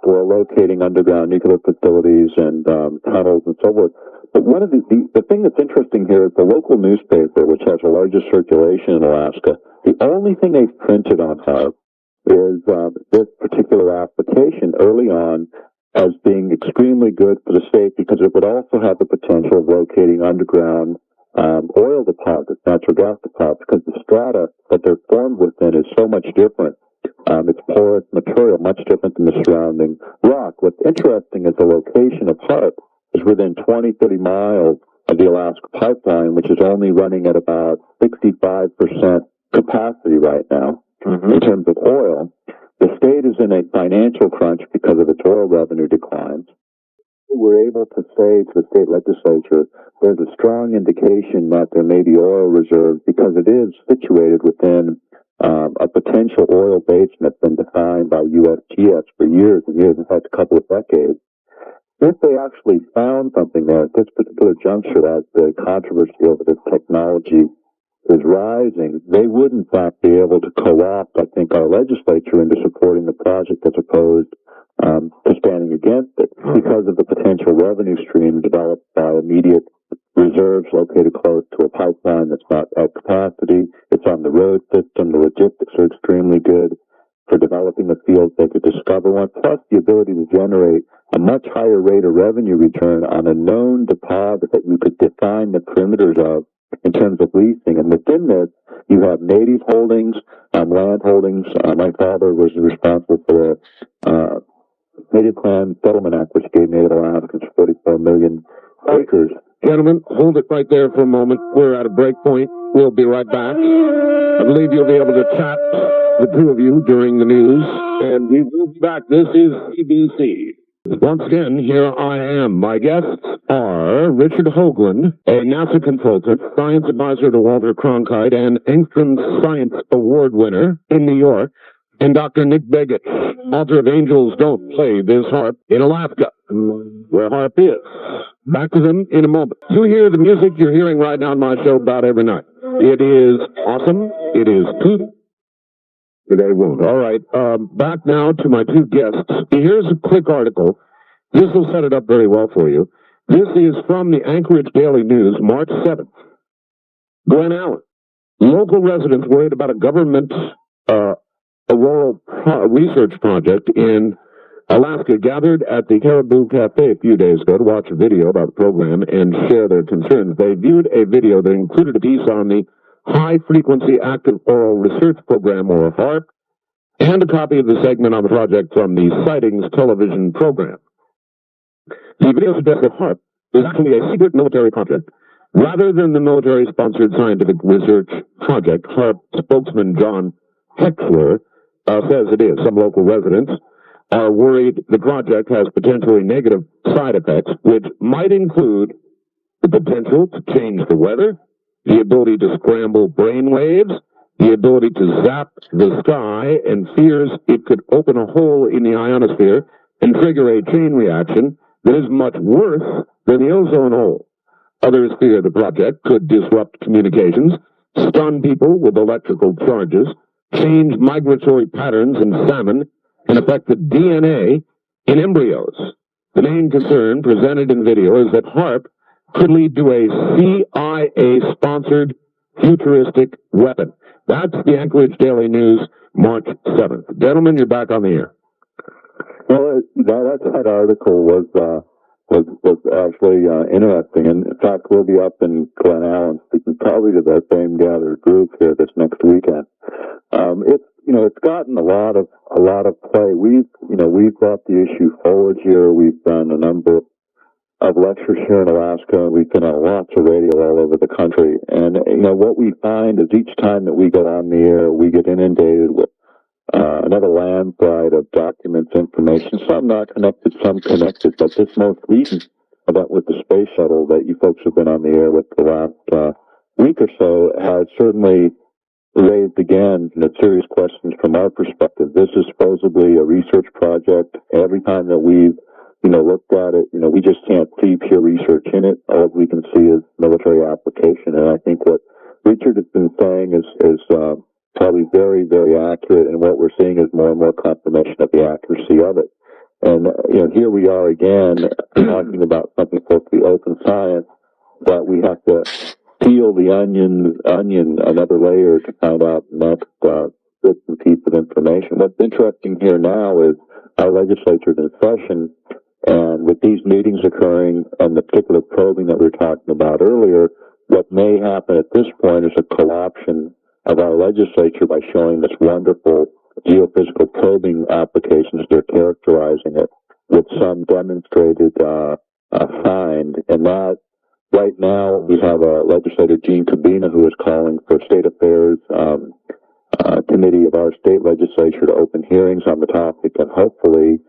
for locating underground nuclear facilities and tunnels and so forth. But one of the thing that's interesting here is the local newspaper, which has the largest circulation in Alaska, the only thing they've printed on HARP is this particular application early on as being extremely good for the state because it would also have the potential of locating underground oil deposits, natural gas deposits, because the strata that they're formed within is so much different. It's porous material, much different than the surrounding rock. What's interesting is the location of HARP is within 20, 30 miles of the Alaska pipeline, which is only running at about 65% capacity right now in terms of oil. The state is in a financial crunch because of its oil revenue declines. We're able to say to the state legislature, there's a strong indication that there may be oil reserves because it is situated within a potential oil basin that's been defined by USGS for years and years, in fact, a couple of decades. If they actually found something there at this particular juncture, as the controversy over this technology is rising, they would in fact be able to co-opt, I think, our legislature into supporting the project as opposed to standing against it because of the potential revenue stream developed by immediate reserves located close to a pipeline that's not at capacity. It's on the road system. The logistics are extremely good for developing the fields they could discover one, plus the ability to generate a much higher rate of revenue return on a known deposit that you could define the perimeters of in terms of leasing. And within this, you have native holdings, land holdings. My father was responsible for the Native Land Settlement Act, which gave Native Alaskans 44 million acres. Gentlemen, hold it right there for a moment. We're at a break point. We'll be right back. I believe you'll be able to chat, the two of you, during the news, and we will be back. This is CBC. Once again, here I am. My guests are Richard Hoagland, a NASA consultant, science advisor to Walter Cronkite, and Engstrom Science Award winner in New York, and Dr. Nick Begich, author of Angels Don't Play This Harp in Alaska, where harp is. Back to them in a moment. You hear the music you're hearing right now on my show about every night. It is awesome. It is good. Today won't. All right. Back now to my two guests. Here's a quick article. This will set it up very well for you. This is from the Anchorage Daily News, March 7th. Glen Allen. Local residents worried about a government auroral research project in Alaska gathered at the Caribou Cafe a few days ago to watch a video about the program and share their concerns. They viewed a video that included a piece on the High-Frequency Active Oral Research Program, or HARP, and a copy of the segment on the project from the Sightings television program. The video suggests that HARP is actually a secret military project. Rather than the military-sponsored scientific research project, HARP spokesman John Hecksler says it is. Some local residents are worried the project has potentially negative side effects, which might include the potential to change the weather, the ability to scramble brain waves, the ability to zap the sky, and fears it could open a hole in the ionosphere and trigger a chain reaction that is much worse than the ozone hole. Others fear the project could disrupt communications, stun people with electrical charges, change migratory patterns in salmon, and affect the DNA in embryos. The main concern presented in video is that HARP could lead to a CIA-sponsored futuristic weapon. That's the Anchorage Daily News, March 7th. Gentlemen, you're back on the air. Well, that article was actually interesting, and in fact, we'll be up in Glen Allen speaking probably to that same gathered group here this next weekend. It's gotten a lot of play. We've brought the issue forward here. We've done a number of lectures here in Alaska. We've been on lots of radio all over the country, and what we find is each time that we get on the air, we get inundated with another landslide of documents, information, some not connected, some connected, but this most recent about with the space shuttle that you folks have been on the air with the last week or so has certainly raised again serious questions from our perspective. This is supposedly a research project. Every time that we've looked at it, we just can't see pure research in it. All we can see is military application, and I think what Richard has been saying is probably very, very accurate, and what we're seeing is more and more confirmation of the accuracy of it. And, here we are again talking about something supposed to be open science, but we have to peel the onion another layer to find out next bits and pieces of information. What's interesting here now is our legislature is in session, and with these meetings occurring and the particular probing that we were talking about earlier, what may happen at this point is a co-option of our legislature by showing this wonderful geophysical probing applications. They're characterizing it with some demonstrated find, and that right now we have legislator Gene Cabina who is calling for state affairs committee of our state legislature to open hearings on the topic, and hopefully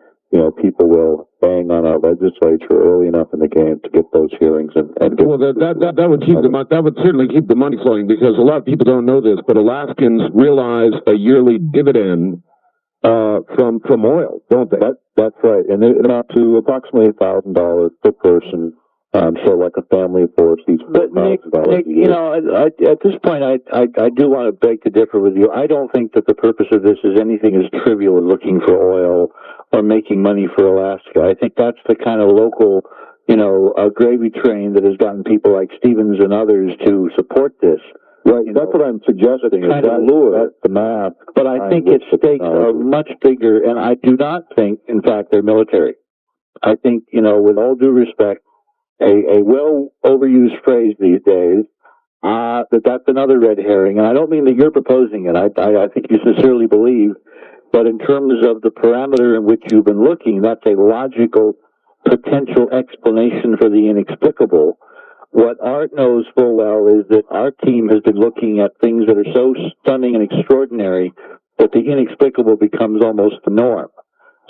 people will bang on our legislature early enough in the game to get those hearings and get. Well, that would keep that would certainly keep the money flowing, because a lot of people don't know this, but Alaskans realize a yearly dividend from oil, don't they? That's right, and it amounts to approximately $1,000 per person. So like a family of four seats. But Nick, at this point, I do want to beg to differ with you. I don't think that the purpose of this is anything as trivial as looking for oil or making money for Alaska. I think that's the kind of local, gravy train that has gotten people like Stevens and others to support this. Right, that's what I'm suggesting. Kind of lure. That's the math. But I think its stakes are much bigger, and I do not think, in fact, they're military. I think, with all due respect, a well overused phrase these days, that's another red herring. And I don't mean that you're proposing it. I think you sincerely believe, but in terms of the parameter in which you've been looking, that's a logical potential explanation for the inexplicable. What Art knows full well is that our team has been looking at things that are so stunning and extraordinary that the inexplicable becomes almost the norm.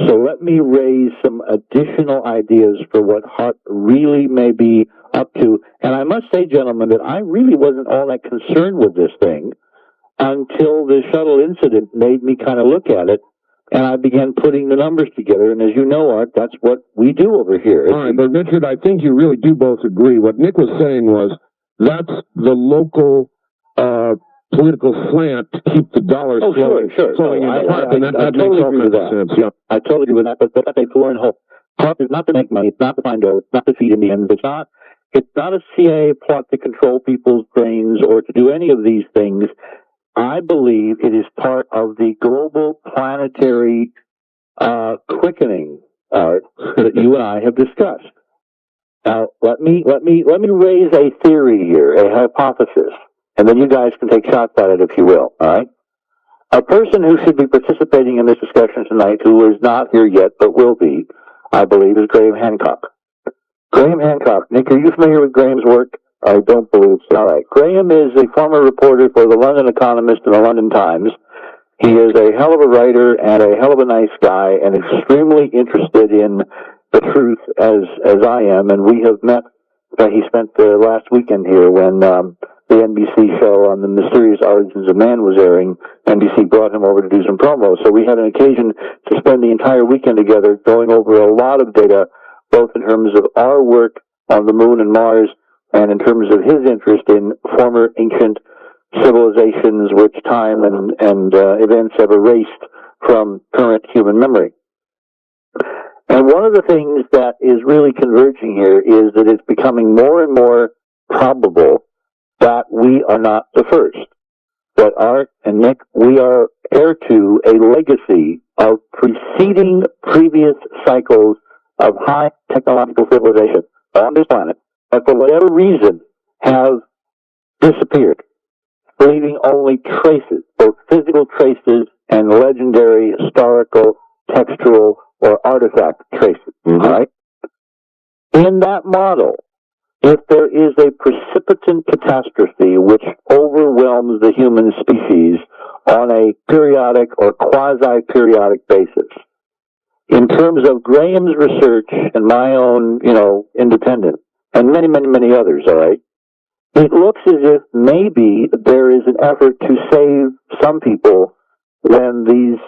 So let me raise some additional ideas for what Hart really may be up to. And I must say, gentlemen, that I really wasn't all that concerned with this thing until the shuttle incident made me kind of look at it, and I began putting the numbers together. And as you know, Art, that's what we do over here. All right, but Richard, I think you really do both agree. What Nick was saying was that's the local political slant to keep the dollar flowing in the park, and that makes all kinds of sense. Yeah. I totally agree with that, but that's a floor and hope. Park is not to make money, it's not to find oil, it's not to feed Indians, it's not a CIA plot to control people's brains or to do any of these things. I believe it is part of the global planetary quickening that you and I have discussed. Now, let me raise a theory here, a hypothesis, and then you guys can take shots at it if you will, all right? A person who should be participating in this discussion tonight, who is not here yet but will be, I believe, is Graham Hancock. Graham Hancock. Nick, are you familiar with Graham's work? I don't believe so. All right. Graham is a former reporter for the London Economist and the London Times. He is a hell of a writer and a hell of a nice guy and extremely interested in the truth as I am. And we have met, he spent the last weekend here when the NBC show on the mysterious origins of man was airing. NBC brought him over to do some promo. So we had an occasion to spend the entire weekend together going over a lot of data, both in terms of our work on the moon and Mars and in terms of his interest in former ancient civilizations which time and events have erased from current human memory. And one of the things that is really converging here is that it's becoming more and more probable that we are not the first. That Art and Nick, we are heir to a legacy of preceding previous cycles of high technological civilization on this planet that for whatever reason have disappeared, leaving only traces, both physical traces and legendary historical, textual, or artifact traces. All right? In that model, if there is a precipitant catastrophe which overwhelms the human species on a periodic or quasi-periodic basis, in terms of Graham's research and my own, independent, and many, many, many others, all right, it looks as if maybe there is an effort to save some people when these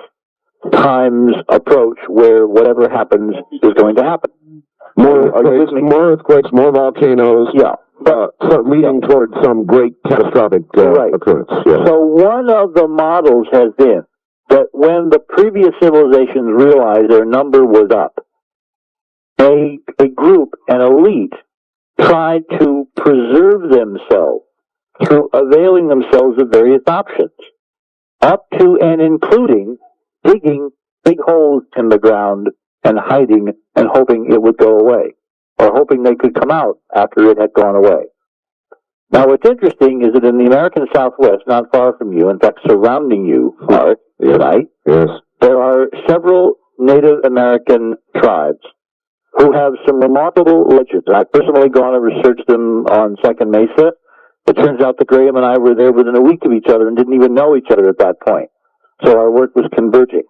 times approach where whatever happens is going to happen. More earthquakes, more volcanoes. Yeah. Leading towards some great catastrophic occurrence. Yeah. So one of the models has been that when the previous civilizations realized their number was up, a group, an elite, tried to preserve themselves through availing themselves of various options, up to and including digging big holes in the ground and hiding and hoping it would go away, or hoping they could come out after it had gone away. Now, what's interesting is that in the American Southwest, not far from you, in fact, surrounding you, Mark, tonight, there are several Native American tribes who have some remarkable legends. I've personally gone and researched them on Second Mesa. It turns out that Graham and I were there within a week of each other and didn't even know each other at that point. So our work was converging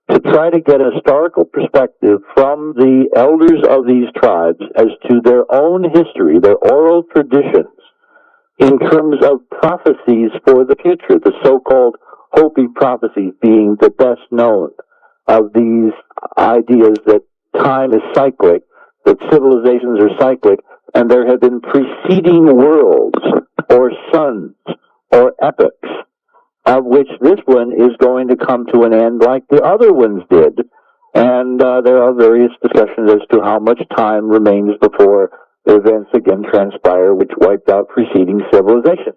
to try to get a historical perspective from the elders of these tribes as to their own history, their oral traditions, in terms of prophecies for the future, the so-called Hopi prophecies being the best known of these ideas that time is cyclic, that civilizations are cyclic, and there have been preceding worlds or suns or epochs, of which this one is going to come to an end like the other ones did. And there are various discussions as to how much time remains before events again transpire which wiped out preceding civilization.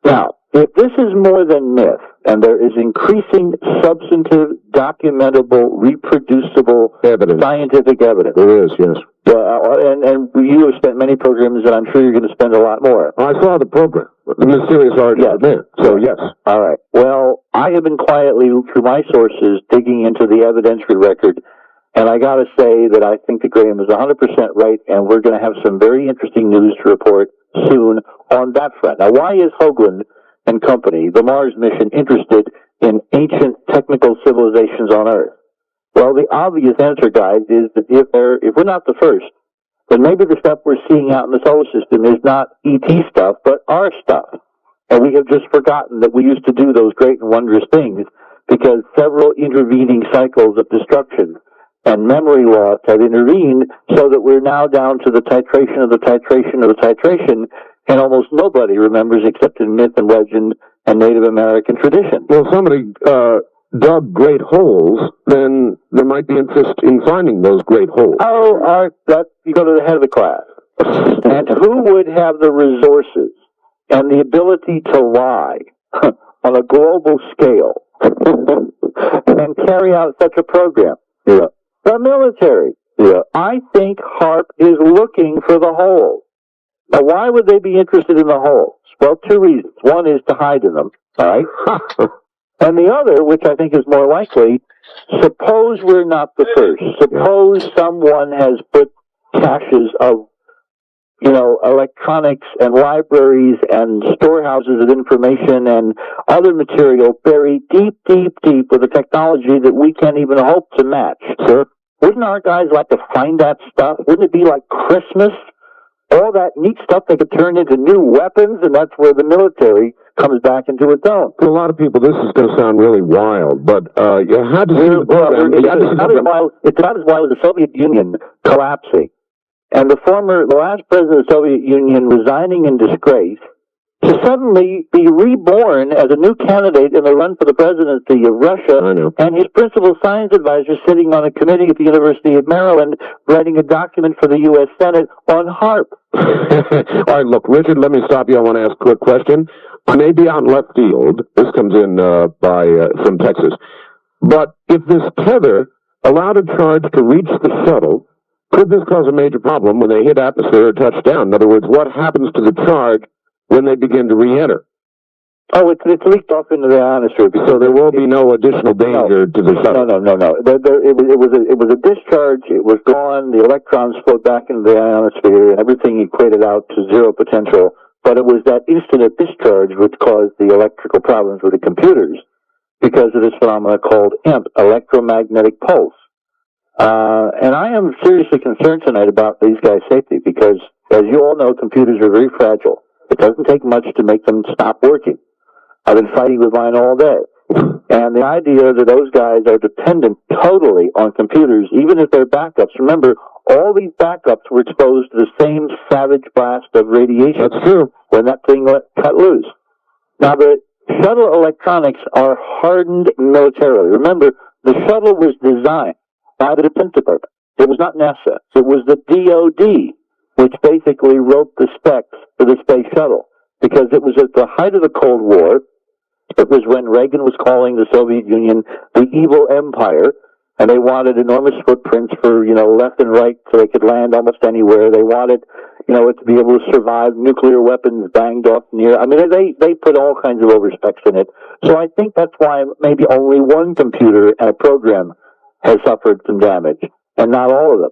Now, if this is more than myth, and there is increasing substantive, documentable, reproducible scientific evidence. There is, yes. And you have spent many programs, and I'm sure you're going to spend a lot more. I saw the program, the mysterious art of man. So, yes. All right. Well, I have been quietly, through my sources, digging into the evidentiary record, and I got to say that I think that Graham is 100% right, and we're going to have some very interesting news to report soon on that front. Now, why is Hoagland and company, the Mars mission, interested in ancient technical civilizations on Earth? Well, the obvious answer, guys, is that if we're not the first, then maybe the stuff we're seeing out in the solar system is not ET stuff, but our stuff. And we have just forgotten that we used to do those great and wondrous things because several intervening cycles of destruction and memory loss have intervened so that we're now down to the titration of the titration of the titration, and almost nobody remembers except in myth and legend and Native American tradition. Well, if somebody dug great holes, then there might be interest in finding those great holes. Oh, Art, you go to the head of the class. And who would have the resources and the ability to lie on a global scale and carry out such a program? Yeah. The military. Yeah. I think HARP is looking for the holes. Now, why would they be interested in the holes? Well, two reasons. One is to hide in them, all right? And the other, which I think is more likely, suppose we're not the first. Suppose someone has put caches of, electronics and libraries and storehouses of information and other material buried deep, deep, deep with a technology that we can't even hope to match. Sure. Wouldn't our guys like to find that stuff? Wouldn't it be like Christmas? All that neat stuff they could turn into new weapons, and that's where the military comes back into its own. For a lot of people, this is going to sound really wild, but you had to see the program. It's not as wild as the Soviet Union collapsing, and the last president of the Soviet Union resigning in disgrace, to suddenly be reborn as a new candidate in the run for the presidency of Russia, and his principal science advisor sitting on a committee at the University of Maryland writing a document for the U.S. Senate on HARP. All right, look, Richard, let me stop you. I want to ask a quick question. I may be out in left field. This comes in from Texas. But if this tether allowed a charge to reach the shuttle, could this cause a major problem when they hit atmosphere or touch down? In other words, what happens to the charge when they begin to re-enter? Oh, it's leaked off into the ionosphere. So there will be no additional danger to the shuttle? No. It was a discharge. It was gone. The electrons flowed back into the ionosphere, and everything equated out to zero potential. But it was that instant of discharge which caused the electrical problems with the computers because of this phenomenon called EMP, electromagnetic pulse. And I am seriously concerned tonight about these guys' safety because, as you all know, computers are very fragile. It doesn't take much to make them stop working. I've been fighting with mine all day. And the idea that those guys are dependent totally on computers, even if they're backups. Remember, all these backups were exposed to the same savage blast of radiation. That's true. When that thing cut loose. Now, the Shuttle electronics are hardened militarily. Remember, the shuttle was designed by the Defense Department. It was not NASA. It was the DOD, which basically wrote the specs for the space shuttle, because it was at the height of the Cold War. It was when Reagan was calling the Soviet Union the evil empire, and they wanted enormous footprints for, left and right so they could land almost anywhere. They wanted, it to be able to survive nuclear weapons banged off near. I mean, they put all kinds of overspecs in it. So I think that's why maybe only one computer and a program has suffered some damage, and not all of them.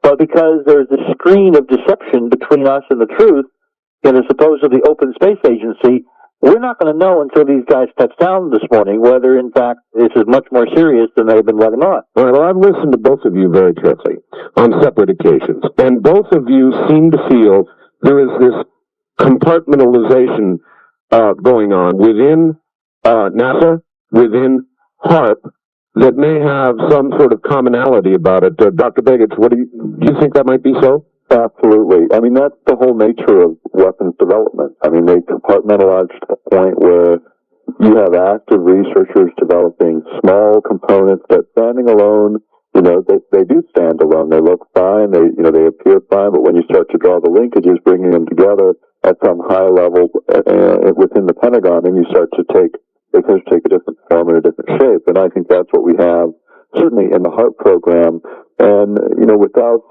But because there's a screen of deception between us and the truth in a supposedly open space agency, we're not going to know until these guys touch down this morning whether, in fact, this is much more serious than they've been letting on. Well, I've listened to both of you very carefully on separate occasions, and both of you seem to feel there is this compartmentalization going on within NASA, within HARP, that may have some sort of commonality about it. Dr. Begich, do you think that might be so? Absolutely. I mean, that's the whole nature of weapons development. I mean, they compartmentalize to the point where you have active researchers developing small components that standing alone, they do stand alone. They look fine. They appear fine. But when you start to draw the linkages, bringing them together at some high level within the Pentagon, and you start to take a different form and a different shape. And I think that's what we have certainly in the HARP program. And, without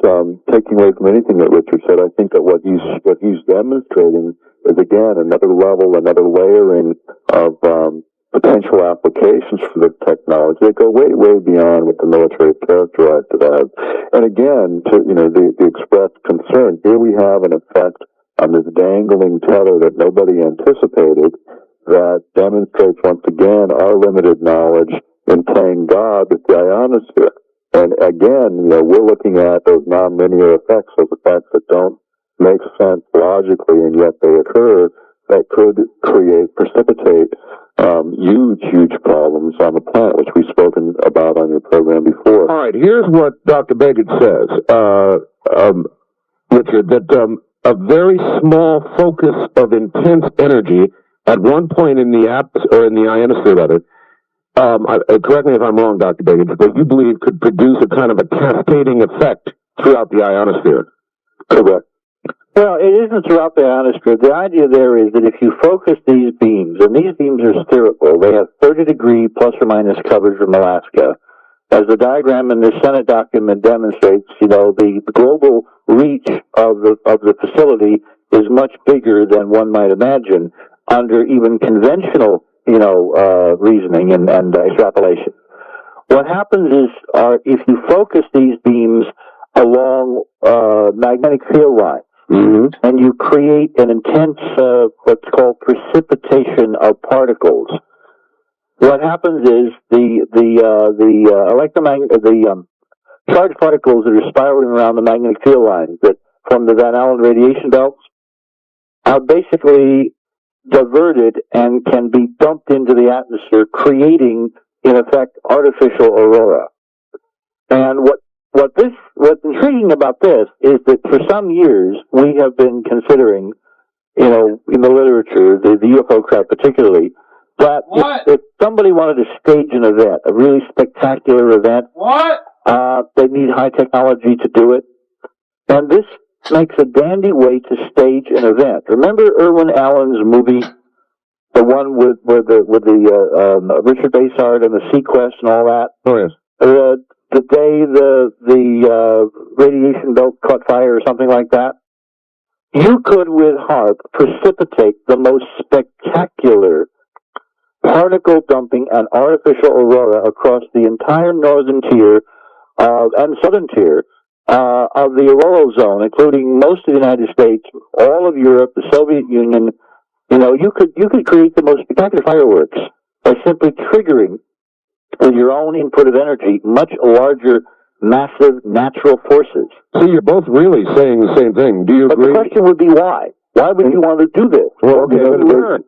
taking away from anything that Richard said, I think that what he's demonstrating is, again, another level, another layering of potential applications for the technology that go way, way beyond what the military characterized it as. And again, to, the expressed concern, here we have an effect on this dangling tether that nobody anticipated that demonstrates once again our limited knowledge in playing God with the ionosphere. And again, we're looking at those nonlinear effects, those effects that don't make sense logically, and yet they occur, that could precipitate huge, huge problems on the planet, which we've spoken about on your program before. All right, here's what Dr. Begich says, Richard, that a very small focus of intense energy at one point in the atmosphere, or in the ionosphere, rather, correct me if I'm wrong, Dr. Begich, but you believe could produce a kind of a cascading effect throughout the ionosphere. Correct. Well, it isn't throughout the ionosphere. The idea there is that if you focus these beams, and these beams are spherical, they have 30-degree plus or minus coverage from Alaska. As the diagram in the Senate document demonstrates, the global reach of the facility is much bigger than one might imagine under even conventional reasoning and extrapolation. What happens is, if you focus these beams along magnetic field lines, and you create an intense, what's called precipitation of particles, what happens is the charged particles that are spiraling around the magnetic field lines that from the Van Allen radiation belts are basically diverted and can be dumped into the atmosphere, creating, in effect, artificial aurora. And what's intriguing about this is that for some years we have been considering, in the literature, the UFO crowd particularly, that if somebody wanted to stage an event, a really spectacular event, they need high technology to do it. And this makes a dandy way to stage an event. Remember Irwin Allen's movie, the one with the Richard Basehart and the Sequest and all that? Oh, yes. The day the radiation belt caught fire or something like that, you could with HARP precipitate the most spectacular particle dumping and artificial aurora across the entire northern tier and southern tier of the auroral zone, including most of the United States, all of Europe, the Soviet Union. You could create the most spectacular fireworks by simply triggering with your own input of energy much larger, massive natural forces. So you're both really saying the same thing. Do you agree? But the question would be why? Why would you want to do this? Well, okay,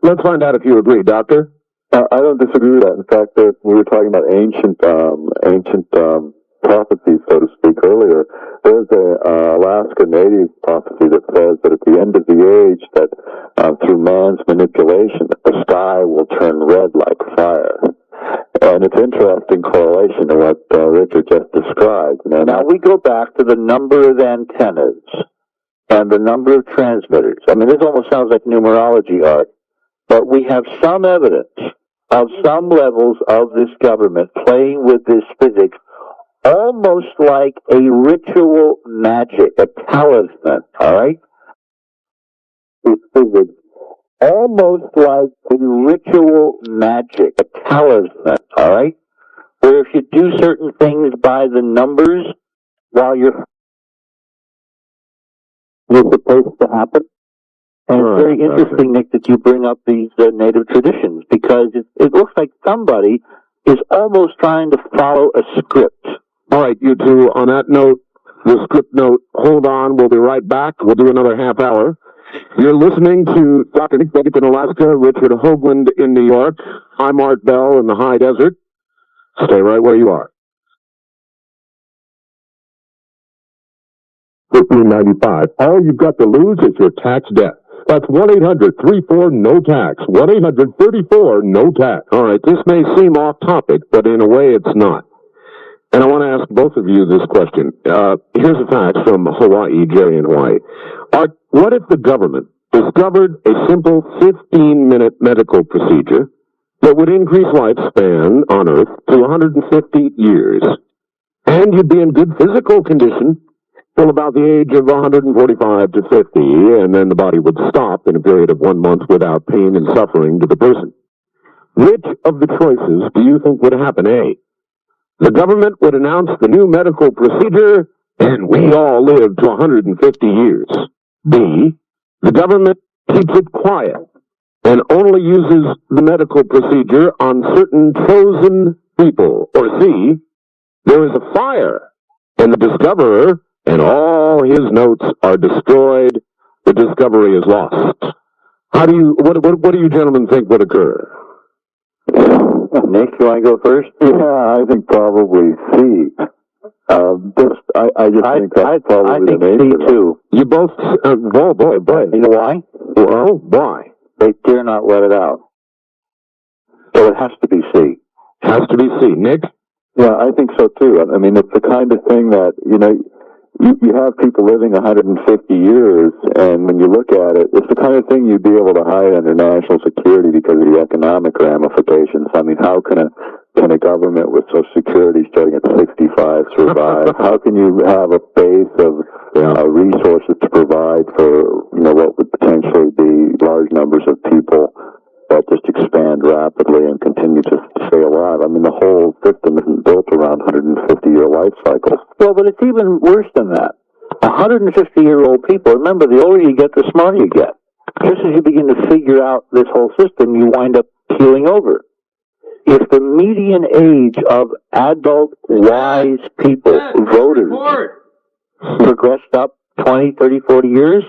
let's find out if you agree, Doctor. I don't disagree with that. In fact, we were talking about ancient prophecy, so to speak, earlier. There's a Alaska Native prophecy that says that at the end of the age, that through man's manipulation, that the sky will turn red like fire. And it's interesting correlation to what Richard just described. Now we go back to the number of antennas and the number of transmitters. I mean, this almost sounds like numerology, Art, but we have some evidence of some levels of this government playing with this physics almost like a ritual magic, a talisman, all right? This physics almost like a ritual magic, a talisman, all right? Where if you do certain things by the numbers while you're supposed to happen. And it's very interesting, Nick, that you bring up these native traditions, because it looks like somebody is almost trying to follow a script. All right, you two, on that note, the script note, hold on, we'll be right back. We'll do another half hour. You're listening to Dr. Nick Beckett in Alaska, Richard Hoagland in New York. I'm Art Bell in the high desert. Stay right where you are. $15.95. All you've got to lose is your tax debt. That's 1-800-34-NO-TAX. 1-800-34-NO-TAX. All right, this may seem off topic, but in a way it's not. And I want to ask both of you this question. Here's a fact from Hawaii, Jerry in Hawaii. Art, what if the government discovered a simple 15-minute medical procedure that would increase lifespan on Earth to 150 years, and you'd be in good physical condition till about the age of 145 to 50, and then the body would stop in a period of 1 month without pain and suffering to the person? Which of the choices do you think would happen? A, the government would announce the new medical procedure, and we all live to 150 years. B, the government keeps it quiet and only uses the medical procedure on certain chosen people. Or C, there is a fire, and the discoverer and all his notes are destroyed. The discovery is lost. What do you gentlemen think would occur? Nick, you want to go first? Yeah, I think probably C. I just think that's probably I think the nature C too. You both, boy. You know why? Well, why? They dare not let it out. So it has to be C. Has to be C. Nick? Yeah, I think so too. I mean, it's the kind of thing that, you have people living 150 years, and when you look at it, it's the kind of thing you'd be able to hide under national security because of the economic ramifications. I mean, how can a government with Social Security starting at 65 survive? How can you have a base of resources to provide for, what would potentially be large numbers of people that just expand rapidly and continue to stay alive? I mean, the whole system isn't built around 150-year life cycles. Well, but it's even worse than that. 150-year-old people, remember, the older you get, the smarter you get. Just as you begin to figure out this whole system, you wind up keeling over. If the median age of adult, wise people, voters, progressed up 20, 30, 40 years,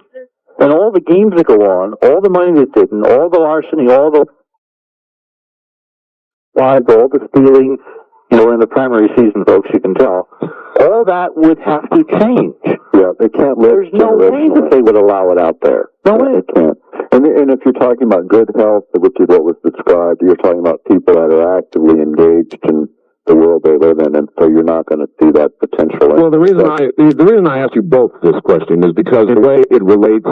and all the games that go on, all the money that's hidden, all the larceny, all the lies, all the stealing, we're in the primary season, folks, you can tell, all that would have to change. Yeah, they can't live. There's no way that they would allow it out there. No way. They can't. And if you're talking about good health, which is what was described, you're talking about people that are actively engaged in the world they live in, and so you're not going to see that potential. Well, the reason I asked you both this question is because in a way it relates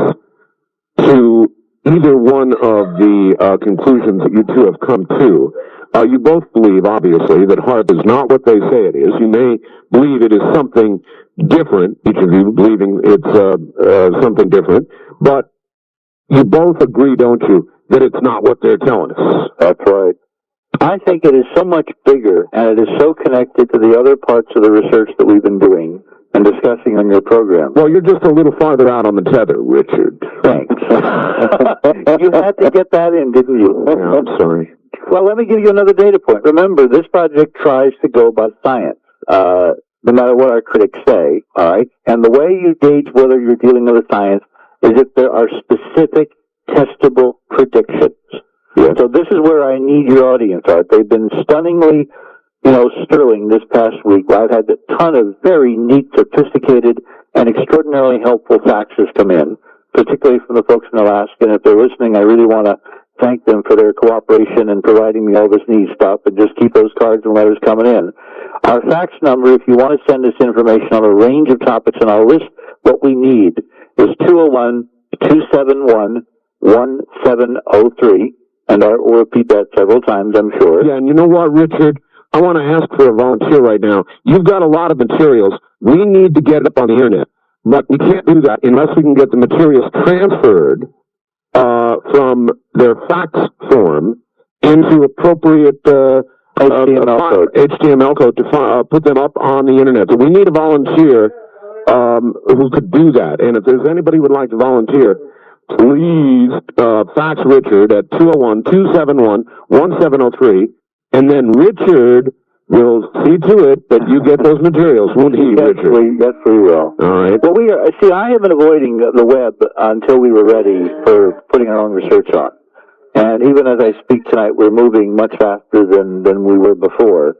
to either one of the conclusions that you two have come to. You both believe, obviously, that HAARP is not what they say it is. You may believe it is something different, each of you believing it's something different, but you both agree, don't you, that it's not what they're telling us? That's right. I think it is so much bigger, and it is so connected to the other parts of the research that we've been doing and discussing on your program. Well, you're just a little farther out on the tether, Richard. Thanks. You had to get that in, didn't you? Yeah, I'm sorry. Well, let me give you another data point. Remember, this project tries to go by science, no matter what our critics say, all right? And the way you gauge whether you're dealing with science is if there are specific testable predictions. Yeah. So this is where I need your audience, Art. They've been stunningly sterling this past week. I've had a ton of very neat, sophisticated, and extraordinarily helpful faxes come in, particularly from the folks in Alaska. And if they're listening, I really want to thank them for their cooperation in providing me all this neat stuff, and just keep those cards and letters coming in. Our fax number, if you want to send us information on a range of topics on our list, what we need is 201-271-1703. And we'll repeat that several times, I'm sure. Yeah, and you know what, Richard? I want to ask for a volunteer right now. You've got a lot of materials. We need to get it up on the internet. But we can't do that unless we can get the materials transferred from their fax form into appropriate HTML code to put them up on the internet. So we need a volunteer who could do that. And if there's anybody who would like to volunteer, please fax Richard at 201-271-1703, and then Richard will see to it that you get those materials, won't he, Richard? Yes, we will. All right. Well, I have been avoiding the web until we were ready for putting our own research on. And even as I speak tonight, we're moving much faster than we were before.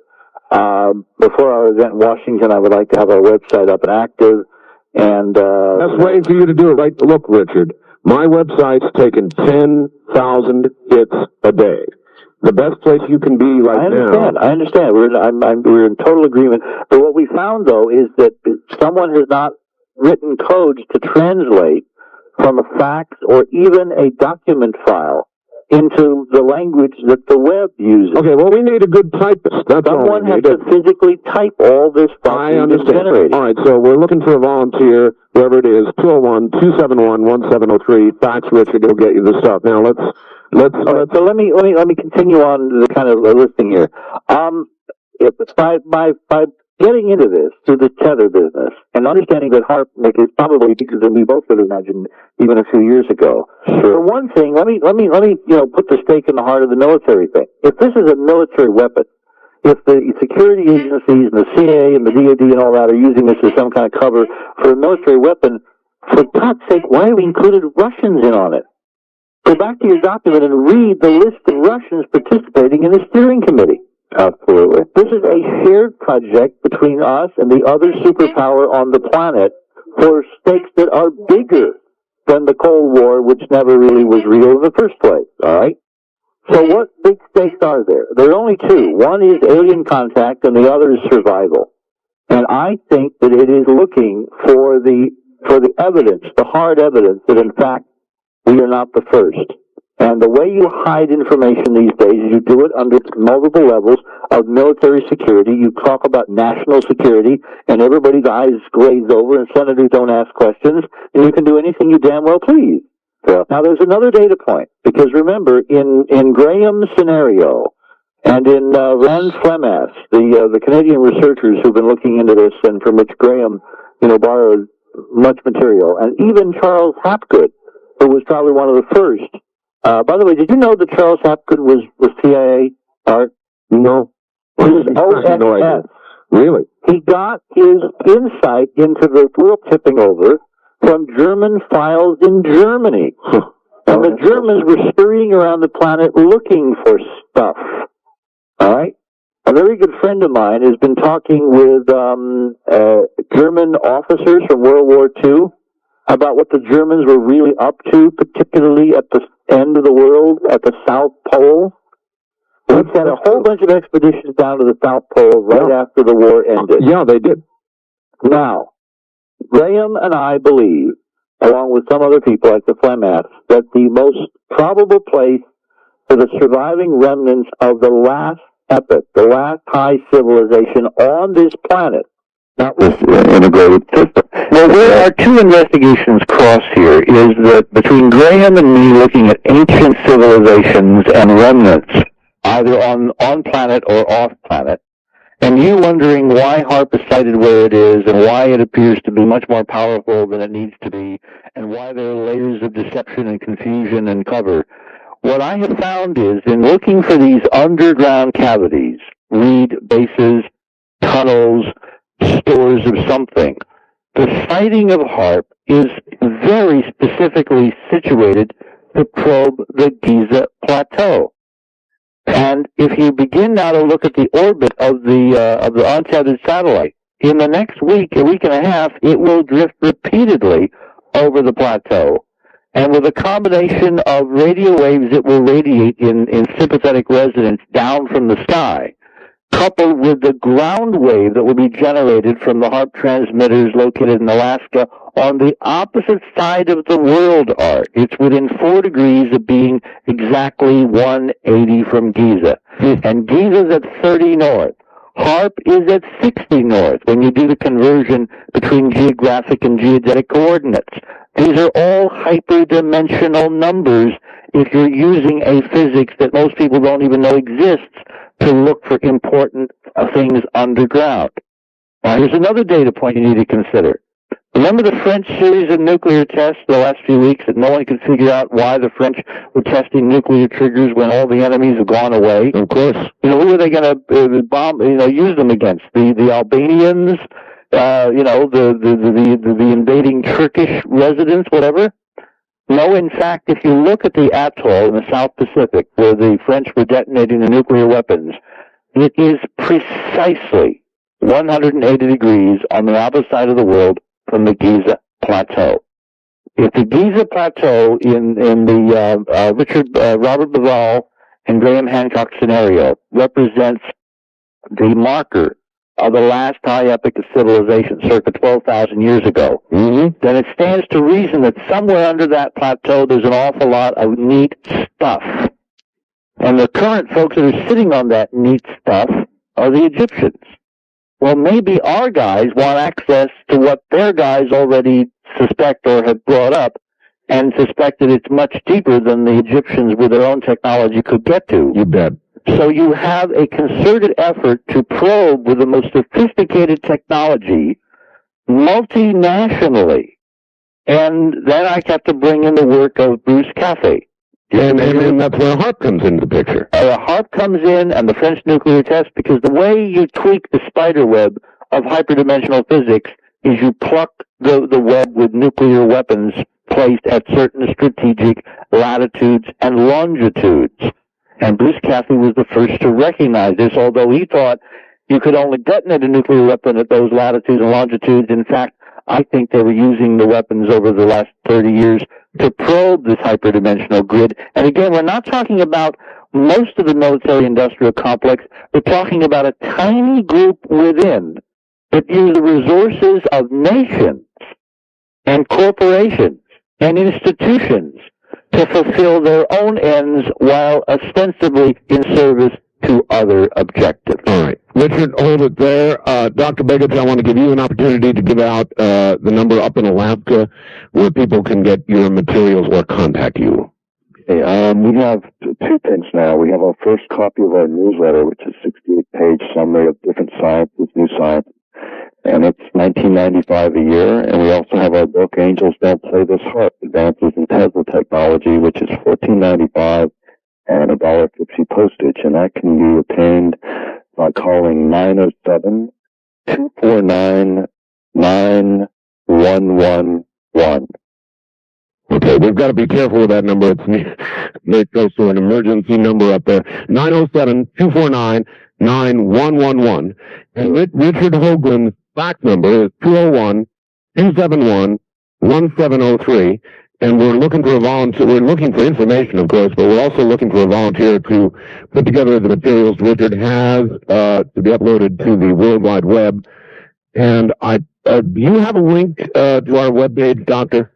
Before our event in Washington, I would like to have our website up and active. And that's waiting for you to do it, right? Look, Richard, my website's taken 10,000 hits a day. The best place you can be right now. I understand. We're in total agreement. But what we found, though, is that someone has not written codes to translate from a fax or even a document file into the language that the web uses. Okay, well, we need a good typist. Someone has to physically type all this stuff. I understand. All right, so we're looking for a volunteer, whoever it is, 201-271-1703. Fax Richard, he'll get you the stuff. Now, let's. So let me continue on the kind of listing here. By getting into this through the tether business and understanding that HARP is probably bigger than we both could have imagined even a few years ago. Sure. For one thing, let me put the stake in the heart of the military thing. If this is a military weapon, if the security agencies and the CIA and the DoD and all that are using this as some kind of cover for a military weapon, for God's sake, why have we included Russians in on it? Go back to your document and read the list of Russians participating in the steering committee. Absolutely. This is a shared project between us and the other superpower on the planet for stakes that are bigger than the Cold War, which never really was real in the first place. All right? So what big stakes are there? There are only two. One is alien contact and the other is survival. And I think that it is looking for the evidence, the hard evidence that in fact we are not the first. And the way you hide information these days is you do it under multiple levels of military security. You talk about national security, and everybody's eyes glaze over, and senators don't ask questions, and you can do anything you damn well please. Yeah. Now, there's another data point, because remember, in Graham's scenario, and in Rand Flemass, the Canadian researchers who've been looking into this, and from which Graham, borrowed much material, and even Charles Hapgood, who was probably one of the first. By the way, did you know that Charles Hapgood was CIA? Art? No. He was OSS. Really? He got his insight into the world tipping over from German files in Germany. And the Germans were scurrying around the planet looking for stuff. All right? A very good friend of mine has been talking with German officers from World War II about what the Germans were really up to, particularly at the end of the world, at the South Pole. They sent a whole bunch of expeditions down to the South Pole right after the war ended. Yeah, they did. Now, Graham and I believe, along with some other people like the Flemass, that the most probable place for the surviving remnants of the last epoch, the last high civilization on this planet, not this integrated system. Well, where our two investigations cross here is that between Graham and me looking at ancient civilizations and remnants, either on planet or off planet, and you wondering why HARP is sited where it is and why it appears to be much more powerful than it needs to be, and why there are layers of deception and confusion and cover. What I have found is, in looking for these underground cavities, reed bases, tunnels, stores of something, the siting of HARP is very specifically situated to probe the Giza Plateau. And if you begin now to look at the orbit of the untethered satellite, in the next week, a week and a half, it will drift repeatedly over the plateau. And with a combination of radio waves it will radiate in sympathetic resonance down from the sky, coupled with the ground wave that will be generated from the HARP transmitters located in Alaska on the opposite side of the world, Art. It's within 4 degrees of being exactly 180 from Giza. And Giza's at 30 north. HARP is at 60 north when you do the conversion between geographic and geodetic coordinates. These are all hyperdimensional numbers if you're using a physics that most people don't even know exists to look for important things underground. Now, here's another data point you need to consider. Remember the French series of nuclear tests the last few weeks that no one could figure out why the French were testing nuclear triggers when all the enemies have gone away? Of course. You know, who are they going to bomb? You know, use them against? The Albanians? You know, the invading Turkish residents, whatever? No, in fact, if you look at the atoll in the South Pacific where the French were detonating the nuclear weapons, it is precisely 180 degrees on the opposite side of the world from the Giza Plateau. If the Giza Plateau in the Robert Bauval and Graham Hancock scenario represents the marker of the last high epoch of civilization, circa 12,000 years ago, then it stands to reason that somewhere under that plateau there's an awful lot of neat stuff. And the current folks that are sitting on that neat stuff are the Egyptians. Well, maybe our guys want access to what their guys already suspect or have brought up, and suspect that it's much deeper than the Egyptians with their own technology could get to. You bet. So you have a concerted effort to probe with the most sophisticated technology multinationally. And then I have to bring in the work of Bruce Caffey. And that's where HARP comes into the picture. HARP comes in and the French nuclear test, because the way you tweak the spider web of hyperdimensional physics is you pluck the web with nuclear weapons placed at certain strategic latitudes and longitudes. And Bruce Caffey was the first to recognize this, although he thought you could only detonate a nuclear weapon at those latitudes and longitudes. In fact, I think they were using the weapons over the last 30 years to probe this hyperdimensional grid. And again, we're not talking about most of the military-industrial complex. We're talking about a tiny group within that use the resources of nations and corporations and institutions to fulfill their own ends while ostensibly in service to other objectives. All right. Richard, hold it there. Dr. Begich, I want to give you an opportunity to give out the number up in Alaska where people can get your materials or contact you. Okay, we have 2 things now. We have our first copy of our newsletter, which is a 68-page summary of different sciences, new science, and it's $19.95 a year. And we also have our book, Angels Don't Play This Harp, Advances in Tesla Technology, which is $14.95 and $1.50 postage. And that can be obtained by calling 907-249-9111. Okay, we've got to be careful with that number. It goes to an emergency number up there. 907-249-9111. And Richard Hoagland's fax number is 201-271-1703. And we're looking for a volunteer. We're looking for information, of course, but we're also looking for a volunteer to put together the materials Richard has to be uploaded to the World Wide Web. And do you have a link to our webpage, Doctor?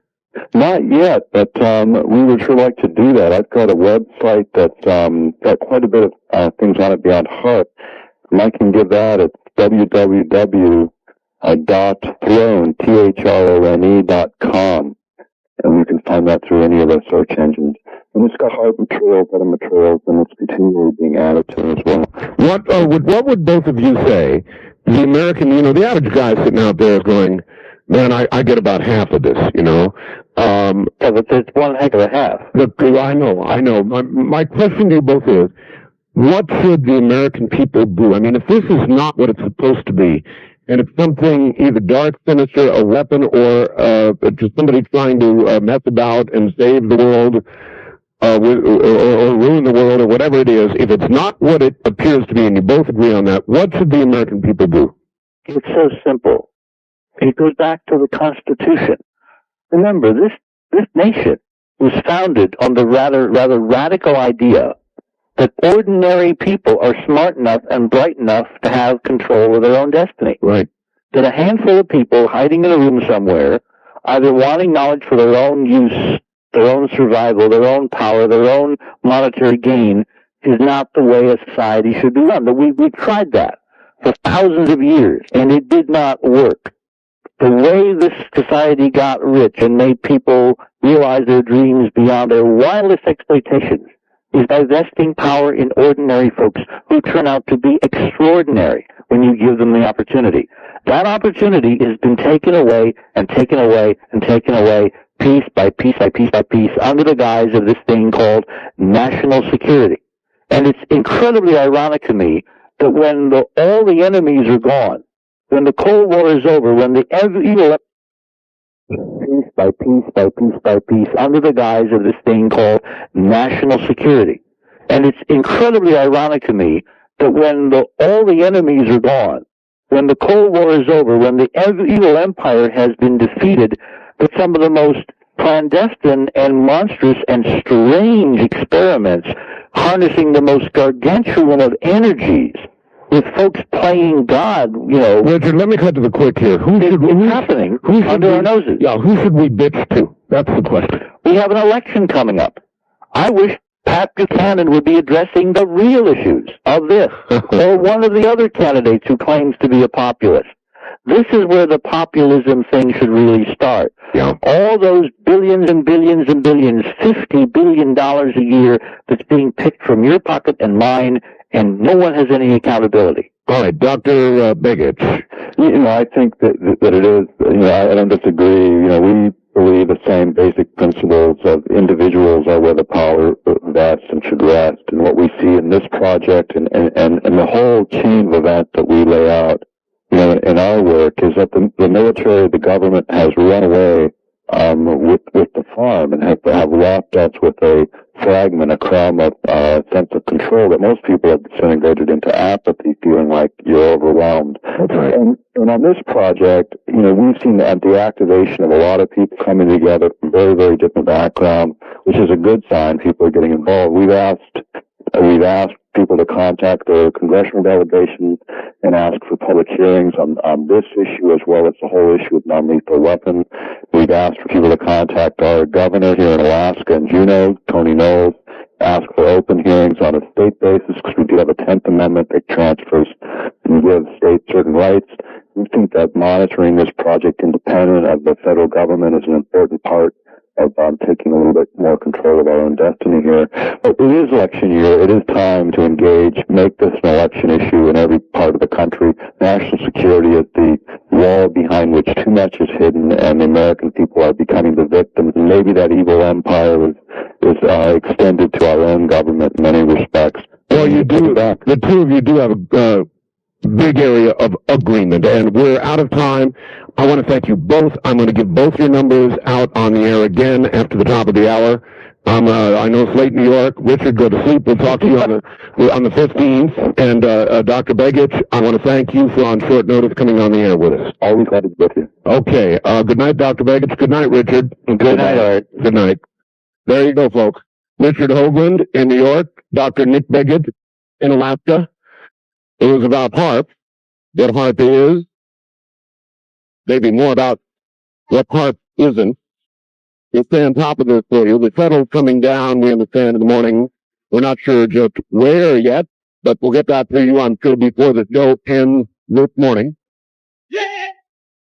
Not yet, but we would sure like to do that. I've got a website that's got quite a bit of things on it beyond HARP. And I can give that at www.throne.com. And you can find that through any of the search engines. And it's got HARP materials, other materials, and it's continually being added to as well. What would both of you say? The American, the average guy sitting out there is going, man, I get about half of this, but it's one heck of a half. I know. My question to you both is, what should the American people do? I mean, if this is not what it's supposed to be, and it's something either dark, sinister, a weapon, or just somebody trying to mess about and save the world, or ruin the world or whatever it is, if it's not what it appears to be, and you both agree on that, what should the American people do? It's so simple. It goes back to the Constitution. Remember, this nation was founded on the rather radical idea that ordinary people are smart enough and bright enough to have control of their own destiny. Right. That a handful of people hiding in a room somewhere, either wanting knowledge for their own use, their own survival, their own power, their own monetary gain, is not the way a society should be run. But we tried that for thousands of years, and it did not work. The way this society got rich and made people realize their dreams beyond their wildest expectations is by vesting power in ordinary folks who turn out to be extraordinary when you give them the opportunity. That opportunity has been taken away and taken away and taken away, piece by piece by piece by piece, under the guise of this thing called national security. And it's incredibly ironic to me that when all the enemies are gone, when the Cold War is over, when the evil piece by piece by piece by piece, under the guise of this thing called national security. And it's incredibly ironic to me that when all the enemies are gone, when the Cold War is over, when the evil empire has been defeated, that some of the most clandestine and monstrous and strange experiments, harnessing the most gargantuan of energies, with folks playing God, Richard, let me cut to the quick here. It's happening under our noses. Yeah, who should we bitch to? That's the question. We have an election coming up. I wish Pat Buchanan would be addressing the real issues of this, or one of the other candidates who claims to be a populist. This is where the populism thing should really start. Yeah. All those billions and billions and billions, $50 billion a year that's being picked from your pocket and mine, and no one has any accountability. All right, Dr. Begich. I think that it is, I don't disagree. We believe the same basic principles of individuals are where the power vests and should rest. And what we see in this project and the whole chain of events that we lay out, in our work is that the military, the government has run away with the farm and have left us with a fragment, a crumb of sense of control that most people have disintegrated into apathy, feeling like you're overwhelmed. Okay. And on this project, we've seen the activation of a lot of people coming together from very, very different backgrounds, which is a good sign. People are getting involved. We've asked people to contact their congressional delegations and ask for public hearings on this issue as well as the whole issue of non-lethal weapons. We've asked for people to contact our governor here in Alaska in Juneau, Tony Knowles, ask for open hearings on a state basis because we do have a 10th Amendment that transfers and gives states certain rights. We think that monitoring this project independent of the federal government is an important part of taking a little bit more control of our own destiny here. But it is election year. It is time to engage, make this an election issue in every part of the country. National security is the wall behind which too much is hidden, and the American people are becoming the victims. And maybe that evil empire is extended to our own government in many respects. Well, you do. The two of you do have a big area of agreement, and we're out of time. I want to thank you both. I'm going to give both your numbers out on the air again after the top of the hour. I know it's late in New York. Richard, go to sleep. We'll talk to you on the 15th. And Dr. Begich, I want to thank you for on short notice coming on the air with us. Always glad to be with you. Okay. Good night, Dr. Begich. Good night, Richard. Good night, Art. Good night. There you go, folks. Richard Hoagland in New York. Dr. Nick Begich in Alaska. It was about HARP, what HARP is, maybe more about what HARP isn't. We'll stay on top of this for you. The federal's coming down, we understand, in the morning. We're not sure just where yet, but we'll get that to you, I'm sure, before the show ends this morning.